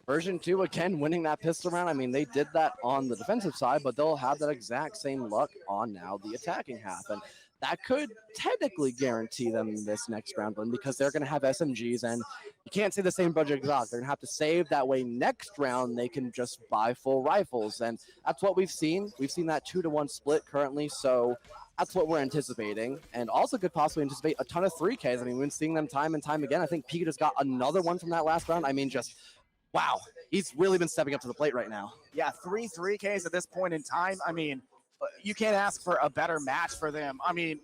Version 2 again winning that pistol round. I mean, they did that on the defensive side, but they'll have that exact same luck on now the attacking half. And that could technically guarantee them this next round win because they're going to have SMGs, and you can't say the same budget exhaust. They're going to have to save. That way next round they can just buy full rifles, and that's what we've seen. We've seen that 2-to-1 split currently, so that's what we're anticipating, and also could possibly anticipate a ton of 3Ks. I mean, we've been seeing them time and time again. I think Pika just got another one from that last round. I mean, just wow, he's really been stepping up to the plate right now. Yeah, 3Ks at this point in time. I mean, you can't ask for a better match for them. I mean,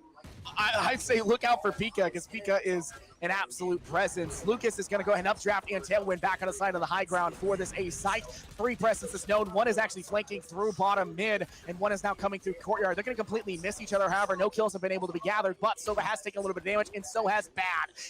I'd say look out for Pika because Pika is an absolute presence. Lucas is going to go ahead and updraft and tailwind back on the side of the high ground for this A site. 3 presences known. 1 is actually flanking through bottom mid, and 1 is now coming through courtyard. They're going to completely miss each other. However, no kills have been able to be gathered, but Sova has taken a little bit of damage, and so has Bad.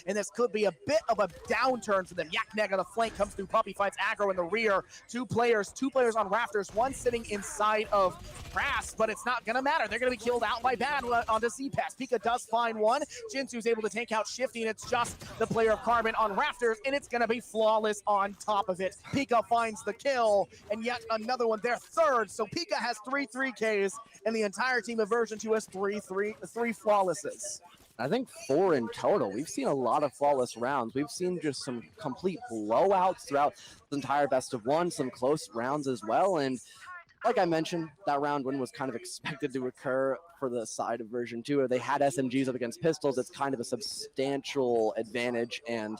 And this could be a bit of a downturn for them. Yakneg on the flank comes through. Puppy finds Aggro in the rear. 2 players on rafters. 1 sitting inside of Brass, but it's not going to matter. They're going to be killed out by Bad onto Z-Pass. Pika does find 1. Jinsu's able to take out Shifty, and it's just the player of Carbon on rafters, and it's going to be flawless on top of it. Pika finds the kill, and yet another one, their 3rd. So Pika has 3 3Ks, and the entire team of version 2 has 3 flawlesses. I think 4 in total. We've seen a lot of flawless rounds. We've seen just some complete blowouts throughout the entire best of 1, some close rounds as well, and like I mentioned, that round win was kind of expected to occur for the side of version 2. They had SMGs up against pistols. It's kind of a substantial advantage, and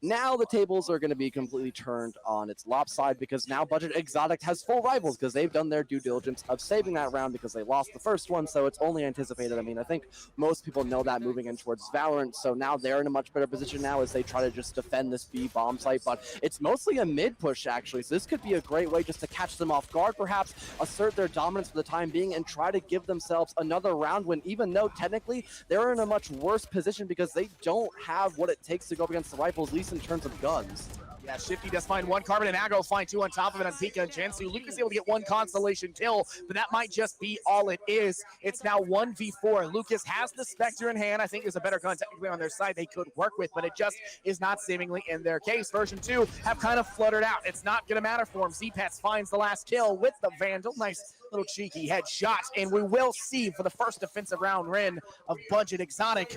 now the tables are going to be completely turned on its lopside because now Budget Exotic has full rivals because they've done their due diligence of saving that round because they lost the first one, so it's only anticipated. I mean, I think most people know that moving in towards Valorant, so now they're in a much better position now as they try to just defend this B bomb site, but it's mostly a mid push actually, so this could be a great way just to catch them off guard, perhaps assert their dominance for the time being and try to give themselves another round win, even though technically they're in a much worse position because they don't have what it takes to go up against the rifles, at least in terms of guns. Yeah, Shifty does find 1. Carbon and Aggro find 2 on top of it on Pika and Jansu. Lucas is able to get 1 constellation kill, but that might just be all it is. It's now 1v4. Lucas has the Spectre in hand. I think there's a better gun technically on their side they could work with, but it just is not seemingly in their case. Version 2 have kind of fluttered out. It's not going to matter for him. Z-Pats finds the last kill with the Vandal. Nice little cheeky headshot, and we will see for the first defensive round win of Budget Exotic.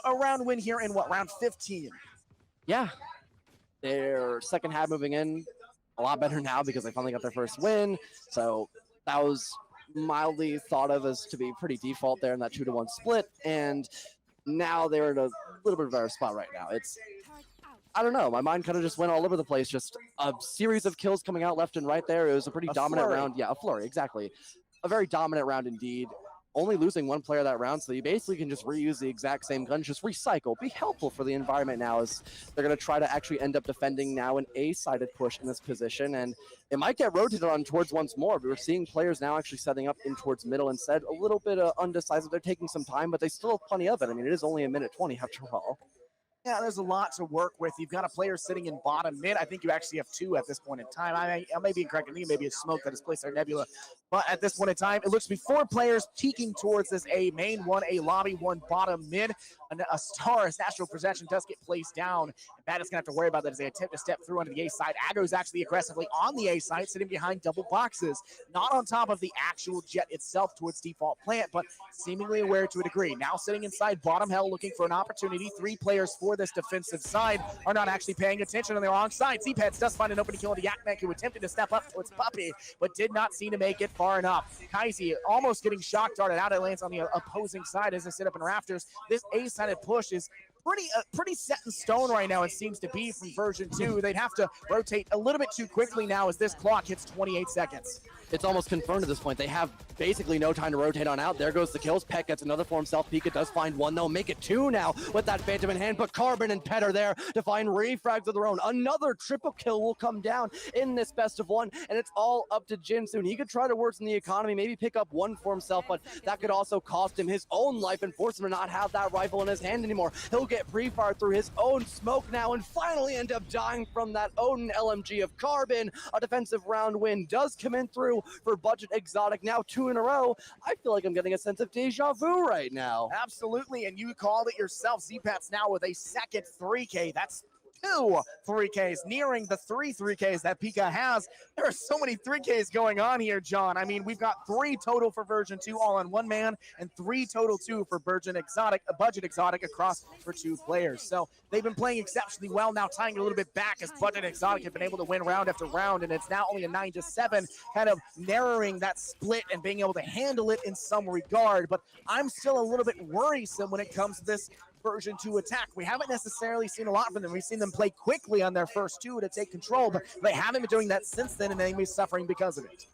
A round win here in what, round 15? Yeah, their second half moving in a lot better now because they finally got their first win. So that was mildly thought of as to be pretty default there in that 2-to-1 split. And now they're in a little bit of a better spot right now. I don't know. My mind kind of just went all over the place. Just a series of kills coming out left and right there. It was a pretty dominant round. Yeah, a flurry, exactly. A very dominant round indeed. Only losing 1 player that round, so you basically can just reuse the exact same gun, just recycle, be helpful for the environment now as they're going to try to actually end up defending now an A-sided push in this position, and it might get rotated on towards once more. We're seeing players now actually setting up in towards middle instead, a little bit undecisive. They're taking some time, but they still have plenty of it. I mean, it is only a minute 20 after all. Yeah, there's a lot to work with. You've got a player sitting in bottom mid. I think you actually have two at this point in time. I may be incorrect. I think maybe it's Smoke that has placed their Nebula. But at this point in time, it looks to be 4 players peeking towards this A main, 1 A lobby, 1 bottom mid. A star, a natural possession does get placed down. And Bad is going to have to worry about that as they attempt to step through onto the A side. Aggro's actually aggressively on the A side, sitting behind double boxes. Not on top of the actual jet itself towards default plant, but seemingly aware to a degree. Now sitting inside bottom hell looking for an opportunity. 3 players for this defensive side are not actually paying attention on the wrong side. Z-Pets does find an opening kill into Yakmek, who attempted to step up towards Puppy, but did not seem to make it far enough. Kaizi almost getting shock darted out. It lands on the opposing side as they sit up in rafters. This A-sided push is pretty set in stone right now, it seems to be, from version 2. They'd have to rotate a little bit too quickly now as this clock hits 28 seconds. It's almost confirmed at this point. They have basically no time to rotate on out. There goes the kills. Pet gets another for himself. Pika does find 1, though. Make it 2 now with that Phantom in hand. But Carbon and Pet are there to find refrags of their own. Another triple kill will come down in this best of 1, and it's all up to Jin soon. He could try to worsen the economy, maybe pick up 1 for himself, but that could also cost him his own life and force him to not have that rifle in his hand anymore. He'll get pre-fired through his own smoke now and finally end up dying from that Odin LMG of Carbon. A defensive round win does come in through for Budget Exotic, now 2 in a row. I feel like I'm getting a sense of deja vu right now. Absolutely, and you called it yourself. Z-Pats now with a second 3K. That's 2 3Ks, nearing the 3 3Ks that Pika has. There are so many 3Ks going on here, John. I mean, we've got 3 total for version 2 all on 1 man, and 3 total 2 for Budget Exotic across for 2 players. So they've been playing exceptionally well, now tying it a little bit back as Budget Exotic have been able to win round after round, and it's now only a 9-7, kind of narrowing that split and being able to handle it in some regard. But I'm still a little bit worrisome when it comes to this version 2 attack. We haven't necessarily seen a lot from them. We've seen them play quickly on their first 2 to take control, but they haven't been doing that since then, and they may be suffering because of it.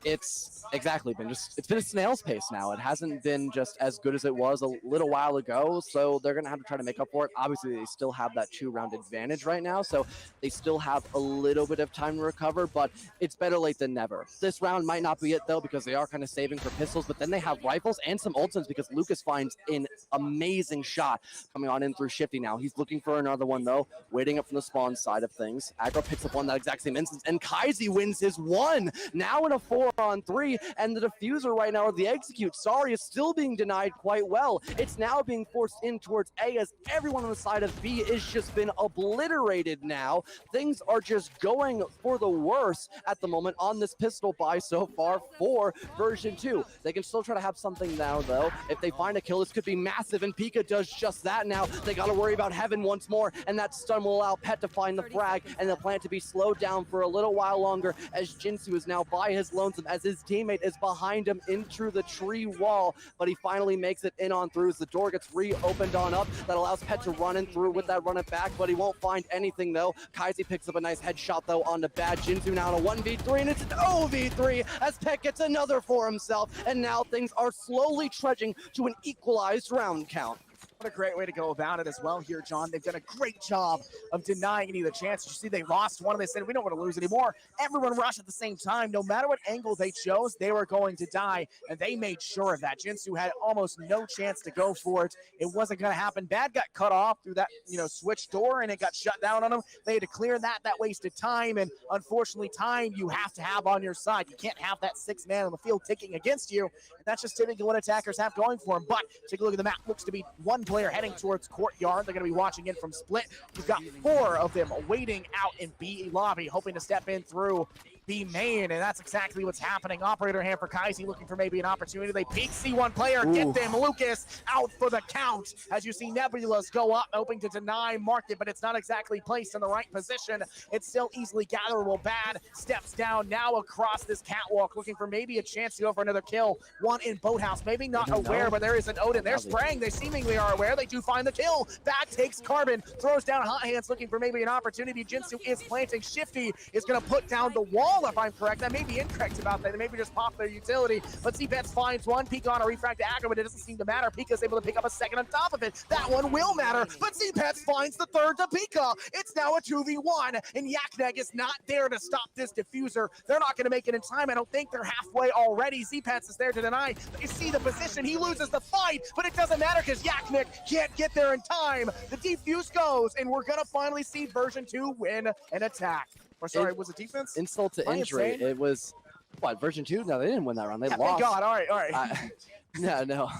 It's exactly been it's been a snail's pace now. It hasn't been just as good as it was a little while ago, so they're going to have to try to make up for it. Obviously, they still have that 2-round advantage right now, so they still have a little bit of time to recover, but it's better late than never. This round might not be it, though, because they are kind of saving for pistols, but then they have rifles and some ultims because Lucas finds an amazing shot coming on in through Shifty now. He's looking for another one, though, waiting up from the spawn side of things. Aggro picks up one that exact same instance, and Kaizi wins his 1, now in a 4-on-3, and the diffuser right now, or the execute, sorry, is still being denied quite well. It's now being forced in towards A as everyone on the side of B is just been obliterated now. Things are just going for the worse at the moment on this pistol buy so far for version 2. They can still try to have something now, though. If they find a kill, this could be massive, and Pika does just that now. They got to worry about Heaven once more, and that stun will allow Pet to find the frag, and the plant to be slowed down for a little while longer as Jinsu is now by his lonesome, as his teammate is behind him into the tree wall, but he finally makes it in on through as the door gets reopened on up. That allows Pet to run in through with that run it back, but he won't find anything, though. Kaizi picks up a nice headshot, though, on the Bad. Jinsu now in a 1v3, and it's an 0v3 as Pet gets another for himself, and now things are slowly trudging to an equalized round count. What a great way to go about it as well here, John. They've done a great job of denying any of the chances. You see, they lost one, and they said, we don't want to lose anymore. Everyone rushed at the same time. No matter what angle they chose, they were going to die, and they made sure of that. Jinsu had almost no chance to go for it. It wasn't going to happen. Bad got cut off through that, switch door, and it got shut down on them. They had to clear that. That wasted time, and unfortunately, time you have to have on your side. You can't have that 6 man on the field ticking against you, and that's just typically what attackers have going for them. But take a look at the map. Looks to be one player heading towards Courtyard. They're going to be watching in from Split. We've got 4 of them waiting out in B lobby, hoping to step in through B main, and that's exactly what's happening. Operator hand for Kaizi, looking for maybe an opportunity. They peek C1 player, get them. Lucas out for the count. As you see Nebulas go up, hoping to deny Market, but it's not exactly placed in the right position. It's still easily gatherable. Bad steps down now across this catwalk, looking for maybe a chance to go for another kill. One in Boathouse, maybe not aware, but there is an Odin. They're spraying. They seemingly are aware. They do find the kill. Bad takes Carbon, throws down Hot Hands, looking for maybe an opportunity. Jinsu is planting. Shifty is going to put down the wall wall, if I'm correct. I may be incorrect about that. They maybe just popped their utility, but Zpets finds one. Pika on a refrag to aggro, but it doesn't seem to matter. Pika's able to pick up a second on top of it. That one will matter, but Zpets finds the third to Pika. It's now a 2v1, and Yakneg is not there to stop this diffuser. They're not going to make it in time. I don't think they're halfway already. Zpets is there to deny. You see the position. He loses the fight, but it doesn't matter because Yakneg can't get there in time. The defuse goes, and we're going to finally see version 2 win an attack. Or sorry, was it defense? Insult to Am I injury. insane? It was, what, version 2? No, they didn't win that round. They Yeah, lost. thank God. All right. Yeah, no.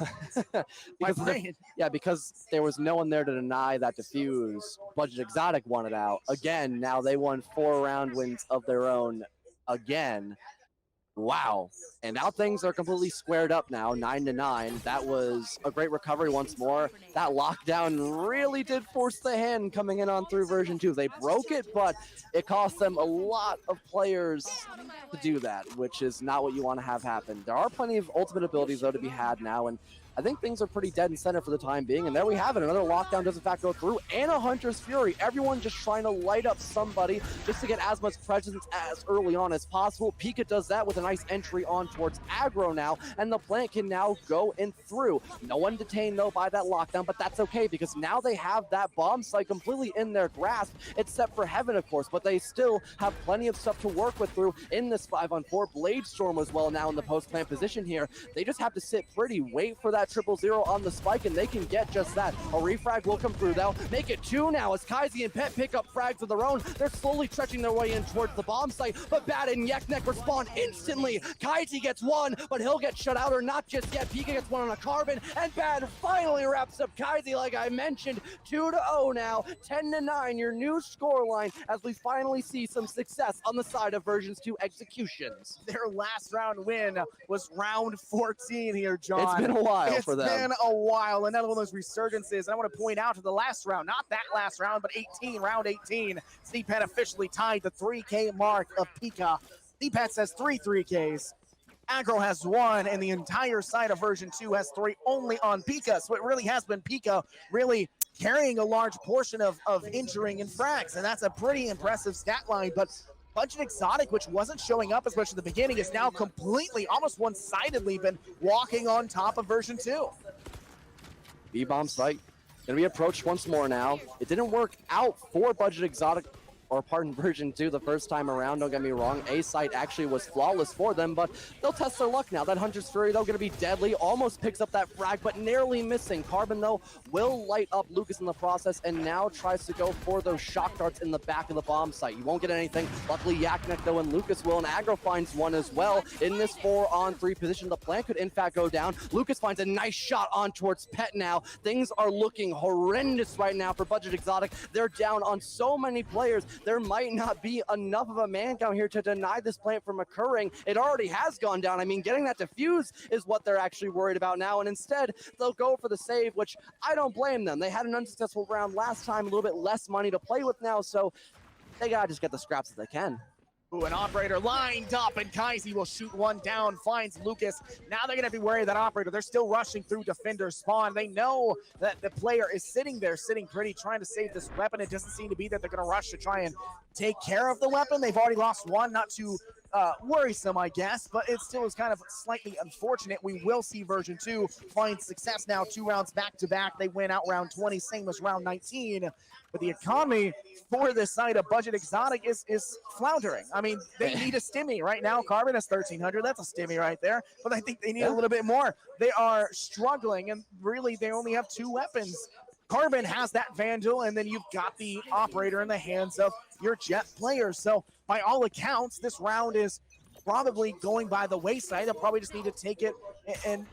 because there was no one there to deny that defuse. Budget Exotic won it out. Again, now they won 4 round wins of their own again. Wow. And now things are completely squared up now, 9-9. That was a great recovery once more. That lockdown really did force the hand coming in on through version 2. They broke it, but it cost them a lot of players to do that, which is not what you want to have happen. There are plenty of ultimate abilities, though, to be had now, and I think things are pretty dead in center for the time being, and there we have it. Another lockdown does in fact go through, and a Hunter's Fury. Everyone just trying to light up somebody just to get as much presence as early on as possible. Pika does that with a nice entry on towards aggro now, and the plant can now go in through. No one detained, though, by that lockdown, but that's okay, because now they have that bomb site completely in their grasp, except for Heaven, of course, but they still have plenty of stuff to work with through in this 5-on-4. Blade Storm as well now in the post-plant position here. They just have to sit pretty, wait for that 0-0 on the spike, and they can get just that. A refrag will come through. They'll make it 2 now as Kaizi and Pet pick up frags of their own. They're slowly stretching their way in towards the bomb site, but Bad and Yaknek respond instantly. Kaizi gets 1, but he'll get shut out, or not just yet. Pika gets 1 on a Carbon, and Bad finally wraps up Kaizi, like I mentioned. 2-0 now, 10-9, your new scoreline, as we finally see some success on the side of versions 2 executions. Their last round win was round 14 here, John. It's been a while for them. It's been a while. Another one of those resurgences. I want to point out to the last round, not that last round, but round 18. Zpet officially tied the 3K mark of Pika. Zpet has 3 3Ks. Aggro has 1, and the entire side of version 2 has 3 only on Pika. So it really has been Pika really carrying a large portion of injuring and frags, and that's a pretty impressive stat line. But Budget Exotic, which wasn't showing up as much at the beginning, is now completely, almost one-sidedly been walking on top of version 2. B-bomb site gonna be approached once more now. It didn't work out for Budget Exotic, or pardon, version 2 the first time around, don't get me wrong. A site actually was flawless for them, but they'll test their luck now. That Hunter's Fury, though, gonna be deadly. Almost picks up that frag, but narrowly missing. Carbon, though, will light up Lucas in the process, and now tries to go for those shock darts in the back of the bomb site. You won't get anything. Luckily, Yaknek, though, and Lucas will, and Aggro finds 1 as well. In this 4-on-3 position, the plant could, in fact, go down. Lucas finds a nice shot on towards Pet now. Things are looking horrendous right now for Budget Exotic. They're down on so many players. There might not be enough of a man count here to deny this plant from occurring. It already has gone down. I mean, getting that defuse is what they're actually worried about now, and instead they'll go for the save, which I don't blame them. They had an unsuccessful round last time, a little bit less money to play with now, so they gotta just get the scraps that they can. Ooh, an operator lined up, and Kaizi will shoot 1 down, finds Lucas. Now they're going to be wary of that operator. They're still rushing through defender spawn. They know that the player is sitting there, sitting pretty, trying to save this weapon. It doesn't seem to be that they're going to rush to try and take care of the weapon. They've already lost 1, not too worrisome, I guess, but it still is kind of slightly unfortunate. We will see version 2 find success now, 2 rounds back-to-back. They win out round 20, same as round 19. But the economy for this side of Budget Exotic is floundering. I mean, they need a stimmy right now. Carbon is 1,300. That's a stimmy right there. But I think they need a little bit more. They are struggling, and really they only have 2 weapons. Carbon has that Vandal, and then you've got the operator in the hands of your Jet players. So by all accounts, this round is probably going by the wayside. They'll probably just need to take it and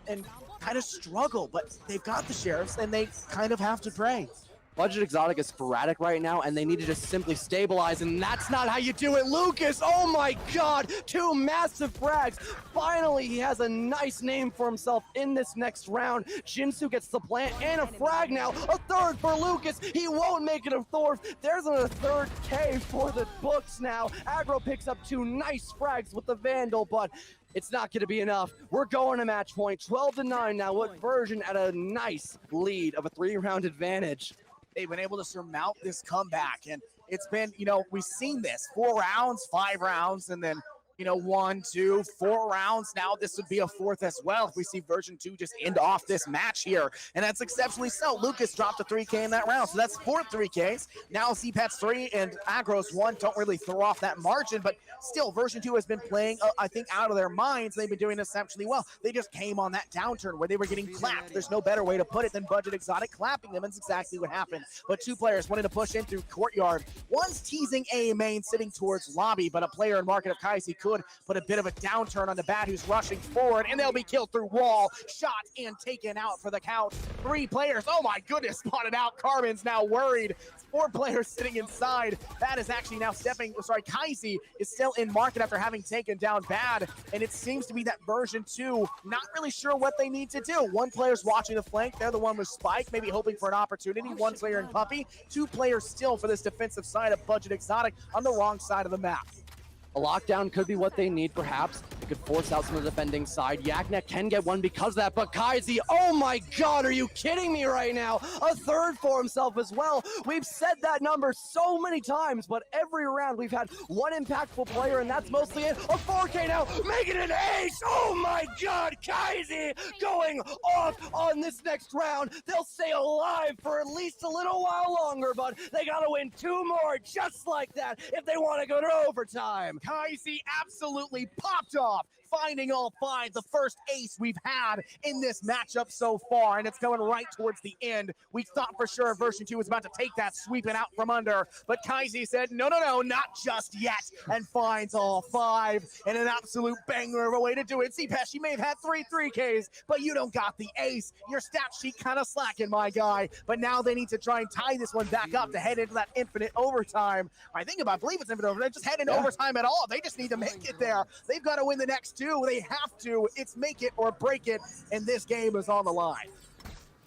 kind of struggle. But they've got the Sheriffs, and they kind of have to pray. Budget Exotic is sporadic right now, and they need to just simply stabilize, and that's not how you do it. Lucas, oh my god, 2 massive frags. Finally, he has a nice name for himself in this next round. Jinsu gets the plant and a frag now. A 3rd for Lucas. He won't make it a 4th. There's a 3rd K for the books now. Aggro picks up 2 nice frags with the Vandal, but it's not going to be enough. We're going to match point, 12-9 now, with version at a nice lead of a 3-round advantage. They've been able to surmount this comeback, and it's been, we've seen this 4 rounds, 5 rounds, and then 1, 2, 4 rounds. Now this would be a 4th as well if we see version 2 just end off this match here. And that's exceptionally so. Lucas dropped a 3K in that round, so that's 4 3Ks. Now CPAT's 3 and Agro's 1 don't really throw off that margin, but still version 2 has been playing, I think, out of their minds. They've been doing exceptionally well. They just came on that downturn where they were getting clapped. There's no better way to put it than Budget Exotic clapping them. That's exactly what happened. But 2 players wanting to push in through courtyard. One's teasing A main sitting towards lobby, but a player in market of Kaisi could put a bit of a downturn on the bat who's rushing forward, and they'll be killed through wall, shot, and taken out for the count. 3 players, oh my goodness, spotted out. Carbon's now worried. 4 players sitting inside. That is actually now Kaisi is still in market after having taken down Bad, and it seems to be that version 2, not really sure what they need to do. 1 player's watching the flank. They're the one with Spike, maybe hoping for an opportunity. 1 player in Puppy. 2 players still for this defensive side of Budget Exotic on the wrong side of the map. A lockdown could be what they need, perhaps. It could force out some of the defending side. Yaknek can get one because of that, but Kaisi, oh my god, are you kidding me right now? A 3rd for himself as well. We've said that number so many times, but every round we've had 1 impactful player, and that's mostly it. A 4K now, making an ace! Oh my god, Kaisi going off on this next round. They'll stay alive for at least a little while longer, but they gotta win 2 more just like that if they want to go to overtime. Kaisi absolutely popped off, finding all 5, the first ace we've had in this matchup so far, and it's going right towards the end. We thought for sure version 2 was about to take that, sweeping out from under, but Kaisi said, no, not just yet, and finds all 5, and an absolute banger of a way to do it. CPAT, you may have had 3 3Ks, but you don't got the ace. Your stat sheet kind of slacking, my guy, but now they need to try and tie this one back up to head into that infinite overtime. I believe it's infinite overtime, just head into overtime at all. They just need to make it there. They've got to win the next 2. They have to. It's make it or break it, and this game is on the line.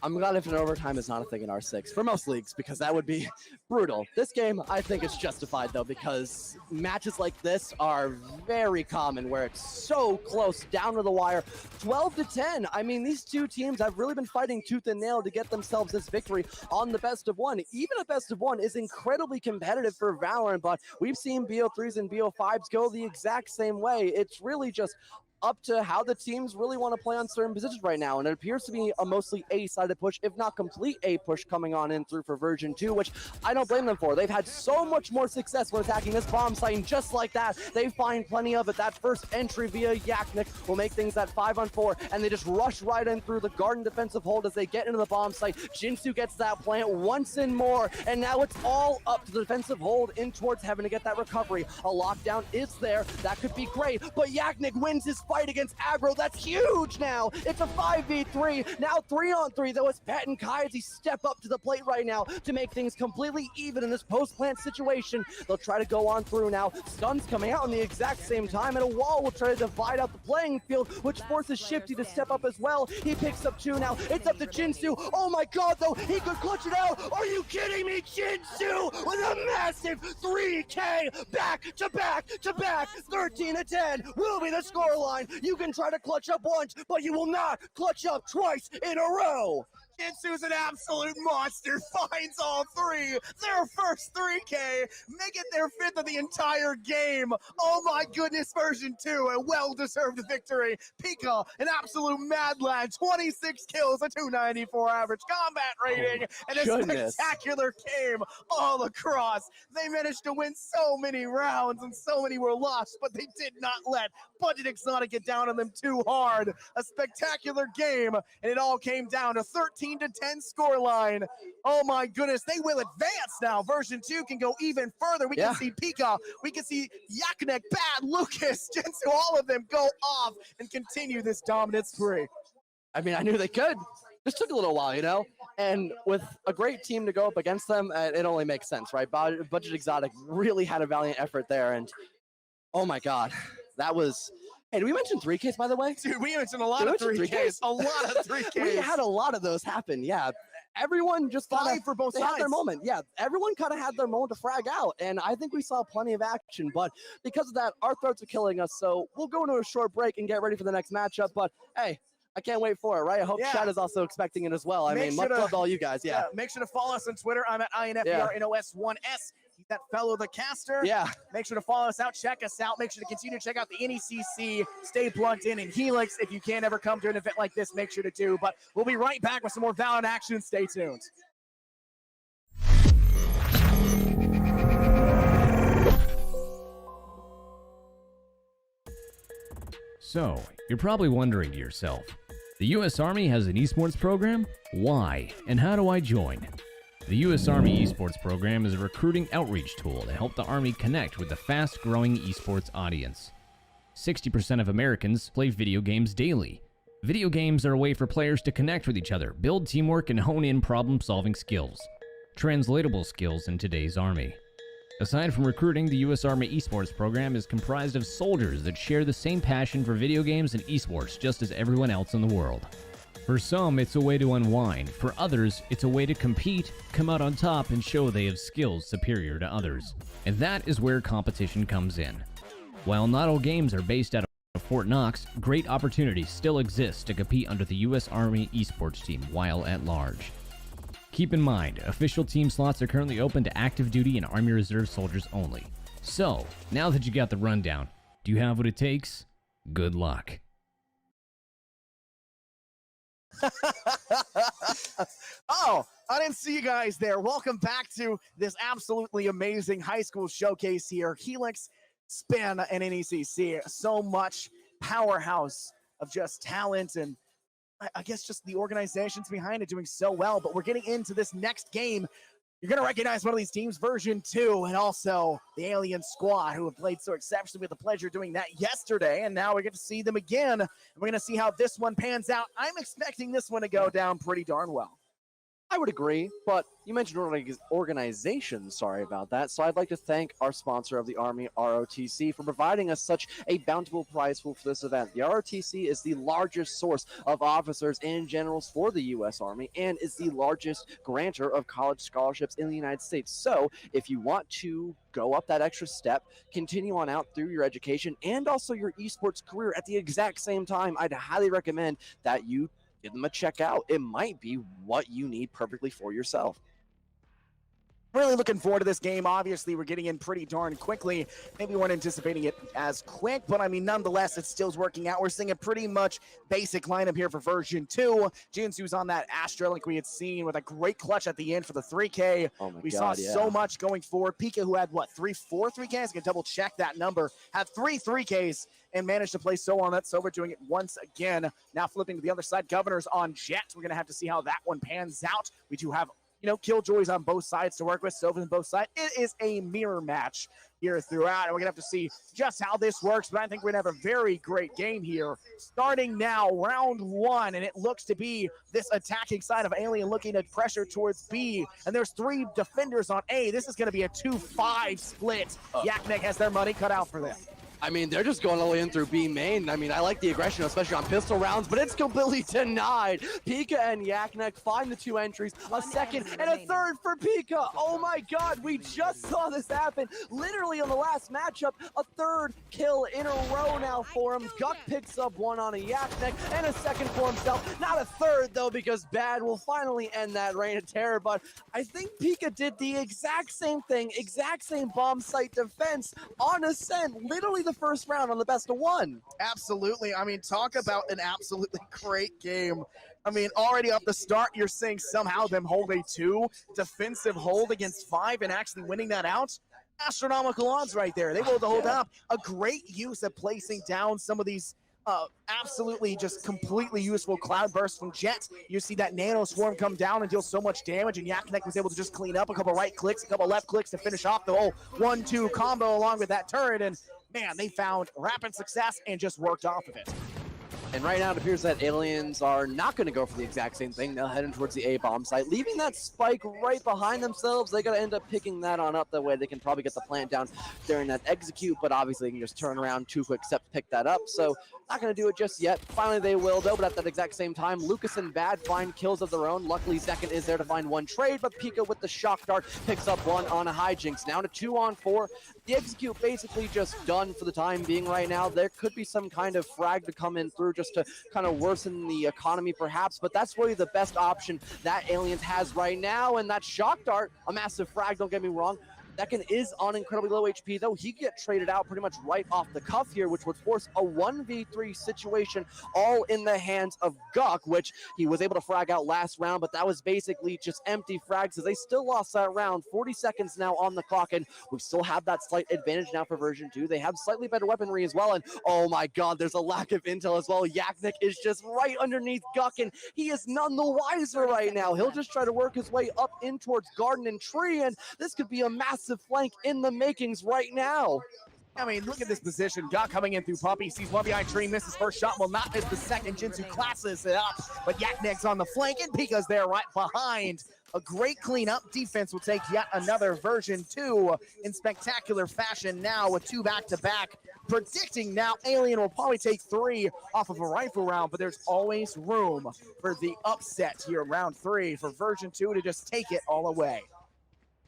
I'm glad if an overtime is not a thing in R6 for most leagues, because that would be brutal. This game, I think it's justified though, because matches like this are very common where it's so close down to the wire. 12-10. I mean, these 2 teams have really been fighting tooth and nail to get themselves this victory on the best of 1. Even a best of 1 is incredibly competitive for Valorant, but we've seen BO3s and BO5s go the exact same way. It's really just up to how the teams really want to play on certain positions right now, and it appears to be a mostly A-sided push, if not complete A push coming on in through for version 2, which I don't blame them for. They've had so much more success when attacking this bomb site, and just like that, they find plenty of it. That first entry via Yaknik will make things at 5-on-4, and they just rush right in through the garden defensive hold as they get into the bomb site. Jinsu gets that plant once and more, and now it's all up to the defensive hold in towards heaven to get that recovery. A lockdown is there. That could be great, but Yaknik wins his fight against Agro. That's huge now. It's a 5v3. Now 3-on-3, though, as Pat and Kaisi step up to the plate right now to make things completely even in this post-plant situation. They'll try to go on through now. Stun's coming out in the exact same time, and a wall will try to divide out the playing field, which forces Shifty to step up as well. He picks up 2 now. It's up to Jinsu. Oh my god, though. He could clutch it out. Are you kidding me? Jinsu with a massive 3K back to back to back. 13-10 will be the scoreline. You can try to clutch up once, but you will not clutch up twice in a row. Jinsu's an absolute monster, finds all 3, their first 3K, make it their 5th of the entire game. Oh my goodness, version 2, a well-deserved victory. Pika, an absolute mad lad, 26 kills, a 294 average combat rating, and a spectacular game all across. They managed to win so many rounds, and so many were lost, but they did not let Budget Exotic get down on them too hard. A spectacular game, and it all came down to 13-10 scoreline. Oh my goodness, they will advance now. Version 2 can go even further. We can see Pika, we can see Yaknek, Bad, Lucas, Jinsu, all of them go off and continue this dominant spree. I mean, I knew they could. Just took a little while, you know? And with a great team to go up against them, it only makes sense, right? Budget Exotic really had a valiant effort there, and oh my god, that was... Hey, did we mention 3Ks, by the way? Dude, we mentioned a lot of 3Ks. A lot of 3Ks. We had a lot of those happen, yeah. Everyone just fight for both sides. Had their moment. Yeah, everyone kind of had their moment to frag out, and I think we saw plenty of action. But because of that, our throats are killing us, so we'll go into a short break and get ready for the next matchup. But hey, I can't wait for it, right? I hope Chad is also expecting it as well. I mean, much love to all you guys. Yeah. Make sure to follow us on Twitter. I'm at INFERNOS1S. He's that Fellow the Caster. Yeah. Make sure to follow us out, check us out. Make sure to continue to check out the NECC. Stay plugged in Helix. If you can't ever come to an event like this, make sure to do. But we'll be right back with some more Valorant action. Stay tuned. So, you're probably wondering to yourself, the U.S. Army has an esports program? Why? And how do I join? The U.S. Army Esports program is a recruiting outreach tool to help the Army connect with the fast-growing esports audience. 60% of Americans play video games daily. Video games are a way for players to connect with each other, build teamwork, and hone in problem-solving skills. Translatable skills in today's Army. Aside from recruiting, the U.S. Army Esports program is comprised of soldiers that share the same passion for video games and esports just as everyone else in the world. For some, it's a way to unwind. For others, it's a way to compete, come out on top, and show they have skills superior to others. And that is where competition comes in. While not all games are based out of Fort Knox, great opportunities still exist to compete under the U.S. Army Esports team while at large. Keep in mind, official team slots are currently open to active duty and Army Reserve soldiers only. So, now that you got the rundown, do you have what it takes? Good luck. Oh, I didn't see you guys there. Welcome back to this absolutely amazing high school showcase here. Helix, Spin, and NECC. So much powerhouse of just talent and I guess just the organizations behind it doing so well. But we're getting into this next game. You're going to recognize one of these teams, version 2, and also the Alien Squad, who have played so exceptionally. We had the pleasure of doing that yesterday, and now we get to see them again. And we're going to see how this one pans out. I'm expecting this one to go down pretty darn well. I would agree, but you mentioned organizations, sorry about that, so I'd like to thank our sponsor of the Army, ROTC, for providing us such a bountiful prize pool for this event. The ROTC is the largest source of officers and generals for the U.S. Army and is the largest grantor of college scholarships in the United States. So if you want to go up that extra step, continue on out through your education and also your esports career at the exact same time, I'd highly recommend that you give them a check out. It might be what you need perfectly for yourself. Really looking forward to this game. Obviously, we're getting in pretty darn quickly. Maybe we weren't anticipating it as quick, but I mean, nonetheless, it still's working out. We're seeing a pretty much basic lineup here for version 2. Jinsu's on that Astra like we had seen with a great clutch at the end for the 3K. We saw so much going forward. Pika, who had, what, 4 3Ks? I can double check that number. Had 3 3Ks and managed to play so on that Silver doing it once again. Now flipping to the other side, Governors on Jet. We're going to have to see how that one pans out. We do have killjoys on both sides to work with, Sylvan on both sides. It is a mirror match here throughout, and we're going to have to see just how this works, but I think we're going to have a very great game here. Starting now, round 1, and it looks to be this attacking side of Alien looking at pressure towards B, and there's 3 defenders on A. This is going to be a 2-5 split. Yaknek has their money cut out for them. I mean, they're just going all in through B main. I mean, I like the aggression, especially on pistol rounds, but it's completely denied. Pika and Yaknek find the 2 entries, a second and a third for Pika. Oh my God, we just saw this happen. Literally on the last matchup, a 3rd kill in a row now for him. Guck picks up 1 on a Yaknek and a 2nd for himself. Not a 3rd though, because Bad will finally end that reign of terror, but I think Pika did the exact same thing, exact same bomb site defense on Ascent, literally the first round on the best of 1. Absolutely. I mean, talk about an absolutely great game. I mean, already off the start, you're saying somehow them hold a 2 defensive hold against 5 and actually winning that out. Astronomical odds right there. They will hold up. A great use of placing down some of these absolutely just completely useful cloud bursts from Jet. You see that nano swarm come down and deal so much damage, and Yaknek was able to just clean up a couple right clicks, a couple left clicks to finish off the whole 1-2 combo along with that turret, and man, they found rapid success and just worked off of it. And right now it appears that Aliens are not going to go for the exact same thing. They'll head in towards the A-bomb site, leaving that spike right behind themselves. They got to end up picking that on up. That way they can probably get the plant down during that execute, but obviously they can just turn around 2 quick steps, pick that up. So not going to do it just yet. Finally they will though, but at that exact same time, Lucas and Bad find kills of their own. Luckily Second is there to find 1 trade, but Pika with the shock dart picks up 1 on a hijinks. Now to 2-on-4. The execute basically just done for the time being right now. There could be some kind of frag to come in through just to kind of worsen the economy perhaps, but that's really the best option that Aliens has right now, and that shock dart, a massive frag, don't get me wrong, Zekin is on incredibly low HP, though. He could get traded out pretty much right off the cuff here, which would force a 1v3 situation all in the hands of Guk, which he was able to frag out last round, but that was basically just empty frags as they still lost that round. 40 seconds now on the clock, and we still have that slight advantage now for version 2. They have slightly better weaponry as well, and oh my god, there's a lack of intel as well. Yaknik is just right underneath Guk, and he is none the wiser right now. He'll just try to work his way up in towards Garden and Tree, and this could be a massive flank in the makings right now. I mean, look at this position. Guk coming in through Puppy, sees one behind Tree, misses first shot, will not miss the second. Jinsu classes it up, but Yaknik's on the flank, and Pika's there right behind. A great cleanup. Defense will take yet another version 2 in spectacular fashion now with 2 back-to-back. Predicting now Alien will probably take 3 off of a rifle round, but there's always room for the upset here, round 3, for version 2 to just take it all away.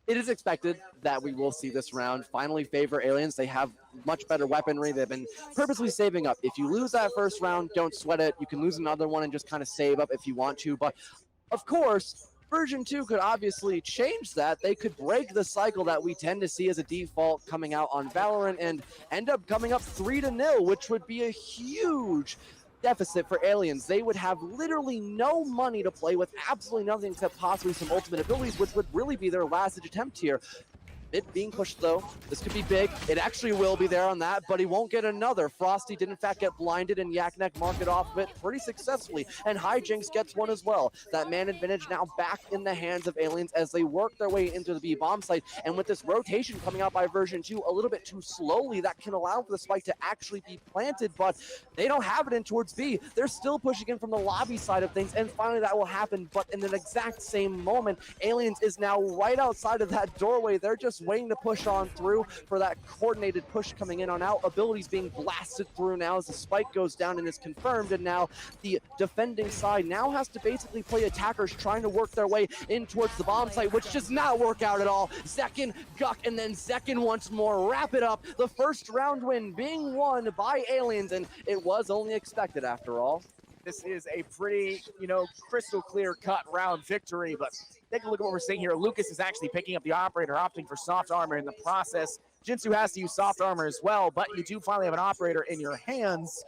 It is expected that we will see this round finally favor Aliens. They have much better weaponry. They've been purposely saving up. If you lose that first round, don't sweat it. You can lose another one and just kind of save up if you want to. But of course, version 2 could obviously change that. They could break the cycle that we tend to see as a default coming out on Valorant and end up coming up 3-0, which would be a huge deficit for Aliens. They would have literally no money to play with, absolutely nothing except possibly some ultimate abilities, which would really be their last attempt here. It being pushed though, this could be big. It actually will be there on that, but he won't get another. Frosty did in fact get blinded, and Yaknek marked it off of it pretty successfully, and Hijinks gets one as well. That man advantage now back in the hands of Aliens as they work their way into the B bomb site, and with this rotation coming out by version 2 a little bit too slowly, that can allow for the spike to actually be planted, but they don't have it in towards B. They're still pushing in from the lobby side of things, and finally that will happen, but in an exact same moment, Aliens is now right outside of that doorway. They're just waiting to push on through for that coordinated push coming in on out. Abilities being blasted through now as the spike goes down and is confirmed, and now the defending side now has to basically play attackers trying to work their way in towards the bomb site, which does not work out at all. Zekin, Guk, and then Zekin once more wrap it up. The first round win being won by Aliens, and it was only expected after all. This is a pretty, crystal clear cut round victory, but take a look at what we're seeing here. Lucas is actually picking up the operator, opting for soft armor in the process. Jinsu has to use soft armor as well, but you do finally have an operator in your hands.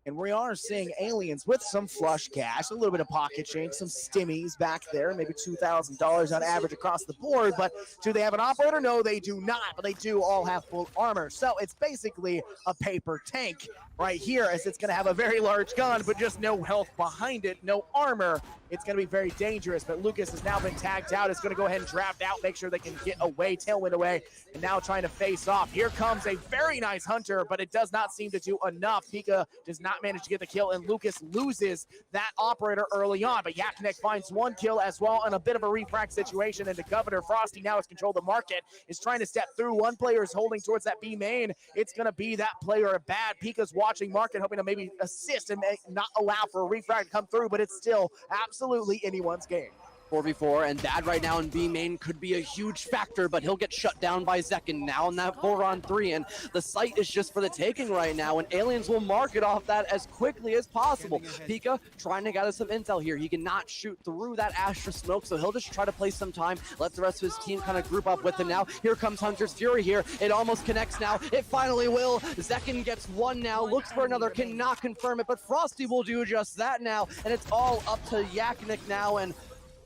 And we are seeing Aliens with some flush cash, a little bit of pocket change, some stimmies back there, maybe $2,000 on average across the board. But do they have an operator? No, they do not, but they do all have full armor. So it's basically a paper tank right here, as it's going to have a very large gun, but just no health behind it, no armor. It's going to be very dangerous, but Lucas has now been tagged out. It's going to go ahead and draft out, make sure they can get away, tailwind away, and now trying to face off. Here comes a very nice hunter, but it does not seem to do enough. Pika does not manage to get the kill, and Lucas loses that operator early on, but Yaknek finds one kill as well in a bit of a refract situation, and the Governor Frosty now has controlled the market, is trying to step through. One player is holding towards that B main. It's going to be that player bad. Pika's watching market, hoping to maybe assist and not allow for a refract to come through, but it's still absolutely anyone's game. 4v4, and that right now in B main could be a huge factor, but he'll get shut down by Zekin now in that 4-on-3, and the site is just for the taking right now, and Aliens will mark it off that as quickly as possible. Pika trying to gather some intel here. He cannot shoot through that Astra smoke, so he'll just try to play some time, let the rest of his team kind of group up with him now. Here comes Hunter's Fury here. It almost connects now. It finally will. Zekin gets one now, looks for another, cannot confirm it, but Frosty will do just that now, and it's all up to Yaknik now, and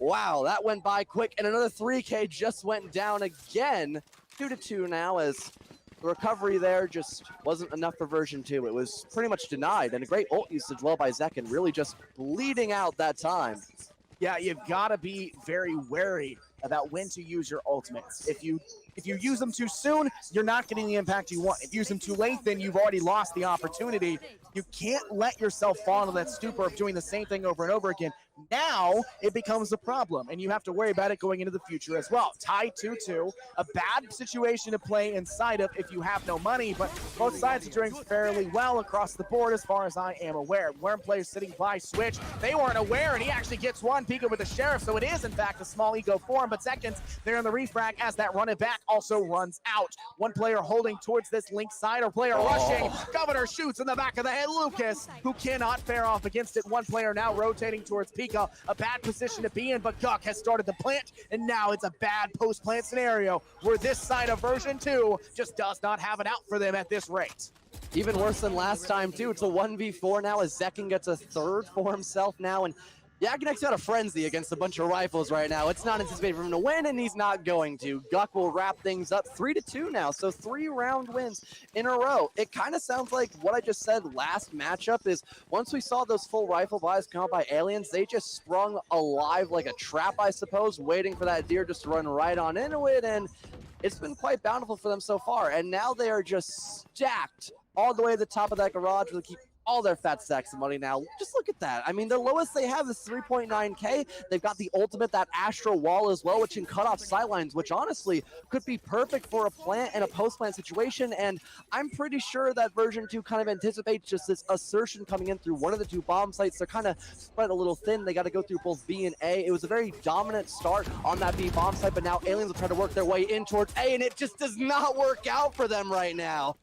wow, that went by quick, and another 3K just went down again. 2-2 now, as the recovery there just wasn't enough for version 2. It was pretty much denied, and a great ult usage well by Zekin, really just bleeding out that time. Yeah, you've got to be very wary about when to use your ultimates. If you use them too soon, you're not getting the impact you want. If you use them too late, then you've already lost the opportunity. You can't let yourself fall into that stupor of doing the same thing over and over again. Now it becomes a problem, and you have to worry about it going into the future as well. Tied 2-2, a bad situation to play inside of if you have no money, but both sides are doing fairly well across the board as far as I am aware. Worm players sitting by Switch, they weren't aware, and he actually gets one. Pika with the Sheriff, so it is in fact a small ego form, but Seconds there in the refrag as that run it back also runs out. One player holding towards this link side, or player rushing. Governor shoots in the back of the head. Lucas, who cannot fare off against it. One player now rotating towards Pika. Pika. A bad position to be in, but Guk has started the plant, and now it's a bad post-plant scenario where this side of version 2 just does not have it out for them at this rate. Even worse than last time, too. It's a 1v4 now as Zekin gets a third for himself now, and Yakinek's got a frenzy against a bunch of rifles right now. It's not anticipated for him to win, and he's not going to. Guk will wrap things up 3-2 now, so 3-round wins in a row. It kind of sounds like what I just said last matchup is once we saw those full rifle buys come out by Aliens, they just sprung alive like a trap, I suppose, waiting for that deer just to run right on into it, and it's been quite bountiful for them so far. And now they are just stacked all the way to the top of that garage where they keep all their fat stacks of money now. Just look at that. I mean, the lowest they have is 3.9K. They've got the ultimate, that Astro Wall as well, which can cut off sightlines, which honestly could be perfect for a plant and a post-plant situation. And I'm pretty sure that version 2 kind of anticipates just this assertion coming in through one of the 2 bomb sites. They're kind of spread a little thin. They got to go through both B and A. It was a very dominant start on that B bomb site, but now Aliens will try to work their way in towards A, and it just does not work out for them right now.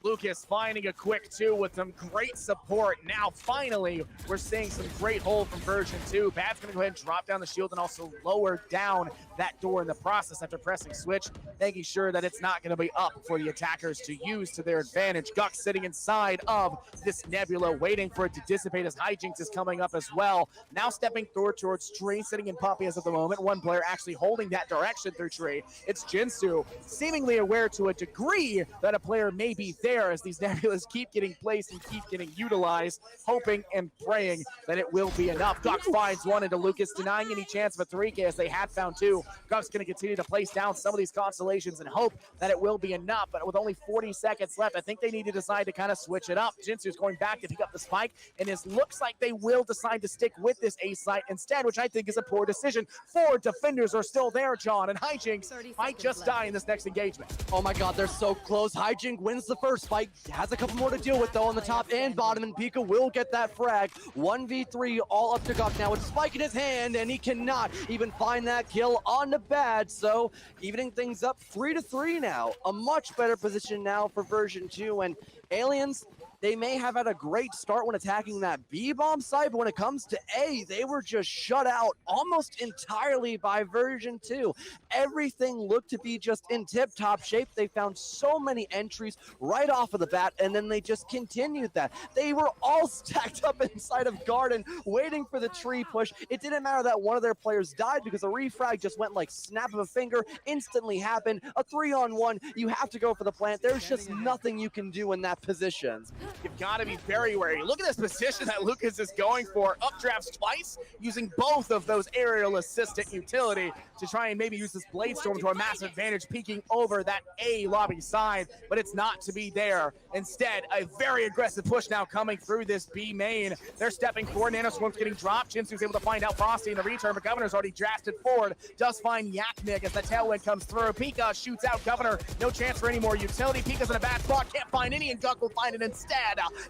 Lucas finding a quick 2 with some great support. Now, finally, we're seeing some great hold from version 2. Bad's going to go ahead and drop down the shield and also lower down that door in the process after pressing switch, making sure that it's not going to be up for the attackers to use to their advantage. Guk sitting inside of this nebula, waiting for it to dissipate as Hijinks is coming up as well. Now stepping forward towards Tree, sitting in Puppy as of the moment. One player actually holding that direction through Tree. It's Jinsu, seemingly aware to a degree that a player may be there as these nebulas keep getting placed and keep getting utilized, hoping and praying that it will be enough. Guk finds one into Lucas, denying any chance of a 3K as they had found 2. Guk's going to continue to place down some of these constellations and hope that it will be enough, but with only 40 seconds left, I think they need to decide to kind of switch it up. Jinsu's going back to pick up the spike, and it looks like they will decide to stick with this A site instead, which I think is a poor decision. 4 defenders are still there, John, and Hijinks might just die in this next engagement. Oh my god, they're so close. Hijink wins the first. Spike has a couple more to deal with though on the top and bottom, and Pika will get that frag. 1v3 all up to Guk now with Spike in his hand, and he cannot even find that kill on the Bad, so evening things up 3-3 now. A much better position now for version 2, and Aliens, they may have had a great start when attacking that B bomb site, but when it comes to A, they were just shut out almost entirely by version 2. Everything looked to be just in tip-top shape. They found so many entries right off of the bat, and then they just continued that. They were all stacked up inside of Garden, waiting for the tree push. It didn't matter that one of their players died because a refrag just went like snap of a finger, instantly happened. A 3-on-1, you have to go for the plant. There's just nothing you can do in that position. You've got to be very wary. Look at this position that Lucas is going for. Updrafts twice, using both of those aerial assistant utility to try and maybe use this Blade Storm to a massive advantage, peeking over that A lobby side, but it's not to be there. Instead, a very aggressive push now coming through this B main. They're stepping forward. Nanoswarm's getting dropped. Jinsu's able to find out Frosty in the return, but Governor's already drafted forward. Does find Yaknik as the tailwind comes through. Pika shoots out Governor. No chance for any more utility. Pika's in a bad spot. Can't find any, and Guk will find it instead.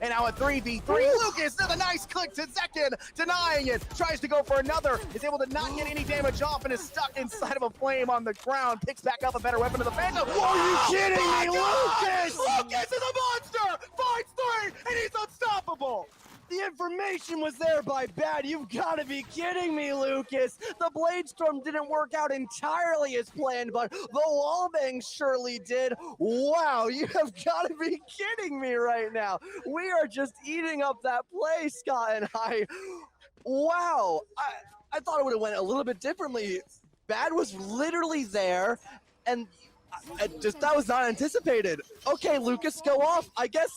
And now a 3v3. Lucas does a nice click to Zekin, denying it. Tries to go for another. Is able to not get any damage off and is stuck inside of a flame on the ground. Picks back up a better weapon to the Phantom. Are you kidding me, Lucas? Lucas is a monster! Finds 3, and he's unstoppable! The information was there by Bad. You've got to be kidding me, Lucas. The Blade Storm didn't work out entirely as planned, but the wallbang surely did. Wow, you have got to be kidding me right now. We are just eating up that play, Scott and I. Wow, I thought it would have went a little bit differently. Bad was literally there, and that was not anticipated. Okay, Lucas, go off. I guess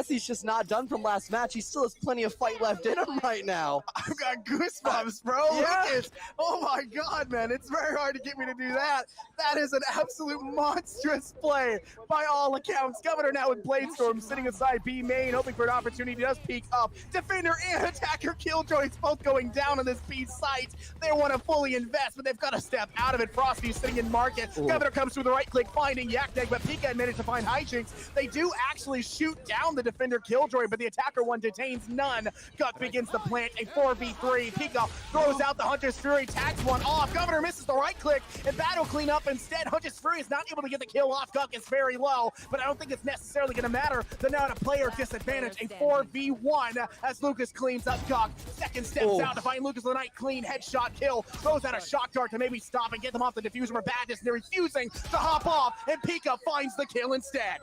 he's just not done from last match. He still has plenty of fight left in him right now. I've got goosebumps, bro. Yeah. Lucas. Oh my god, man. It's very hard to get me to do that. That is an absolute monstrous play by all accounts. Governor now with Blade Storm sitting inside B main, hoping for an opportunity. Does peek up. Defender and attacker killjoys both going down on this B site. They want to fully invest, but they've got to step out of it. Frosty's sitting in market. Governor comes comes through the right click, finding Yaknek, but Pika managed to find Hijinks. They do actually shoot down the defender Killjoy, but the attacker one detains none. Guk begins to plant a 4v3. Pika throws out the Hunter's Fury, tags one off. Governor misses the right click, and battle clean up instead. Hunter's Fury is not able to get the kill off. Guk is very low, but I don't think it's necessarily going to matter. They're now at a player disadvantage, a 4v1 as Lucas cleans up Guk. Second steps out to find Lucas with a night clean headshot kill. Throws out a shock dart to maybe stop and get them off the diffuser. But Badness, they're refusing to hop off, and Pika finds the kill instead.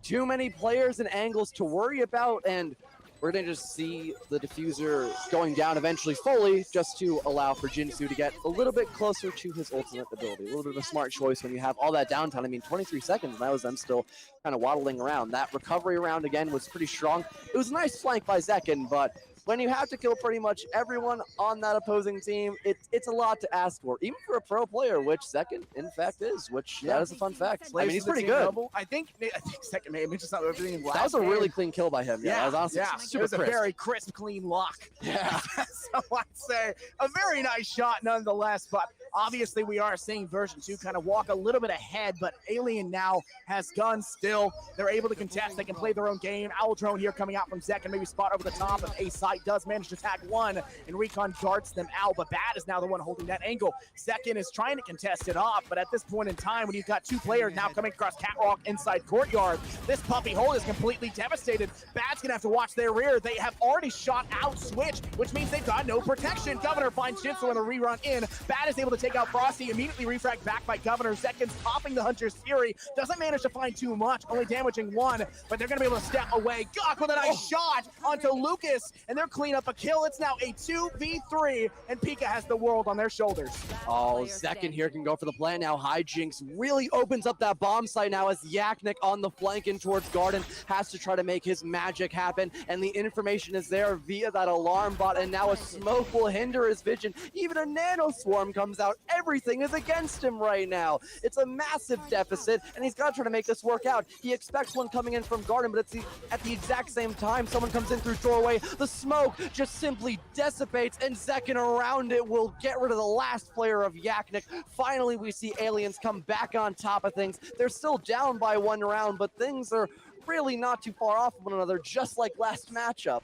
Too many players and angles to worry about, and we're going to just see the diffuser going down eventually fully, just to allow for Jinsu to get a little bit closer to his ultimate ability. A little bit of a smart choice when you have all that downtime. I mean, 23 seconds, and that was them still kind of waddling around. That recovery round, again, was pretty strong. It was a nice flank by Zekin, but when you have to kill pretty much everyone on that opposing team, it's a lot to ask for, even for a pro player, which Zekin, in fact, is, which that is a fun fact. I mean, he's pretty good. I think Zekin may have mentioned something everything. That was a really clean kill by him. Yeah, that was awesome. Yeah, Super it was a crisp. very crisp, clean lock. Yeah. So I'd say a very nice shot nonetheless, but obviously we are seeing version 2 kind of walk a little bit ahead, but Alien now has guns still. They're able to contest. They can play their own game. Owl Drone here coming out from Zekin, maybe spot over the top of A site, does manage to tag one, and Recon darts them out, but Bad is now the one holding that angle. Zekin is trying to contest it off, but at this point in time, when you've got two players now coming across Catwalk inside Courtyard, this puppy hole is completely devastated. Bad's gonna have to watch their rear. They have already shot out Switch, which means they've got no protection. Governor finds Jinsu in the rerun in. Bad is able to take out Frosty, immediately refragged back by Governor. Zekin's popping the Hunter's Fury, doesn't manage to find too much, only damaging one, but they're gonna be able to step away. Guk with a nice shot onto Lucas, and they're clean up a kill. It's now a 2v3, and Pika has the world on their shoulders. Oh, Zekin here can go for the plan now. Hijinks really opens up that bomb site now as Yaknik on the flank in towards Garden has to try to make his magic happen, and the information is there via that alarm bot, and now a smoke will hinder his vision. Even a nano swarm comes out. Everything is against him right now. It's a massive deficit, and he's got to try to make this work out. He expects one coming in from Garden, but it's at the exact same time someone comes in through doorway. The smoke just simply dissipates, and Zekin around it will get rid of the last player of Yaknik. Finally, we see Aliens come back on top of things. They're still down by one round, but things are really not too far off of one another, just like last matchup.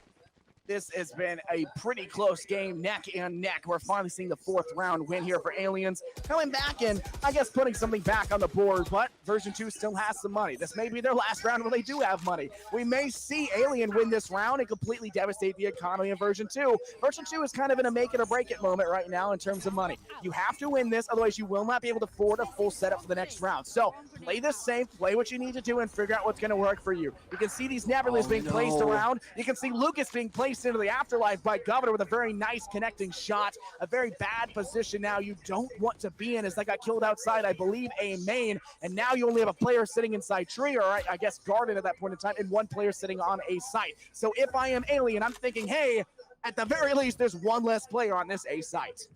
This has been a pretty close game, neck and neck. We're finally seeing the fourth round win here for Aliens. Coming back and, I guess, putting something back on the board, but version 2 still has some money. This may be their last round where they do have money. We may see Alien win this round and completely devastate the economy of version 2. Version 2 is kind of in a make it or break it moment right now in terms of money. You have to win this, otherwise you will not be able to afford a full setup for the next round. So play this safe, play what you need to do, and figure out what's going to work for you. You can see these Neverlands being placed around. You can see Lucas being placed into the afterlife by Governor with a very nice connecting shot. A very bad position now you don't want to be in, as they got killed outside, I believe, A main, and now you only have a player sitting inside tree, or I guess Garden at that point in time, and one player sitting on a site. So if I am Alien, I'm thinking, hey, at the very least, there's one less player on this A site.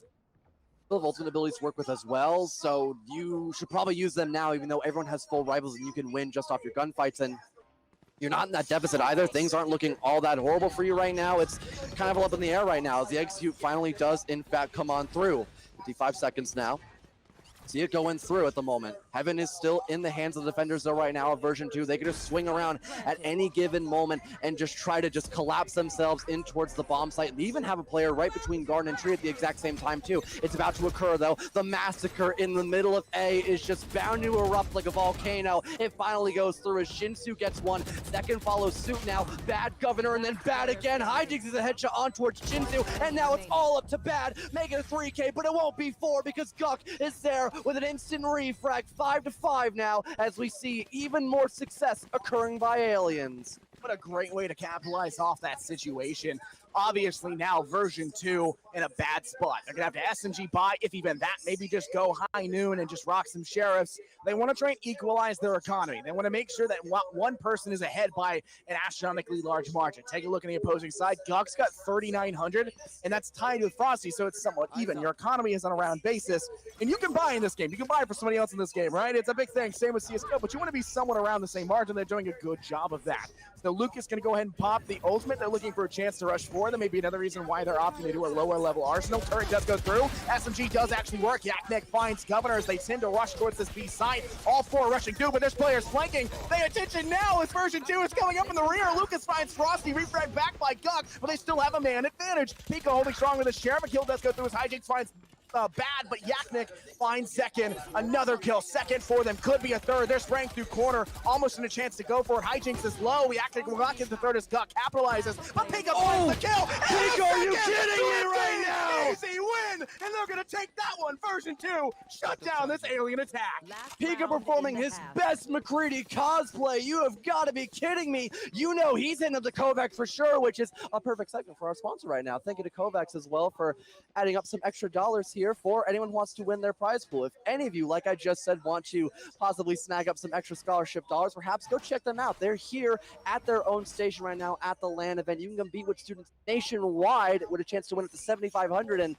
Of ultimate abilities to work with as well, so you should probably use them now, even though everyone has full rivals and you can win just off your gunfights, and you're not in that deficit either. Things aren't looking all that horrible for you right now. It's kind of all up in the air right now as the execute finally does, in fact, come on through. 55 seconds now. See it going through at the moment. Heaven is still in the hands of the defenders though right now of version 2. They can just swing around at any given moment and just try to just collapse themselves in towards the bomb site. And even have a player right between Garden and Tree at the exact same time too. It's about to occur though. The massacre in the middle of A is just bound to erupt like a volcano. It finally goes through as Shinsu gets one. Second follows suit now. Bad Governor and then Bad again. Hijinks is a headshot on towards Shinsu, and now it's all up to Bad. Make it a 3K, but it won't be 4 because Guk is there with an instant refrag. 5-5 now as we see even more success occurring by Aliens. What a great way to capitalize off that situation. Obviously now version 2 in a bad spot. They're gonna have to SMG buy, if even that, maybe just go high noon and just rock some sheriffs. They want to try and equalize their economy. They want to make sure that one person is ahead by an astronomically large margin. Take a look at the opposing side. Guk's got 3,900, and that's tied with Frosty, so it's somewhat even. Your economy is on a round basis, and you can buy in this game. You can buy for somebody else in this game, right? It's a big thing, same with CSGO, but you want to be somewhat around the same margin. They're doing a good job of that. So Lucas going to go ahead and pop the ultimate. They're looking for a chance to rush forward. for them. Maybe another reason why they're opting to do a lower level arsenal. Turret does go through. SMG does actually work. Yaknek finds Governor as they tend to rush towards this B site. All four rushing through, but there's players flanking. Pay attention now as version 2 is coming up in the rear. Lucas finds Frosty, refrag back by Guk, but they still have a man advantage. Pika holding strong with a share, but kill does go through as Hijinks finds bad, but Yaknik finds second. Another kill, second for them. Could be a third. They're spraying through corner, almost in a chance to go for it. Hijinks is low. Yaknik will not get the third as Guk capitalizes, but Pika finds the kill. Pika, are you kidding me right now? Easy win, and they're gonna take that one. Version 2 shut down this alien attack. Pika performing his best McCready cosplay. You have got to be kidding me. You know he's hitting up the Kovacs for sure, which is a perfect segment for our sponsor right now. Thank you to Kovacs as well for adding up some extra dollars here for anyone who wants to win their prize pool. If any of you, like I just said, want to possibly snag up some extra scholarship dollars, perhaps go check them out. They're here at their own station right now at the LAN event. You can compete with students nationwide with a chance to win up to $7,500, and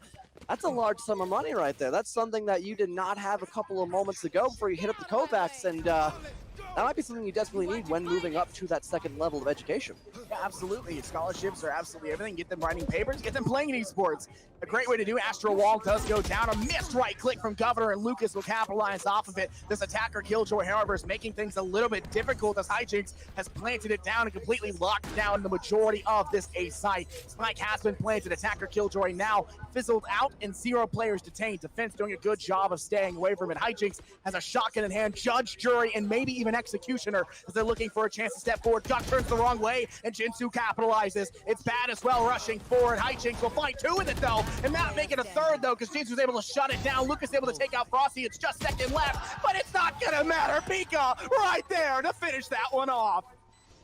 that's a large sum of money right there. That's something that you did not have a couple of moments ago before you hit up the Kovacs, and that might be something you desperately need when moving up to that second level of education. Yeah, absolutely. Scholarships are absolutely everything. Get them writing papers, get them playing in esports. A great way to do. Astro Wall does go down. A missed right click from Governor, and Lucas will capitalize off of it. This attacker Killjoy, however, is making things a little bit difficult as Hijinks has planted it down and completely locked down the majority of this A site. Spike has been planted. Attacker Killjoy now fizzled out and 0 players detained. Defense doing a good job of staying away from it. Hijinks has a shotgun in hand. Judge, jury, and maybe even executioner as they're looking for a chance to step forward. Duck turns the wrong way, and Jinsu capitalizes. It's bad as well, rushing forward. Hijinks will find 2 with it, though, and not make it a third, though, because Jinsu was able to shut it down. Lucas able to take out Frosty. It's just second left, but it's not going to matter. Pika right there to finish that one off.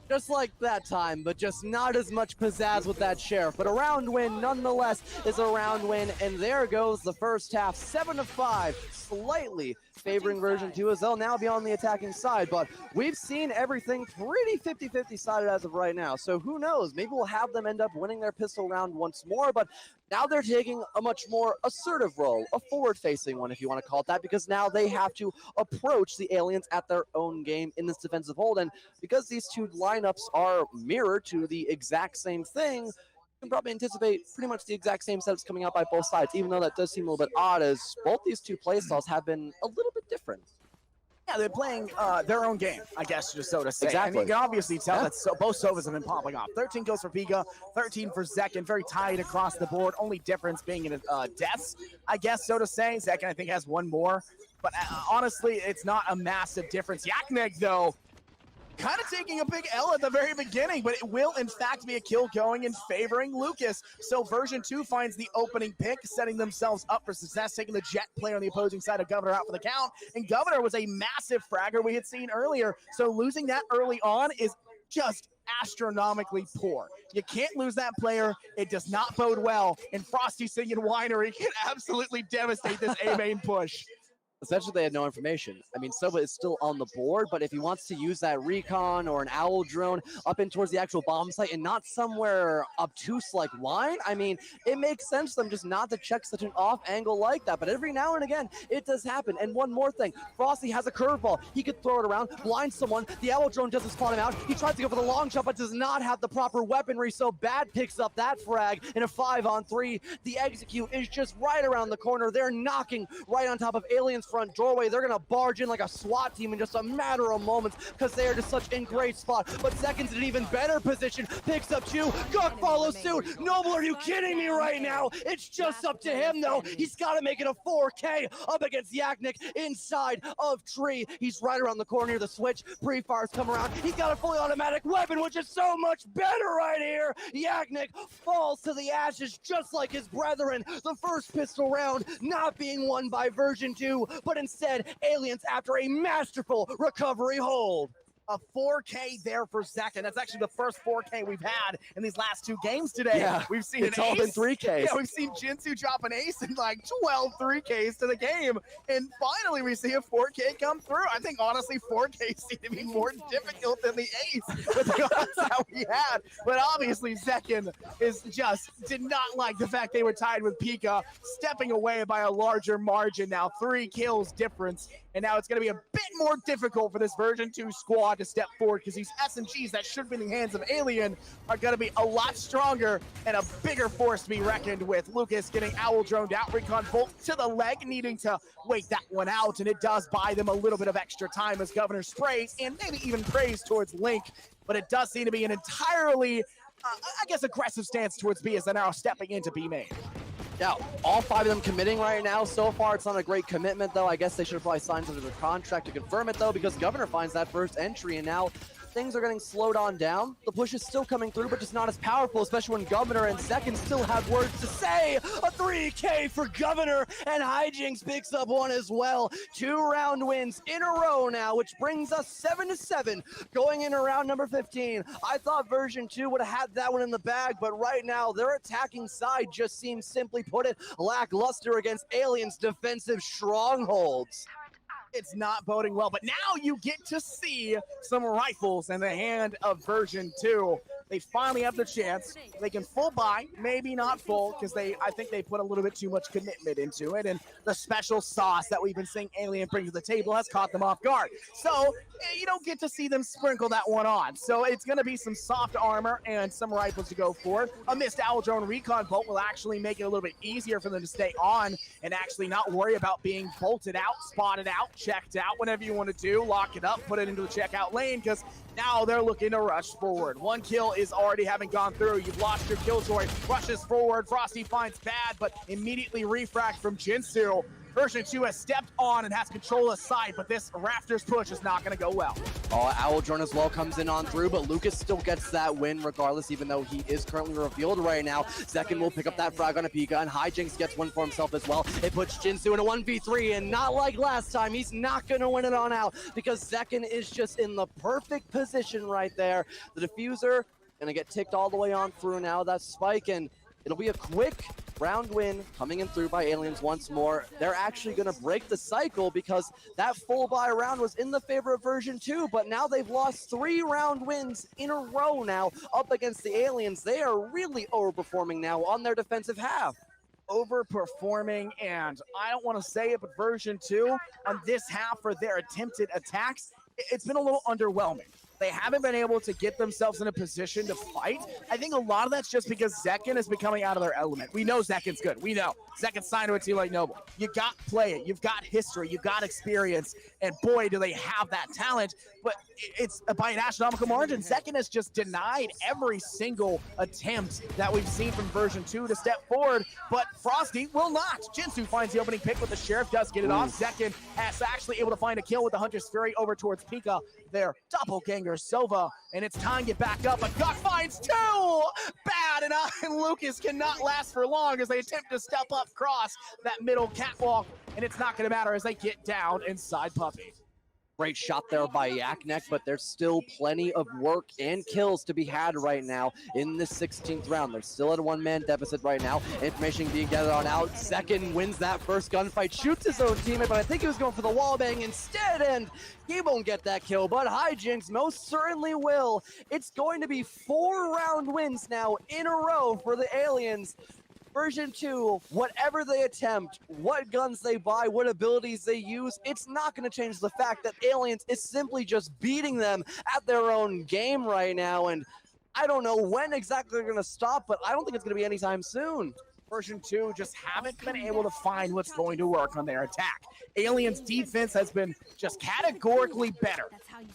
Just like that time, but just not as much pizzazz with that sheriff. But a round win, nonetheless, is a round win. And there goes the first half, 7-5, slightly favoring version 2 as they'll now be on the attacking side. But we've seen everything pretty 50-50 sided as of right now. So who knows? Maybe we'll have them end up winning their pistol round once more. But now they're taking a much more assertive role, a forward-facing one, if you want to call it that, because now they have to approach the aliens at their own game in this defensive hold. And because these two lineups are mirrored to the exact same thing, you can probably anticipate pretty much the exact same setups coming out by both sides, even though that does seem a little bit odd, as both these two playstyles have been a little bit different. Yeah, they're playing their own game, I guess, just so to say. Exactly. I mean, you can obviously tell that both Sovas have been popping off. 13 kills for Pika, 13 for Zekin, very tight across the board. Only difference being in deaths, I guess, so to say. Zekin, I think, has 1 more. But honestly, it's not a massive difference. Yaknek, though, kind of taking a big L at the very beginning, but it will in fact be a kill going and favoring Lucas. So version 2 finds the opening pick, setting themselves up for success, taking the jet player on the opposing side of Governor out for the count. And Governor was a massive fragger we had seen earlier, so losing that early on is just astronomically poor. You can't lose that player. It does not bode well, and Frosty singing Winery can absolutely devastate this A main push. Essentially, they had no information. I mean, Sova is still on the board, but if he wants to use that recon or an owl drone up in towards the actual bomb site and not somewhere obtuse like Wine, I mean, it makes sense for them just not to check such an off angle like that. But every now and again, it does happen. And one more thing, Frosty has a curveball. He could throw it around, blind someone. The owl drone doesn't spawn him out. He tries to go for the long shot, but does not have the proper weaponry. So Bad picks up that frag in a 5-on-3. The execute is just right around the corner. They're knocking right on top of Alien's front doorway. They're gonna barge in like a SWAT team in just a matter of moments because they are just such in great spot. But Zekin's in an even better position, picks up 2. Guk follows suit. Noble, are you kidding me right now? It's just up to him though. He's got to make it a 4K up against Yaknik inside of tree. He's right around the corner near the switch. Pre-fires come around. He's got a fully automatic weapon, which is so much better right here. Yaknik falls to the ashes just like his brethren. The first pistol round not being won by version 2, but instead Aliens after a masterful recovery hold. A 4K there for Zekin. That's actually the first 4K we've had in these last 2 games today. Yeah, we've seen it's an all ace. been 3Ks. Yeah, we've seen Jinsu drop an ace and like 12 3Ks to the game. And finally we see a 4K come through. I think honestly 4K seem to be more difficult than the ace with the odds that we had. But obviously Zekin did not like the fact they were tied with Pika, stepping away by a larger margin now. 3 kills difference. And now it's going to be a bit more difficult for this version 2 squad squad to step forward because these SMGs that should be in the hands of Alien are going to be a lot stronger and a bigger force to be reckoned with. Lucas getting Owl droned out, Recon Bolt to the leg, needing to wait that one out, and it does buy them a little bit of extra time as Governor sprays and maybe even prays towards Link, but it does seem to be an entirely, I guess, aggressive stance towards B as they're now stepping into B main. Yeah, all 5 of them committing right now. So far, it's not a great commitment, though. I guess they should have probably signed under the contract to confirm it, though, because Governor finds that first entry, and now things are getting slowed on down. The push is still coming through, but just not as powerful, especially when Governor and Second still have words to say. A 3K for Governor, and Hijinks picks up one as well. 2-round wins in a row now, which brings us 7-7 going into round number 15. I thought version 2 would have had that one in the bag, but right now their attacking side just seems, simply put it, lackluster against Alien's defensive strongholds. It's not boding well, but now you get to see some rifles in the hand of version 2. They finally have the chance. They can full buy, maybe not full, because I think they put a little bit too much commitment into it, and the special sauce that we've been seeing Alien bring to the table has caught them off guard. So you don't get to see them sprinkle that one on. So it's going to be some soft armor and some rifles to go for. A missed Owl Drone Recon Bolt will actually make it a little bit easier for them to stay on and actually not worry about being bolted out, spotted out, checked out, whatever you want to do. Lock it up, put it into the checkout lane, because now they're looking to rush forward. One kill is already having gone through. You've lost your killjoy. Rushes forward. Frosty finds bad, but immediately refract from Jinsu. Version 2 has stepped on and has control of side, but this Rafters push is not going to go well. Owl Drone as well comes in on through, but Lucas still gets that win regardless, even though he is currently revealed right now. Second will pick up that frag on a Pika, and Hijinks gets one for himself as well. It puts Jinsu in a 1v3, and not like last time, he's not going to win it on out because Second is just in the perfect position right there. The diffuser going to get ticked all the way on through now. That spike, and it'll be a quick round win coming in through by Aliens once more. They're actually going to break the cycle because that full buy round was in the favor of version 2, but now they've lost 3 round wins in a row now up against the Aliens. They are really overperforming now on their defensive half. Overperforming, and I don't want to say it, but version 2 on this half for their attempted attacks, it's been a little underwhelming. They haven't been able to get themselves in a position to fight. I think a lot of that's just because Zekken is becoming out of their element. We know Zekken's good. We know. Zekken's signed to a team like Noble. You got to play it. You've got history. You've got experience. And boy, do they have that talent. But it's by an astronomical margin. Zekken has just denied every single attempt that we've seen from version 2 to step forward. But Frosty will not. Jinsu finds the opening pick, but the Sheriff does get it off. Zekken is actually able to find a kill with the Hunter's Fury over towards Pika. Their doppelganger Sova, and it's time to get back up, but Guk finds 2! Bad, and Lucas cannot last for long as they attempt to step up across that middle catwalk, and it's not going to matter as they get down inside Puppy. Great shot there by Yaknek, but there's still plenty of work and kills to be had right now in the 16th round. They're still at a 1-man deficit right now. Information being gathered on out. Second wins that first gunfight, shoots his own teammate, but I think he was going for the wall bang instead, and he won't get that kill, but Hijinks most certainly will. It's going to be 4 round wins now in a row for the Aliens. Version 2, whatever they attempt, what guns they buy, what abilities they use, it's not going to change the fact that Aliens is simply just beating them at their own game right now, and I don't know when exactly they're going to stop, but I don't think it's going to be anytime soon. Version 2 just haven't been able to find what's going to work on their attack. Aliens' defense has been just categorically better.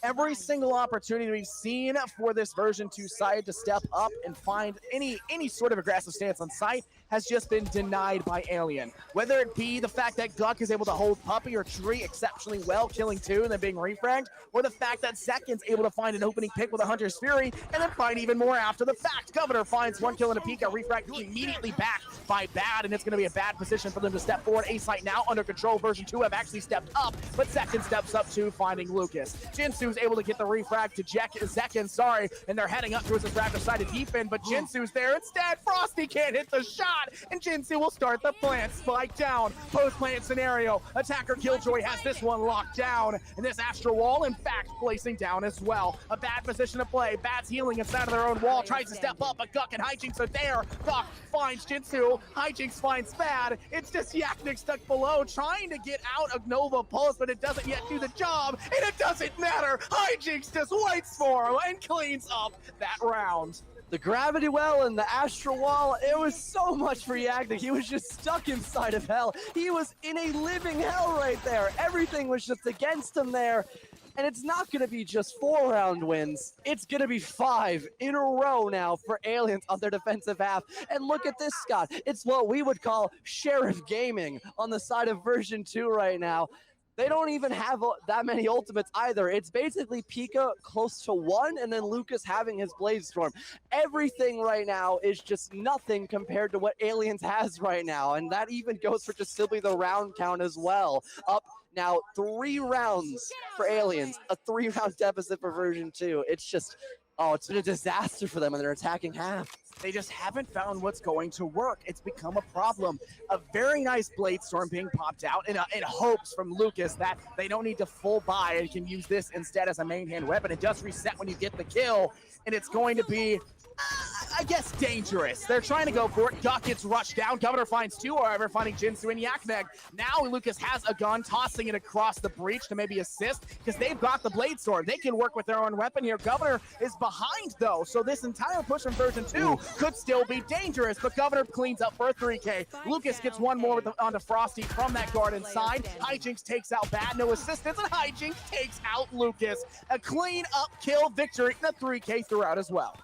Every single opportunity we've seen for this version 2 side to step up and find any sort of aggressive stance on site has just been denied by Alien. Whether it be the fact that Guk is able to hold Puppy or Tree exceptionally well, killing 2 and then being refragged, or the fact that Second's able to find an opening pick with a Hunter's Fury and then find even more after the fact. Governor finds 1 kill in a Pika, refragged immediately back by Bad, and it's going to be a bad position for them to step forward. A-Site now under control. Version 2 have actually stepped up, but Second steps up too, finding Lucas. Jinsu's able to get the refrag to Zekken, and they're heading up towards the Raptor side to deepen, but Jinsu's there instead. Frosty can't hit the shot. shot, and Jinsu will start the plant. Spike down, post-plant scenario. Attacker Killjoy has this one locked down, and this Astral Wall, in fact, placing down as well. A bad position to play. Bad's healing inside of their own wall, tries to step up, but Guk and Hijinks are there. Guk finds Jinsu, Hijinks finds Bad. It's just Yaknik stuck below, trying to get out of Nova Pulse, but it doesn't yet do the job, and it doesn't matter. Hijinks just waits for him and cleans up that round. The gravity well and the astral wall, it was so much for Yaknik. He was just stuck inside of hell. He was in a living hell right there. Everything was just against him there. And it's not going to be just 4-round wins. It's going to be 5 in a row now for Aliens on their defensive half. And look at this, Scott. It's what we would call Sheriff Gaming on the side of version 2 right now. They don't even have that many ultimates either. It's basically Pika close to 1 and then Lucas having his Blade Storm. Everything right now is just nothing compared to what Aliens has right now. And that even goes for just simply the round count as well. Up now 3 rounds for Aliens, a 3-round deficit for version 2. It's just, oh, it's been a disaster for them in their attacking half. They just haven't found what's going to work. It's become a problem. A very nice Blade Storm being popped out in hopes from Lucas that they don't need to full buy and can use this instead as a main hand weapon. It does reset when you get the kill, and it's going to be, I guess, dangerous. They're trying to go for it. Guk gets rushed down. Governor finds 2, however, finding Jinsu and Yakneg. Now Lucas has a gun, tossing it across the breach to maybe assist, because they've got the Blade Sword. They can work with their own weapon here. Governor is behind, though, so this entire push from version 2 could still be dangerous, but Governor cleans up for a 3K. Lucas gets one more onto Frosty from that guard inside. Hijinks takes out Bad, no assistance, and Hijinks takes out Lucas. A clean up kill victory, and a 3K throughout as well.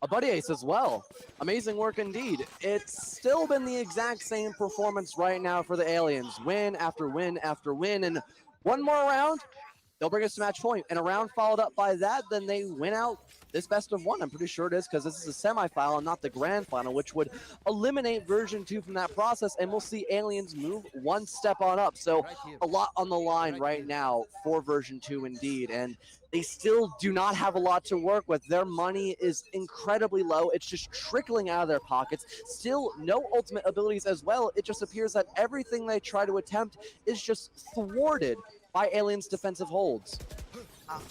A buddy ace as well. Amazing work indeed. It's still been the exact same performance right now for the Aliens. Win after win after win, and one more round, they'll bring us to match point. And a round followed up by that, then they win out this best of 1. I'm pretty sure it is, because this is a semifinal and not the grand final, which would eliminate version 2 from that process, and we'll see Aliens move 1 step on up. So a lot on the line right now for version 2 indeed, and they still do not have a lot to work with. Their money is incredibly low. It's just trickling out of their pockets. Still no ultimate abilities as well. It just appears that everything they try to attempt is just thwarted by Aliens' defensive holds.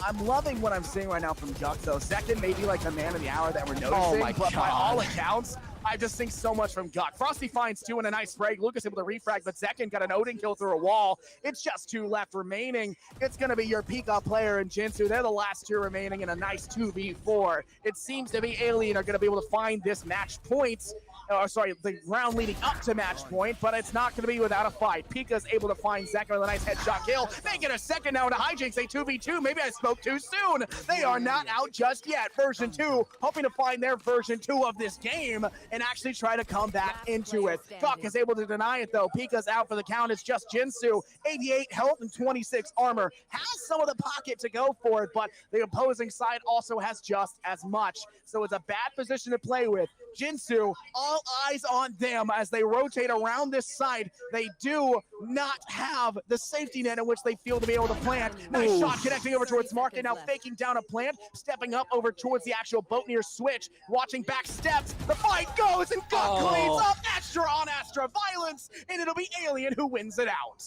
I'm loving what I'm seeing right now from Guk, though. Second, maybe like the man of the hour that we're noticing, Oh my but by God. all accounts, I just think so much from Guk. Frosty finds 2 and a nice break. Lucas able to refrag, but Zekin got an Odin kill through a wall. It's just 2 left remaining. It's going to be your Pika player and Jinsu. They're the last 2 remaining in a nice 2v4. It seems to be Alien are going to be able to find this match point. The round leading up to match point, but it's not going to be without a fight. Pika's able to find Zekin with a nice headshot kill. They get a second now into Hijinks, a 2v2. Maybe I spoke too soon. They are not out just yet. Version 2 hoping to find their version 2 of this game and actually try to come back into it. Guk is able to deny it, though. Pika's out for the count. It's just Jinsu. 88 health and 26 armor. Has some of the pocket to go for it, but the opposing side also has just as much. So it's a bad position to play with. Jinsu, all eyes on them as they rotate around this side. They do not have the safety net in which they feel to be able to plant. Nice shot connecting over towards Market, now faking down a plant, stepping up over towards the actual boat near switch, watching back steps. The fight goes, and Guk cleans up Astra on Astra violence, and it'll be Alien who wins it out.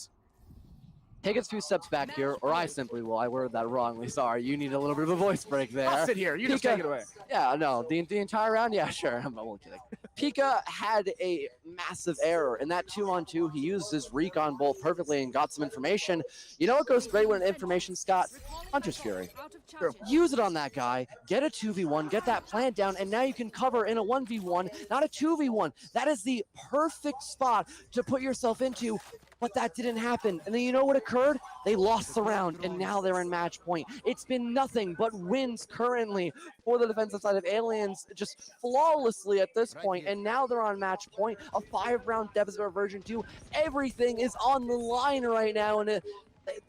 Take us 2 steps back here, or I simply will. I worded that wrongly. Sorry, you need a little bit of a voice break there. I'll sit here. You just take it away. Yeah, no, the entire round? Yeah, sure. I'm only kidding. Pika had a massive error. In that 2-on-2, he used his recon bolt perfectly and got some information. You know what goes great with information, Scott? Hunter's Fury. True. Use it on that guy, get a 2v1, get that plant down, and now you can cover in a 1v1, not a 2v1. That is the perfect spot to put yourself into, but that didn't happen. And then you know what occurred? They lost the round, and now they're in match point. It's been nothing but wins currently for the defensive side of Aliens, just flawlessly at this point, and now they're on match point, a 5-round deficit of version 2. Everything is on the line right now, and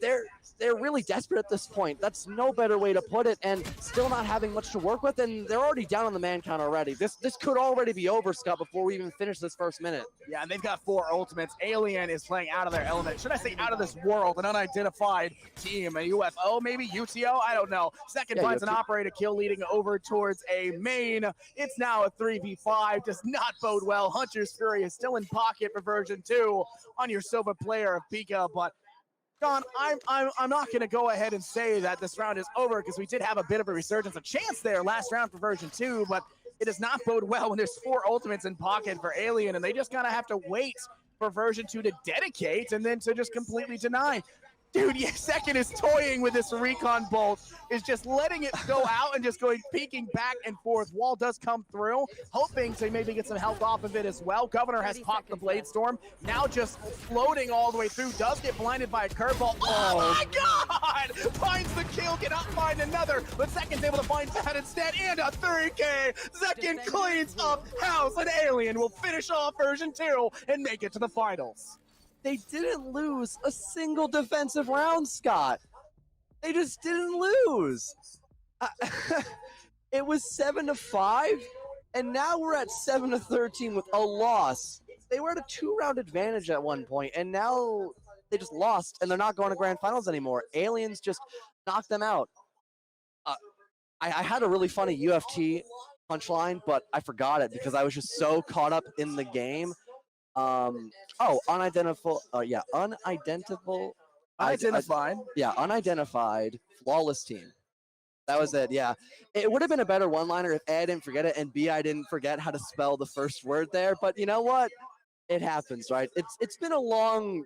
they're they're really desperate at this point. That's no better way to put it, and still not having much to work with, and they're already down on the man count already. This could already be over, Scott, before we even finish this first minute. Yeah, and they've got 4 ultimates. Alien is playing out of their element. Should I say out of this world? An unidentified team, a UFO, maybe UTO? I don't know. Second finds an operator kill, leading over towards a main. It's now a 3v5. Does not bode well. Hunter's Fury is still in pocket for version 2 on your Sova player of Pika, but John, I'm not going to go ahead and say that this round is over because we did have a bit of a resurgence, a chance there last round for version 2, but it does not bode well when there's 4 ultimates in pocket for Alien, and they just kind of have to wait for version 2 to dedicate and then to just completely deny. Dude, Second is toying with this recon bolt, is just letting it go out and just going peeking back and forth. Wall does come through, hoping to maybe get some health off of it as well. Governor has popped the Blade Storm, now just floating all the way through, does get blinded by a curveball. Oh my God! Finds the kill, cannot find another, but Second's able to find that instead, and a 3K! Second cleans up house, and Alien will finish off version 2 and make it to the finals. They didn't lose a single defensive round, Scott. They just didn't lose. It was 7-5, and now we're at 7-13 with a loss. They were at a 2-round advantage at one point, and now they just lost, and they're not going to grand finals anymore. Aliens just knocked them out. I had a really funny UFT punchline, but I forgot it because I was just so caught up in the game. Unidentified. Unidentified, flawless team. That was it. Yeah, it would have been a better one-liner if A, I didn't forget it, and B, I didn't forget how to spell the first word there. But you know what? It happens, right? It's been a long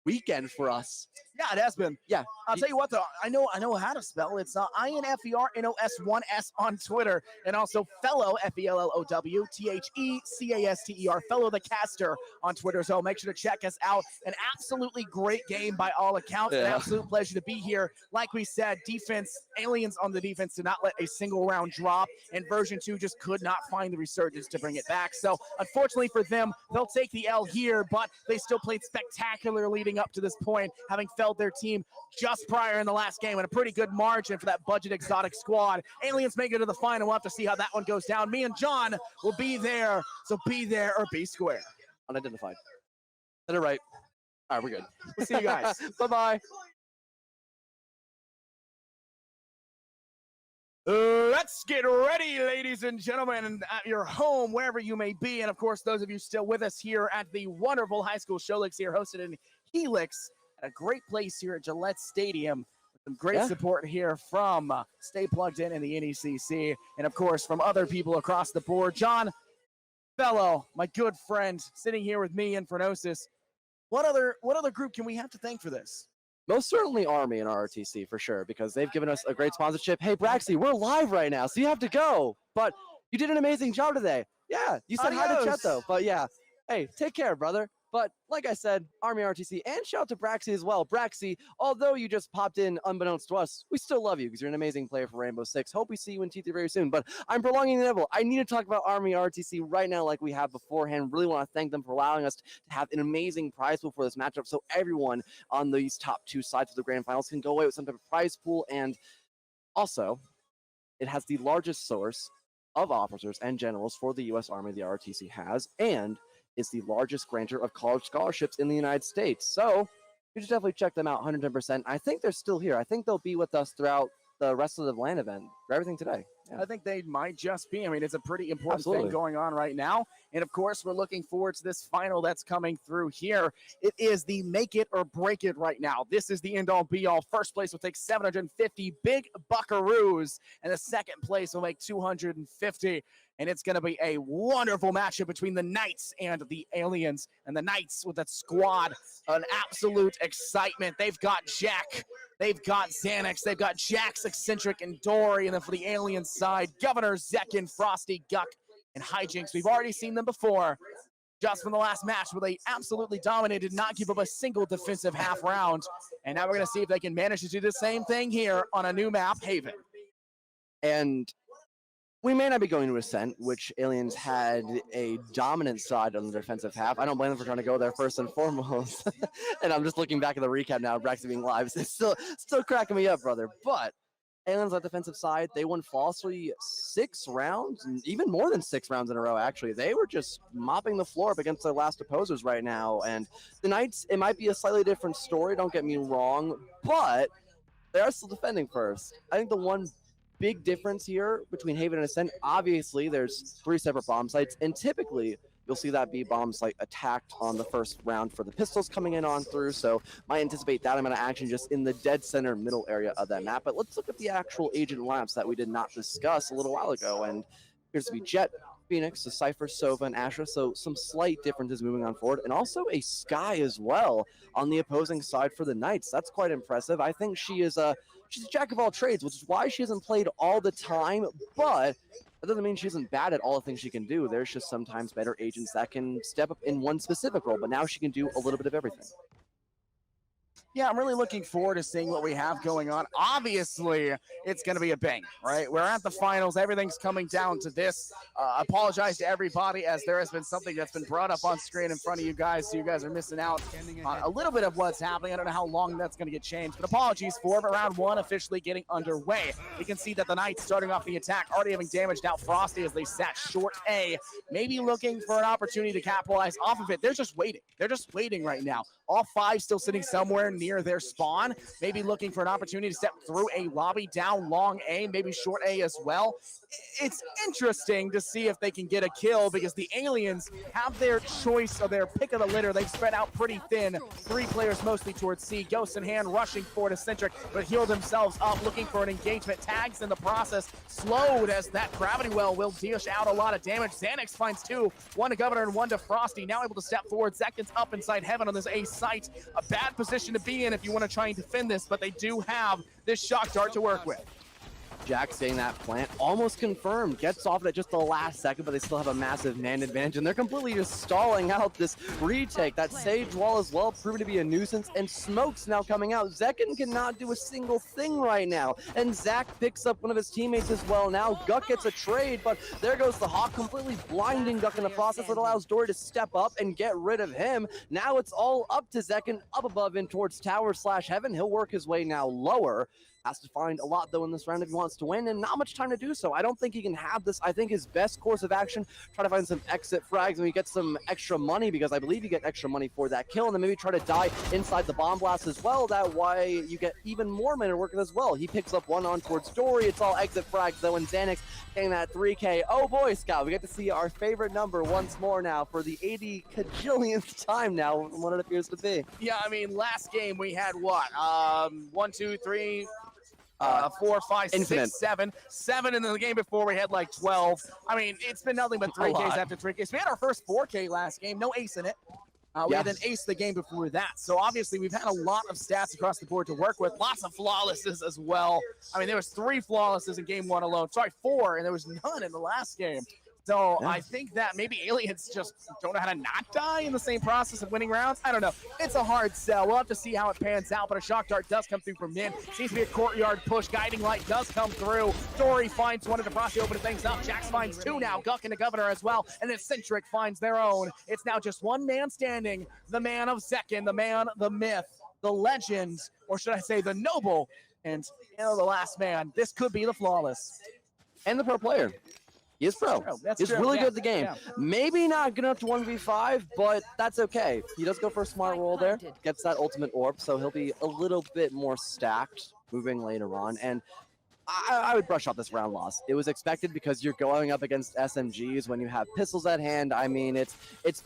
weekend for us. Yeah, it has been. Yeah, I'll tell you what though, I know how to spell. It's INFERNOS1S on Twitter, and also Fellow FELLOWTHECASTER, Fellow the Caster on Twitter. So make sure to check us out. An absolutely great game by all accounts. An absolute pleasure to be here. Like we said, defense, Aliens on the defense did not let a single round drop, and version 2 just could not find the resurgence to bring it back. So unfortunately for them, they'll take the L here, but they still played spectacular leading up to this point, having felled their team just prior in the last game, and a pretty good margin for that budget exotic squad. Aliens make it to the final. We'll have to see how that one goes down. Me and John will be there, so be there or be square. Unidentified. Said it right. All right, we're good. We'll see you guys. Bye-bye. Let's get ready, ladies and gentlemen, at your home, wherever you may be. And of course, those of you still with us here at the wonderful High School Showcase here, hosted in Helix, at a great place here at Gillette Stadium. With some great support here from Stay Plugged In the NECC, and of course, from other people across the board. John, Fellow, my good friend, sitting here with me, Infernosis. What other group can we have to thank for this? Most certainly Army and RRTC for sure, because they've given us a great sponsorship. Hey, Braxy, we're live right now, so you have to go. But you did an amazing job today. Yeah, you said hi to Chet, though. But yeah, hey, take care, brother. But like I said, Army RTC, and shout out to Braxy as well. Braxy, although you just popped in unbeknownst to us, we still love you because you're an amazing player for Rainbow Six. Hope we see you in T3 very soon. But I'm prolonging the inevitable. I need to talk about Army RTC right now like we have beforehand. Really want to thank them for allowing us to have an amazing prize pool for this matchup, so everyone on these top 2 sides of the grand finals can go away with some type of prize pool. And also, it has the largest source of officers and generals for the U.S. Army the RTC has, and is the largest grantor of college scholarships in the United States. So you should definitely check them out 110%. I think they're still here. I think they'll be with us throughout the rest of the LAN event for everything today. Yeah. I think they might just be. I mean, it's a pretty important thing going on right now. And of course, we're looking forward to this final that's coming through here. It is the make it or break it right now. This is the end all be all. First place will take 750 big buckaroos, and the second place will make 250. And it's going to be a wonderful matchup between the Knights and the Aliens. And the Knights with that squad, an absolute excitement. They've got Jack, they've got Xanax, they've got Jax, Eccentric, and Dory. And then for the Alien side, Governor, Zekin, Frosty, Guck, and Hijinks. We've already seen them before, just from the last match where they absolutely dominated, not give up a single defensive half round. And now we're going to see if they can manage to do the same thing here on a new map, Haven. And We may not be going to Ascent, which Aliens had a dominant side on the defensive half. I don't blame them for trying to go there first and foremost. And I'm just looking back at the recap now, Braxton being live. It's still cracking me up, brother. But Aliens on the defensive side, they won flawlessly 6 rounds, and even more than 6 rounds in a row, actually. They were just mopping the floor up against their last opposers right now. And the Knights, it might be a slightly different story, don't get me wrong, but they are still defending first. I think the one big difference here between Haven and Ascent, obviously there's 3 separate bomb sites, and typically you'll see that B bomb site attacked on the first round for the pistols coming in on through, so might anticipate that amount of action just in the dead center middle area of that map. But let's look at the actual agent lineups that we did not discuss a little while ago, and appears to be Jet, Phoenix, a Cypher, Sova, and Astra, so some slight differences moving on forward, and also a Sky as well on the opposing side for the Knights. That's quite impressive. I think she's a jack of all trades, which is why she hasn't played all the time, but that doesn't mean she isn't bad at all the things she can do. There's just sometimes better agents that can step up in one specific role, but now she can do a little bit of everything. Yeah, I'm really looking forward to seeing what we have going on. Obviously, it's going to be a bang, right? We're at the finals. Everything's coming down to this. Apologize to everybody, as there has been something that's been brought up on screen in front of you guys, so you guys are missing out on a little bit of what's happening. I don't know how long that's going to get changed, but apologies for it. But round 1 officially getting underway. You can see that the Knights starting off the attack, already having damaged out Frosty as they sat short A, maybe looking for an opportunity to capitalize off of it. They're just waiting. They're just waiting right now. All 5 still sitting somewhere near their spawn, maybe looking for an opportunity to step through a lobby down long A, maybe short A as well. It's interesting to see if they can get a kill, because the Aliens have their choice of their pick of the litter. They've spread out pretty thin. 3 players mostly towards C. Ghost in hand, rushing forward to Centric, but heal themselves up, looking for an engagement. Tags in the process, slowed as that gravity well will dish out a lot of damage. Xanax finds 2, 1 to Governor and 1 to Frosty. Now able to step forward. Seconds up inside Heaven on this A site. A bad position to be in if you want to try and defend this, but they do have this shock dart to work with. Jack saying that plant almost confirmed, gets off at just the last second, but they still have a massive man advantage, and they're completely just stalling out this retake. That Sage Wall as well proving to be a nuisance, and Smoke's now coming out. Zekin cannot do a single thing right now, and Zach picks up one of his teammates as well. Now Guck gets a trade, but there goes the Hawk, completely blinding Guck in the process. That allows Dory to step up and get rid of him. Now it's all up to Zekin, up above in towards Tower/Heaven. He'll work his way now lower. Has to find a lot, though, in this round if he wants to win, and not much time to do so. I don't think he can have this. I think his best course of action, try to find some exit frags and we get some extra money, because I believe you get extra money for that kill, and then maybe try to die inside the bomb blast as well. That way you get even more minute work as well. He picks up 1 on towards Dory. It's all exit frags, though, and Xanax getting that 3K. Oh boy, Scott, we get to see our favorite number once more now for the 80 cajillionth time now, what it appears to be. Yeah, I mean, last game we had what? 1, 2, 3... 4, 5, Infinite. 6, 7. 7 in the game before we had like 12. I mean, it's been nothing but 3Ks after 3Ks. We had our first 4K last game, no ace in it. We had an ace the game before that. So obviously we've had a lot of stats across the board to work with. Lots of flawlesses as well. I mean, there was 3 flawlesses in game 1 alone. Sorry, 4, and there was none in the last game. So I think that maybe Aliens just don't know how to not die in the same process of winning rounds. I don't know. It's a hard sell. We'll have to see how it pans out, but a shock dart does come through from mid. Seems to be a courtyard push. Guiding light does come through. Dory finds 1 to Frosty, opening things up. Jax finds 2 now. Guck and the Governor as well. And then Centric finds their own. It's now just 1 man standing. The man of Zekin, the man, the myth, the legend, or should I say the noble, and the last man. This could be the flawless. And the pro player. He is pro. He's really good at the game. Maybe not good enough to 1v5, but that's okay. He does go for a smart roll there, gets that ultimate orb, so he'll be a little bit more stacked moving later on. And I would brush off this round loss. It was expected because you're going up against SMGs when you have pistols at hand. I mean, it's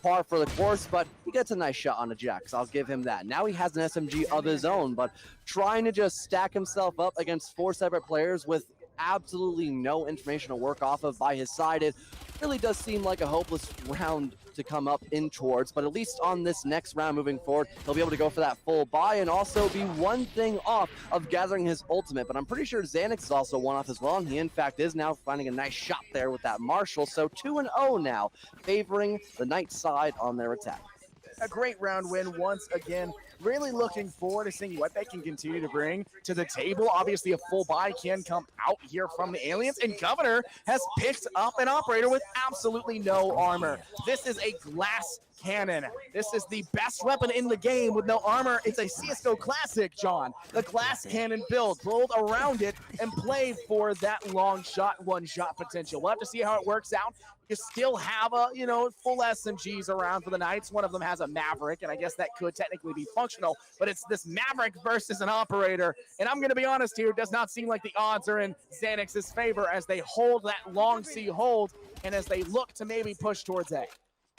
par for the course, but he gets a nice shot on a Jack, so I'll give him that. Now he has an SMG of his own, but trying to just stack himself up against 4 separate players with absolutely no information to work off of by his side, it really does seem like a hopeless round to come up in towards, but at least on this next round moving forward, he'll be able to go for that full buy and also be 1 thing off of gathering his ultimate. But I'm pretty sure Xanax is also 1 off as well, and he in fact is now finding a nice shot there with that Marshall. So 2-0 now, favoring the Knight side on their attack. A great round win once again really looking forward to seeing what they can continue to bring to the table. Obviously, a full buy can come out here from the Aliens, and Governor has picked up an operator with absolutely no armor. This is a glass cannon. This is the best weapon in the game with no armor. It's a CSGO classic, John. The glass cannon build around it and played for that long shot, one shot potential. We'll have to see how it works out. You still have a, full SMGs around for the Knights. One of them has a Maverick, and I guess that could technically be functional, but it's this Maverick versus an operator. And I'm going to be honest here, it does not seem like the odds are in Xanax's favor as they hold that long C hold and as they look to maybe push towards A.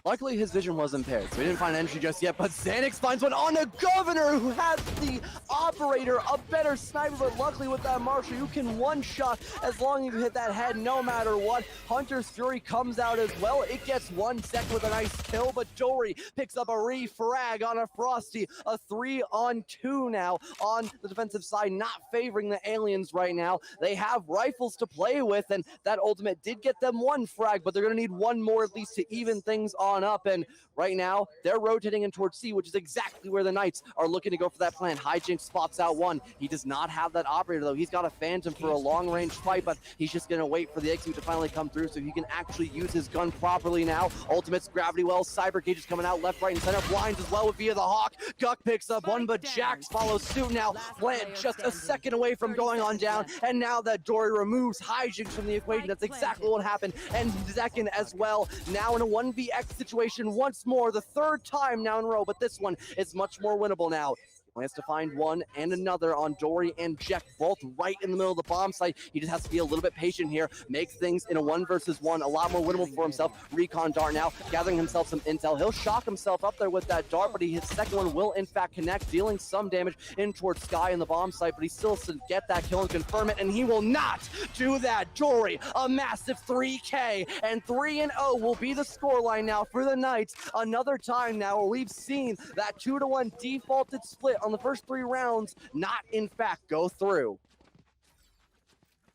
Luckily, his vision was impaired, so he didn't find entry just yet, but Xanax finds one on a Governor who has the operator, a better sniper, but luckily with that Marshall, you can one-shot as long as you hit that head no matter what. Hunter's Fury comes out as well. It gets 1 second with a nice kill, but Dory picks up a refrag on a Frosty, a 3-on-2 now on the defensive side, not favoring the Aliens right now. They have rifles to play with, and that ultimate did get them 1 frag, but they're going to need 1 more at least to even things on up, and right now they're rotating in towards C, which is exactly where the Knights are looking to go for that plan. Hijinx spots out 1. He does not have that operator though. He's got a Phantom for a long range fight, but he's just gonna wait for the execute to finally come through so he can actually use his gun properly now. Ultimates, gravity wells, cyber gauge is coming out left, right, and center. Blinds as well with via the Hawk. Guck picks up 1, but Jax follows suit now. Plant just a second away from going on down, and now that Dory removes Hijinx from the equation, that's exactly what happened. And Zekin as well, now in a 1vx situation once more, the 3rd time now in a row, but this one is much more winnable now. He has to find 1 and another on Dory and Jack, both right in the middle of the bomb site. He just has to be a little bit patient here, make things in a 1 versus 1 a lot more winnable for himself. Recon dart now, gathering himself some intel. He'll shock himself up there with that dart, but his second one will in fact connect, dealing some damage in towards Sky in the bomb site, but he still has to get that kill and confirm it, and he will not do that. Dory, a massive 3K, and 3-0 will be the scoreline now for the Knights. Another time now where we've seen that 2-1 defaulted split on the first 3 rounds not in fact go through.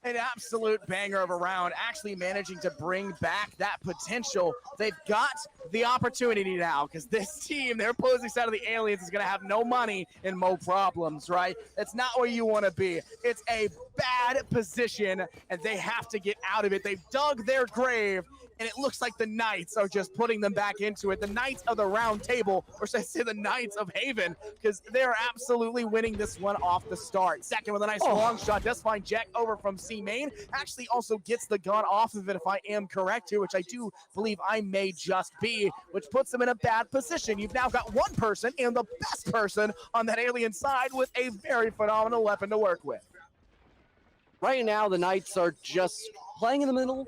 An absolute banger of a round, actually managing to bring back that potential. They've got the opportunity now because this team, their opposing side of the Aliens, is going to have no money and no problems, right? That's not where you want to be. It's a bad position, and they have to get out of it. They've dug their grave, and it looks like the Knights are just putting them back into it. The Knights of the Round Table, or should I say the Knights of Haven, because they're absolutely winning this one off the start. Second with a nice long shot, does find Jack over from C main. Actually also gets the gun off of it, if I am correct here, which I do believe I may just be, which puts them in a bad position. You've now got 1 person and the best person on that Alien side with a very phenomenal weapon to work with. Right now, the Knights are just playing in the middle,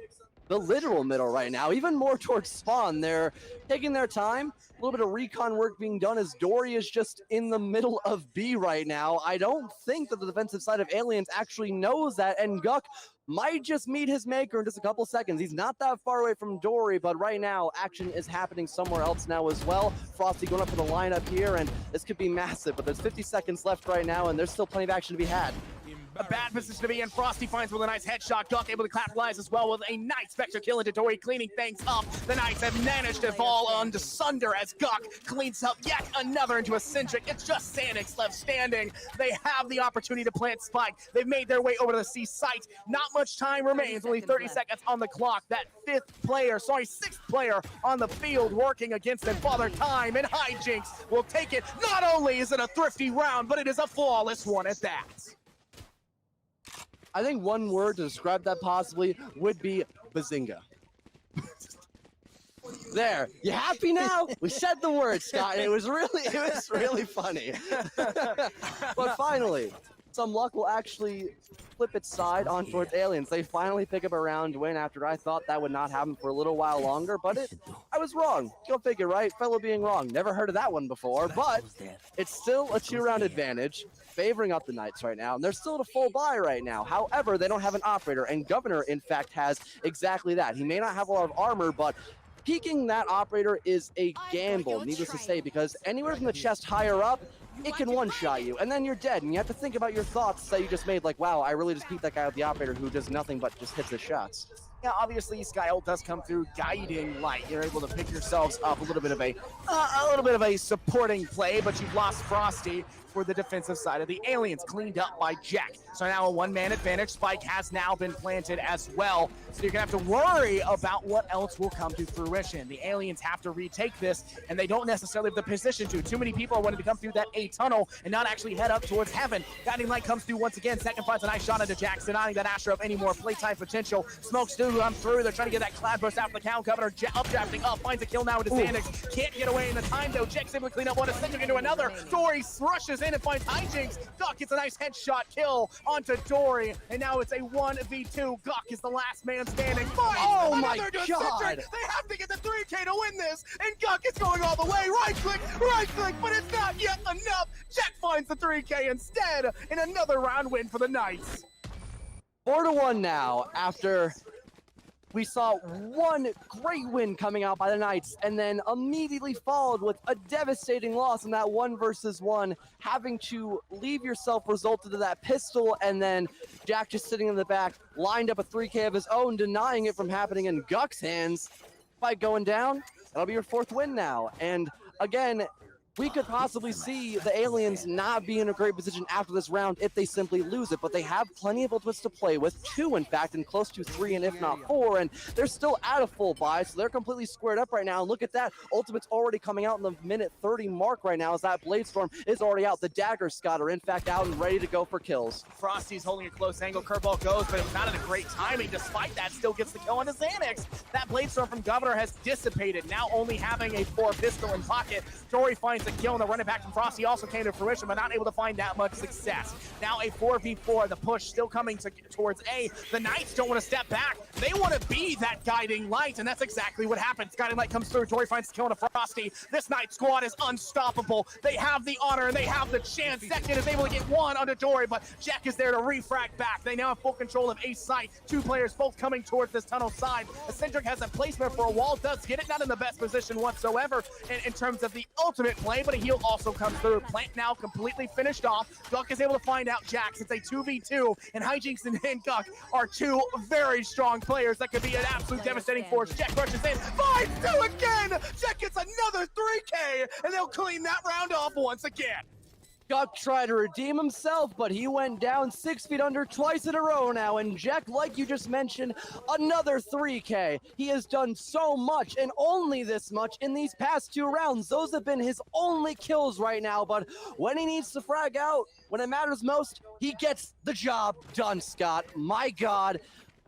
the literal middle right now, even more towards spawn. They're taking their time, a little bit of recon work being done as Dory is just in the middle of B right now. I don't think that the defensive side of Aliens actually knows that, and Guck might just meet his maker in just a couple seconds. He's not that far away from Dory, but right now, action is happening somewhere else now as well. Frosty going up for the lineup here, and this could be massive, but there's 50 seconds left right now, and there's still plenty of action to be had. A bad position to be in. Frosty finds with a nice headshot. Guck able to capitalize as well with a nice Spectre kill into Dory, cleaning things up. The Knights have managed to fall under sunder as Guck cleans up yet another into a Centric. It's just Xanax left standing. They have the opportunity to plant Spike. They've made their way over to the C site. Not much time remains. Only 30 seconds on the clock. That 6th player on the field working against them. Father Time and Hijinx will take it. Not only is it a thrifty round, but it is a flawless one at that. I think 1 word to describe that possibly would be bazinga. There, you happy now? We said the word, Scott. It was really funny. But finally, some luck will actually flip its side on towards Aliens. They finally pick up a round win after I thought that would not happen for a little while longer, but I was wrong. Go figure, right? Fellow being wrong. Never heard of that one before, but it's still a 2-round advantage, favoring up the Knights right now, and they're still at a full buy right now. However, they don't have an operator, and Governor, in fact, has exactly that. He may not have a lot of armor, but peeking that operator is a gamble, needless to say, because anywhere from the chest higher up, it can one-shot you, and then you're dead, and you have to think about your thoughts that you just made, like, wow, I really just beat that guy with the operator who does nothing but just hits his shots. Yeah, obviously Skyholt does come through guiding light. You're able to pick yourselves up a little bit of a supporting play, but you've lost Frosty for the defensive side of the Aliens, cleaned up by Jack. So now a one-man advantage. Spike has now been planted as well. So you're gonna have to worry about what else will come to fruition. The Aliens have to retake this, and they don't necessarily have the position to. Too many people are wanting to come through that A tunnel and not actually head up towards heaven. Guiding light comes through once again. Second finds a nice shot into Jack, denying that Astra of any more playtime potential. Smokes do come through. They're trying to get that cloud burst out for the count. Governor updrafting up, finds a kill now into Xanax. Can't get away in the time though. Jack's able to clean up one, Eccentric into another. Dory rushes in and finds Hijinks. Guk gets a nice headshot kill onto Dory, and now it's a 1v2. Guk is the last man standing. Oh my God! Eccentric. They have to get the 3K to win this, and Guk is going all the way. Right click, but it's not yet enough. Jack finds the 3K instead, in another round win for the Knights. 4-1 now after we saw one great win coming out by the Knights and then immediately followed with a devastating loss in that 1 versus 1, having to leave yourself resulted to that pistol, and then Jack just sitting in the back, lined up a 3K of his own, denying it from happening in Guk's hands. Fight going down, that'll be your 4th win now. And again, we could possibly see the Aliens not be in a great position after this round if they simply lose it, but they have plenty of ultimates to play with, 2 in fact, and close to 3 and if not 4, and they're still at a full buy, so they're completely squared up right now. And look at that, ultimate's already coming out in the minute 30 mark right now as that Bladestorm is already out. The Dagger Scott are in fact out and ready to go for kills. Frosty's holding a close angle, curveball goes, but it's not at a great timing. Despite that, still gets the kill on his Xanax. That Bladestorm from Governor has dissipated, now only having a 4 pistol in pocket. Dory finds the kill, and the running back from Frosty also came to fruition, but not able to find that much success. Now a 4v4, the push still coming towards A. The Knights don't want to step back. They want to be that guiding light, and that's exactly what happens. Guiding light comes through. Dory finds the kill on a Frosty. This Knight squad is unstoppable. They have the honor, and they have the chance. Second is able to get 1 onto Dory, but Jack is there to refract back. They now have full control of A site. 2 players both coming towards this tunnel side. Eccentric has a placement for a wall, does get it, not in the best position whatsoever in terms of the ultimate play, but a heal also comes through. Plant now completely finished off. Guk is able to find out Jax. It's a 2v2, and Hijinks and Guk are 2 very strong players that could be an absolute devastating force. Jack rushes in, finds 2 again! Jack gets another 3K, and they'll clean that round off once again. Guk tried to redeem himself, but he went down 6 feet under twice in a row now. And Jack, like you just mentioned, another 3K. He has done so much and only this much in these past 2 rounds. Those have been his only kills right now. But when he needs to frag out, when it matters most, he gets the job done, Scott. My God.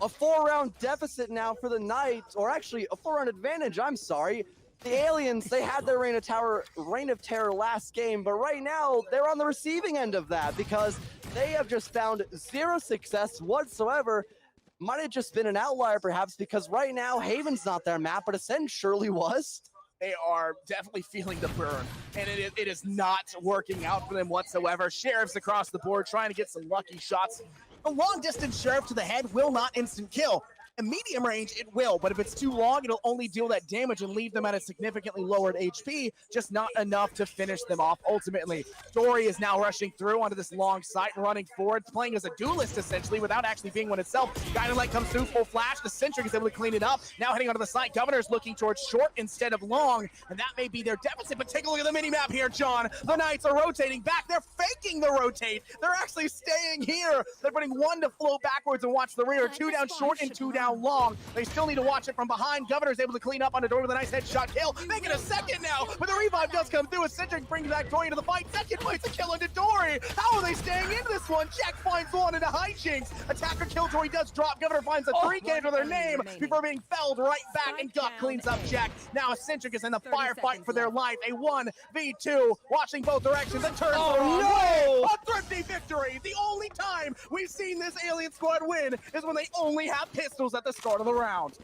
A 4-round deficit now for the Knights, or actually a 4-round advantage, I'm sorry. The Aliens, they had their reign of terror last game, but right now they're on the receiving end of that because they have just found 0 success whatsoever. Might have just been an outlier perhaps because right now Haven's not their map, but Ascend surely was. They are definitely feeling the burn, and it is not working out for them whatsoever. Sheriffs across the board trying to get some lucky shots. A long-distance sheriff to the head will not instant kill. In medium range, it will, but if it's too long, it'll only deal that damage and leave them at a significantly lowered HP, just not enough to finish them off ultimately. Dory is now rushing through onto this long site, running forward, playing as a duelist essentially without actually being one itself. Guiding light comes through, full flash. The Centric is able to clean it up. Now heading onto the site. Governor's looking towards short instead of long, and that may be their deficit, but take a look at the mini-map here, John. The Knights are rotating back. They're faking the rotate. They're actually staying here. They're putting 1 to float backwards and watch the rear. 2 down short and 2 down long. They still need to watch it from behind. Governor's able to clean up on the door with a nice headshot kill. They get a second now, but the revive does come through. Eccentric brings back Dory into the fight. Second place a kill into Dory. How are they staying in this one? Jack finds 1 into Hijinks. Attacker kill. Dory does drop. Governor finds a 3K for their name before being felled right back, and Guk cleans up Jack. Now Eccentric is in the firefight for their life. A 1v2, watching both directions and turns the wrong way. A thrifty victory. The only time we've seen this alien squad win is when they only have pistols at the start of the round.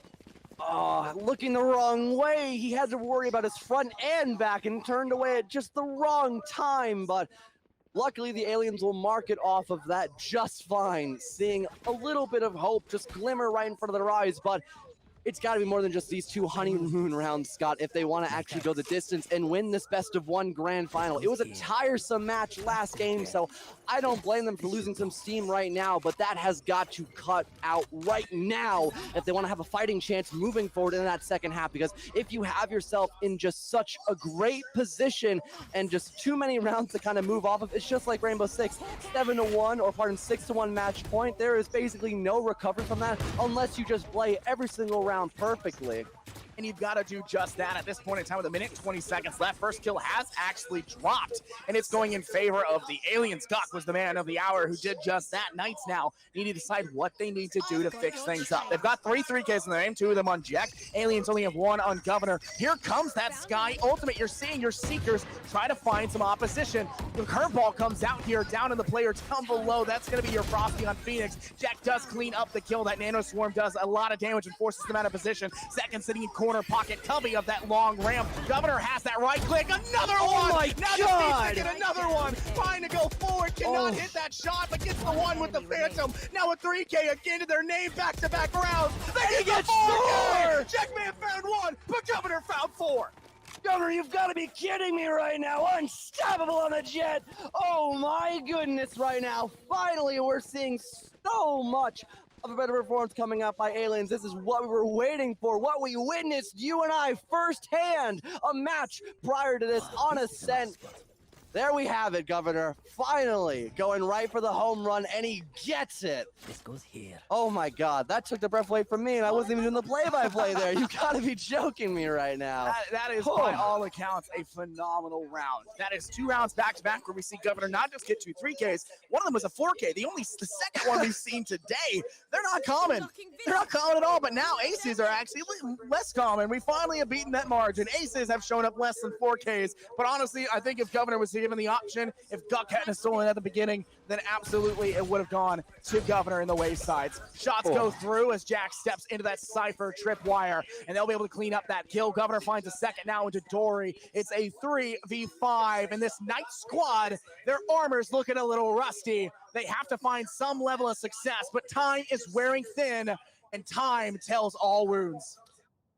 Oh, looking the wrong way. He had to worry about his front and back and turned away at just the wrong time, but luckily the Aliens will mark it off of that just fine, seeing a little bit of hope just glimmer right in front of their eyes. But it's got to be more than just these 2 honeymoon rounds, Scott, if they want to actually go the distance and win this best-of-1 grand final. It was a tiresome match last game, so I don't blame them for losing some steam right now, but that has got to cut out right now if they want to have a fighting chance moving forward in that second half, because if you have yourself in just such a great position and just too many rounds to kind of move off of, it's just like Rainbow Six, 7-1, or pardon, 6-1 match point. There is basically no recovery from that unless you just play every single round perfectly. And you've got to do just that at this point in time with 1:20 seconds left. First kill has actually dropped, and it's going in favor of the Aliens. Gok was the man of the hour who did just that. Knights now need to decide what they need to do to fix things up. They've got 3 3Ks in their aim, 2 of them on Jack. Aliens only have 1 on Governor. Here comes that Sky Ultimate. You're seeing your Seekers try to find some opposition. The curveball comes out here, down in the player down below. That's going to be your Frosty on Phoenix. Jack does clean up the kill. That Nano Swarm does a lot of damage and forces them out of position. Second sitting in corner pocket, Cubby of that long ramp. Governor has that right click. Another one! My now God! Defeat's another one. Trying to go forward, cannot hit that shot, but gets the one with the Phantom. Now a 3K again to their name, back-to-back rounds. They get the 4K! Checkman found 1, but Governor found 4. Governor, you've got to be kidding me right now. Unstoppable on the jet. Oh my goodness, right now. Finally, we're seeing so much of a better performance coming up by Aliens. This is what we were waiting for, what we witnessed, you and I, firsthand. A match prior to this on Ascent. There we have it, Governor. Finally going right for the home run, and he gets it. This goes here. Oh my God, that took the breath away from me, and I wasn't even doing the play-by-play there. You gotta be joking me right now. That is, by all accounts, a phenomenal round. That is 2 rounds back-to-back where we see Governor not just get 2 3Ks. One of them was a 4K. The second one we've seen today. They're not common. They're not common at all, but now aces are actually less common. We finally have beaten that margin. Aces have shown up less than 4Ks, but honestly, I think if Governor was given the option, if Guk hadn't stolen at the beginning, then absolutely it would have gone to Governor in the waysides. Shots go through as Jack steps into that Cypher tripwire, and they'll be able to clean up that kill. Governor finds a second now into Dory. It's a 3v5, and this Knight squad, their armor's looking a little rusty. They have to find some level of success, but time is wearing thin, and time tells all wounds.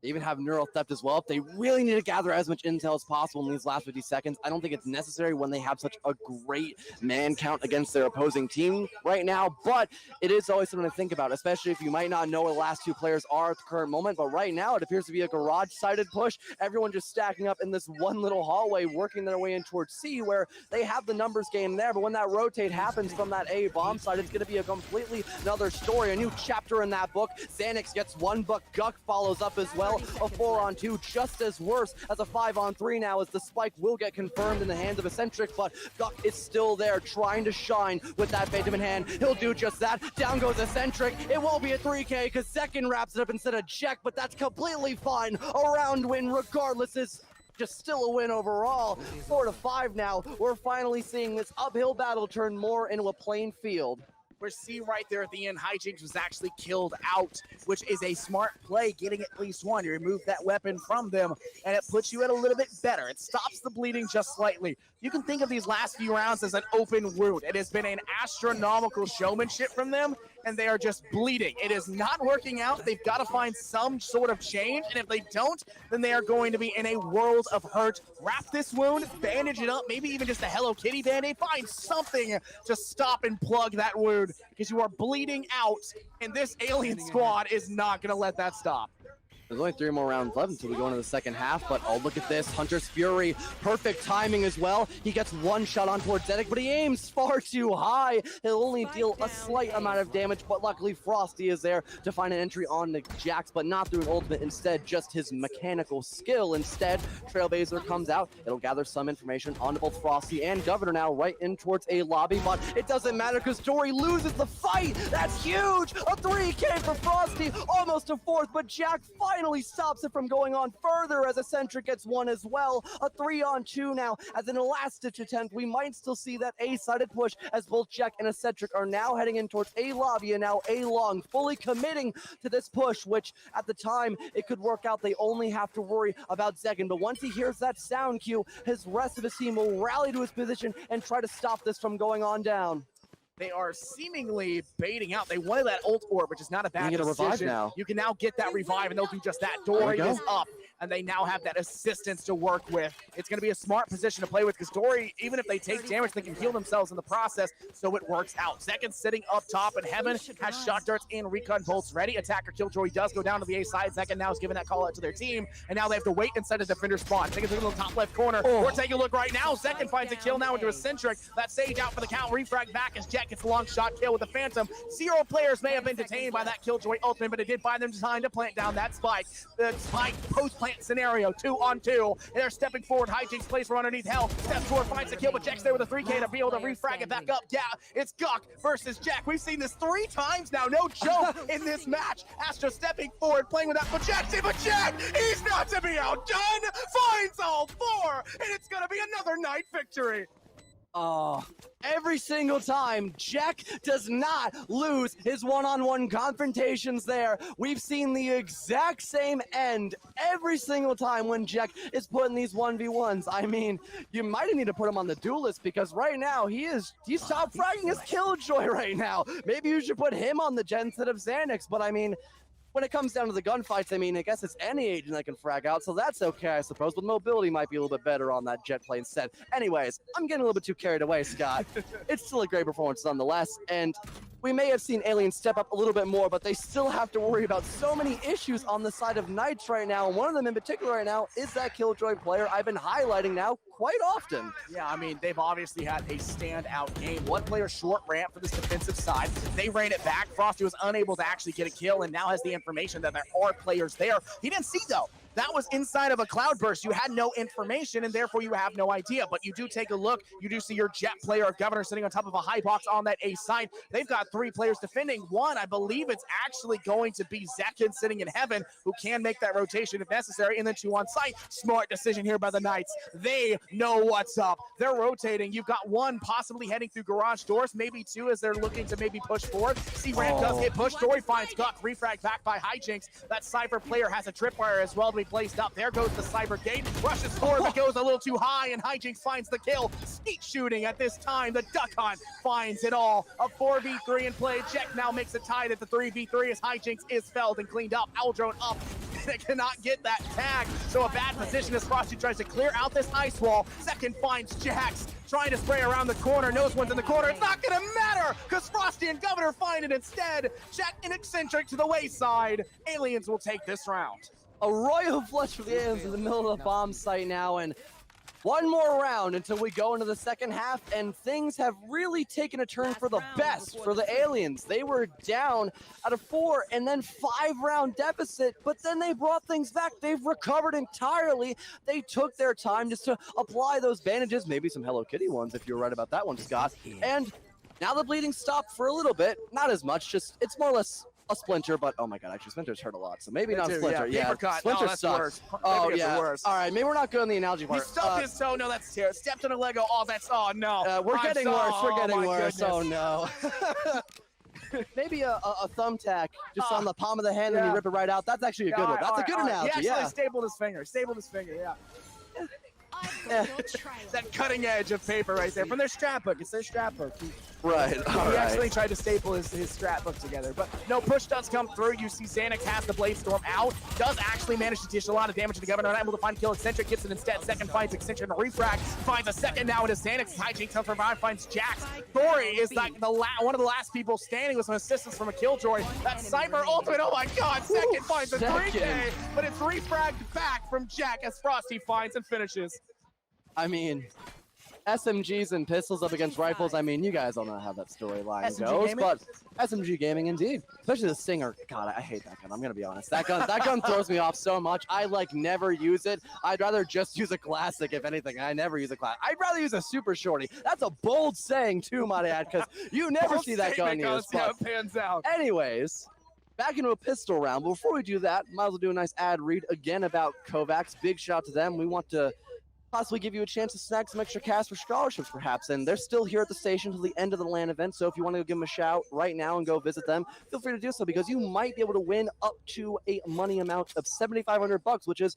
They even have neural theft as well. If they really need to gather as much intel as possible in these last 50 seconds, I don't think it's necessary when they have such a great man count against their opposing team right now, but it is always something to think about, especially if you might not know where the last 2 players are at the current moment. But right now, it appears to be a garage-sided push. Everyone just stacking up in this one little hallway, working their way in towards C, where they have the numbers game there, but when that rotate happens from that A bomb side, it's going to be a completely another story, a new chapter in that book. Xanax gets 1, but Guk follows up as well. A 4-on-2, just as worse as a 5-on-3 now, as the spike will get confirmed in the hands of Eccentric, but Guk is still there trying to shine with that Phantom in hand. He'll do just that. Down goes Eccentric. It won't be a 3K because Second wraps it up instead of Jack, but that's completely fine. A round win regardless is just still a win overall. 4-5 now. We're finally seeing this uphill battle turn more into a plain field. We're seeing right there at the end, Hijinks was actually killed out, which is a smart play, getting at least 1. You remove that weapon from them, and it puts you at a little bit better. It stops the bleeding just slightly. You can think of these last few rounds as an open wound. It has been an astronomical showmanship from them, and they are just bleeding. It is not working out. They've got to find some sort of change, and if they don't, then they are going to be in a world of hurt. Wrap this wound, bandage it up, maybe even just a Hello Kitty Band-Aid. Find something to stop and plug that wound, because you are bleeding out, and this alien squad is not going to let that stop. There's only 3 more rounds left until we go into the second half, but oh, look at this. Hunter's Fury, perfect timing as well. He gets 1 shot on towards Zedek, but he aims far too high. He'll only deal a slight amount of damage, but luckily Frosty is there to find an entry on the Jax, but not through an ultimate, instead just his mechanical skill. Instead, Trailblazer comes out. It'll gather some information on both Frosty and Governor now right in towards a lobby, but it doesn't matter because Dory loses the fight. That's huge! A 3K for Frosty, almost a 4th, but Jack finally stops it from going on further as Eccentric gets 1 as well. A 3-on-2 now. As in a last-ditch attempt, we might still see that A-sided push as both Jack and Eccentric are now heading in towards A lobby and now A long, fully committing to this push, which at the time it could work out. They only have to worry about Zegan, but once he hears that sound cue, his rest of his team will rally to his position and try to stop this from going on down. They are seemingly baiting out. They wanted that ult orb, which is not a bad get a decision. revive now. You can now get that revive, and they'll do just that. There we Dory go. is up, and they now have that assistance to work with. It's going to be a smart position to play with because Dory, even if they take damage, they can heal themselves in the process, so it works out. Second sitting up top, and Heaven has shot darts and recon bolts ready. Attacker Killjoy does go down to the A side. Second now is giving that call out to their team, and now they have to wait inside the defender spawn. Take a look in the top left corner. We're taking a look right now. Second finds a kill now into a Centric. That Sage out for the count. Refrag back as Jet gets a long shot kill with the Phantom. 0 players may have been detained by that Killjoy ultimate, but it did buy them time to plant down that spike. The spike post-plant scenario, 2-on-2. They're stepping forward. Hijinks plays from underneath Hell. Steps forward, finds the kill, but Jack's there with a 3K to be able to refrag it back up. Yeah, it's Guk versus Jack. We've seen this 3 times now. No joke in this match. Astro stepping forward, playing with that, but Jack, he's not to be outdone. Finds all 4, and it's going to be another night victory. Oh, every single time, Jack does not lose his one-on-one confrontations there. We've seen the exact same end every single time when Jack is putting these 1v1s. I mean, you might need to put him on the duelist because right now he's top fragging his Killjoy right now. Maybe you should put him on the Jet instead of Xanax, but I mean, when it comes down to the gunfights, I mean, I guess it's any agent that can frag out, so that's okay, I suppose, but mobility might be a little bit better on that Jet play instead. Anyways, I'm getting a little bit too carried away, Scott. It's still a great performance nonetheless, and we may have seen Aliens step up a little bit more, but they still have to worry about so many issues on the side of Knights right now, and one of them in particular right now is that Killjoy player I've been highlighting now quite often. Yeah, I mean, they've obviously had a standout game. One player short ramp for this defensive side. They ran it back. Frosty was unable to actually get a kill and now has the information that there are players there. He didn't see, though. That was inside of a cloudburst. You had no information, and therefore you have no idea. But you do take a look. You do see your Jet player, Governor, sitting on top of a high box on that A side. They've got 3 players defending. One, I believe it's actually going to be Zekin sitting in Heaven, who can make that rotation if necessary, and then 2 on site. Smart decision here by the Knights. They know what's up. They're rotating. You've got 1 possibly heading through garage doors, maybe 2 as they're looking to maybe push forward. C-Ramp does get pushed. Dory finds Guk. Refrag back by Hijinks. That Cypher player has a tripwire as well to be placed up. There goes the Cyber Gate. Rushes forward, but goes a little too high, and Hijinks finds the kill. Sneak shooting at this time. The Duck Hunt finds it all. A 4v3 in play. Jack now makes it tied at the 3v3 as Hijinks is felled and cleaned up. Aldrone up. They cannot get that tag. So a bad position as Frosty tries to clear out this ice wall. Second finds Jax. Trying to spray around the corner. Knows one's in the corner. It's not going to matter because Frosty and Governor find it instead. Jack and Eccentric to the wayside. Aliens will take this round. A royal flush for the Aliens in the middle of the bomb site now, and one more round until we go into the second half, and things have really taken a turn for the best for the Aliens. They were down at a 4 and then 5-round deficit, but then they brought things back. They've recovered entirely. They took their time just to apply those bandages, maybe some Hello Kitty ones if you're right about that one, Scott. And now the bleeding stopped for a little bit, not as much, just it's more or less a splinter, but oh my god, actually Splinter's hurt a lot, so maybe not Splinter. Yeah, paper cut. Splinter No, that's sucks. worse. Oh Maybe it's yeah. worse. All right, maybe we're not good on the analogy He part. stubbed his toe. No, that's terrible. Stepped on a Lego. Oh, that's no. We're getting worse. We're getting my worse. goodness. Oh no. Maybe a thumbtack just on the palm of the hand and you rip it right out. That's actually a good one. That's a good analogy. He actually Yeah. stapled his finger. Yeah. That cutting edge of paper right there from their scrapbook. It's their scrapbook. Right. All He right. actually tried to staple his scrapbook together, but no, push does come through. You see Xanax has the Blade Storm out, does actually manage to dish a lot of damage to the Governor, unable to find kill. Eccentric gets it instead. Second finds Eccentric and Refract, finds a second now into Xanax. Hijinks comes from behind, finds Jax. Dory is like one of the last people standing with some assistance from a Killjoy. That Cyber ultimate, oh my god, second finds a 3K, but it's refragged back from Jack as Frosty finds and finishes. I mean, SMGs and pistols up against rifles. I mean, you guys all know how that storyline SMG goes, gaming? but SMG gaming indeed. Especially the Stinger. God, I hate that gun. I'm gonna be honest. That gun throws me off so much. I never use it. I'd rather just use a classic, if anything. I never use a classic. I'd rather use a super shorty. That's a bold saying too, might I add, because you never see that gun used. See how it pans out. Anyways, back into a pistol round. But before we do that, might as well do a nice ad read again about Kovacs. Big shout out to them. We want to possibly give you a chance to snag some extra cash for scholarships, perhaps. And they're still here at the station until the end of the LAN event. So if you want to go give them a shout right now and go visit them, feel free to do so because you might be able to win up to a money amount of $7,500, which is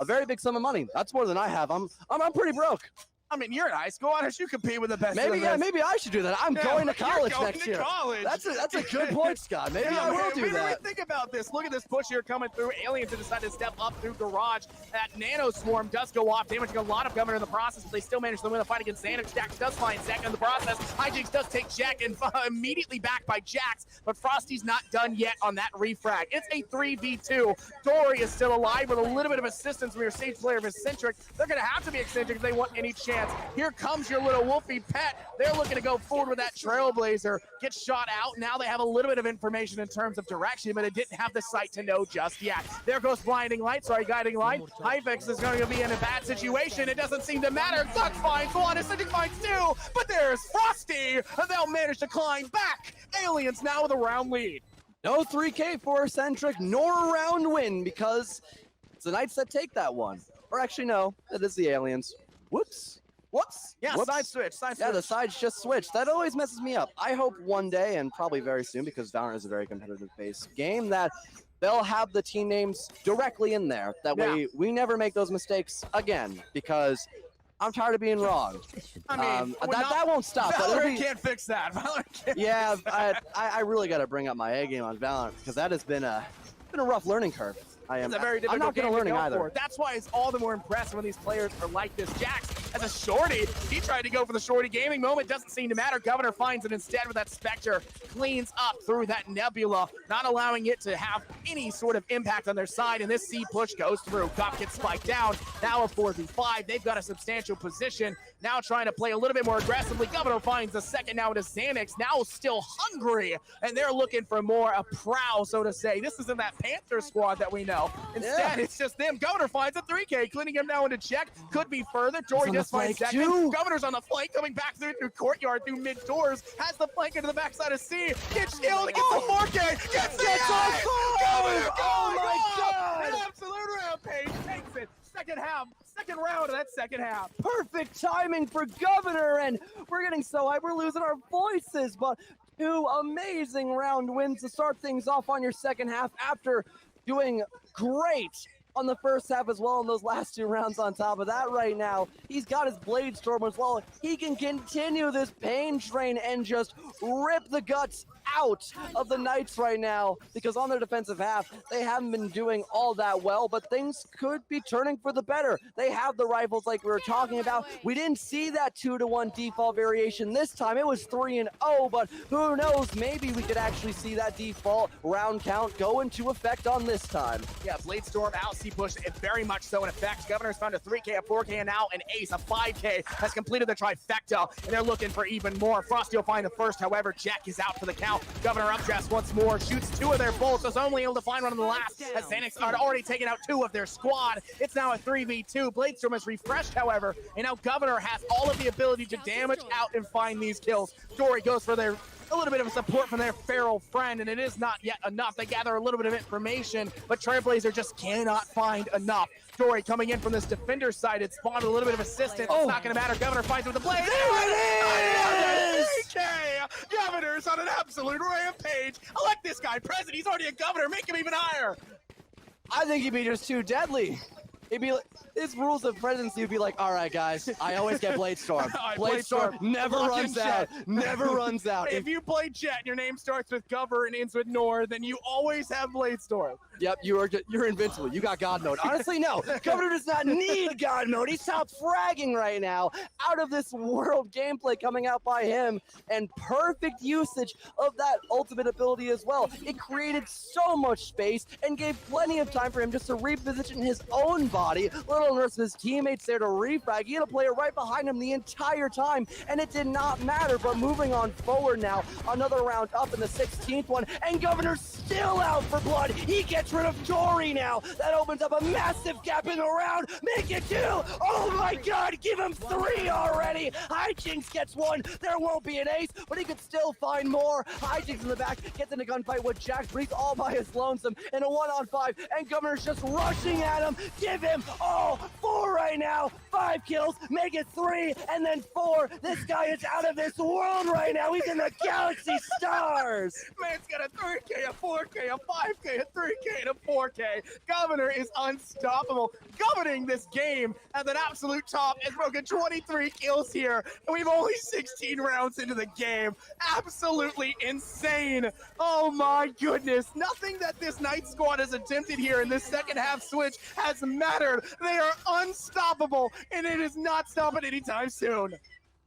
a very big sum of money. That's more than I have. I'm pretty broke. I mean, you're in high school. Why don't you compete with the best? Maybe, of the yeah, best? maybe I should do that. I'm Yeah, going to you're college going next to year. college. That's a good point, Scott. Maybe Yeah, I will do maybe that. Think about this. Look at this push here coming through. Aliens have decided to step up through Garage. That Nano Swarm does go off, damaging a lot of Governor in the process, but they still manage to win the fight against Xanax. Jax does find Zach in the process. Hijinks does take Jack and immediately back by Jax, but Frosty's not done yet on that refrag. It's a 3v2. Dory is still alive with a little bit of assistance from your Sage player of Eccentric. They're going to have to be Eccentric if they want any chance. Here comes your little Wolfie pet. They're looking to go forward with that Trailblazer. Gets shot out. Now they have a little bit of information in terms of direction, but it didn't have the sight to know just yet. There goes Blinding Light. Sorry, Guiding Light. Hyvex is going to be in a bad situation. It doesn't seem to matter. Duck finds one. Eccentric finds two. But there's Frosty. And they'll manage to climb back. Aliens now with a round lead. No 3K for Eccentric, nor a round win, because it's the Knights that take that one. Or actually, no, it is the Aliens. Whoops. Whoops. Yeah, Whoops. side switch. Yeah, the sides just switched. That always messes me up. I hope one day, and probably very soon, because Valorant is a very competitive-based game, that they'll have the team names directly in there. That way, we never make those mistakes again, because I'm tired of being wrong. I mean, that won't stop. But it'll Valorant be, can't fix that. Valorant can't yeah, fix that. I really got to bring up my A game on Valorant, because that has been a rough learning curve. It's a very I'm difficult not good game at learning to go either. for. That's why it's all the more impressive when these players are like this. Jax as a shorty, he tried to go for the shorty gaming moment. Doesn't seem to matter. Governor finds it instead with that Spectre. Cleans up through that Nebula, not allowing it to have any sort of impact on their side. And this C push goes through. Cop gets spiked down. Now a 4v5. They've got a substantial position. Now trying to play a little bit more aggressively. Governor finds the second now to Xanax. Now still hungry. And they're looking for more, a prowl, so to say. This isn't that Panther squad that we know. Instead, it's just them. Governor finds a 3K, cleaning him now into check. Could be further. Dory just finds second. Governor's on the flank, coming back through courtyard, through mid doors. Has the flank into the backside of C. Gets killed. Gets the 4K. Gets off. Governor, oh my God! An absolute rampage. Takes it. Second round of that second half. Perfect timing for Governor, and we're getting so hyped, we're losing our voices, but two amazing round wins to start things off on your second half after doing great on the first half as well in those last two rounds. On top of that right now, he's got his Blade Storm as well. He can continue this pain train and just rip the guts out of the Knights right now, because on their defensive half, they haven't been doing all that well, but things could be turning for the better. They have the rifles like we were talking about. We didn't see that 2-to-1 default variation this time. It was 3-0, but who knows? Maybe we could actually see that default round count go into effect on this time. Yeah, Blade Storm out, C push, it very much so in effect. Governor's found a 3K, a 4K, and now an ace, a 5K, has completed the trifecta, and they're looking for even more. Frosty will find the first, however, Jack is out for the count. Governor updrafts once more, shoots two of their bolts, was only able to find one on the last, as Xanax had already taken out two of their squad. It's now a 3v2. Blade Storm is refreshed, however, and now Governor has all of the ability to damage out and find these kills. Dory goes for a little bit of support from their feral friend, and it is not yet enough. They gather a little bit of information, but Trailblazer just cannot find enough. Dory coming in from this defender side. It spawned a little bit of assistance. It's not going to matter. Governor finds it with the blade. There it is! 3K! Governor's on an absolute rampage. I like this guy. President, he's already a governor. Make him even higher. I think he'd be just too deadly. It'd be like, his rules of presidency would be like, all right, guys, I always get Blade Storm. Blade Storm never runs out. Never runs out. If you play Jet and your name starts with Gover and ends with Nor, then you always have Blade Storm. Yep, you're invincible. You got God mode. Honestly, no. Governor does not need God mode. He's top fragging right now. Out of this world gameplay coming out by him, and perfect usage of that ultimate ability as well. It created so much space and gave plenty of time for him just to reposition his own body, let alone rest of his teammates there to refrag. He had a player right behind him the entire time, and it did not matter. But moving on forward now, another round up in the 16th one, and Governor's still out for blood. He gets rid of Dory now. That opens up a massive gap in the round. Make it 2. Oh my God, give him 3 already. Hijinks gets 1. There won't be an ace, but he could still find more. Hijinks in the back, gets in a gunfight with Jack Breeze all by his lonesome in a 1-on-5, and Governor's just rushing at him. Give him all 4 right now. 5 kills, make it 3, and then 4. This guy is out of this world right now. He's in the galaxy stars. Man, got a 3K, a 4K, a 5K, a 3K, and a 4K. Governor is unstoppable, governing this game at an absolute top. Has broken 23 kills here, and we've only 16 rounds into the game. Absolutely insane. Oh my goodness. Nothing that this Knight squad has attempted here in this second half switch has mattered. They are unstoppable, and it is not stopping anytime soon.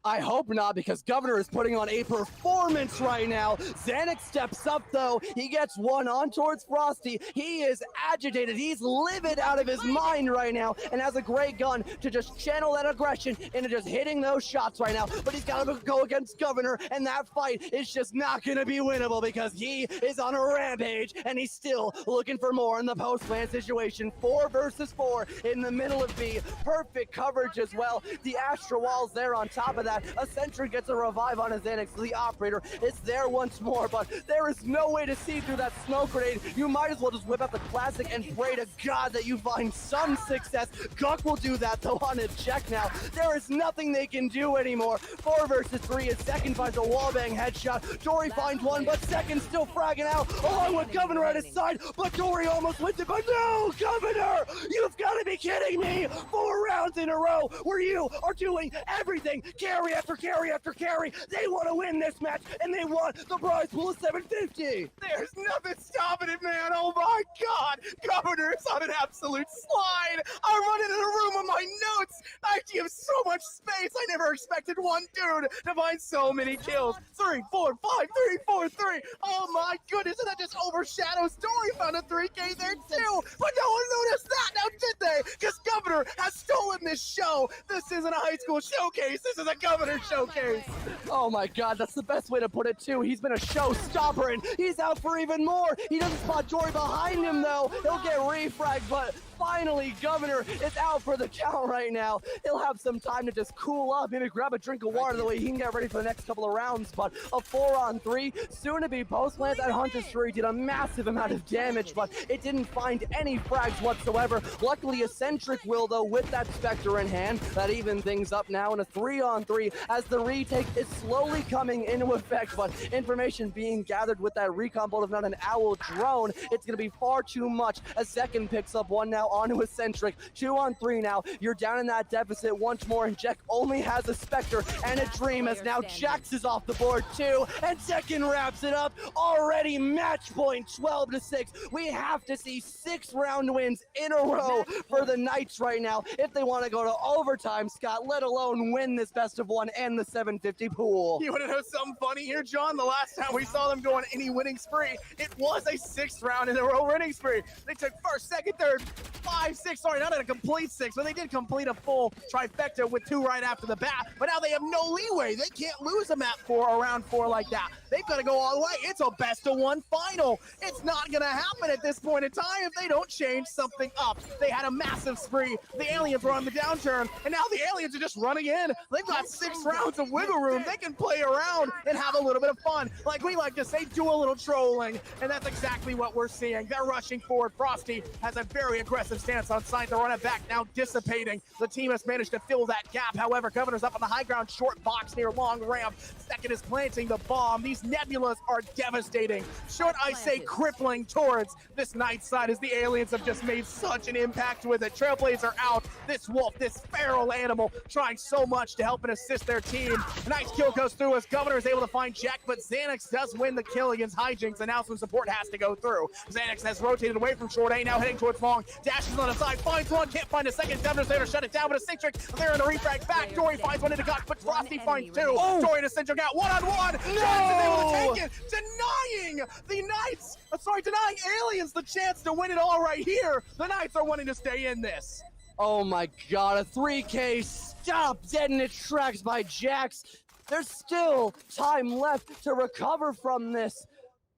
I hope not, because Governor is putting on a performance right now. Xanax steps up, though. He gets one on towards Frosty. He is agitated. He's livid out of his mind right now, and has a great gun to just channel that aggression into just hitting those shots right now. But he's got to go against Governor, and that fight is just not going to be winnable, because he is on a rampage, and he's still looking for more in the post-plant situation. 4 versus 4 in the middle of B. Perfect coverage as well. The Astra Wall's there on top of that. A Sentry gets a revive on his Xanax. The operator is there once more, but there is no way to see through that smoke grenade. You might as well just whip out the classic and pray to God that you find some success. Guk will do that, though, on a check now. There is nothing they can do anymore. 4 versus 3 as Second finds a wallbang headshot. Dory finds one, but Second still fragging out, along with Governor at his side, but Dory almost wins it, but no, Governor! You've got to be kidding me! 4 rounds in a row where you are doing everything, carry after carry after carry. They want to win this match, and they want the prize pool of $750. There's nothing stopping it, man. Oh my God. Governor is on an absolute slide. I'm running in a room with my notes. I have so much space. I never expected one dude to find so many kills. 3, 4, 5, 3, 4, 3. Oh my goodness. And that just overshadows Dory found a 3K there too. But no one noticed that, now did they? Because Governor has stolen this show. This isn't a high school showcase. This is a Governor showcase. Oh my God, that's the best way to put it too. He's been a showstopper, and he's out for even more. He doesn't spot Dory behind him though. He'll get refragged, but finally Governor is out for the count right now. He'll have some time to just cool up, maybe grab a drink of water, the way he can get ready for the next couple of rounds. But a 4-on-3, soon to be post-plant. That Hunter's Fury did a massive amount of damage, but it didn't find any frags whatsoever. Luckily, Eccentric will, though, with that Spectre in hand. That even things up now in a 3-on-3 as the retake is slowly coming into effect, but information being gathered with that recon bolt, if not an Owl drone. It's going to be far too much as Second picks up one now onto Eccentric. 2-on-3 now. You're down in that deficit once more, and Jack only has a Spectre and a Dream, as now Jax is off the board too, and Second wraps it up. Already match point, 12-6. We have to see 6 round wins in a row for the Knights right now if they want to go to overtime, Scott, let alone win this best of 1 and the 750 pool. You want to know something funny here, John? The last time we saw them go on any winning spree, it was a 6th round in a row winning spree. They took first, second, third, 5, 6, sorry, not a complete 6, but they did complete a full trifecta with 2 right after the bat. But now they have no leeway. They can't lose a map 4 or round 4 like that. They've got to go all the way. It's a best of 1 final. It's not going to happen at this point in time if they don't change something up. They had a massive spree. The aliens were on the downturn, and now the aliens are just running in. They've got 6 rounds of wiggle room. They can play around and have a little bit of fun. Like we like to say, do a little trolling, and that's exactly what we're seeing. They're rushing forward. Frosty has a very aggressive stance on site. The run it back now dissipating. The team has managed to fill that gap. However, Governor's up on the high ground, short box near long ramp. Second is planting the bomb. These nebulas are devastating. Should I say crippling towards this Knight side, as the aliens have just made such an impact with it. Trailblazer out. This wolf, this feral animal, trying so much to help and assist their team. A nice kill goes through as Governor is able to find Jack, but Xanax does win the kill against Hijinks, and now some support has to go through. Xanax has rotated away from short A, now heading towards long. Dashes on the side, finds one, can't find a second. Governor's there to shut it down, but a Eccentric there in the refrag back. Dory finds one into Guk, but Frosty finds 2. Dory and Eccentric out one-on-one. No! Jax is able to take it, denying the Knights, denying aliens the chance to win it all right here. The Knights are wanting to stay in this. Oh my God, a 3K stop dead in its tracks by Jax. There's still time left to recover from this,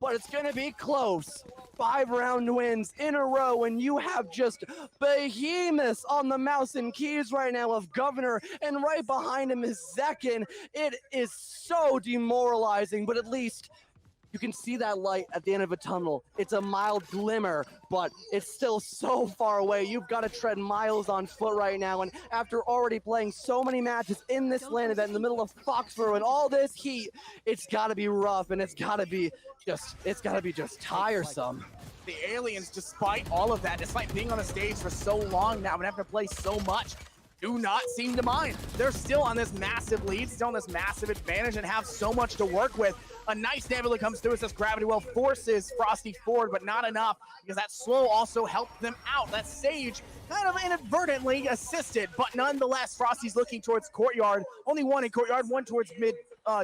but it's gonna be close. 5 round wins in a row, and you have just behemoths on the mouse and keys right now of Governor, and right behind him is Zekin. It is so demoralizing, but at least You can see that light at the end of a tunnel. It's a mild glimmer, but it's still so far away. You've got to tread miles on foot right now. And after already playing so many matches in this LAN event in the middle of Foxborough and all this heat, it's got to be rough, and it's got to be just tiresome. The Aliens, despite all of that, despite being on the stage for so long now and having to play so much, do not seem to mind. They're still on this massive lead, still on this massive advantage, and have so much to work with. A nice Nebula comes through as this Gravity Well forces Frosty forward, but not enough, because that slow also helped them out. That Sage kind of inadvertently assisted, but nonetheless, Frosty's looking towards Courtyard. Only one in Courtyard, one towards mid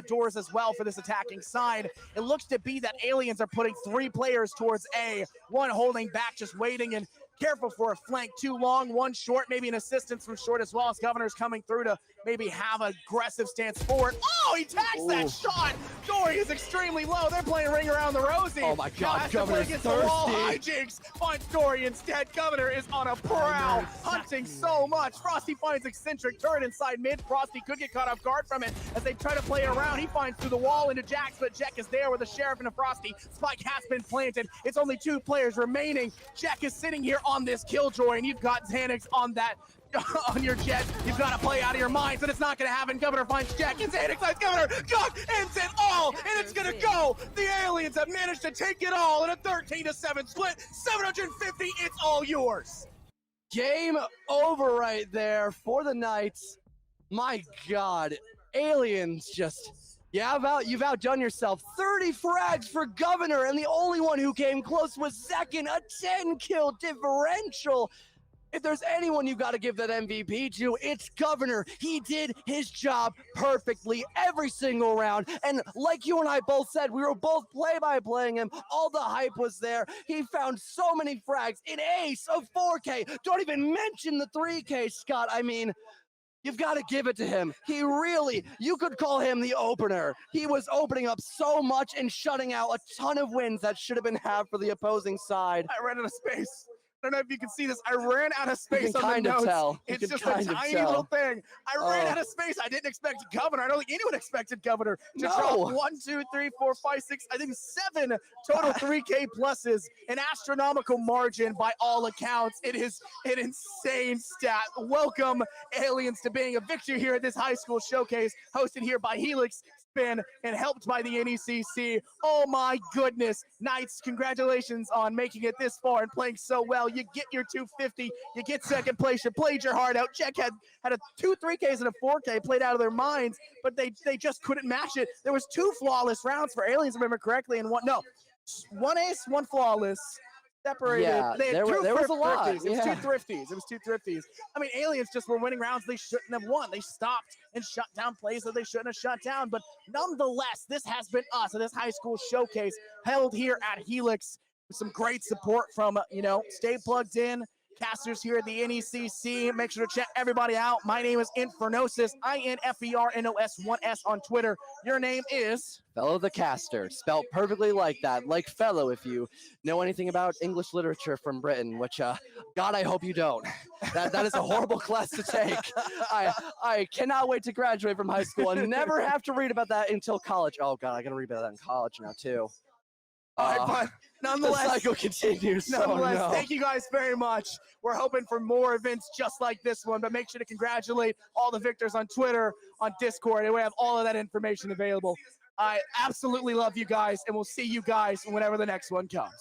doors as well for this attacking side. It looks to be that Aliens are putting 3 players towards A, one holding back, just waiting and careful for a flank. 2 long, 1 short, maybe an assistance from short as well, as Governor's coming through to maybe have an aggressive stance forward. Oh, he tags that shot! Dory is extremely low. They're playing Ring Around the Rosie. Oh my God, Governor's thirsty. The wall. Hijinks finds Dory instead. Governor is on a prowl, hunting so much. Frosty finds Eccentric, turret inside mid. Frosty could get caught off guard from it as they try to play around. He finds through the wall into Jax, but Jack is there with a Sheriff and a Frosty. Spike has been planted. It's only 2 players remaining. Jack is sitting here on this Killjoy, and you've got Xanax on that on your jet. You've got to play out of your minds, and it's not going to happen. Governor finds Jack, and Xanax finds Governor. Gunk ends it all, and it's going to go. The Aliens have managed to take it all in a 13-7 split. 750, it's all yours. Game over right there for the Knights. My God, Aliens just... you've outdone yourself. 30 frags for Governor, and the only one who came close was Second. A 10-kill differential. If there's anyone you got to give that MVP to, it's Governor. He did his job perfectly every single round. And like you and I both said, we were both play-by-playing him. All the hype was there. He found so many frags. An ace of 4K. Don't even mention the 3K, Scott. I mean, you've got to give it to him. He really, you could call him the opener. He was opening up so much and shutting out a ton of wins that should have been had for the opposing side. I ran out of space. I don't know if you can see this. I ran out of space on the notes. It's just a tiny little thing. I ran out of space. I didn't expect Governor. I don't think anyone expected Governor to drop 1, 2, 3, 4, 5, 6, I think 7 total 3K pluses. An astronomical margin by all accounts. It is an insane stat. Welcome, Aliens, to being a victor here at this high school showcase, hosted here by Helix and helped by the NECC. Oh my goodness. Knights, congratulations on making it this far and playing so well. You get your 250, you get second place, you played your heart out. Czech had a 2 3Ks and a 4K played out of their minds, but they just couldn't match it. There was 2 flawless rounds for Aliens, if I remember correctly, and 1 ace, 1 flawless. Separated. Yeah, there was a lot. It was 2 thrifties. It was 2 thrifties. I mean, Aliens just were winning rounds they shouldn't have won. They stopped and shut down plays that they shouldn't have shut down. But nonetheless, this has been us at this high school showcase held here at Helix with some great support from, Stay Plugged In, casters here at the NECC. Make sure to check everybody out. My name is Infernosis, INFERNOS 1S on Twitter. Your name is? Fellow the Caster, spelled perfectly like that, like fellow if you know anything about English literature from Britain, which, God, I hope you don't. That is a horrible class to take. I cannot wait to graduate from high school and never have to read about that until college. Oh, God, I got to read about that in college now, too. All right, but nonetheless, the cycle continues. Nonetheless, thank you guys very much. We're hoping for more events just like this one, but make sure to congratulate all the victors on Twitter, on Discord, and we have all of that information available. I absolutely love you guys, and we'll see you guys whenever the next one comes.